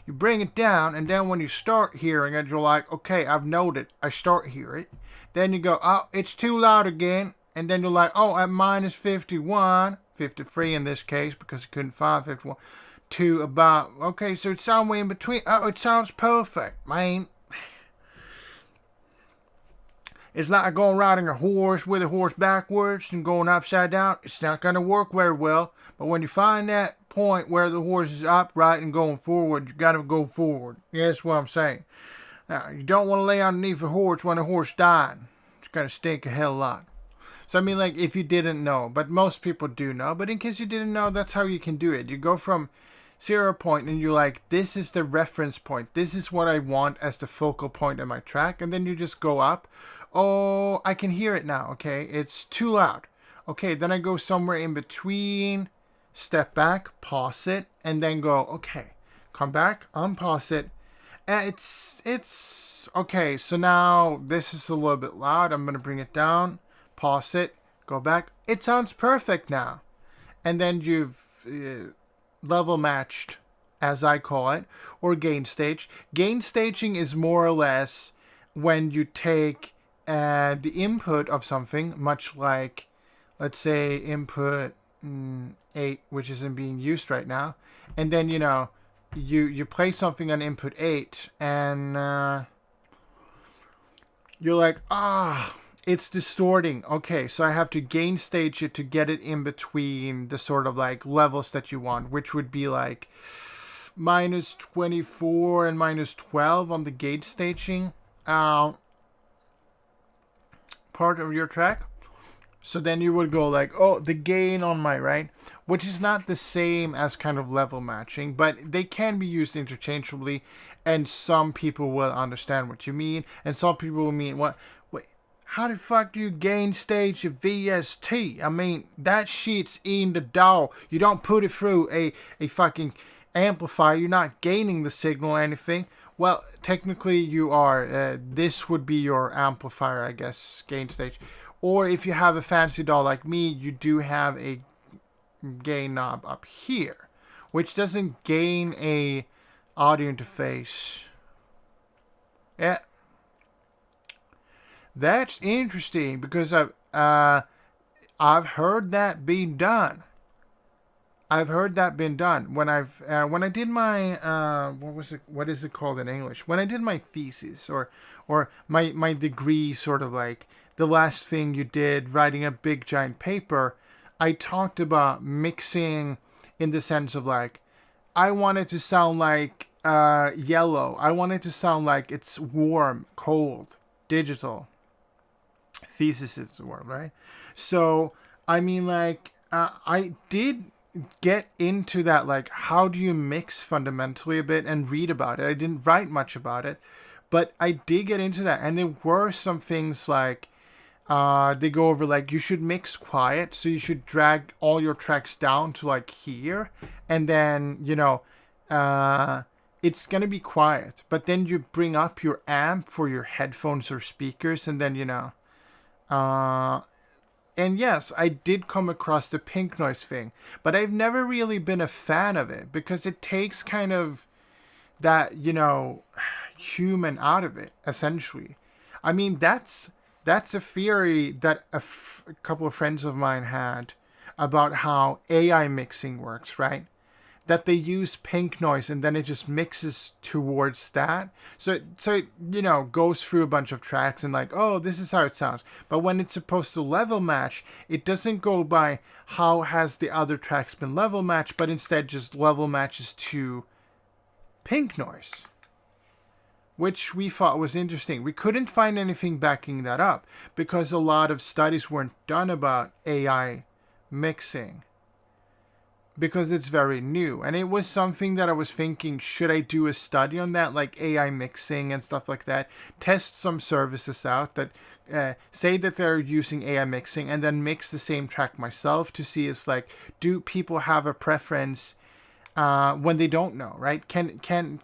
You bring it down, and then when you start hearing it, you're like, okay, I've noted. I start hear it. Then you go, oh, it's too loud again. And then you're like, oh, at minus 51, 53 in this case, because you couldn't find 51, to about, okay, so it's somewhere in between. Oh, it sounds perfect, man. It's like going riding a horse with a horse backwards and going upside down. It's not going to work very well. But when you find that point where the horse is upright and going forward, you got to go forward. Yeah, that's what I'm saying. Now, you don't want to lay underneath a horse when a horse died. It's going to stink a hell of a lot. So, I mean, like, if you didn't know, but most people do know. But in case you didn't know, that's how you can do it. You go from 0 point and you're like, this is the reference point. This is what I want as the focal point in my track. And then you just go up. Oh, I can hear it now. Okay, it's too loud. Okay, then I go somewhere in between, step back, pause it, and then go, okay, come back, unpause it. And it's okay. So now this is a little bit loud. I'm going to bring it down, pause it, go back. It sounds perfect now. And then you've level matched, as I call it, or gain stage. Gain staging is more or less when you take the input of something, much like, let's say, input 8, which isn't being used right now, and then, you know, you play something on input 8, and you're like, it's distorting. Okay, so I have to gain stage it to get it in between the sort of like levels that you want, which would be like minus 24 and minus 12 on the gain staging part of your track. So then you would go like, oh, the gain on my right, which is not the same as kind of level matching, but they can be used interchangeably, and some people will understand what you mean, and some people will mean, what? Wait, how the fuck do you gain stage a VST? I mean, that shit's in the DAW. You don't put it through a fucking amplifier. You're not gaining the signal or anything. Well, technically you are. This would be your amplifier, I guess, gain stage. Or if you have a fancy DAW like me, you do have a gain knob up here, which doesn't gain a audio interface. Yeah, that's interesting because I've heard that being done. I've heard that been done when I did my what is it called in English? When I did my thesis or my degree, sort of like the last thing you did, writing a big giant paper, I talked about mixing in the sense of like, I want it to sound like yellow. I want it to sound like it's warm, cold, digital. Thesis is the word, right? So I mean, like, I did get into that, like, how do you mix fundamentally a bit, and read about it. I didn't write much about it, but I did get into that, and there were some things like they go over like you should mix quiet, so you should drag all your tracks down to like here, and then, you know, it's gonna be quiet, but then you bring up your amp for your headphones or speakers, and then, you know, and yes, I did come across the pink noise thing, but I've never really been a fan of it because it takes kind of that, you know, human out of it, essentially. I mean, that's a theory that a couple of friends of mine had about how AI mixing works, right? That they use pink noise and then it just mixes towards that. So it, you know, goes through a bunch of tracks and like, oh, this is how it sounds. But when it's supposed to level match, it doesn't go by how has the other tracks been level matched, but instead just level matches to pink noise, which we thought was interesting. We couldn't find anything backing that up because a lot of studies weren't done about AI mixing, because it's very new. And it was something that I was thinking, should I do a study on that, like AI mixing and stuff like that? Test some services out that say that they're using AI mixing, and then mix the same track myself to see, is like, do people have a preference when they don't know, right? Can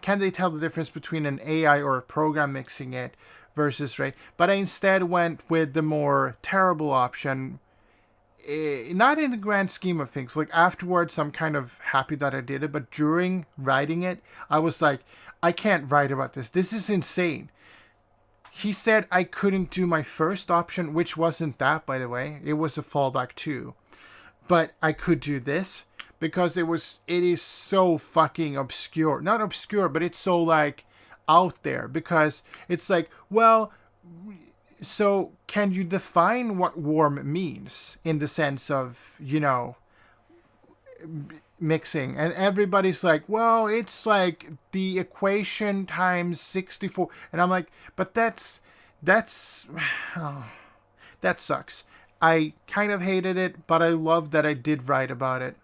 they tell the difference between an AI or a program mixing it versus, right? But I instead went with the more terrible option. not in the grand scheme of things. Like afterwards, I'm kind of happy that I did it, but during writing it, I was like, I can't write about this. This is insane. He said I couldn't do my first option, which wasn't that, by the way. It was a fallback too. But I could do this because it is so fucking obscure. Not obscure, but it's so like out there because it's like, well, so can you define what warm means in the sense of, mixing? And everybody's like, well, it's like the equation times 64. And I'm like, but that's oh, that sucks. I kind of hated it, but I love that I did write about it,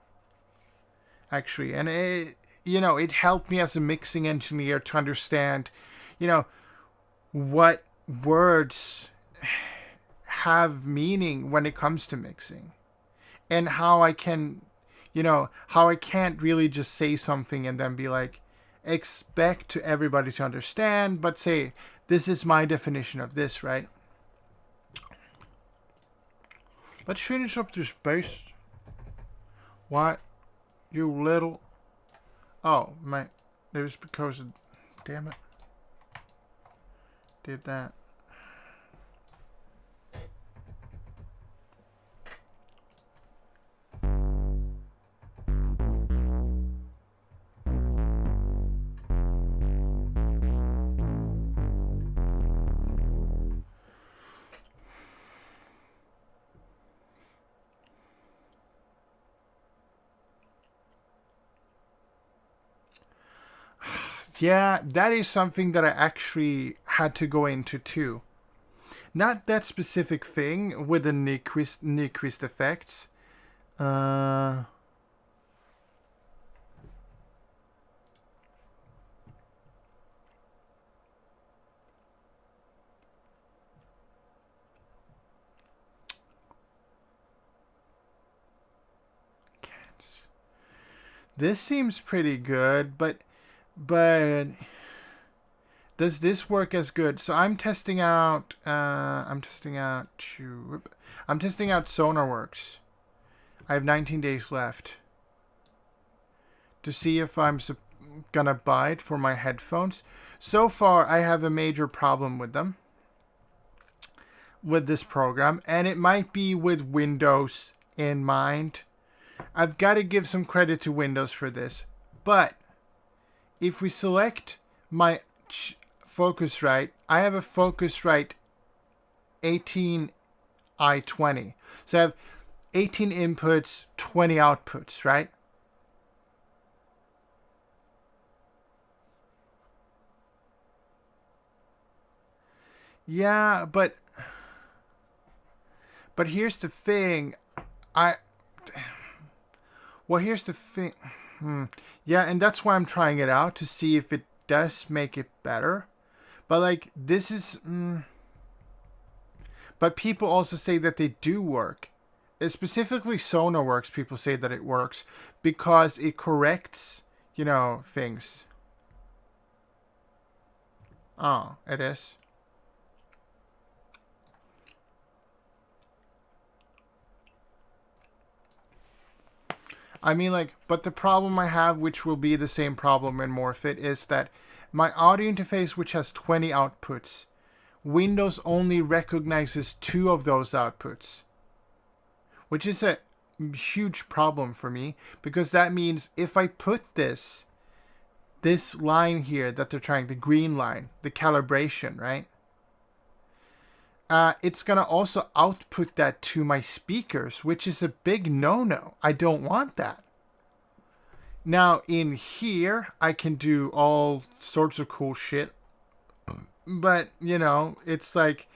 actually. And it helped me as a mixing engineer to understand, what words have meaning when it comes to mixing, and how I can, how I can't really just say something and then be like, expect to everybody to understand, but say, this is my definition of this, right? Let's finish up this base. What? You little... Oh, my... There's because of... Damn it. Did that. Yeah, that is something that I actually had to go into too. Not that specific thing with the Nyquist effects. This seems pretty good, but does this work as good? So I'm testing out SonarWorks. I have 19 days left to see if I'm gonna buy it for my headphones. So far, I have a major problem with them, with this program, and it might be with Windows in mind. I've got to give some credit to Windows for this, but if we select my Focusrite, I have a Focusrite 18i20. So I have 18 inputs, 20 outputs, right? Yeah, but here's the thing. Here's the thing. Yeah, and that's why I'm trying it out to see if it does make it better. But like, this is... But people also say that they do work. Specifically SonarWorks, people say that it works because it corrects, things. Oh, it is. I mean, like, but the problem I have, which will be the same problem in Morphit, is that my audio interface, which has 20 outputs, Windows only recognizes 2 of those outputs, which is a huge problem for me, because that means if I put this line here that they're trying, the green line, the calibration, right? It's going to also output that to my speakers, which is a big no-no. I don't want that. Now, in here, I can do all sorts of cool shit. But, it's like,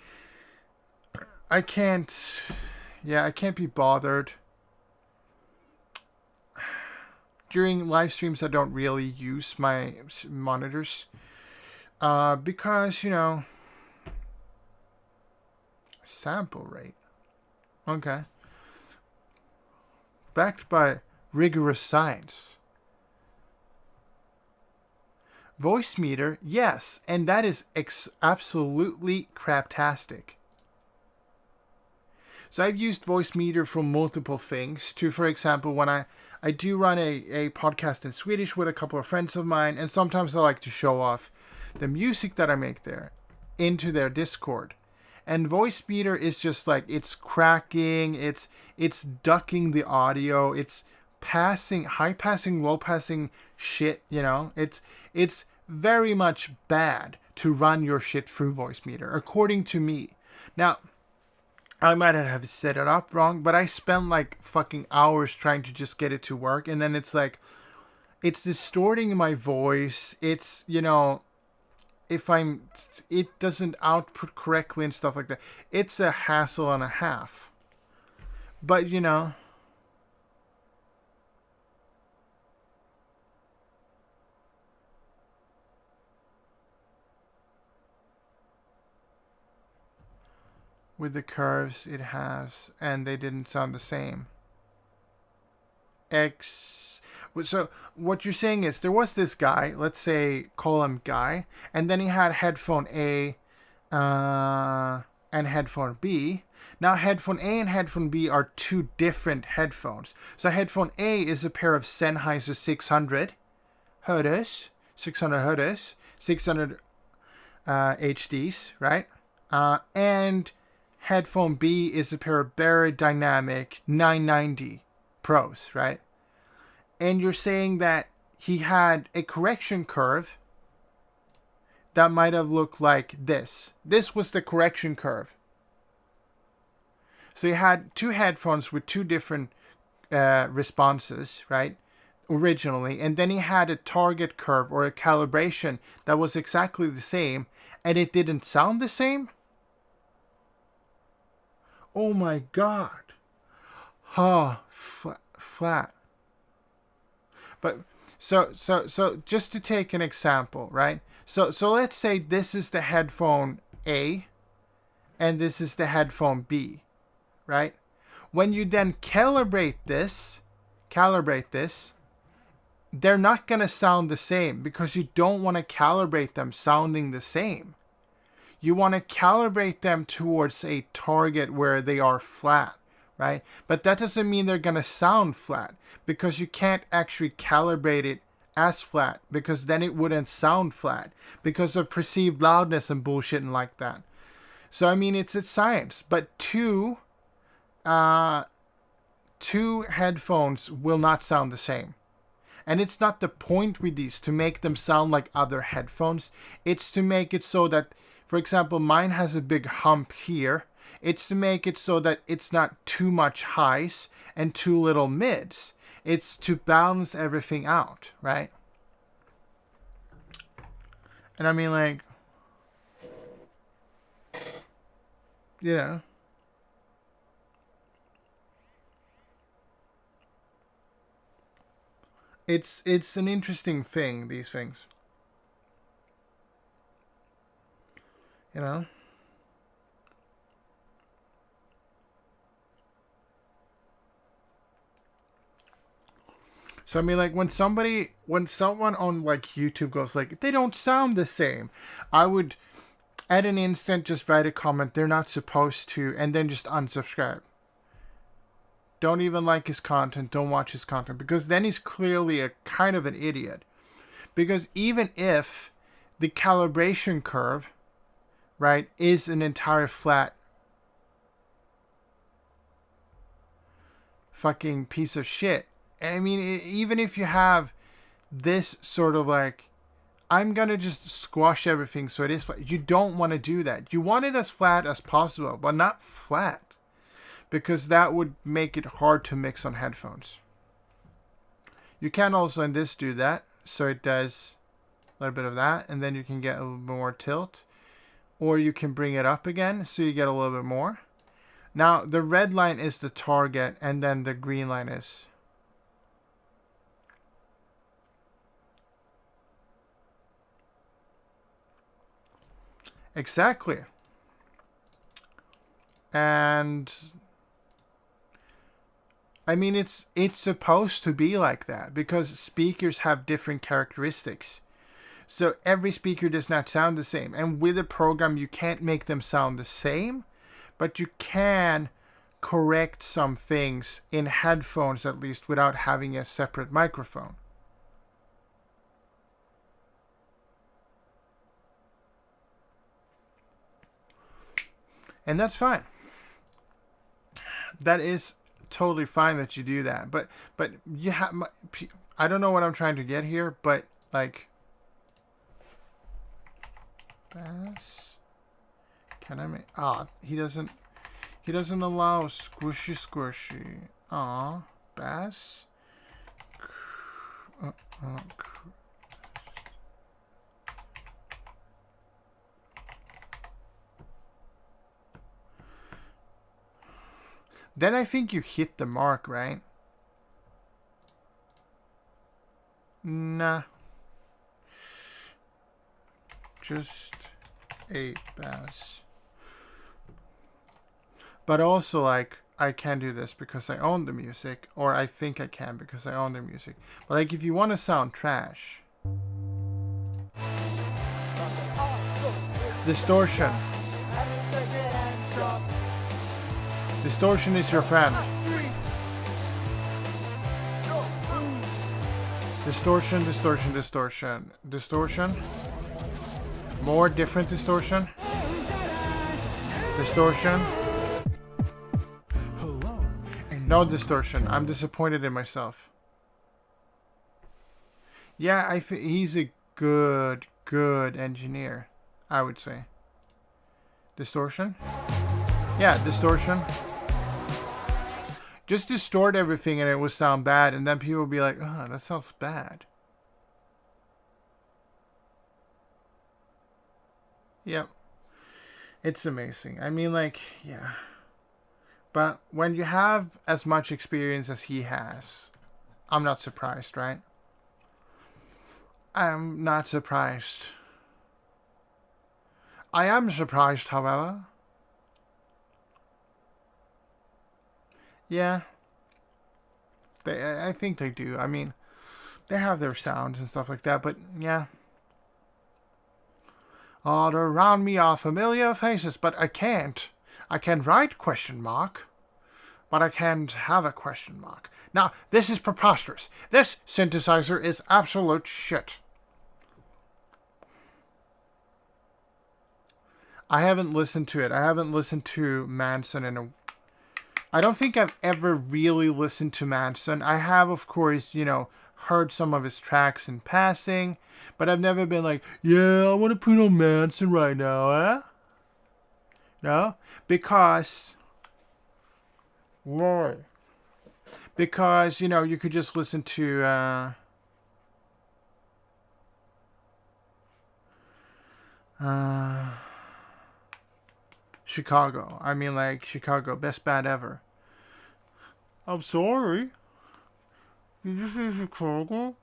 I can't be bothered. During live streams, I don't really use my monitors. Because, sample rate. Okay. Backed by rigorous science. Voice meter, yes, and that is absolutely craptastic. So I've used Voicemeeter for multiple things. To, for example, when I do run a podcast in Swedish with a couple of friends of mine, and sometimes I like to show off the music that I make there into their Discord. And Voicemeeter is just like, it's cracking, it's ducking the audio, it's passing, high passing, low passing shit, you know? It's very much bad to run your shit through Voicemeeter, according to me. Now, I might have set it up wrong, but I spent like fucking hours trying to just get it to work, and then it's like, it's distorting my voice, it's, you know, it doesn't output correctly and stuff like that. It's a hassle and a half. But, you know, with the curves it has, and they didn't sound the same. So what you're saying is there was this guy, let's say call him Guy, and then he had headphone A and headphone B. Now headphone A and headphone B are two different headphones. So headphone A is a pair of Sennheiser 600 Hertz, 600 HDs, right? And headphone B is a pair of Barodynamic 990 Pros, right? And you're saying that he had a correction curve that might have looked like this. This was the correction curve. So he had two headphones with two different responses, right? Originally. And then he had a target curve or a calibration that was exactly the same, and it didn't sound the same? Oh my God. Flat. But so just to take an example, right? So let's say this is the headphone A and this is the headphone B, right? When you then calibrate this, they're not going to sound the same because you don't want to calibrate them sounding the same. You want to calibrate them towards a target where they are flat, right? But that doesn't mean they're going to sound flat, because you can't actually calibrate it as flat, because then it wouldn't sound flat because of perceived loudness and bullshit and like that. So I mean, it's science, but two headphones will not sound the same. And it's not the point with these to make them sound like other headphones. It's to make it so that, for example, mine has a big hump here. It's to make it so that it's not too much highs and too little mids. It's to balance everything out, right? And I mean, like, you know, it's an interesting thing, these things. You know? So I mean, like, when someone on like YouTube goes like, they don't sound the same, I would at an instant just write a comment, they're not supposed to, and then just unsubscribe. Don't even like his content, don't watch his content, because then he's clearly a kind of an idiot. Because even if the calibration curve, right, is an entire flat fucking piece of shit, I mean, even if you have this sort of like, I'm going to just squash everything so it is flat. You don't want to do that. You want it as flat as possible, but not flat. Because that would make it hard to mix on headphones. You can also in this do that. So it does a little bit of that. And then you can get a little bit more tilt. Or you can bring it up again so you get a little bit more. Now, the red line is the target, and then the green line is... Exactly. And I mean, it's supposed to be like that because speakers have different characteristics. So every speaker does not sound the same. And with a program, you can't make them sound the same, but you can correct some things in headphones at least without having a separate microphone. And that's fine. That is totally fine that you do that. But you have, I don't know what I'm trying to get here, but like, bass. Can I make? He doesn't allow squishy. Bass. Then I think you hit the mark, right? Nah. Just a bass. But also, like, I can do this because I own the music, or I think I can because I own the music. But like, if you want to sound trash, distortion. Distortion is your friend. Distortion. More different distortion. Distortion. No distortion. I'm disappointed in myself. Yeah, he's a good engineer, I would say. Distortion? Yeah, distortion. Just distort everything and it will sound bad, and then people will be like, oh, that sounds bad. Yep. It's amazing. I mean, like, yeah. But when you have as much experience as he has, I'm not surprised, right? I'm not surprised. I am surprised, however. Yeah. I think they do. I mean, they have their sounds and stuff like that, but yeah. All around me are familiar faces, but I can't. I can write question mark, but I can't have a question mark. Now, this is preposterous. This synthesizer is absolute shit. I haven't listened to it. I haven't listened to Manson in a... I don't think I've ever really listened to Manson. I have, of course, you know, heard some of his tracks in passing, but I've never been like, yeah, I want to put on Manson right now, eh? No? Because... Why? Because, you know, you could just listen to, Chicago. I mean, like, Chicago, best band ever. I'm sorry. Did you say Chicago?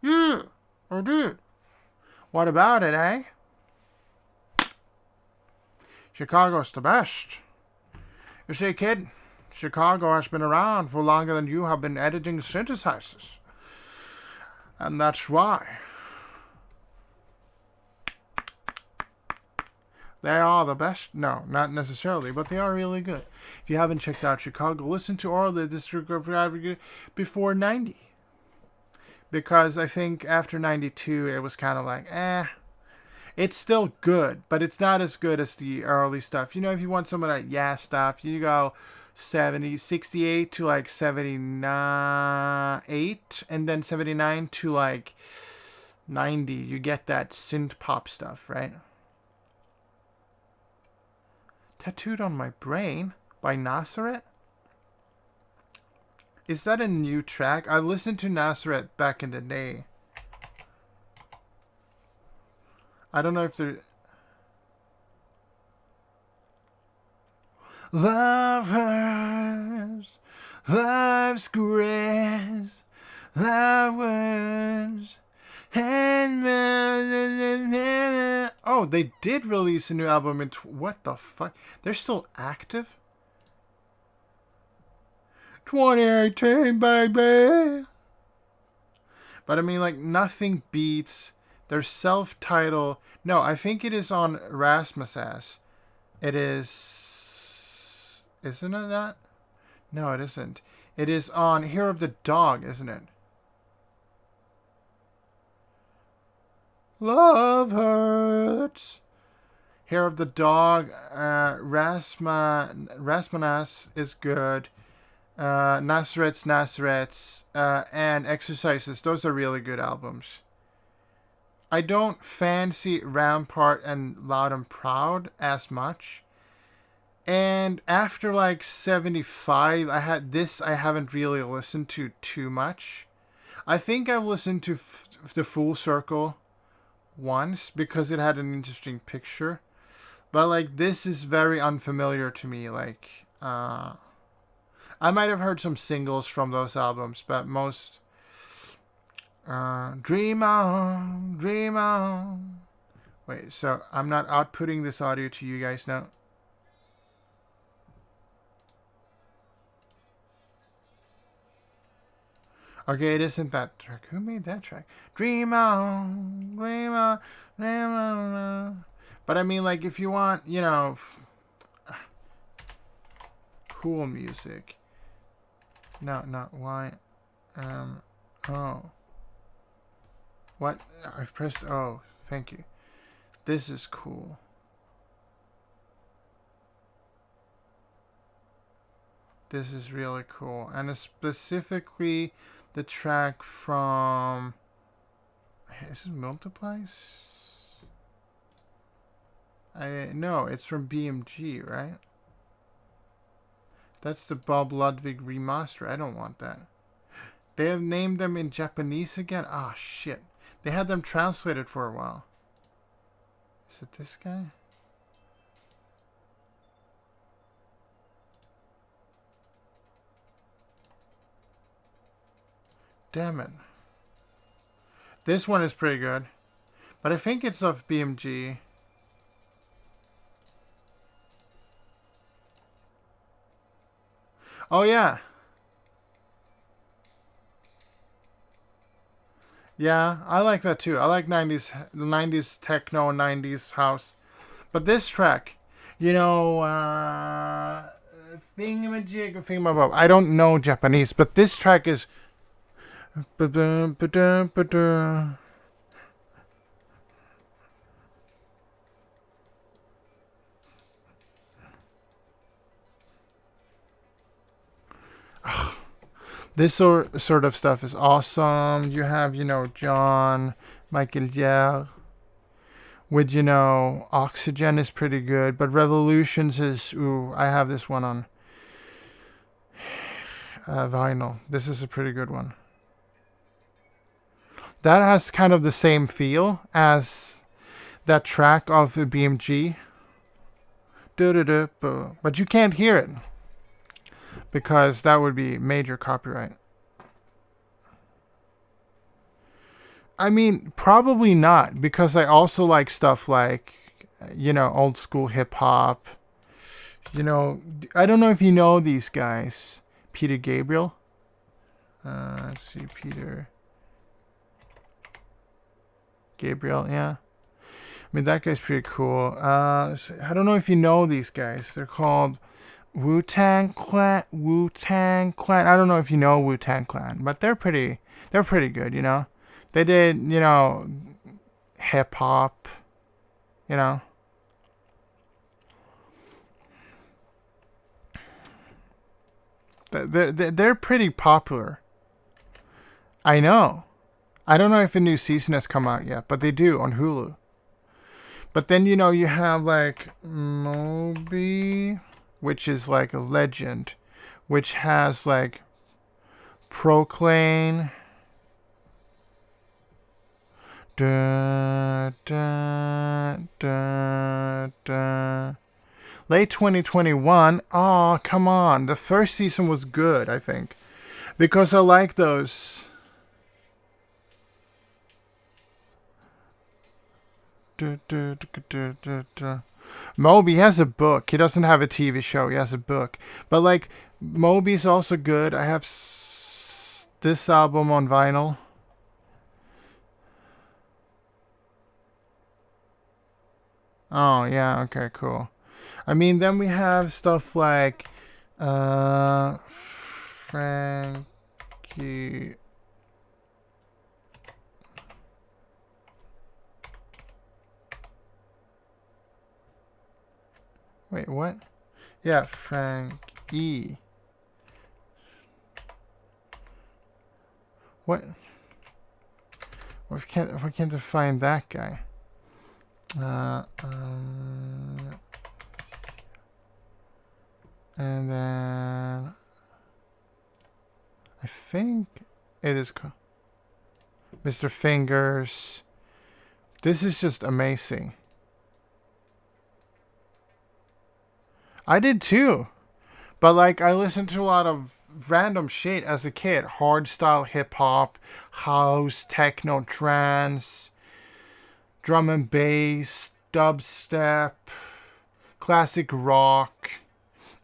Yeah, I did. What about it, eh? Chicago's the best. You see, kid, Chicago has been around for longer than you have been editing synthesizers. And that's why. They are the best. No, not necessarily, but they are really good. If you haven't checked out Chicago, listen to all the District of Africa before 90. Because I think after 92, it was kind of like, eh. It's still good, but it's not as good as the early stuff. You know, if you want some of that yeah stuff, you go 68 to like 78, and then 79 to like 90. You get that synth pop stuff, right? Tattooed on My Brain by Naseret? Is that a new track? I listened to Naseret back in the day. I don't know if they're... Lovers, life's grace, lovers, and oh, they did release a new album in... What the fuck? They're still active? 2018, baby! But I mean, like, nothing beats their self-titled... No, I think it is on Rasmus Ass. It is... Isn't it that? No, it isn't. It is on Hair of the Dog, isn't it? Love Hurts. Hair of the Dog. Rasmanas is good. Nasret's, and Exercises. Those are really good albums. I don't fancy Rampart and Loud and Proud as much. And after like 75, I haven't really listened to too much. I think I've listened to the Full Circle once because it had an interesting picture. But like this is very unfamiliar to me. Like I might have heard some singles from those albums, but most Dream On, Dream On. Wait, so I'm not outputting this audio to you guys now. Okay, it isn't that track. Who made that track? Dream On, Dream On, Dream On. But I mean, like, if you want, you know, cool music. No, not why. Oh. What? I've pressed O. Thank you. This is cool. This is really cool. And it's specifically the track from... Is it Multiplies? No, it's from BMG, right? That's the Bob Ludwig remaster. I don't want that. They have named them in Japanese again? Ah, shit. They had them translated for a while. Is it this guy? Damn it. This one is pretty good. But I think it's of BMG. Oh, yeah. Yeah, I like that too. I like 90s techno, 90s house. But this track, you know, thingamajig, thingamabob. I don't know Japanese, but this track is... This sort of stuff is awesome. You have, you know, John Michael Yer with, you know, Oxygen is pretty good, but Revolutions is, ooh, I have this one on vinyl. This is a pretty good one. That has kind of the same feel as that track of the BMG. But you can't hear it, because that would be major copyright. I mean, probably not, because I also like stuff like, you know, old school hip hop. You know, I don't know if you know these guys. Peter Gabriel. Let's see, Peter Gabriel, yeah. I mean, that guy's pretty cool. I don't know if you know these guys. They're called Wu-Tang Clan. I don't know if you know Wu-Tang Clan, but they're pretty good, you know. They did, you know, hip hop, you know. They're pretty popular. I know. I don't know if a new season has come out yet, but they do on Hulu. But then, you know, you have like Moby, which is like a legend, which has like Proclaim. Late 2021. Oh, come on. The first season was good, I think. Because I like those. Moby has a book. He doesn't have a TV show. He has a book. But like, Moby's also good. I have this album on vinyl. Oh, yeah. Okay, cool. I mean, then we have stuff like Frankie. Wait, what? Yeah, Frankie. What? We can't define that guy. And then I think it is Mr. Fingers. This is just amazing. I did too. But like I listened to a lot of random shit as a kid. Hardstyle hip hop, house, techno, trance, drum and bass, dubstep, classic rock,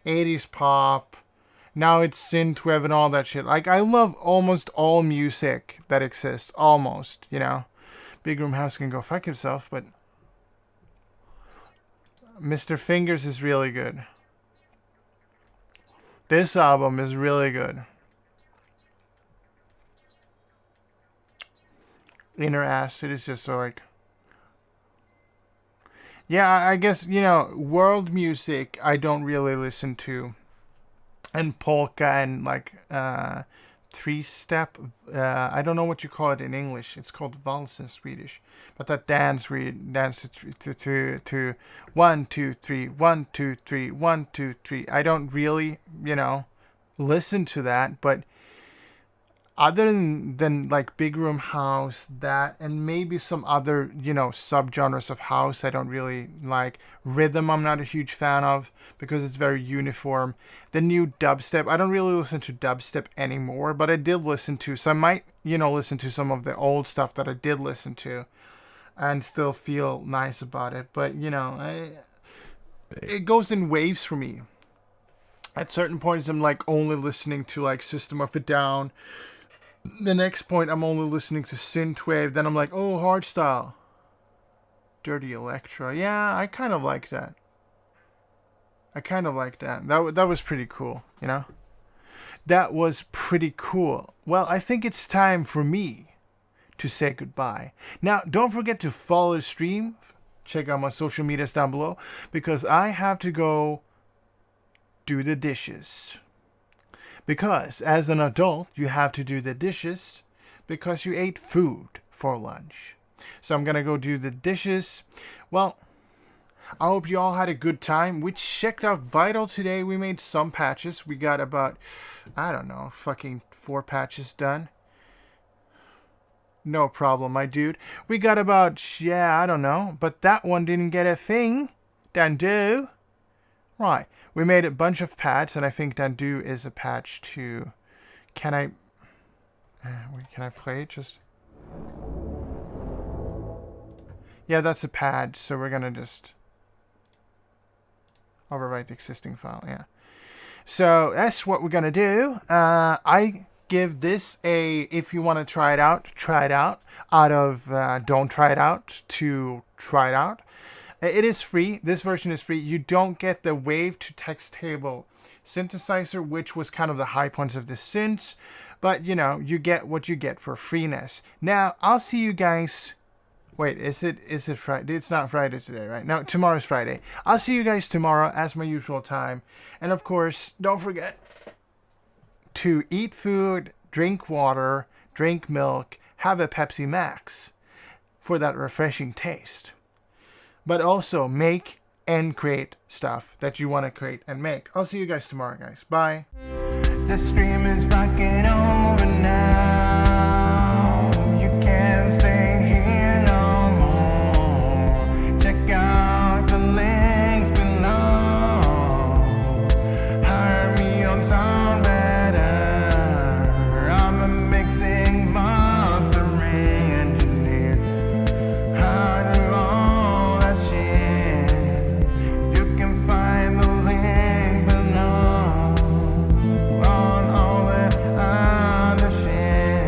80s pop. Now it's synthwave and all that shit. Like I love almost all music that exists. Almost, you know. Big Room House can go fuck himself, but Mr. Fingers is really good. This album is really good. Inner Acid is just so like... Yeah, I guess, you know, world music I don't really listen to. And polka and like three-step. I don't know what you call it in English. It's called vals in Swedish. But that dance where you dance to 1, 2, 3, 1, 2, 3, 1, 2, 3. I don't really, you know, listen to that. But other than like Big Room House, that, and maybe some other, you know, subgenres of house I don't really like. Rhythm I'm not a huge fan of because it's very uniform. The new dubstep, I don't really listen to dubstep anymore, but I did listen to, so I might, you know, listen to some of the old stuff that I did listen to and still feel nice about it. But, you know, it goes in waves for me. At certain points I'm like only listening to like System of a Down. The next point, I'm only listening to synthwave. Then I'm like, oh, hardstyle, dirty electro. Yeah, I kind of like that. That was pretty cool, you know. That was pretty cool. Well, I think it's time for me to say goodbye. Now, don't forget to follow the stream. Check out my social medias down below because I have to go do the dishes. Because as an adult, you have to do the dishes because you ate food for lunch. So I'm going to go do the dishes. Well, I hope you all had a good time. We checked out Vital today. We made some patches. We got about, I don't know, fucking 4 patches done. No problem, my dude. We got about, yeah, I don't know. But that one didn't get a thing. Dandu. Right. We made a bunch of pads, and I think Dandu is a patch too. Can I play it? Just... Yeah, that's a pad, so we're gonna just overwrite the existing file, yeah. So that's what we're gonna do. I give this a, if you want to try it out, out of don't try it out to try it out. It is free. This version is free. You don't get the wave to text table synthesizer, which was kind of the high points of the synths. But, you know, you get what you get for freeness. Now, I'll see you guys... Wait, is it Friday? It's not Friday today, right? No, tomorrow's Friday. I'll see you guys tomorrow as my usual time. And, of course, don't forget to eat food, drink water, drink milk, have a Pepsi Max for that refreshing taste. But also make and create stuff that you want to create and make. I'll see you guys tomorrow, guys. Bye. The stream is rocking over now. You can't stay here no more. Check out the links below. Hire me on Sound Better. I'm a mixing mastering engineer. I do all that shit. You can find the link below on all that other shit.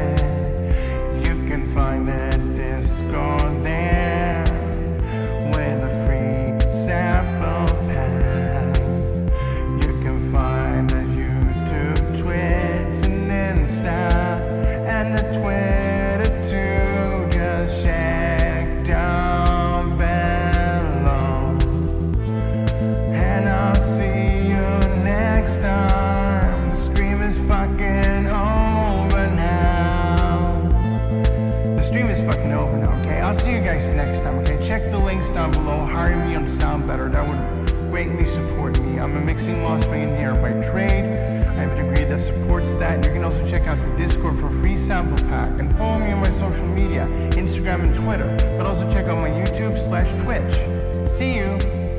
links down below. Hire me on Sound Better. That would greatly support me. I'm a mixing loss engineer by trade. I have a degree that supports that. You can also check out the Discord for free sample pack and follow me on my social media, Instagram and Twitter, but also check out my YouTube/Twitch. See you!